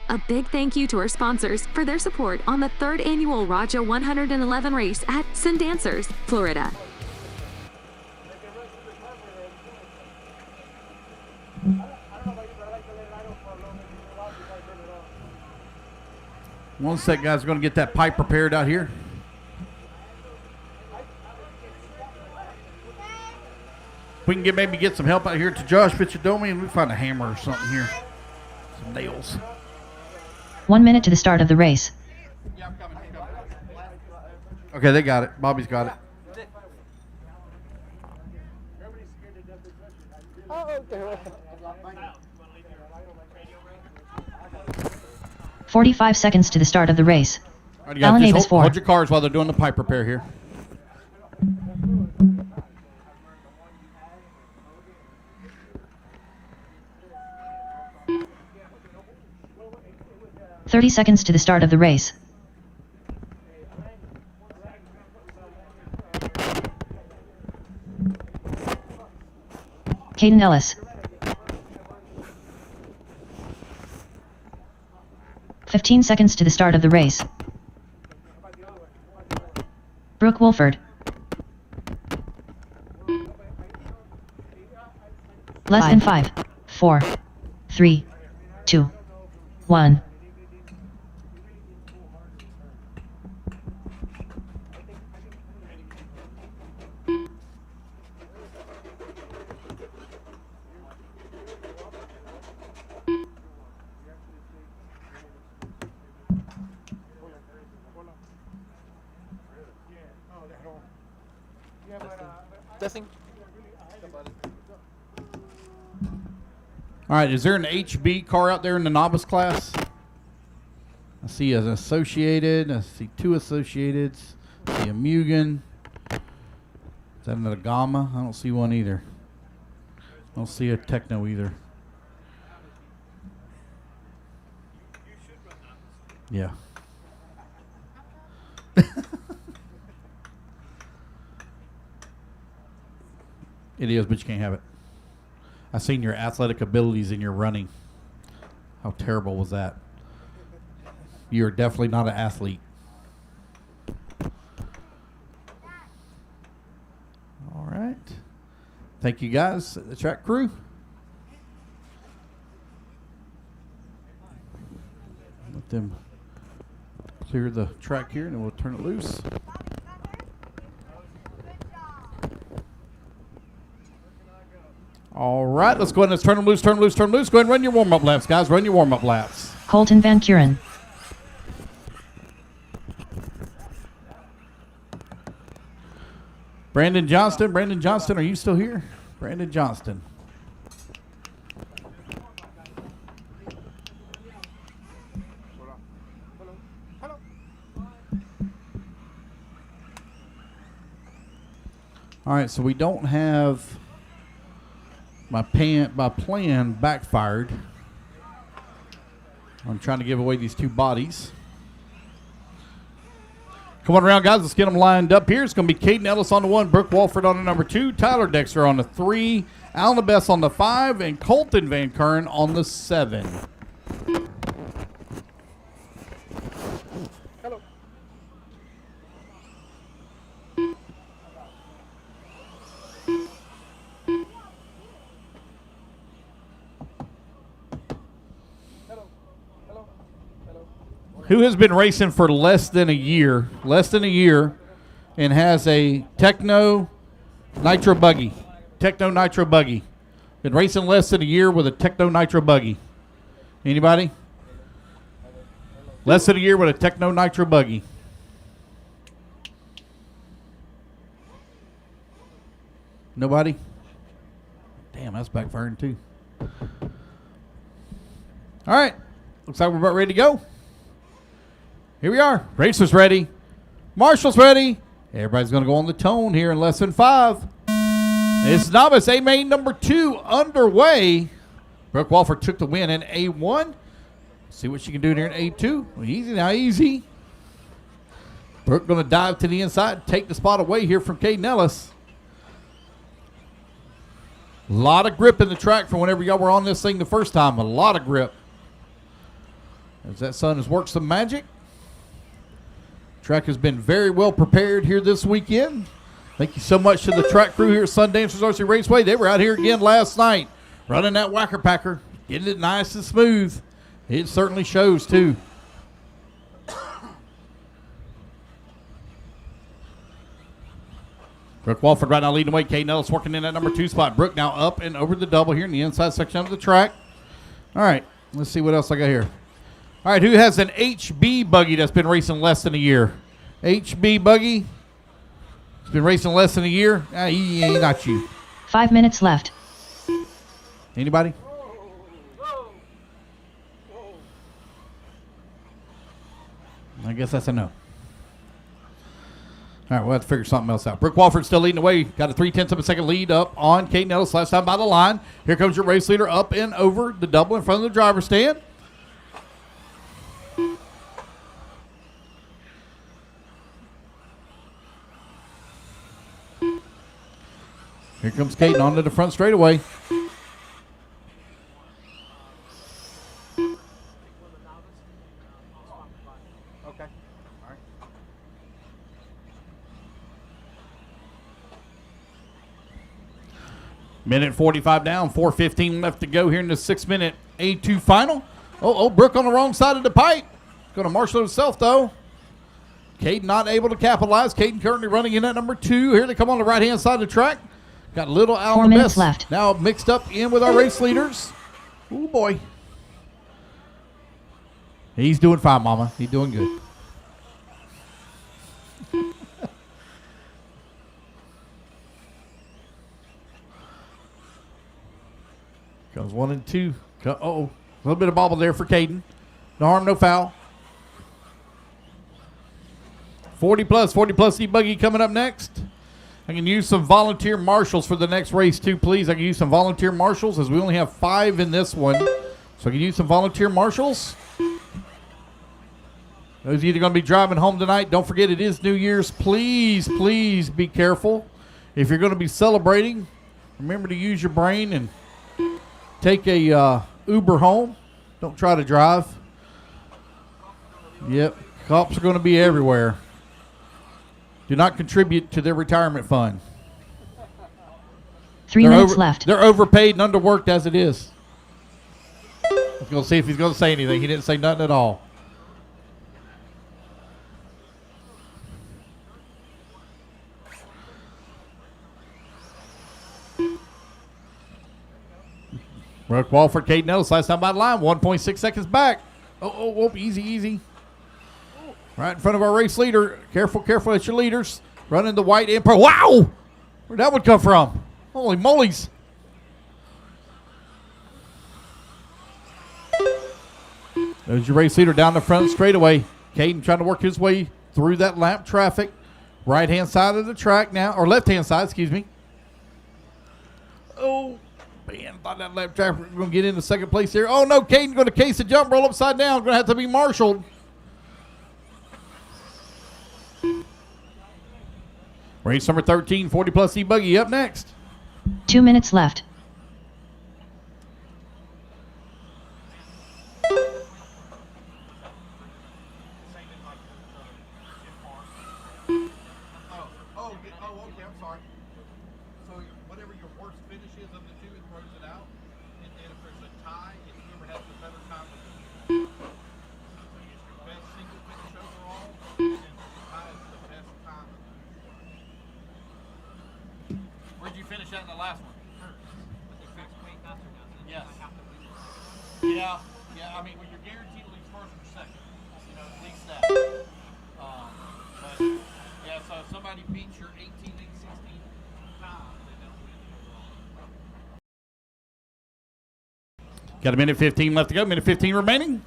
A big thank you to our sponsors for their support on the 3rd annual Raja 111 race at Sundancers, Florida. One sec, guys. We're going to get that pipe prepared out here. We can maybe get some help out here to Josh Fitzgerald and we find a hammer or something here. Some nails. 1 minute to the start of the race. Okay, they got it. Bobby's got it. 45 seconds to the start of the race. All right, you guys, Alan just Avis 4. hold your cars while they're doing the pipe repair here. $30 seconds to the start of the race. Caden Ellis. 15 seconds to the start of the race. Brooke Wolford. Less than 5. 4, 3, 2, 1. Testing. All right, is there an HB car out there in the novice class? I see an associated. I see 2 associateds. I see a Mugen. Is that another Gamma? I don't see one either. I don't see a Techno either. Yeah. It is, but you can't have it. I've seen your athletic abilities in your running. How terrible was that? You're definitely not an athlete. All right. Thank you guys, the track crew. Let them clear the track here and then we'll turn it loose. All right, let's go ahead and let's turn them loose, turn them loose, turn them loose. Go ahead and run your warm-up laps, guys. Run your warm-up laps. Colton Van Kuren. Brandon Johnston, are you still here? Brandon Johnston. All right, so we don't have my plan backfired. I'm trying to give away these 2 bodies. Come on around, guys. Let's get them lined up here. It's going to be Caden Ellis on the 1, Brooke Walford on the number 2, Tyler Dexter on the 3, Alan LeBess on the 5, and Colton Van Kuren on the 7. Who has been racing for less than a year, and has a Techno Nitro buggy? Techno Nitro buggy. Been racing less than a year with a Techno Nitro buggy. Anybody? Less than a year with a Techno Nitro buggy. Nobody? Damn, that's backfiring too. All right. Looks like we're about ready to go. Here we are. Racers ready. Marshall's ready. Everybody's going to go on the tone here in less than 5. It's novice A main number 2 underway. Brooke Walford took the win in A1. See what she can do here in A2. Well, easy now, easy. Brooke going to dive to the inside, take the spot away here from Caden Ellis. A lot of grip in the track from whenever y'all were on this thing the first time. A lot of grip. As that son has worked some magic. Track has been very well prepared here this weekend. Thank you so much to the track crew here at Sundancers RC Raceway. They were out here again last night running that whacker packer, getting it nice and smooth. It certainly shows too. Brooke Walford right now leading the way. Caden Ellis working in that number 2 spot. Brooke now up and over the double here in the inside section of the track. All right, let's see what else I got here. All right, who has an HB buggy that's been racing less than a year? HB buggy. It's been racing less than a year. Not you. 5 minutes left. Anybody? I guess that's a no. All right, we'll have to figure something else out. Brooke Walford still leading the way. Got a 0.3 of a second lead up on Caden Ellis last time by the line. Here comes your race leader up and over the double in front of the driver's stand. Here comes Caden onto the front straightaway. Okay. All right. Minute 45 down, 4:15 left to go here in the 6-minute A2 final. Oh, Brooke on the wrong side of the pipe. Going to marshal himself, though. Caden not able to capitalize. Caden currently running in at number 2. Here they come on the right-hand side of the track. Got Little Al 4 minutes left. Now mixed up in with our race leaders. Oh, boy. He's doing fine, Mama. He's doing good. Goes 1 and 2. Uh-oh. A little bit of bobble there for Caden. No harm, no foul. 40 plus E-Buggy coming up next. I can use some volunteer marshals for the next race too, please. I can use some volunteer marshals as we only have 5 in this one. So I can use some volunteer marshals. Those either going to be driving home tonight. Don't forget it is New Year's. Please, please be careful. If you're going to be celebrating, remember to use your brain and take a Uber home. Don't try to drive. Yep, cops are going to be everywhere. Do not contribute to their retirement fund. 3 minutes left. They're overpaid and underworked as it is. I was going to see if he's going to say anything. He didn't say nothing at all. Brooke Walford, Caden Ellis, last time by the line, 1.6 seconds back. Oh, easy. Right in front of our race leader. Careful, that's your leaders. Running the white Empire. Wow! Where'd that one come from? Holy moly's. There's your race leader down the front straightaway. Caden trying to work his way through that lap traffic. Right-hand side of the track now, or left-hand side, excuse me. Oh, man, thought that lap traffic was going to get into second place here. Oh, no, Caden going to case the jump, roll upside down. Going to have to be marshaled. Race number 13, 40 plus E-Buggy up next. 2 minutes left. Okay, I'm sorry. So whatever your worst finish is of the two, it throws it out. And then if there's a tie, it's whoever has the better time of the two. So it's your best single finish overall, and then the tie is the best time of the two. Where'd you finish at in the last one? Yes. Yeah. I mean, when you're guaranteed at least first or second, at least that. But yeah, so if somebody beats your 18 and 16 time, they don't win overall. Got a minute 15 left to go. Minute 15 remaining.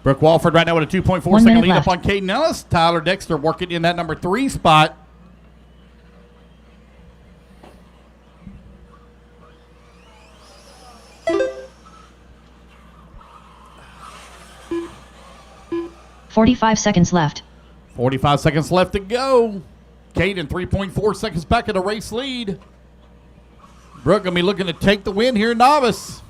Brooke Walford right now with a 2.4 1 second minute lead left. up on Caden Ellis. Tyler Dexter working in that number 3 spot. $45 seconds left. 45 seconds left to go. Caden 3.4 seconds back at the race lead. Brooke going to be looking to take the win here in novice.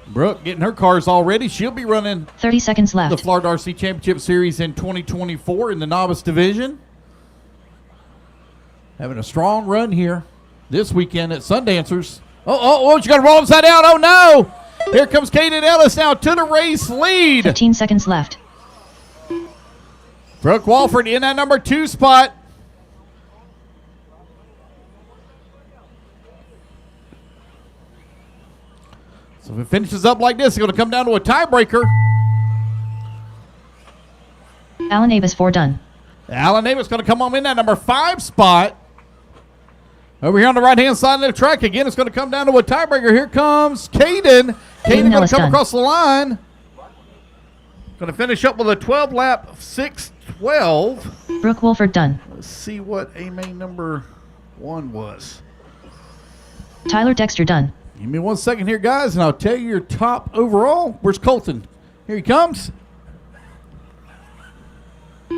Brooke getting her cars all ready. She'll be running 30 seconds left. the Florida RC Championship Series in 2024 in the novice division. Having a strong run here this weekend at Sundancers. Oh, she's going to roll upside down. Oh, no. Here comes Caden Ellis now to the race lead. 15 seconds left. Brooke Walford in that number 2 spot. So if it finishes up like this, it's going to come down to a tiebreaker. Alan Avis 4 done. Alan Davis going to come on in that number 5 spot. Over here on the right-hand side of the track, again, it's going to come down to a tiebreaker. Here comes Caden. Caden going to come across the line. Going to finish up with a 12-lap 6:12. Brooke Wolford done. Let's see what A main number 1 was. Tyler Dexter done. Give me 1 second here, guys, and I'll tell you your top overall. Where's Colton? Here he comes.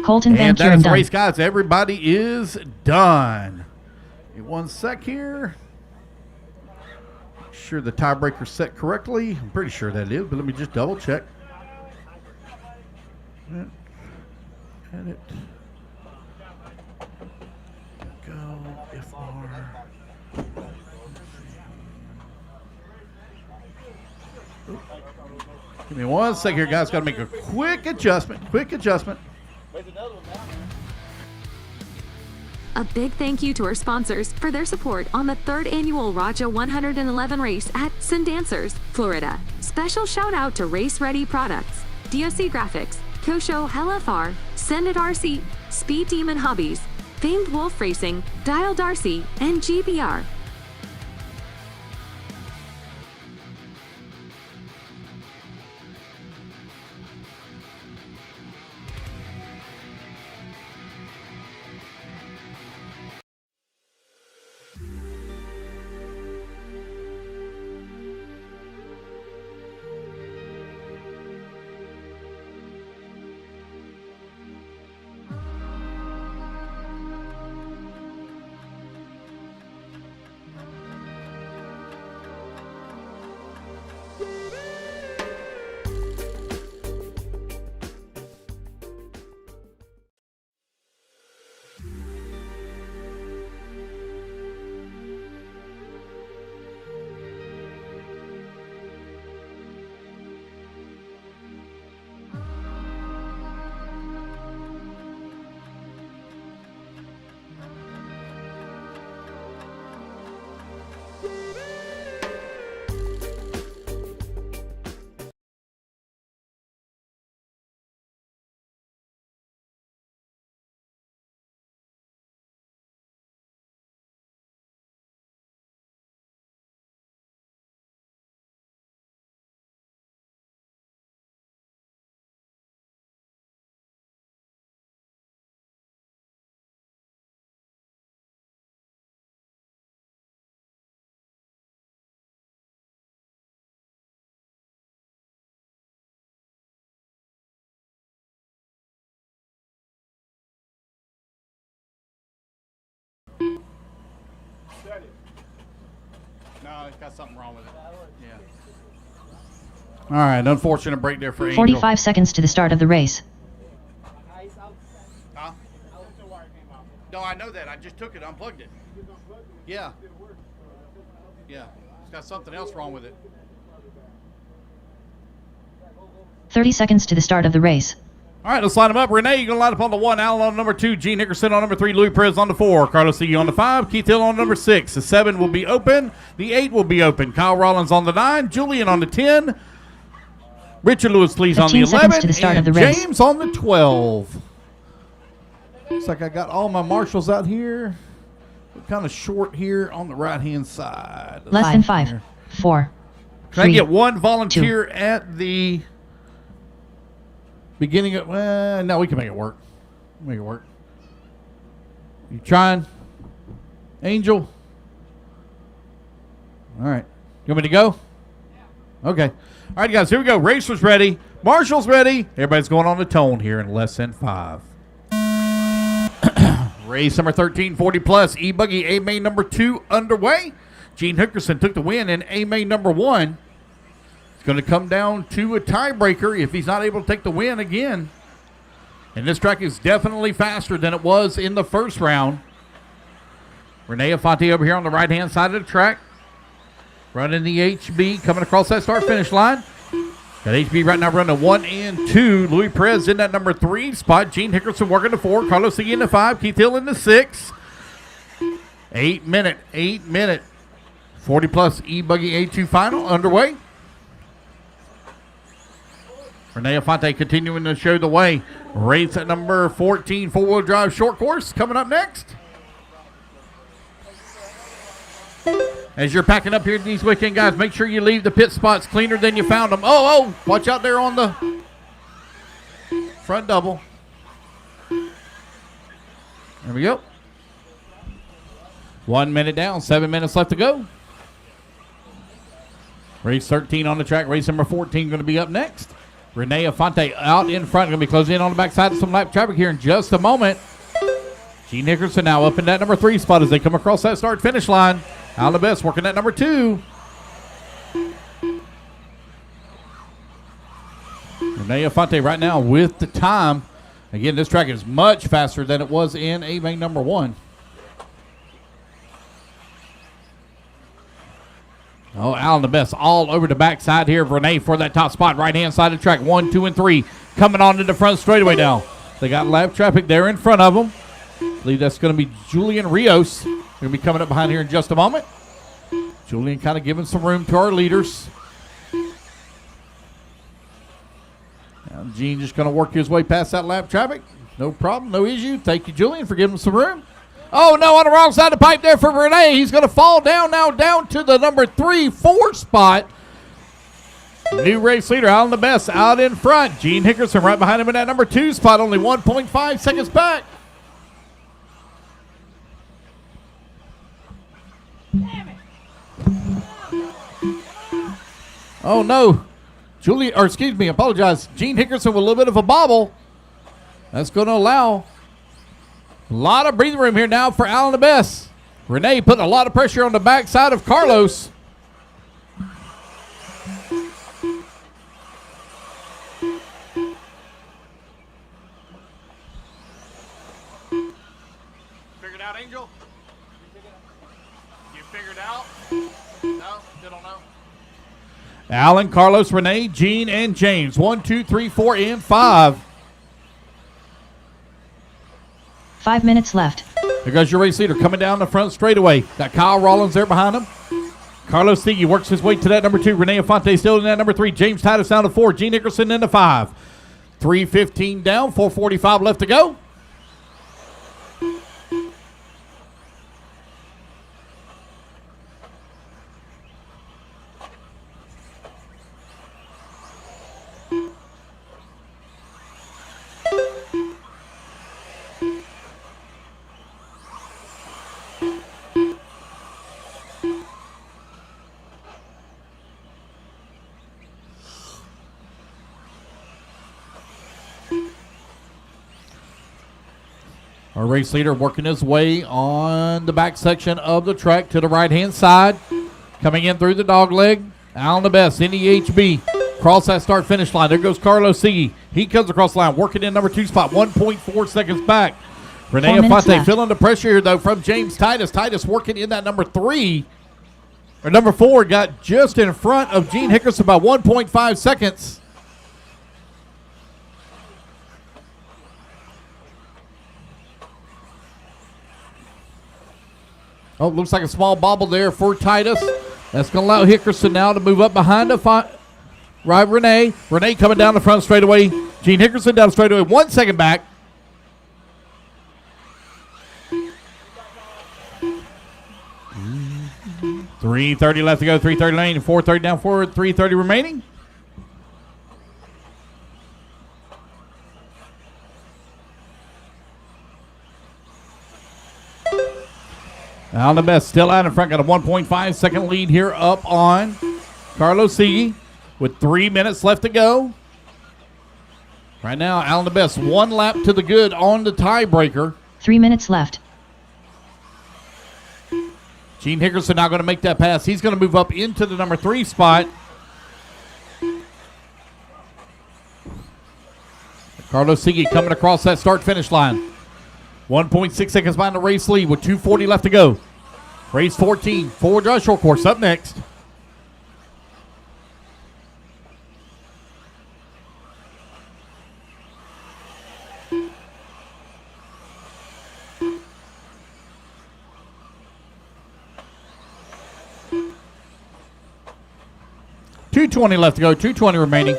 Colton Van And that Kuren is the done. race, guys. Everybody is done. Give me 1 sec here. Make sure the tiebreaker's set correctly. I'm pretty sure that is, but let me just double check. Edit. Go FR. Give me 1 second here, guys. Got to make a quick adjustment. A big thank you to our sponsors for their support on the 3rd annual Raja 111 race at Sundancers, Florida. Special shout out to Race Ready Products, DOC Graphics, Kosho LFR, Sendit RC, Speed Demon Hobbies, Famed Wolf Racing, Dial Darcy, and GBR. No, it's got something wrong with it. Yeah. All right, unfortunate break there for Angel. 45 seconds to the start of the race. Huh? No, I know that. I just took it, unplugged it. Yeah. Yeah. It's got something else wrong with it. 30 seconds to the start of the race. All right, let's line them up. Renee, you're going to line up on the 1. Alan on number 2. Gene Nickerson on number 3. Louis Perez on the 4. Carlos C. on the 5. Keith Hill on number 6. The 7 will be open. The 8 will be open. Kyle Rollins on the 9. Julian on the 10. Richard Lewis, please, on the 11. To the start and of the race. James on the 12. Looks like I got all my marshals out here. Kind of short here on the right-hand side. Less than 5, 4, Can 3, I get one volunteer 2. at the beginning of... no, we can make it work. Make it work. You trying? Angel? All right. You want me to go? Okay. All right, guys, here we go. Racers ready. Marshall's ready. Everybody's going on the tone here in less than 5. Race number 1340 plus. E-Buggy A-Main number 2 underway. Gene Hickerson took the win in A-Main number 1. It's going to come down to a tiebreaker if he's not able to take the win again. And this track is definitely faster than it was in the first round. Renee Afonte over here on the right-hand side of the track. Running the HB, coming across that start-finish line. Got HB right now running 1 and 2. Louis Perez in that number 3 spot. Gene Hickerson working the 4. Carlos C in the 5. Keith Hill in the 6. 8 minute. 40 plus E-Buggy A2 final underway. Renee Afonte continuing to show the way. Race at number 14, four-wheel drive short course coming up next. As you're packing up here these weekend, guys, make sure you leave the pit spots cleaner than you found them. Oh, watch out there on the front double. There we go. 1 minute down, 7 minutes left to go. Race 13 on the track. Race number 14 going to be up next. Renee Afonte out in front. Going to be closing in on the backside of some lap traffic here in just a moment. Gene Nickerson now up in that number 3 spot as they come across that start-finish line. Al Best working that number 2. Renee Infante right now with the time. Again, this track is much faster than it was in A main number 1. Oh, Alan the Best all over the backside here of Renee for that top spot. Right-hand side of the track. 1, 2, and 3 coming on to the front straightaway now. They got lap traffic there in front of them. I believe that's going to be Julian Rios. They're going to be coming up behind here in just a moment. Julian kind of giving some room to our leaders. Now Gene just going to work his way past that lap traffic. No problem, no issue. Thank you, Julian, for giving him some room. Oh, no, on the wrong side of the pipe there for Renee. He's going to fall down now, down to the number 3-4 spot. New race leader, Alan the Best, out in front. Gene Hickerson right behind him in that number 2 spot, only 1.5 seconds back. Oh, no. Gene Hickerson with a little bit of a bobble. That's going to allow a lot of breathing room here now for Alan the Best. Renee putting a lot of pressure on the backside of Carlos. Figured out, Angel? You figured out? No? Still don't know? Alan, Carlos, Renee, Gene, and James. 1, 2, 3, 4, and 5. 5 minutes left. There goes your race leader coming down the front straightaway. Got Kyle Rollins there behind him. Carlos Thigi works his way to that number 2. Renee Infante still in that number 3. James Titus down to 4. Gene Nickerson into 5. 3:15 down. 4:45 left to go. Our race leader working his way on the back section of the track to the right-hand side. Coming in through the dog leg. Alan the Best, NEHB. Cross that start-finish line. There goes Carlos Sigi. He comes across the line, working in number 2 spot. 1.4 seconds back. Renee Infante feeling the pressure here, though, from James Titus. Titus working in that number 3. Or number 4 got just in front of Gene Hickerson by 1.5 seconds. Oh, looks like a small bobble there for Titus. That's going to allow Hickerson now to move up behind the right Renee. Renee coming down the front straightaway. Gene Hickerson down straightaway, 1 second back. .330 left to go, 3:30 lane, 4:30 down forward, 3:30 remaining. Alan the Best still out in front. Got a 1.5 second lead here up on Carlos Sigi with 3 minutes left to go. Right now, Alan the Best 1 lap to the good on the tiebreaker. 3 minutes left. Gene Hickerson now going to make that pass. He's going to move up into the number 3 spot. Carlos Sigi coming across that start-finish line. 1.6 seconds behind the race lead with 2:40 left to go. Race 14, four-wheel drive short course up next. .220 left to go, 2:20 remaining.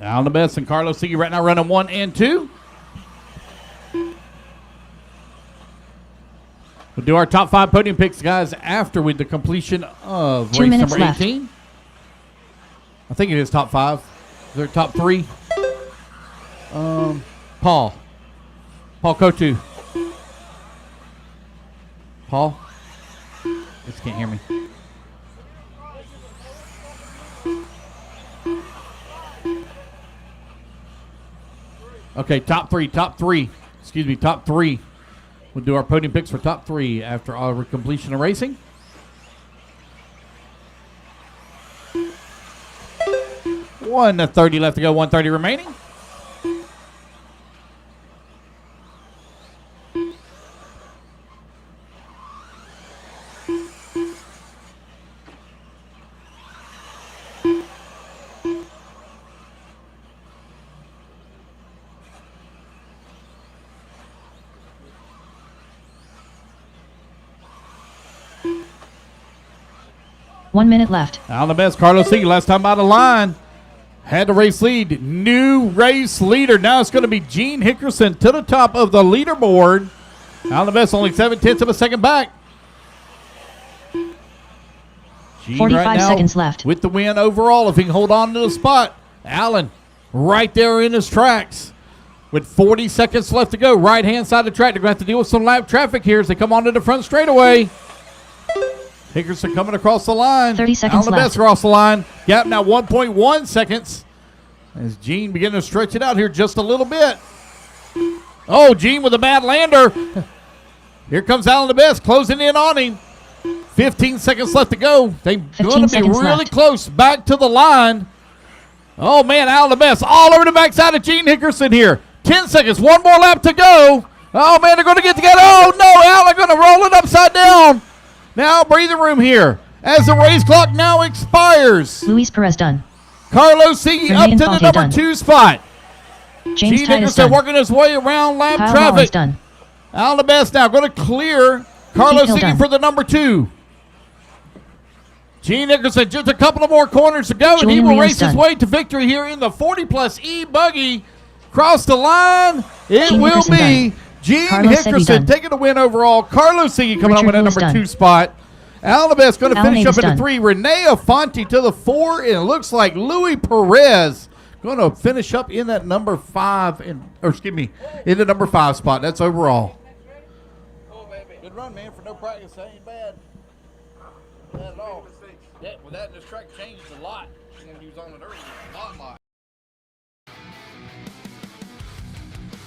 Alan the Best and Carlos Sigi right now running 1 and 2. We'll do our top 5 podium picks, guys, after with the completion of race number 18. Left. I think it is top 5. Is there top 3? Paul Kotu. Paul? Just can't hear me. Okay, top three. Excuse me, top 3. We'll do our podium picks for top 3 after our completion of racing. $130 left to go, $130 remaining. One minute left. On the best, Carlos C. Last time by the line. Had the race lead. New race leader. Now it's going to be Gene Hickerson to the top of the leaderboard. On the best, only 7/10 of a second back. Gene 45 right now seconds left. with the win overall if he can hold on to the spot. Allen right there in his tracks with 40 seconds left to go. Right-hand side of the track. They're going to have to deal with some lap traffic here as they come onto the front straightaway. Hickerson coming across the line. 30 seconds Allen left. Best across the line. Gap now 1.1 seconds. As Gene beginning to stretch it out here just a little bit. Oh, Gene with a bad lander. Here comes Allen the Best closing in on him. 15 seconds left to go. They're going to be really left. close back to the line. Oh, man, Allen the Best all over the backside of Gene Hickerson here. 10 seconds. One more lap to go. Oh, man, they're going to get together. Oh, no, Allen going to roll it upside down. Now breathing room here as the race clock now expires. Luis Perez done. Carlos C. up Renee to the Infante number done. 2 spot. James Gene Titus Hickerson done. working his way around lap Kyle traffic. Mullins done. Allen the Best now going to clear Carlos Hill C. done. for the number 2. Gene Hickerson just a couple of more corners to go, and he Julian will Rios race his done. way to victory here in the 40+ E buggy. Cross the line. It Gene will Hickerson be done. Gene Carlos Setti Hickerson done. taking the win overall. Carlos C. coming Richard on with that Lewis number done. 2 spot. Allen the Best going to Alan finish up Davis in the done. 3. Renee Infante to the 4, and it looks like Louis Perez going to finish up in that number 5, in the number 5 spot. That's overall. Good run, man. For no practice, that ain't bad. Not bad at all. Yeah, well, that this track changed a lot when he was on it earlier. Not a lot.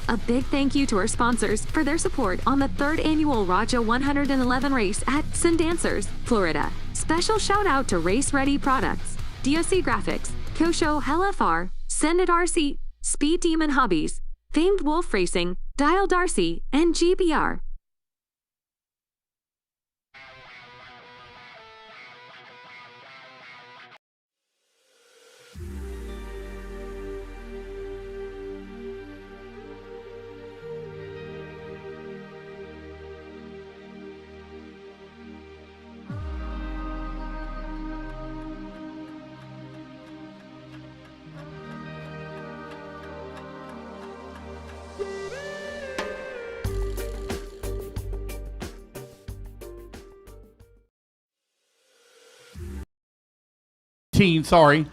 A big thank you to our sponsors for their support on the 3rd annual Raja 111 race at Sundancers, Florida. Special shout out to Race Ready Products, DOC Graphics, Kosho LFR, Senate RC, Speed Demon Hobbies, Famed Wolf Racing, Dial Darcy, and GBR. Sorry.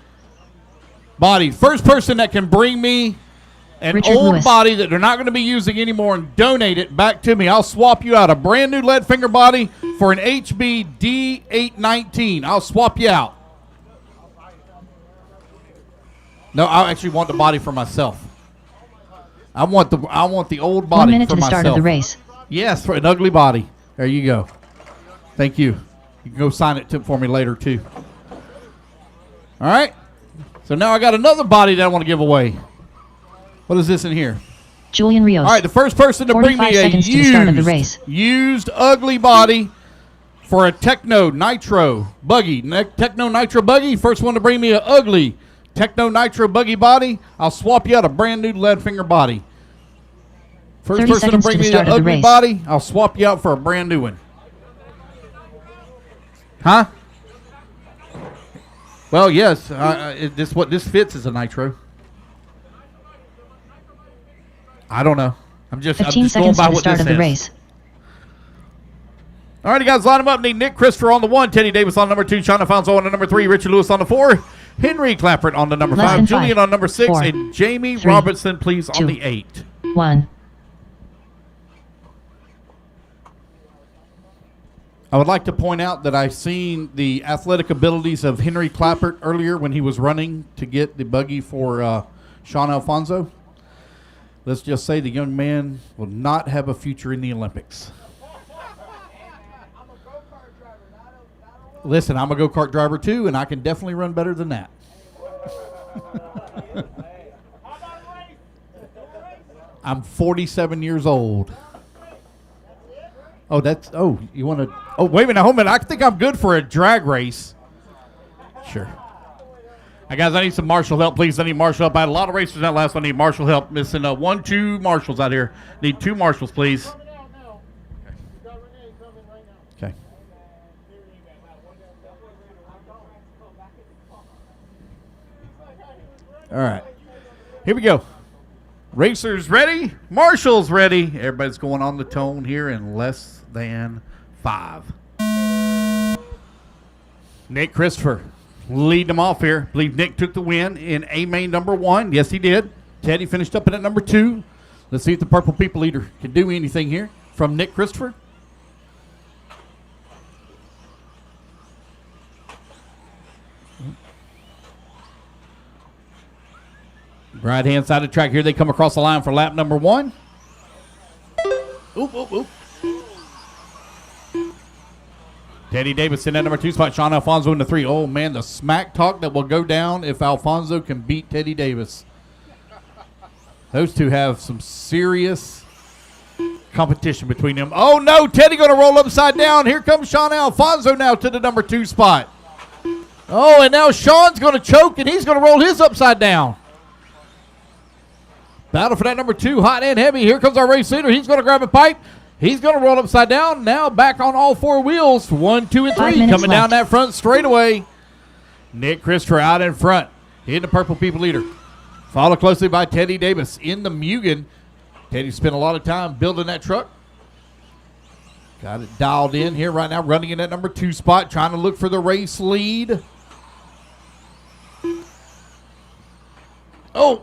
Body. First person that can bring me an Richard old Lewis. body that they're not going to be using anymore and donate it back to me. I'll swap you out a brand new lead finger body for an HB D819. I'll swap you out. No, I actually want the body for myself. I want the old body 1 minute for to the myself. start of the race. Yes, for an ugly body. There you go. Thank you. You can go sign it for me later too. All right. So now I got another body that I want to give away. What is this in here? Julian Rios. All right, the first person to bring 45 me a seconds to the start of the race. used ugly body for a Techno Nitro buggy. Techno Nitro buggy. First one to bring me an ugly Techno Nitro buggy body. I'll swap you out a brand new lead finger body. First 30 person to seconds bring to the me start the of the ugly race. body, I'll swap you out for a brand new one. Huh? Well, yes. This fits as a Nitro. I don't know. I'm just 15 going seconds by to the what start this of the says. race. All right, guys, line them up. Need Nick Christopher on the 1, Teddy Davis on number 2, Sean Alfonso on the number 3, Richard Lewis on the 4, Henry Clappert on the number Less 5, than Julian 5, on number 6, 4, and Jamie 3, Robertson, please, 2, on the 8. 1. I would like to point out that I've seen the athletic abilities of Henry Clappert earlier when he was running to get the buggy for Sean Alfonso. let's just say the young man will not have a future in the Olympics. Listen, I'm a go-kart driver too, and I can definitely run better than that. I'm 47 years old. Oh, you want to? Oh, wait a minute, hold a minute. I think I'm good for a drag race. Sure. Hey, guys, I need some marshal help, please. I need marshal help. I had a lot of racers in that last one. I need marshal help. Missing 2 marshals out here. Need 2 marshals, please. Okay. All right. Here we go. Racers ready. Marshals ready. Everybody's going on the tone here in less than 5. Nick Christopher leading them off here. I believe Nick took the win in A main number 1. Yes, he did. Teddy finished up in at number 2. Let's see if the Purple People Leader can do anything here from Nick Christopher. Right-hand side of the track here. They come across the line for lap number 1. Oop, oop, oop. Teddy Davis in that number 2 spot. Sean Alfonso in the 3. Oh, man, the smack talk that will go down if Alfonso can beat Teddy Davis. Those two have some serious competition between them. Oh, no, Teddy going to roll upside down. Here comes Sean Alfonso now to the number 2 spot. Oh, and now Sean's going to choke, and he's going to roll his upside down. Battle for that number 2, hot and heavy. Here comes our race leader. He's going to grab a pipe. He's going to roll upside down. Now back on all 4 wheels. 1, 2, and 3 coming down that front straightaway. Nick Christopher out in front. In the Purple People Leader. Followed closely by Teddy Davis in the Mugen. Teddy spent a lot of time building that truck. Got it dialed in here right now. Running in that number 2 spot. Trying to look for the race lead. Oh!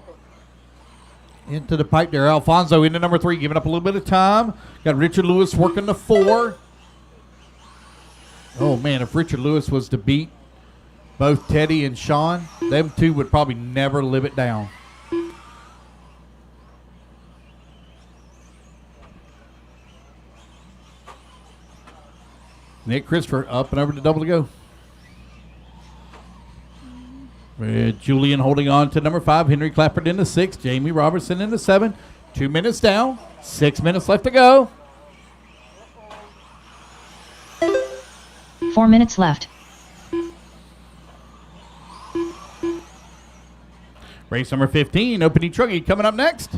Into the pipe there. Alfonso into number 3, giving up a little bit of time. Got Richard Lewis working the 4. Oh, man, if Richard Lewis was to beat both Teddy and Sean, them two would probably never live it down. Nick Christopher up and over to double to go. Julian holding on to number 5. Henry Clappert in the 6. Jamie Robertson in the 7. 2 minutes down. 6 minutes left to go. 4 minutes left. Race number 15, opening truggy coming up next.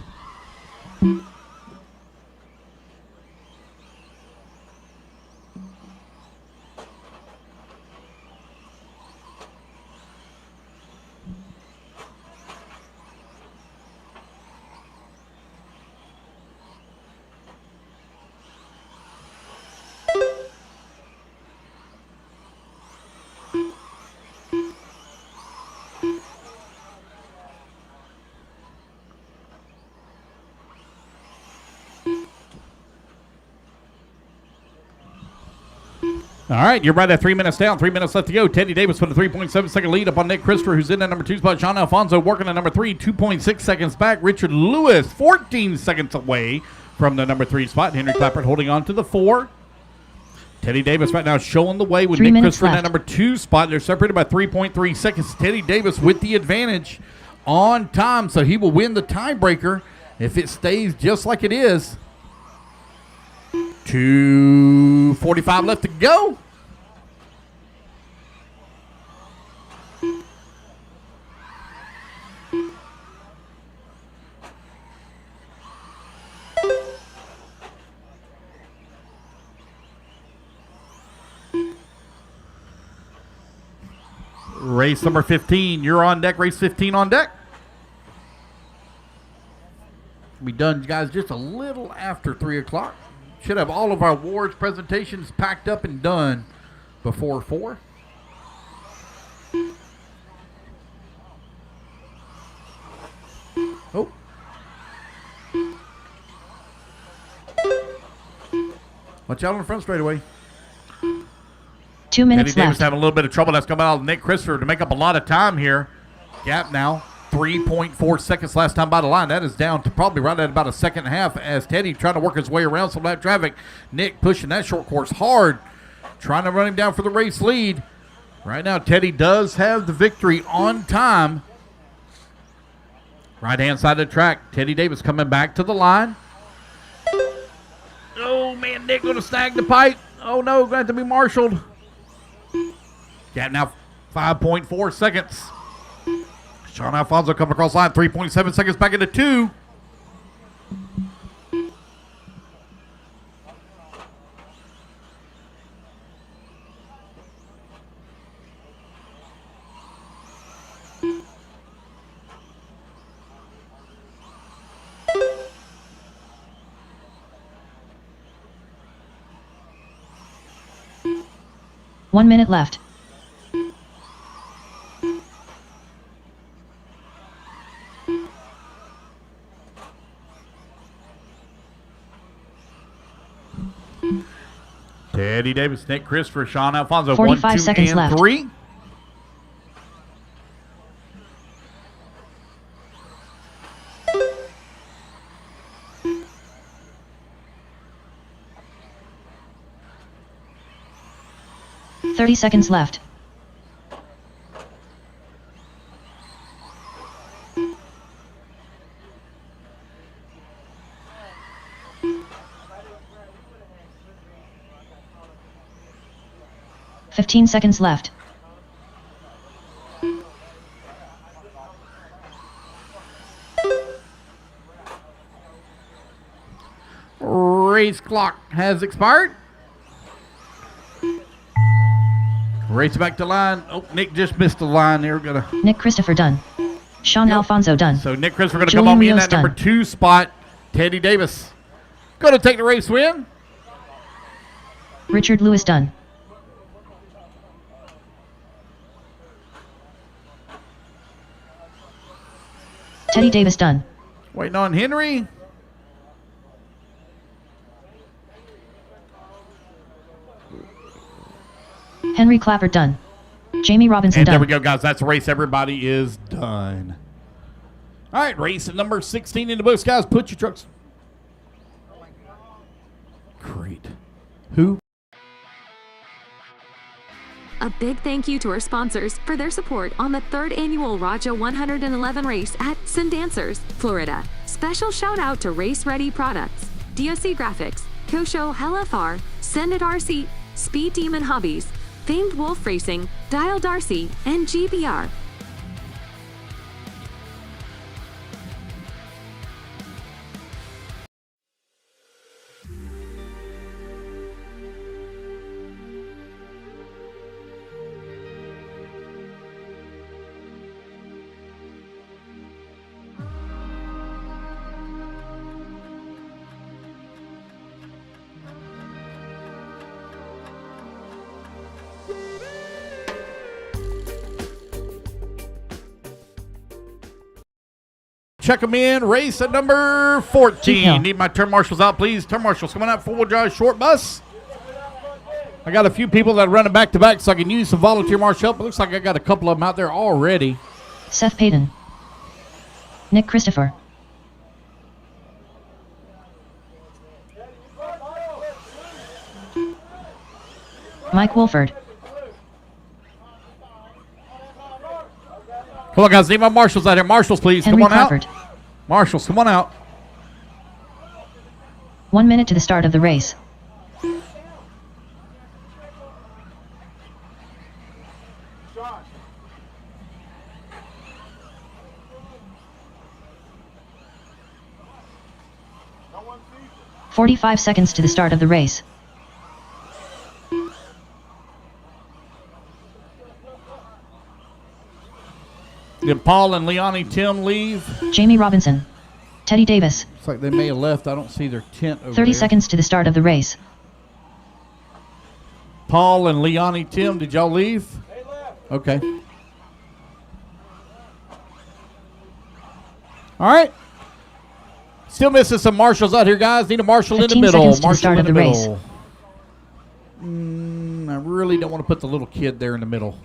All right, you're right at 3 minutes down. 3 minutes left to go. Teddy Davis with a 3.7 second lead up on Nick Christopher, who's in at number 2 spot. Sean Alfonso working at number 3, 2.6 seconds back. Richard Lewis, 14 seconds away from the number 3 spot. Henry Clappert holding on to the 4. Teddy Davis right now showing the way with Nick Christopher in that number 2 spot. They're separated by 3.3 seconds. Teddy Davis with the advantage on time, so he will win the tiebreaker if it stays just like it is. 2:45 left to go. Race number 15, you're on deck. Race 15 on deck. Be done, guys, just a little after 3 o'clock. Should have all of our awards presentations packed up and done before 4. Oh. Watch out on the front straightaway. 2 minutes Teddy Davis left. having a little bit of trouble. That's coming out of Nick Christopher to make up a lot of time here. Gap now 3.4 seconds last time by the line. That is down to probably right at about a second and a half as Teddy trying to work his way around some of that traffic. Nick pushing that short course hard, trying to run him down for the race lead. Right now, Teddy does have the victory on time. Right-hand side of the track, Teddy Davis coming back to the line. Oh, man, Nick going to snag the pipe. Oh, no, going to have to be marshaled. Got now 5.4 seconds. Sean Alfonso coming across line, 3.7 seconds back into 2. One minute left. Teddy Davis, Nick Christopher, Sean Alfonso, 45 1, 2, seconds and left. 3. Thirty seconds left. $15 seconds left. Race clock has expired. Race back to line. Oh, Nick just missed the line there. Nick Christopher done. Sean Alfonso done. So Nick Christopher going to Julian come on in Rios that number done. 2 spot. Teddy Davis going to take the race win. Richard Lewis done. Teddy Davis done. Waiting on Henry. Henry Clappert done. Jamie Robinson And done. there we go, guys. That's the race. Everybody is done. All right, race at number 16 in the books, guys. Put your trucks. Great. Who? A big thank you to our sponsors for their support on the 3rd annual Raja 111 race at Sundancers, Florida. Special shout out to Race Ready Products, DOC Graphics, Kosho LFR, Senate RC, Speed Demon Hobbies, Famed Wolf Racing, Dial Darcy, and GBR. Check them in. Race at number 14. Hill. Need my turn marshals out, please. Turn marshals coming out. 4-wheel drive short bus. I got a few people that are running back to back, so I can use some volunteer marshal help. It looks like I got a couple of them out there already. Seth Payton. Nick Christopher. Mike Wolford. Come on, guys. Need my marshals out here. Marshals, please. Henry Come on Clappert. out. Marshals, come on out. 1 minute to the start of the race. No one sees it. 45 seconds to the start of the race. Did Paul and Leonie Tim leave? Jamie Robinson. Teddy Davis. Looks like they may have left. I don't see their tent over 30 there. seconds to the start of the race. Paul and Leonie Tim, did y'all leave? They left. Okay. All right. Still missing some marshals out here, guys. Need a marshal in the 15 middle. seconds to the Marshal start in of the the race. middle. I really don't want to put the little kid there in the middle.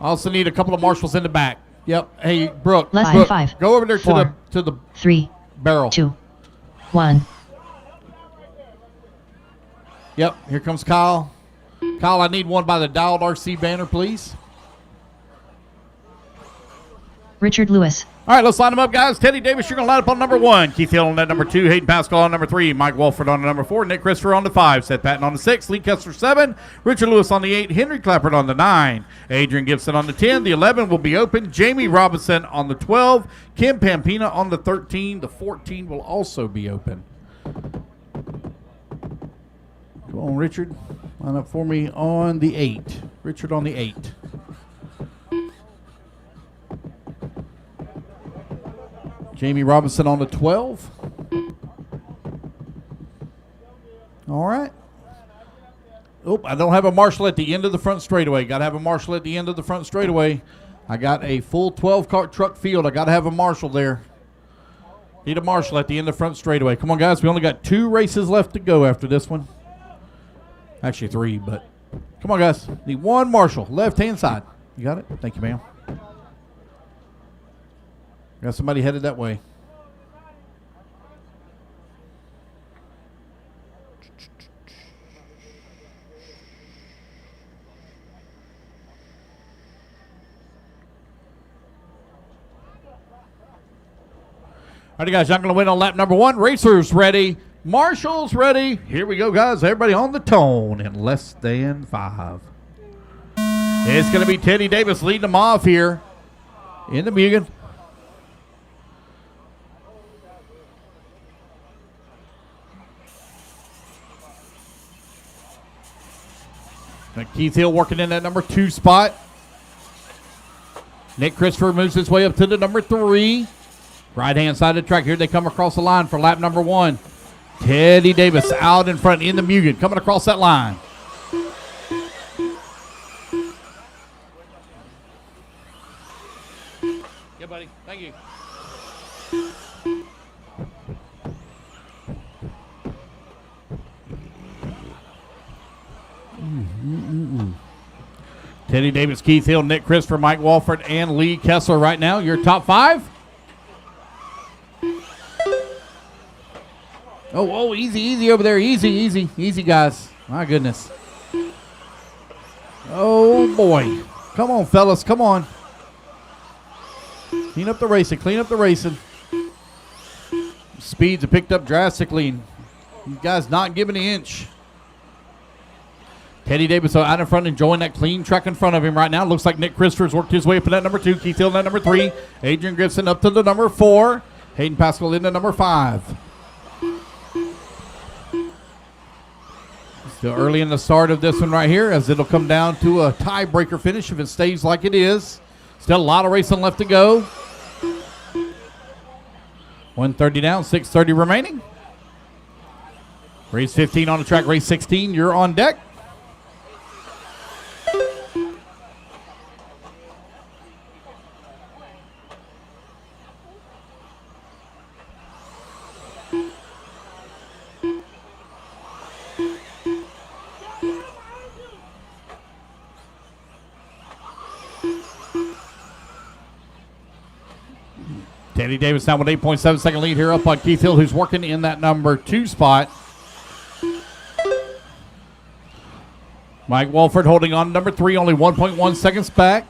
I also need a couple of marshals in the back. Yep. Hey, Brooke. Less than Brooke, 5. Go over there 4, to the 3, barrel. 2, 1. Yep. Here comes Kyle. Kyle, I need one by the dialed RC banner, please. Richard Lewis. All right, let's line them up, guys. Teddy Davis, you're going to line up on number 1. Keith Hill on that number 2. Hayden Pascal on number 3. Mike Walford on the number 4. Nick Christopher on the 5. Seth Patton on the 6. Lee Kessler 7. Richard Lewis on the 8. Henry Clappert on the 9. Adrian Gibson on the 10. The 11 will be open. Jamie Robinson on the 12. Kim Pampina on the 13. The 14 will also be open. Come on, Richard. Line up for me on the 8. Richard on the 8. Jamie Robinson on the 12. All right. Oh, I don't have a marshal at the end of the front straightaway. Got to have a marshal at the end of the front straightaway. I got a full 12-cart truck field. I got to have a marshal there. Need a marshal at the end of the front straightaway. Come on, guys. We only got 2 races left to go after this one. Actually 3, but come on, guys. Need 1 marshal. Left-hand side. You got it? Thank you, ma'am. Got somebody headed that way. All right, guys, I'm going to win on lap number 1. Racers ready. Marshals ready. Here we go, guys. Everybody on the tone in less than 5. It's going to be Teddy Davis leading them off here in the Mugen. Keith Hill working in that number 2 spot. Nick Christopher moves his way up to the number 3. Right-hand side of the track. Here they come across the line for lap number 1. Teddy Davis out in front in the Mugen, coming across that line. Yeah, buddy. Thank you. Teddy Davis, Keith Hill, Nick Christopher, Mike Walford, and Lee Kessler right now. Your top 5. Oh, easy over there. Easy, guys. My goodness. Oh, boy. Come on, fellas. Come on. Clean up the racing. Speeds have picked up drastically. You guys not giving an inch. Teddy Davis out in front, enjoying that clean track in front of him right now. Looks like Nick Christopher's worked his way up to that number 2. Keith Hill in that number 3. Adrian Gibson up to the number 4. Hayden Pascal in the number 5. Still early in the start of this one right here, as it'll come down to a tiebreaker finish if it stays like it is. Still a lot of racing left to go. 1:30 down, 6:30 remaining. Race 15 on the track, race 16, you're on deck. Teddy Davis now with 8.7 second lead here up on Keith Hill, who's working in that number 2 spot. Mike Walford holding on to number 3, only 1.1 seconds back.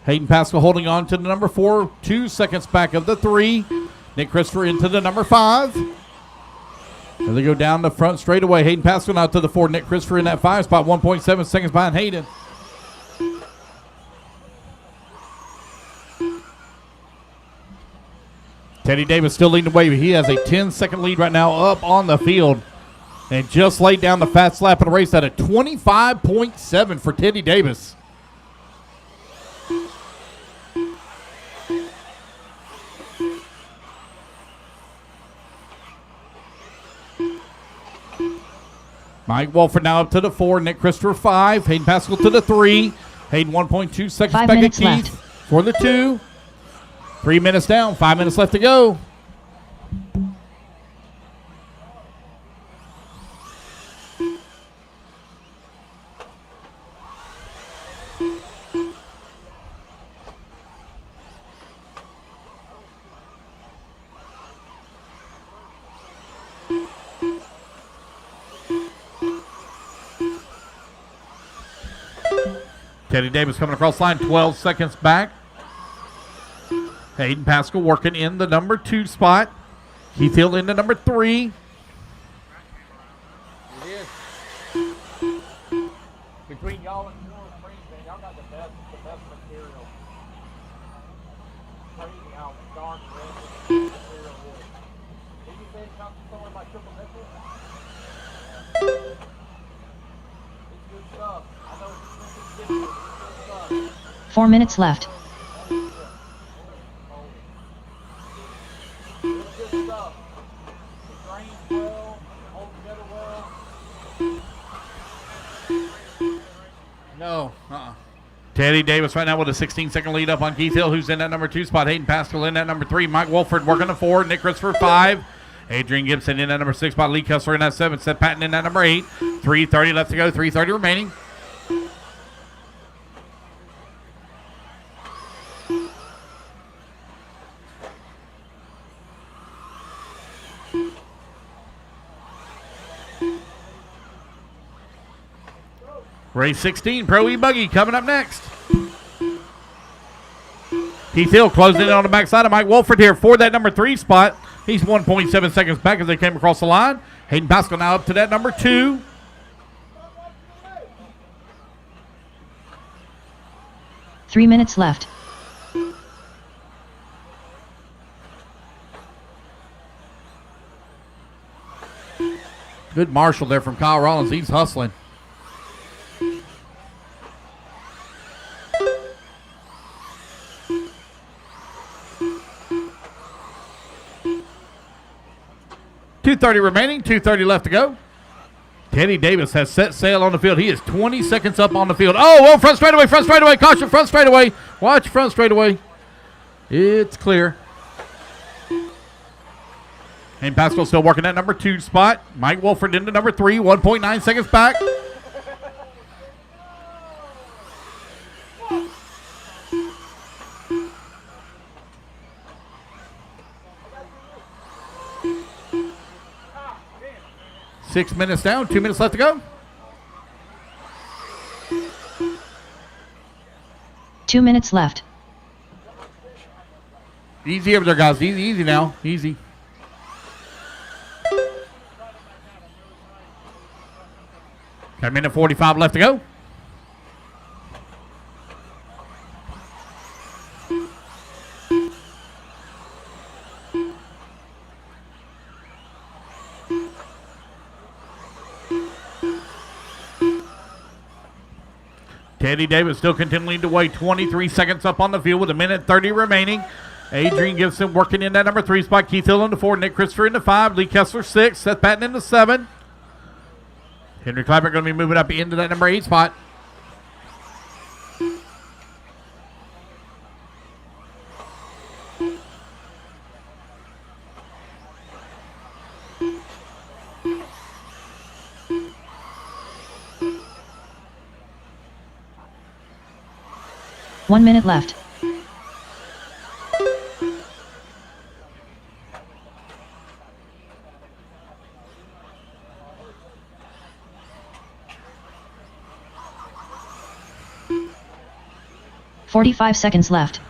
Hayden Pascal holding on to the number 4, 2 seconds back of the 3. Nick Christopher into the number 5. And they go down the front straightaway. Hayden Pascal now to the 4. Nick Christopher in that 5 spot, 1.7 seconds behind Hayden. Teddy Davis still leading the way. He has a 10-second lead right now up on the field. And just laid down the fast lap of the race at a 25.7 for Teddy Davis. Mike Walford now up to the 4. Nick Christopher 5. Hayden Pascal to the 3. Hayden 1.2 seconds 5 back at minutes Keith left. for the 2. 3 minutes down. 5 minutes left to go. Teddy Davis coming across the line, 12 seconds back. Hayden Pascal working in the number 2 spot. Keith Hill in the number 3. It is. Between y'all and New Orleans, man, y'all got the best material. Crazy how darn red the material is. Did you say it comes from somewhere like Triple Nickel? It's good stuff. I know it's good stuff. 4 minutes left. It's good stuff. It drains well, holds together well. No. Teddy Davis right now with a 16-second lead up on Keith Hill, who's in that number 2 spot. Hayden Pascal in that number 3. Mike Wolford working the 4. Nick Christopher 5. Adrian Gibson in that number 6 spot. Lee Kessler in that 7. Seth Patton in that number 8. 3:30 left to go. 3:30 remaining. Race 16, Pro E-Buggy coming up next. Keith Hill closing in on the backside of Mike Wolford here for that number 3 spot. He's 1.7 seconds back as they came across the line. Hayden Pascal now up to that number 2. Three minutes left. Good marshal there from Kyle Rollins. He's hustling. .230 remaining, 2:30 left to go. Teddy Davis has set sail on the field. He is 20 seconds up on the field. Oh, front straightaway, caution, front straightaway. Watch front straightaway. It's clear. And Pascal still working that number 2 spot. Mike Wolford into number 3, 1.9 seconds back. Six minutes down, 2 minutes left to go. 2 minutes left. Easy over there, guys. Easy now. Easy. Got a minute 45 left to go. Teddy Davis still continuing to wait. 23 seconds up on the field with a minute 30 remaining. Adrian Gibson working in that number 3 spot. Keith Hill in the 4. Nick Christopher in the 5. Lee Kessler 6. Seth Patton in the 7. Henry Clapper going to be moving up into that number 8 spot. One minute left. .45 seconds left.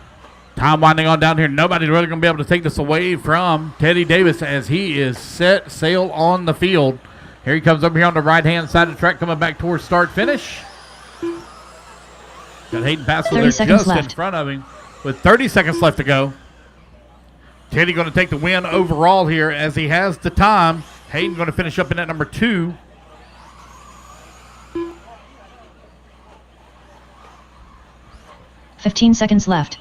Time winding on down here. Nobody's really going to be able to take this away from Teddy Davis as he is set sail on the field. Here he comes over here on the right-hand side of the track, coming back towards start-finish. Got Hayden Pascal there just in front of him with 30 seconds left to go. Teddy going to take the win overall here as he has the time. Hayden going to finish up in that number 2. .15 seconds left.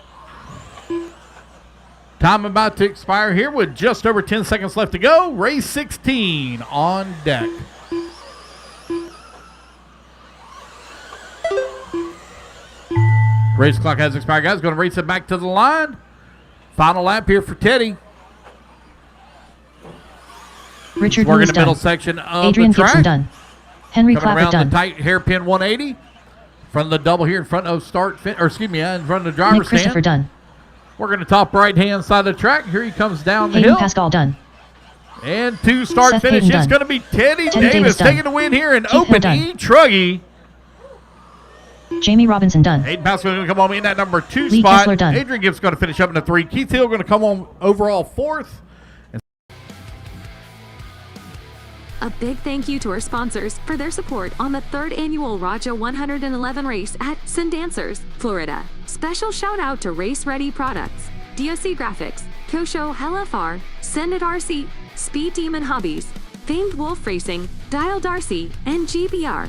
Time about to expire here with just over 10 seconds left to go. Race 16 on deck. Race clock has expired, guys. Going to race it back to the line. Final lap here for Teddy. Richard We're in Lewis the done. middle section of Adrian the track. Gibson done. Henry Coming Clapper around done. the tight hairpin 180. Front of the double here in front of in front of the Nick driver's Christopher stand. done. We're going to top right-hand side of the track. Here he comes down the Hayden hill. Pascal done. And to start Seth finish, Payton it's done. going to be Teddy Davis Davis done. taking the win here in Keith Hill Open done. E-Truggy. Jamie Robinson done. Hayden Pascal going to come on in that number 2 Lee spot. Kessler done. Adrian Gibbs going to finish up in the 3. Keith Hill going to come on overall 4th. A big thank you to our sponsors for their support on the 3rd annual Raja 111 race at Sundancers, Florida. Special shout out to Race Ready Products, DOC Graphics, Kosho LFR, Senate RC, Speed Demon Hobbies, Famed Wolf Racing, Dial Darcy, and GBR.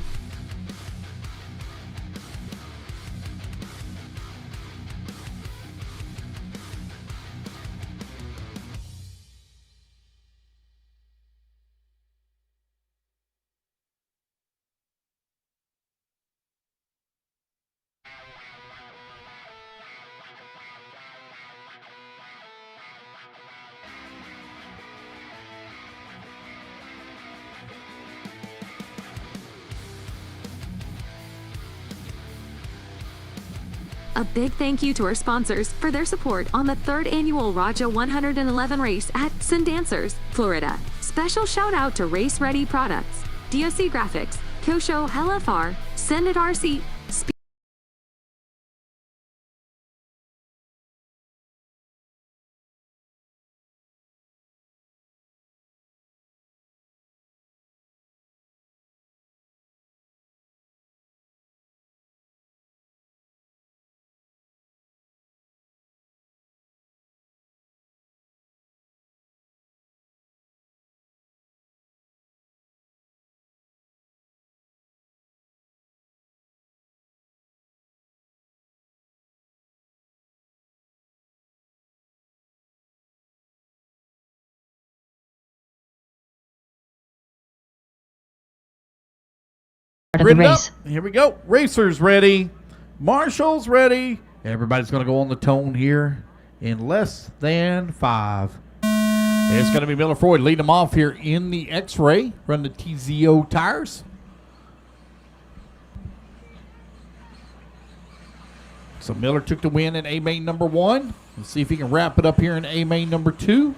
A big thank you to our sponsors for their support on the 3rd annual Raja 111 race at Sundancers, Florida. Special shout out to Race Ready Products, DOC Graphics, Kosho LFR, Senate RC, Of the Ready up. race. Here we go. Racers ready. Marshall's ready. Everybody's going to go on the tone here in less than 5. It's going to be Miller Freud leading them off here in the X-Ray. Run the TZO tires. So Miller took the win in A-Main number 1. Let's see if he can wrap it up here in A-Main number 2.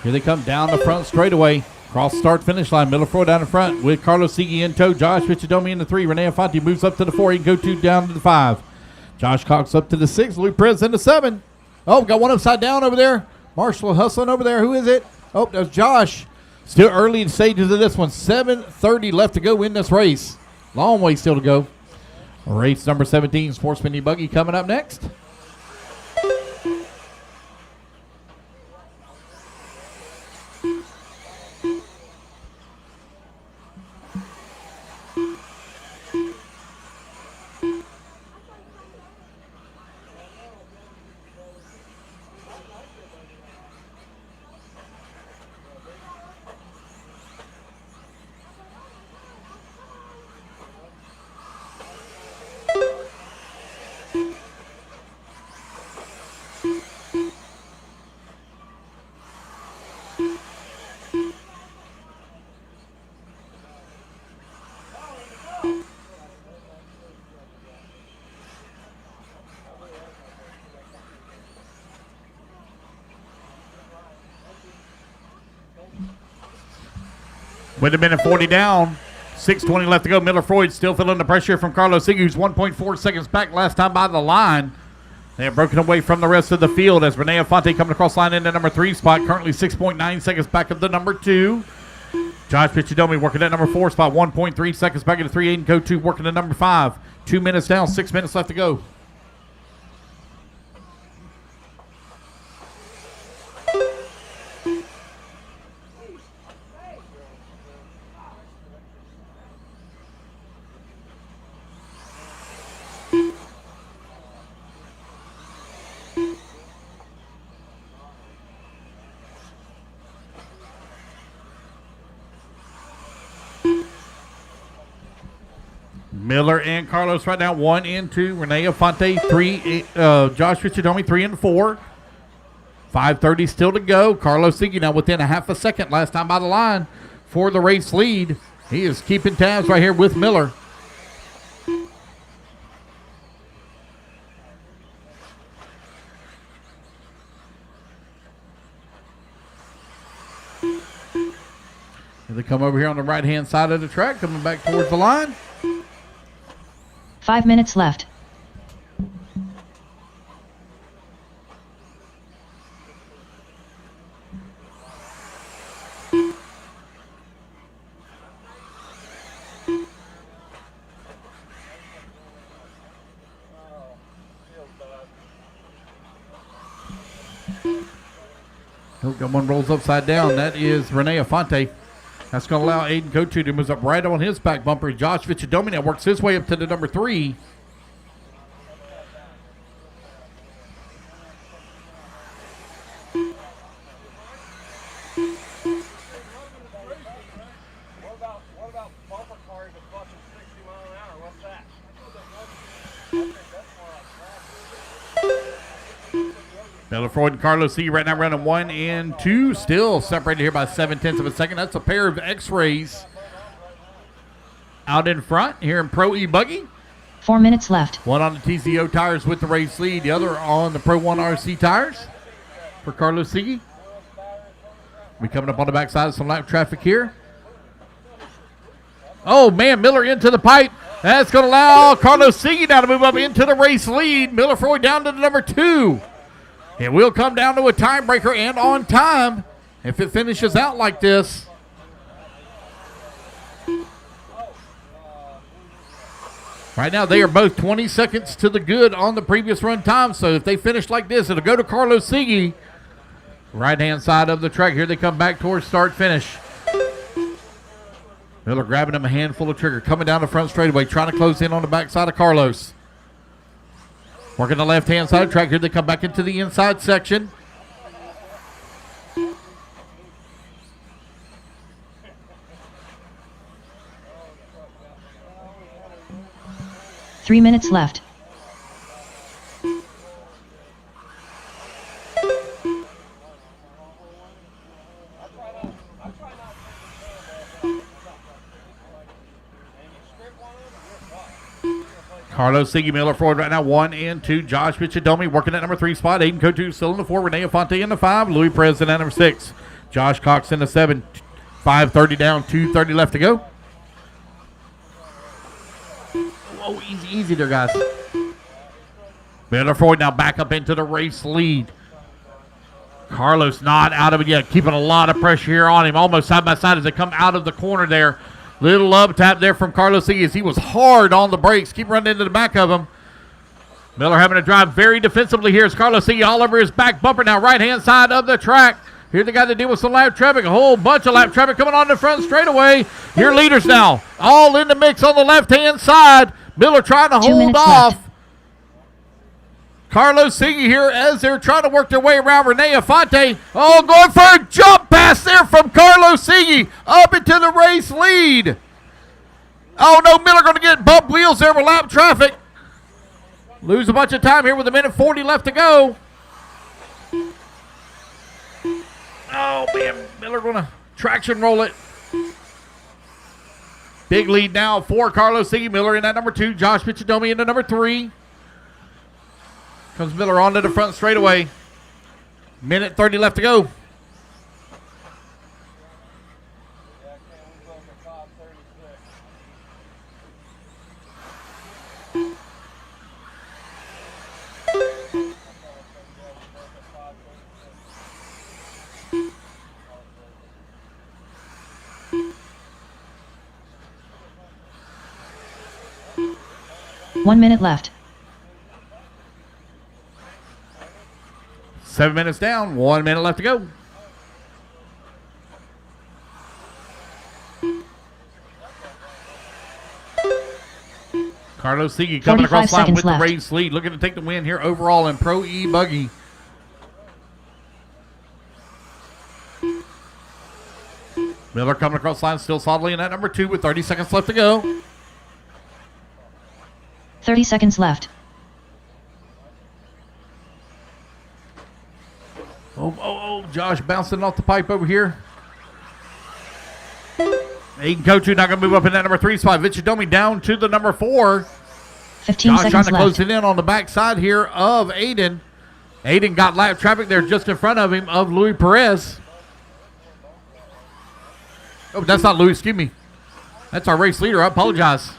Here they come down the front straightaway. Cross start finish line. Miller Freud down in front with Carlos Sigi in tow. Josh Piccidomi in the 3. Renee Infante moves up to the 4. He can go 2 down to the 5. Josh Cox up to the 6. Louis Perez in the 7. Oh, got one upside down over there. Marshall hustling over there. Who is it? Oh, that's Josh. Still early in stages of this one. 7:30 left to go in this race. Long way still to go. Race number 17, Sportsman E-Buggy coming up next. With a minute 40 down, 6:20 left to go. Miller Freud still feeling the pressure from Carlos Sigi, who's 1.4 seconds back last time by the line. They have broken away from the rest of the field as Renee Infante coming across line in the number 3 spot, currently 6.9 seconds back of the number 2. Josh Piccidomi working at number 4 spot, 1.3 seconds back of the 3. Aiden Go-To working at number 5. 2 minutes down, 6 minutes left to go. Miller and Carlos right now, 1 and 2. Renee Infante, 3. Josh Piccidomi, 3 and 4. 5:30 still to go. Carlos Sigi now within a half a second last time by the line for the race lead. He is keeping tabs right here with Miller. They come over here on the right-hand side of the track, coming back towards the line. 5 minutes left. Oh, got one rolls upside down. That is Renee Afonte. That's going to allow Aiden Kochu to move up right on his back bumper. Josh Vichadomi now works his way up to the number 3. What about bumper cars that pushing 60 miles an hour? What's that? Miller Freud and Carlos C right now running 1 and 2. Still separated here by 0.7 of a second. That's a pair of X-Rays out in front here in Pro E Buggy. 4 minutes left. One on the TCO tires with the race lead. The other on the Pro 1 RC tires for Carlos Sigi. We coming up on the backside of some lap traffic here. Oh, man, Miller into the pipe. That's going to allow Carlos Sigi now to move up into the race lead. Miller Freud down to the number 2. It will come down to a tiebreaker and on time if it finishes out like this. Right now, they are both 20 seconds to the good on the previous run time. So if they finish like this, it'll go to Carlos Sigi. Right-hand side of the track. Here they come back towards start-finish. Miller grabbing him a handful of trigger. Coming down the front straightaway, trying to close in on the backside of Carlos. Working the left-hand side of the track. Here they come back into the inside section. Three minutes left. Carlos Sigi, Miller Freud right now 1 and 2. Josh Vichadomi working at number 3 spot. Aiden Kotu still in the 4. Renee Afonte in the 5. Louis Perez in at number 6. Josh Cox in the 7. 5:30 down, 2:30 left to go. Oh, easy there, guys. Miller Freud now back up into the race lead. Carlos not out of it yet, keeping a lot of pressure here on him, almost side by side as they come out of the corner there. Little up tap there from Carlos Sigi as he was hard on the brakes. Keep running into the back of him. Miller having to drive very defensively here as Carlos Sigi all over his back bumper now, right-hand side of the track. Here they got to deal with some lap traffic, a whole bunch of lap traffic coming on the front straightaway. Your leaders now, all in the mix on the left-hand side. Miller trying to hold off left. Carlos Sigi here as they're trying to work their way around Renee Afonte. Oh, going for a jump pass there from Carlos Sigi up into the race lead. Oh, no, Miller going to get bump wheels there with lap traffic. Lose a bunch of time here with 1:40 left to go. Oh, man, Miller going to traction roll it. Big lead now for Carlos Sigi. Miller in at number 2. Josh Vichadomi in at number 3. Comes Miller onto the front straightaway. 1:30 left to go. One minute left. 7 minutes down, 1 minute left to go. Carlos Sigi coming across the line with the race lead, looking to take the win here overall in Pro E Buggy. Miller coming across the line, still solidly in at number 2 with 30 seconds left to go. 30 seconds left. Oh, Josh bouncing off the pipe over here. Aiden Kochu not going to move up in that number 3 spot. Vichadomi down to the number 4. 15 Josh seconds trying to left. close it in on the backside here of Aiden. Aiden got lap traffic there just in front of him of Louis Perez. Oh, that's not Louis. Excuse me. That's our race leader. I apologize.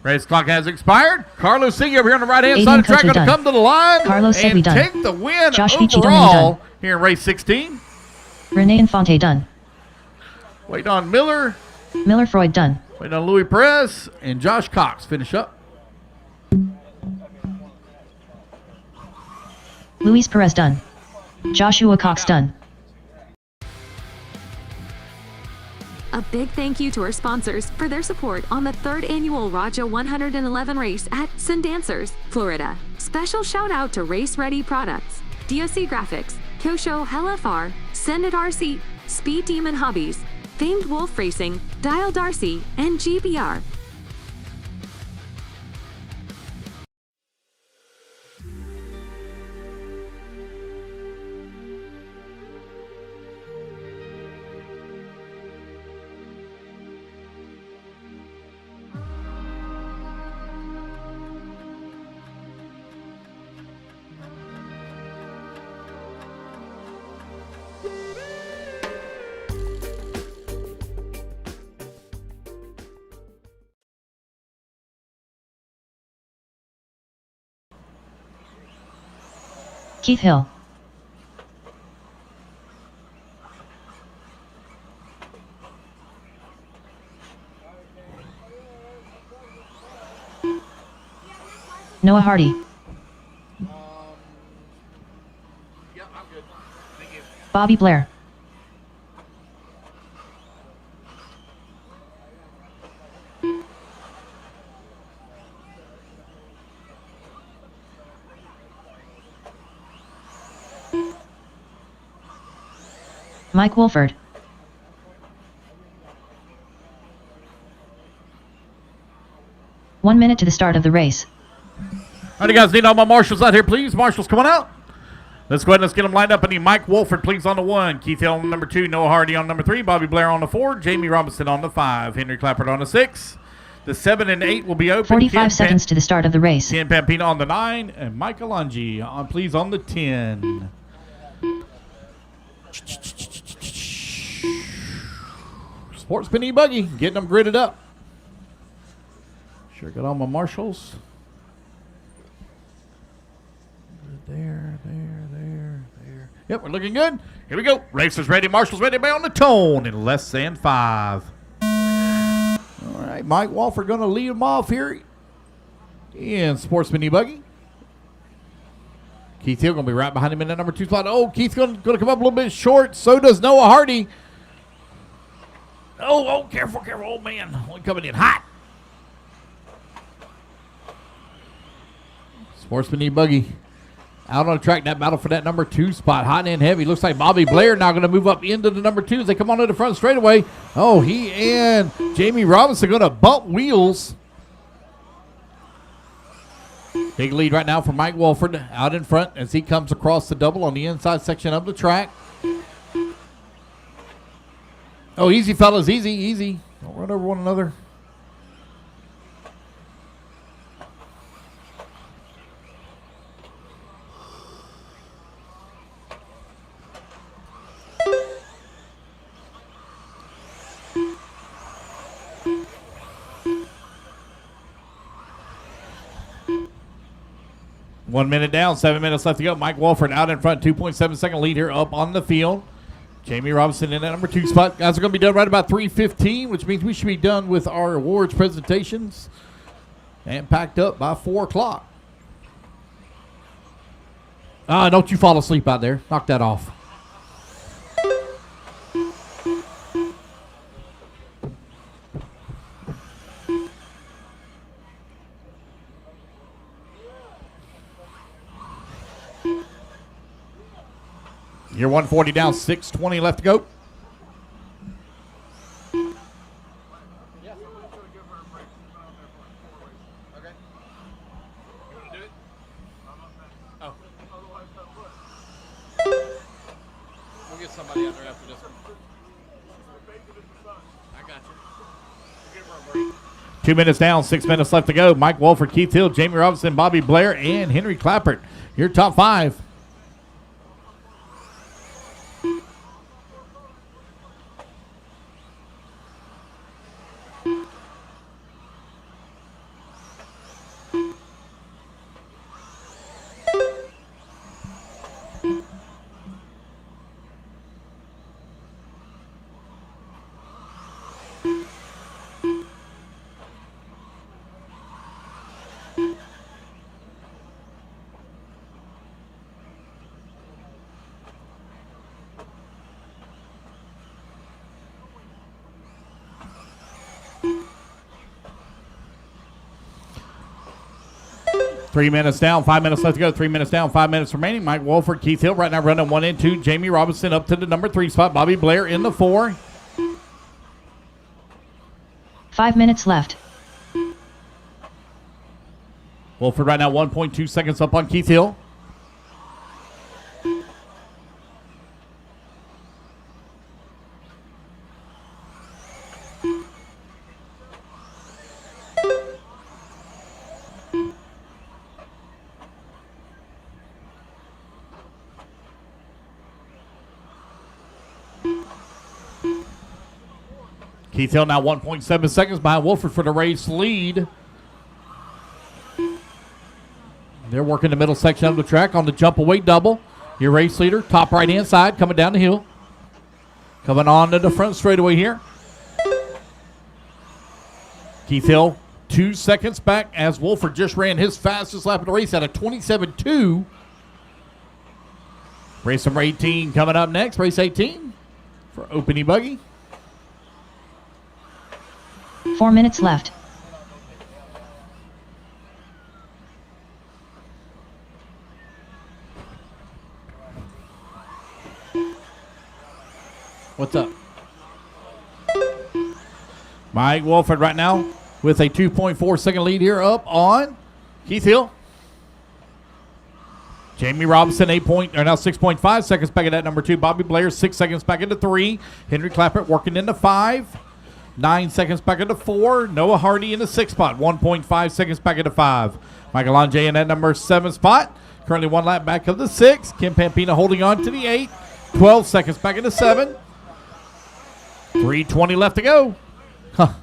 Race clock has expired. Carlos Siggy over here on the right-hand side of the track going to come to the line Carlos and done. take the win Josh Vici overall here in race 16. Renee Infante done. Waiting on Miller. Miller Freud done. Waiting on Louis Perez and Josh Cox finish up. Luis Perez done. Joshua Cox done. A big thank you to our sponsors for their support on the 3rd annual Raja 111 race at Sundancers, Florida. Special shout out to Race Ready Products, DOC Graphics, Kyosho LFR, SUNDANCER RC, Speed Demon Hobbies, Famed Wolf Racing, Dial Darcy, and GBR. Keith Hill. Noah Hardy. Yeah, I'm good. Thank you. Bobby Blair. Mike Wolford. One minute to the start of the race. All right, you guys need all my marshals out here, please. Marshals coming out. Let's go ahead and let's get them lined up. I need Mike Wolford, please, on the 1. Keith Hill on number 2. Noah Hardy on number 3. Bobby Blair on the 4. Jamie Robinson on the 5. Henry Clappert on the 6. The 7 and 8 will be open. 45 seconds to the start of the race. Ken Pampino on the 9. And Mike Alonji, please, on the 10. Sportsman E-Buggy, getting them gridded up. Sure got all my marshals. There. Yep, we're looking good. Here we go. Racers ready, marshals ready, be on the tone in less than 5. All right, Mike Walford going to lead them off here in Sportsman E-Buggy. Keith Hill going to be right behind him in that number 2 spot. Oh, Keith's going to come up a little bit short. So does Noah Hardy. Oh, careful. Oh, man. Only coming in hot. Sportsman E-Buggy out on the track. That battle for that number 2 spot. Hot and heavy. Looks like Bobby Blair now going to move up into the number 2 as they come onto the front straightaway. Oh, he and Jamie Robinson going to bump wheels. Big lead right now for Mike Wolford out in front as he comes across the double on the inside section of the track. Oh, easy, fellas. Easy. Don't run over one another. One minute down, 7 minutes left to go. Mike Wolford out in front, 2.7 second lead here up on the field. Jamie Robinson in that number 2 spot. Guys are going to be done right about 3:15, which means we should be done with our awards presentations and packed up by 4 o'clock. Don't you fall asleep out there. Knock that off. You're 140 down, 6:20 left to go. We'll get somebody out there after this one. I got you. 2 minutes down, 6 minutes left to go. Mike Wolford, Keith Hill, Jamie Robinson, Bobby Blair, and Henry Clappert. Your top 5. 3 minutes down, 5 minutes left to go. 3 minutes down, 5 minutes remaining. Mike Wolford, Keith Hill right now running 1 and 2. Jamie Robinson up to the number 3 spot. Bobby Blair in the 4. 5 minutes left. Wolford right now 1.2 seconds up on Keith Hill. Keith Hill now 1.7 seconds behind Wolford for the race lead. They're working the middle section of the track on the jump away double. Your race leader, top right hand side, coming down the hill. Coming on to the front straightaway here. Keith Hill 2 seconds back as Wolford just ran his fastest lap of the race at a 27.2. Race number 18 coming up next. Race 18 for Opening Buggy. 4 minutes left. What's up? Mike Wolford right now with a 2.4 second lead here up on Keith Hill. Jamie Robinson 6.5 seconds back at that number 2. Bobby Blair 6 seconds back into 3. Henry Clappert working into 5. 9 seconds back into 4. Noah Hardy in the 6th spot. 1.5 seconds back into 5. Michael Anjay in that number 7 spot. Currently 1 lap back of the 6. Kim Pampina holding on to the 8. 12 seconds back into 7. 3:20 left to go. Huh.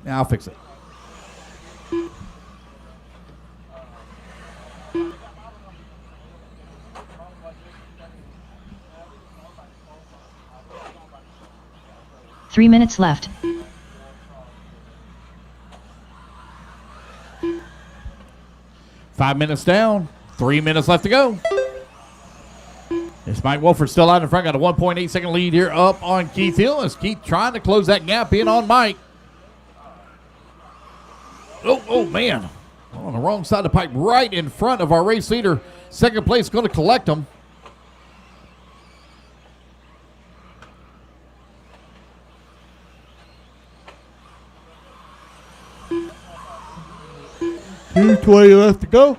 Now I'll fix it. Three minutes left. 5 minutes down. 3 minutes left to go. It's Mike Wolford still out in front. Got a 1.8 second lead here up on Keith Hill. As Keith trying to close that gap in on Mike. Oh man. On the wrong side of the pipe, right in front of our race leader. Second place going to collect him. $2.20 left to go.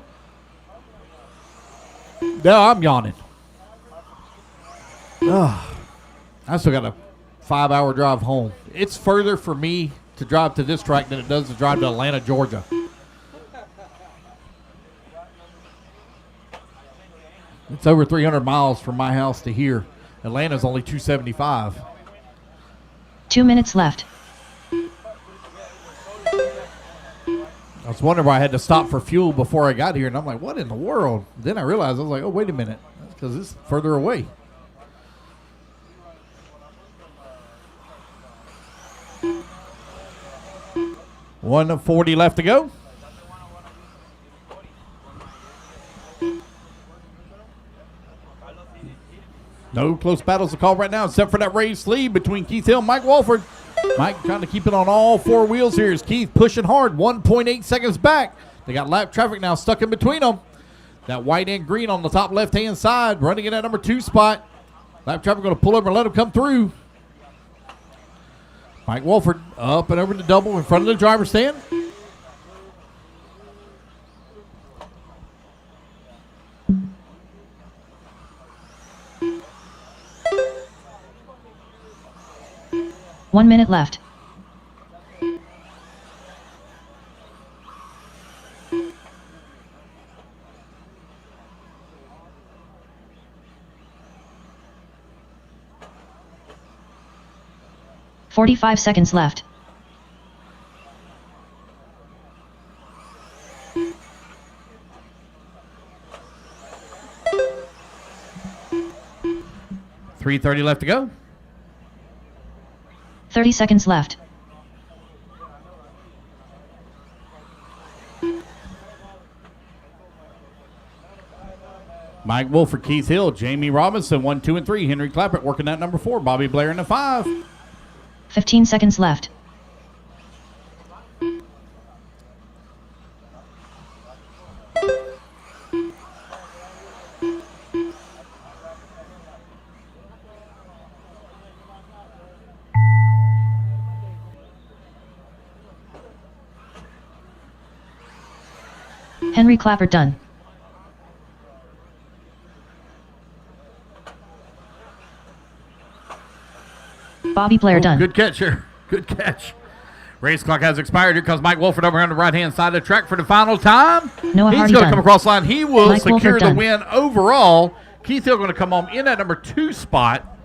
Now I'm yawning. I still got a 5-hour drive home. It's further for me to drive to this track than it does to drive to Atlanta, Georgia. It's over 300 miles from my house to here. Atlanta's only 275. 2 minutes left. I was wondering why I had to stop for fuel before I got here, and I'm like, what in the world? Then I realized, I was like, oh, wait a minute. That's because it's further away. $1:40 left to go. No close battles to call right now, except for that race lead between Keith Hill and Mike Wolford. Mike trying to keep it on all 4 wheels here as Keith pushing hard, 1.8 seconds back. They got lap traffic now stuck in between them. That white and green on the top left-hand side, running in that number 2 spot. Lap traffic going to pull over and let him come through. Mike Wolford up and over to double in front of the driver's stand. One minute left. $45 seconds left. $3:30 left to go. 30 seconds left. Mike Wolford, Keith Hill, Jamie Robinson, 1, 2, and 3. Henry Clappert working that number 4. Bobby Blair in the 5. 15 seconds left. Henry Clapper done. Bobby Blair done. Good catch here. Good catch. Race clock has expired. Here comes Mike Wolford over on the right-hand side of the track for the final time. Noah He's Hardy going to done. come across the line. He will Mike secure Wolford the done. win overall. Keith Hill going to come home in at number 2 spot.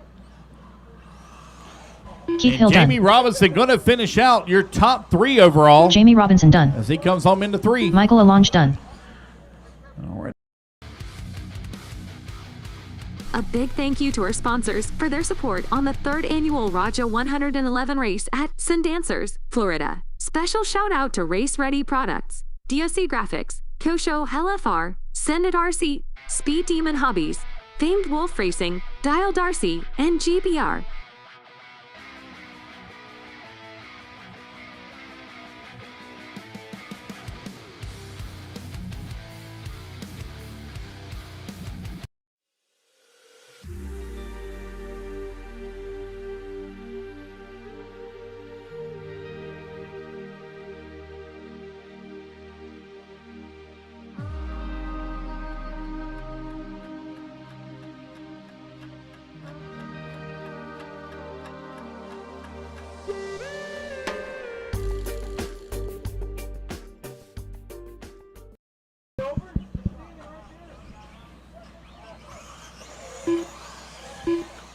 Keith And Hill Jamie done. Robinson going to finish out your top 3 overall Jamie Robinson done. as he comes home into 3. Michael Alonge done. All right. A big thank you to our sponsors for their support on the 3rd annual Raja 111 race at Sundancers, Florida. Special shout out to Race Ready Products, DOC Graphics, Kosho LFR, SUNDANCER, Speed Demon Hobbies, Famed Wolf Racing, Dial Darcy, and GBR.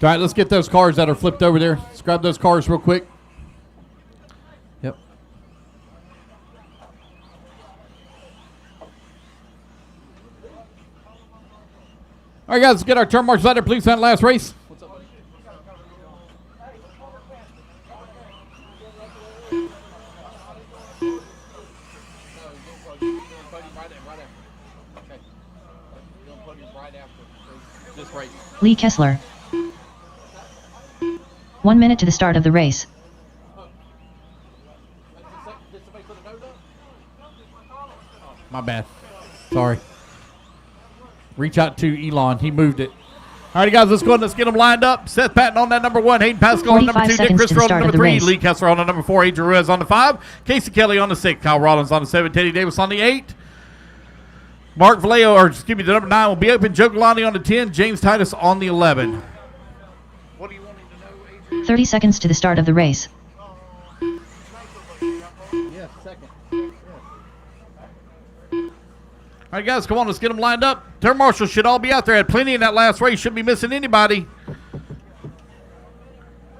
All right, let's get those cars that are flipped over there. Let's grab those cars real quick. Yep. All right, guys, let's get our turn marks out there. Please sign last race. Lee Kessler. 1 minute to the start of the race. My bad. Sorry. Reach out to Elon. He moved it. All right, guys, let's go ahead and let's get them lined up. Seth Patton on that number 1. Hayden Pascal on number 2. 45 Nick seconds to Christopher the on start number of the 3. race. Lee Kessler on the number 4. Adrian Ruiz on the 5. Casey Kelly on the 6. Kyle Rollins on the 7. Teddy Davis on the 8. Mark Vallejo, or excuse me, the number 9 will be open. Joe Galani on the 10. James Titus on the 11. What do you want me to know, Adrian? 30 seconds to the start of the race. Yes, second. All right, guys, come on. Let's get them lined up. Turn marshals should all be out there. Had plenty in that last race. Shouldn't be missing anybody.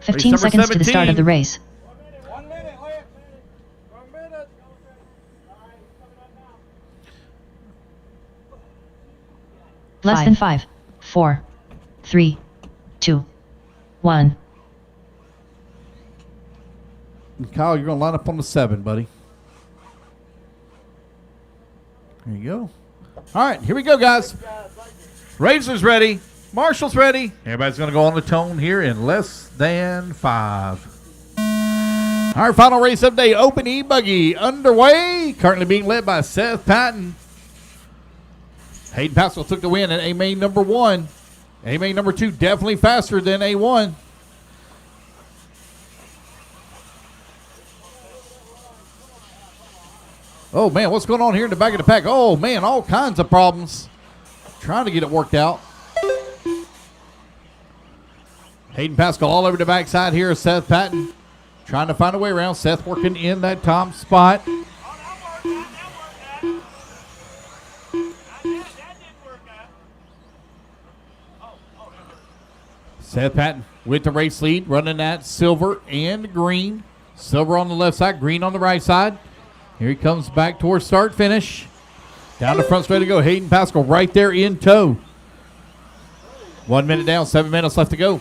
15 number seconds to the start 17. of the race. 1 minute, Lance. 1 minute. Less than 5, 4, 3, 2, 1. Kyle, you're going to line up on the 7, buddy. There you go. All right, here we go, guys. Razor's ready. Marshall's ready. Everybody's going to go on the tone here in less than 5. Our final race of the day, Open E-Buggy, underway. Currently being led by Seth Patton. Hayden Pascal took the win at A-Main number 1. A-Main number 2 definitely faster than A1. Oh, man, what's going on here in the back of the pack? Oh, man, all kinds of problems. Trying to get it worked out. Hayden Pascal all over the backside here. Seth Patton trying to find a way around. Seth working in that top spot. Seth Patton with the race lead, running that silver and green. Silver on the left side, green on the right side. Here he comes back towards start finish. Down the front straight to go. Hayden Pascal right there in tow. 1 minute down, 7 minutes left to go.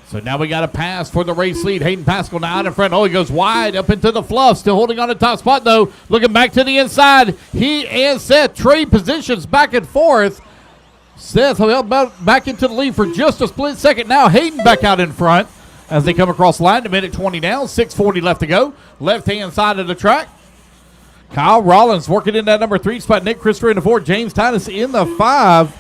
So now we got a pass for the race lead. Hayden Pascal now out in front. Oh, he goes wide up into the fluff. Still holding on to top spot, though. Looking back to the inside. He and Seth trade positions back and forth. Seth back into the lead for just a split second. Now Hayden back out in front as they come across the line. A minute 20 down. 6:40 left to go. Left-hand side of the track. Kyle Rollins working in that number 3 spot. Nick Christopher in the 4. James Titus in the 5.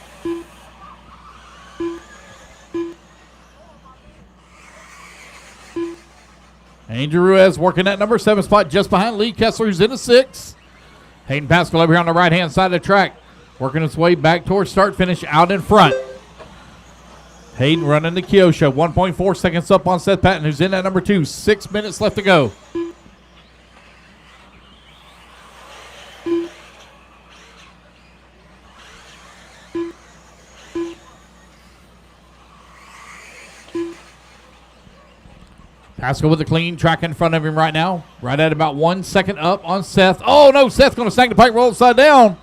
Angel Ruiz working that number 7 spot just behind Lee Kessler, who's in the 6. Hayden Pascal over here on the right-hand side of the track, working its way back towards start-finish out in front. Hayden running the Kyosho. 1.4 seconds up on Seth Patton, who's in at number 2. 6 minutes left to go. Pascal with a clean track in front of him right now. Right at about 1 second up on Seth. Oh, no, Seth's going to snag the pipe, roll upside down.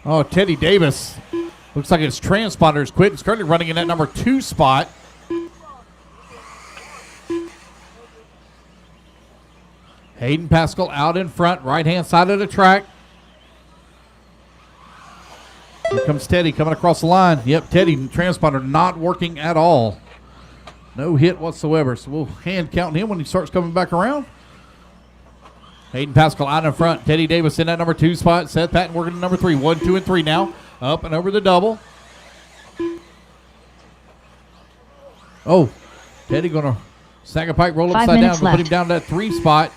Oh, Teddy Davis. Looks like his transponder's quit. He's currently running in that number 2 spot. Hayden Pascal out in front, right-hand side of the track. Here comes Teddy coming across the line. Yep, Teddy, transponder not working at all. No hit whatsoever. So we'll hand count him when he starts coming back around. Hayden Pascal out in front. Teddy Davis in that number 2 spot. Seth Patton working at number 3. 1, 2, and 3 now. Up and over the double. Oh, Teddy going to snag a pipe, roll upside down, put him down to that 3 spot.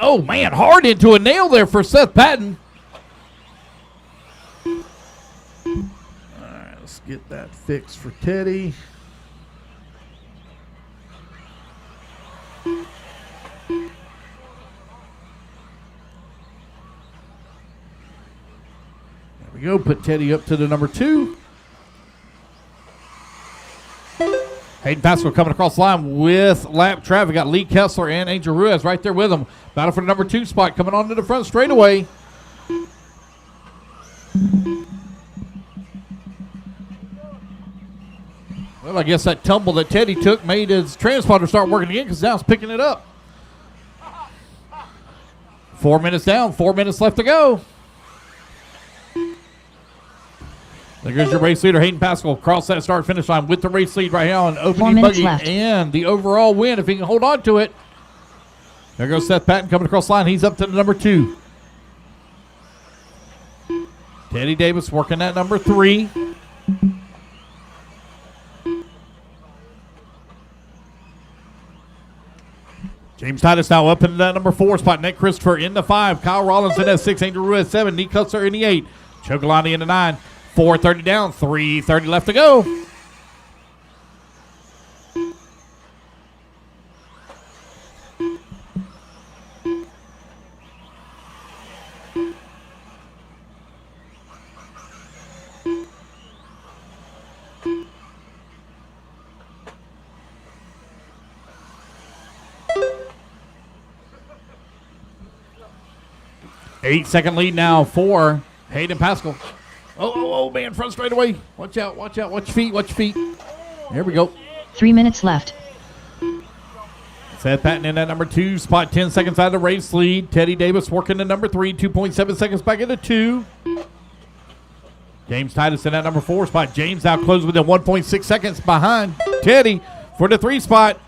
Oh, man, hard into a nail there for Seth Patton. All right, let's get that fixed for Teddy. There we go. Put Teddy up to the number 2. Hayden Pascal coming across the line with lap traffic. Got Lee Kessler and Angel Ruiz right there with him. Battle for the number 2 spot coming on to the front straightaway. Well, I guess that tumble that Teddy took made his transponder start working again because now it's picking it up. 4 minutes down, 4 minutes left to go. There goes your race leader, Hayden Pascal, across that start-finish line with the race lead right now, an opening buggy and the overall win if he can hold on to it. There goes Seth Patton coming across the line. He's up to the number 2. Teddy Davis working that number 3. James Titus now up into that number 4 spot. Nick Christopher in the 5. Kyle Rollins in that 6. Angel Ruiz 7. Nick Cutler in the 8. Chocolani in the 9. 4:30 down. 3:30 left to go. Eight-second lead now for Hayden Pascal. Oh, man, front straightaway. Watch out, watch your feet, watch your feet. There we go. 3 minutes left. Seth Patton in that number 2 spot, 10 seconds out of the race lead. Teddy Davis working the number 3, 2.7 seconds back into 2. James Titus in that number 4 spot. James now closed within 1.6 seconds behind Teddy for the 3 spot.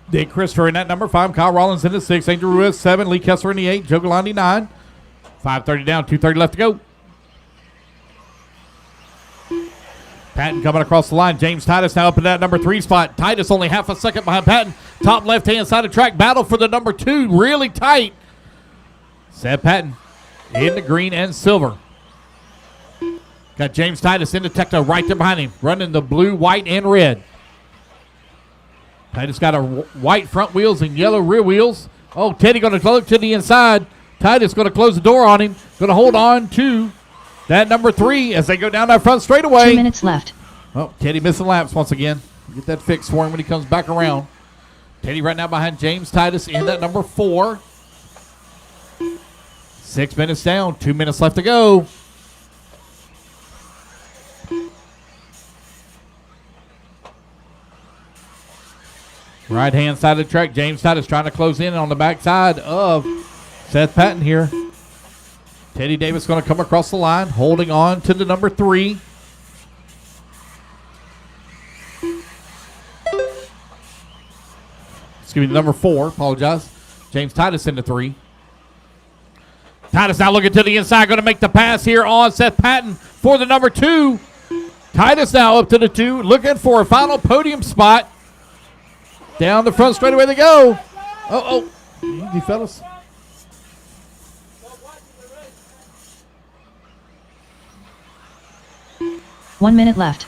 Dick Christopher in that number 5. Kyle Rollins in the 6. Angel Ruiz 7. Lee Kessler in the 8. Joe Galante 9. 5:30 down. 2:30 left to go. Patton coming across the line. James Titus now up in that number 3 spot. Titus only half a second behind Patton. Top left-hand side of track. Battle for the number 2. Really tight. Seth Patton in the green and silver. Got James Titus in the Tecno right there behind him. Running the blue, white, and red. Titus got a white front wheels and yellow rear wheels. Oh, Teddy going to look to the inside. Titus going to close the door on him. Going to hold on to that number 3 as they go down that front straightaway. 2 minutes left. Oh, Teddy missing laps once again. Get that fixed for him when he comes back around. Teddy right now behind James Titus in that number 4. 6 minutes down. 2 minutes left to go. Right-hand side of the track, James Titus trying to close in on the backside of Seth Patton here. Teddy Davis going to come across the line, holding on to the number 3. Excuse me, number 4. Apologize. James Titus into 3. Titus now looking to the inside, going to make the pass here on Seth Patton for the number 2. Titus now up to the 2, looking for a final podium spot. Down the front straightaway they go. Oh, easy, fellas. One minute left.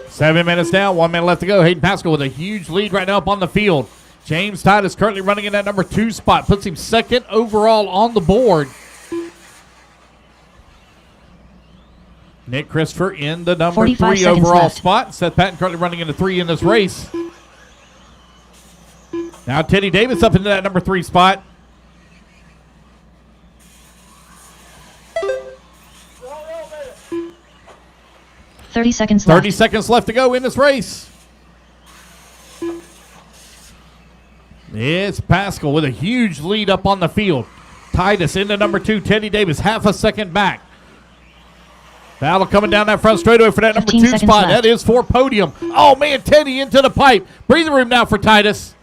7 minutes down, 1 minute left to go. Hayden Pascal with a huge lead right now up on the field. James Titus currently running in that number 2 spot. Puts him second overall on the board. Nick Christopher in the number 3 overall left. spot. Seth Patton currently running into 3 in this race. Now Teddy Davis up into that number 3 spot. 30 seconds left. 30 seconds left to go in this race. It's Pascal with a huge lead up on the field. Titus into number 2. Teddy Davis half a second back. Battle coming down that front straightaway for that number 2 spot. left. That is for podium. Oh, man, Teddy into the pipe. Breathing room now for Titus.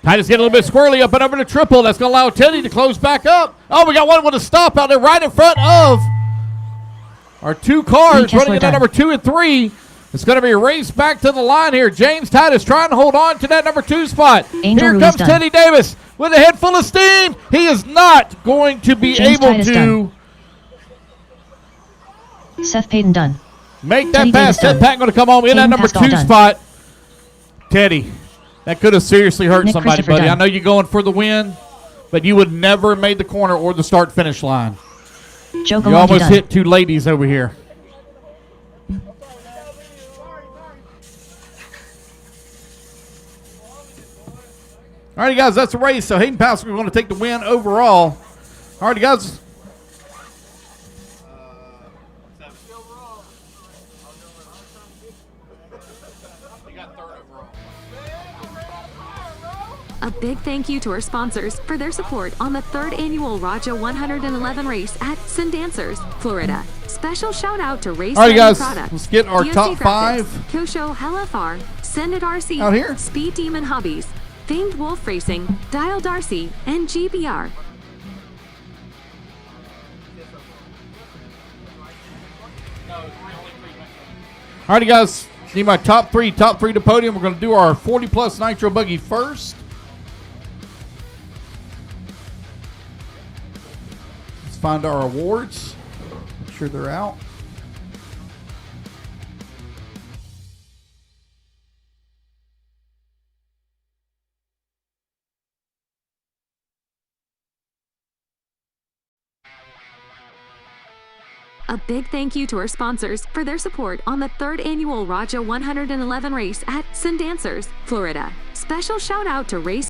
Titus getting a little bit squirrely up and over the triple. That's going to allow Teddy to close back up. Oh, we got one with a stop out there right in front of our 2 cars running in that number 2 and 3. It's going to be a race back to the line here. James Titus trying to hold on to that number 2 spot. Angel Here comes Teddy Davis with a head full of steam. He is not going to be James able Titus to done. Seth Payton done. make that Teddy pass. Davis Seth done. Patton going to come home in that Hayden number Pascal 2 done. spot. Teddy, that could have seriously hurt Nick somebody, Christopher buddy. done. I know you're going for the win, but you would never have made the corner or the start-finish line. Joe You Galante almost done. hit 2 ladies over here. All right, guys, that's the race. So Hayden Pascal is going to take the win overall. All right, guys. A big thank you to our sponsors for their support on the 3rd annual Raja 111 race at Sundancers, Florida. Special shout out to Race All right, Ready guys, Products, let's get our DOC top Graphics, 5. Kosho LFR, Sendit RC, Out here. Speed Demon Hobbies, Famed Wolf Racing, Dial Darcy, and GBR. All right, guys. Need my top 3 to podium. We're going to do our 40-plus Nitro Buggy first. Let's find our awards. Make sure they're out. A big thank you to our sponsors for their support on the 3rd annual Raja 111 race at Sundancers, Florida. Special shout out to Race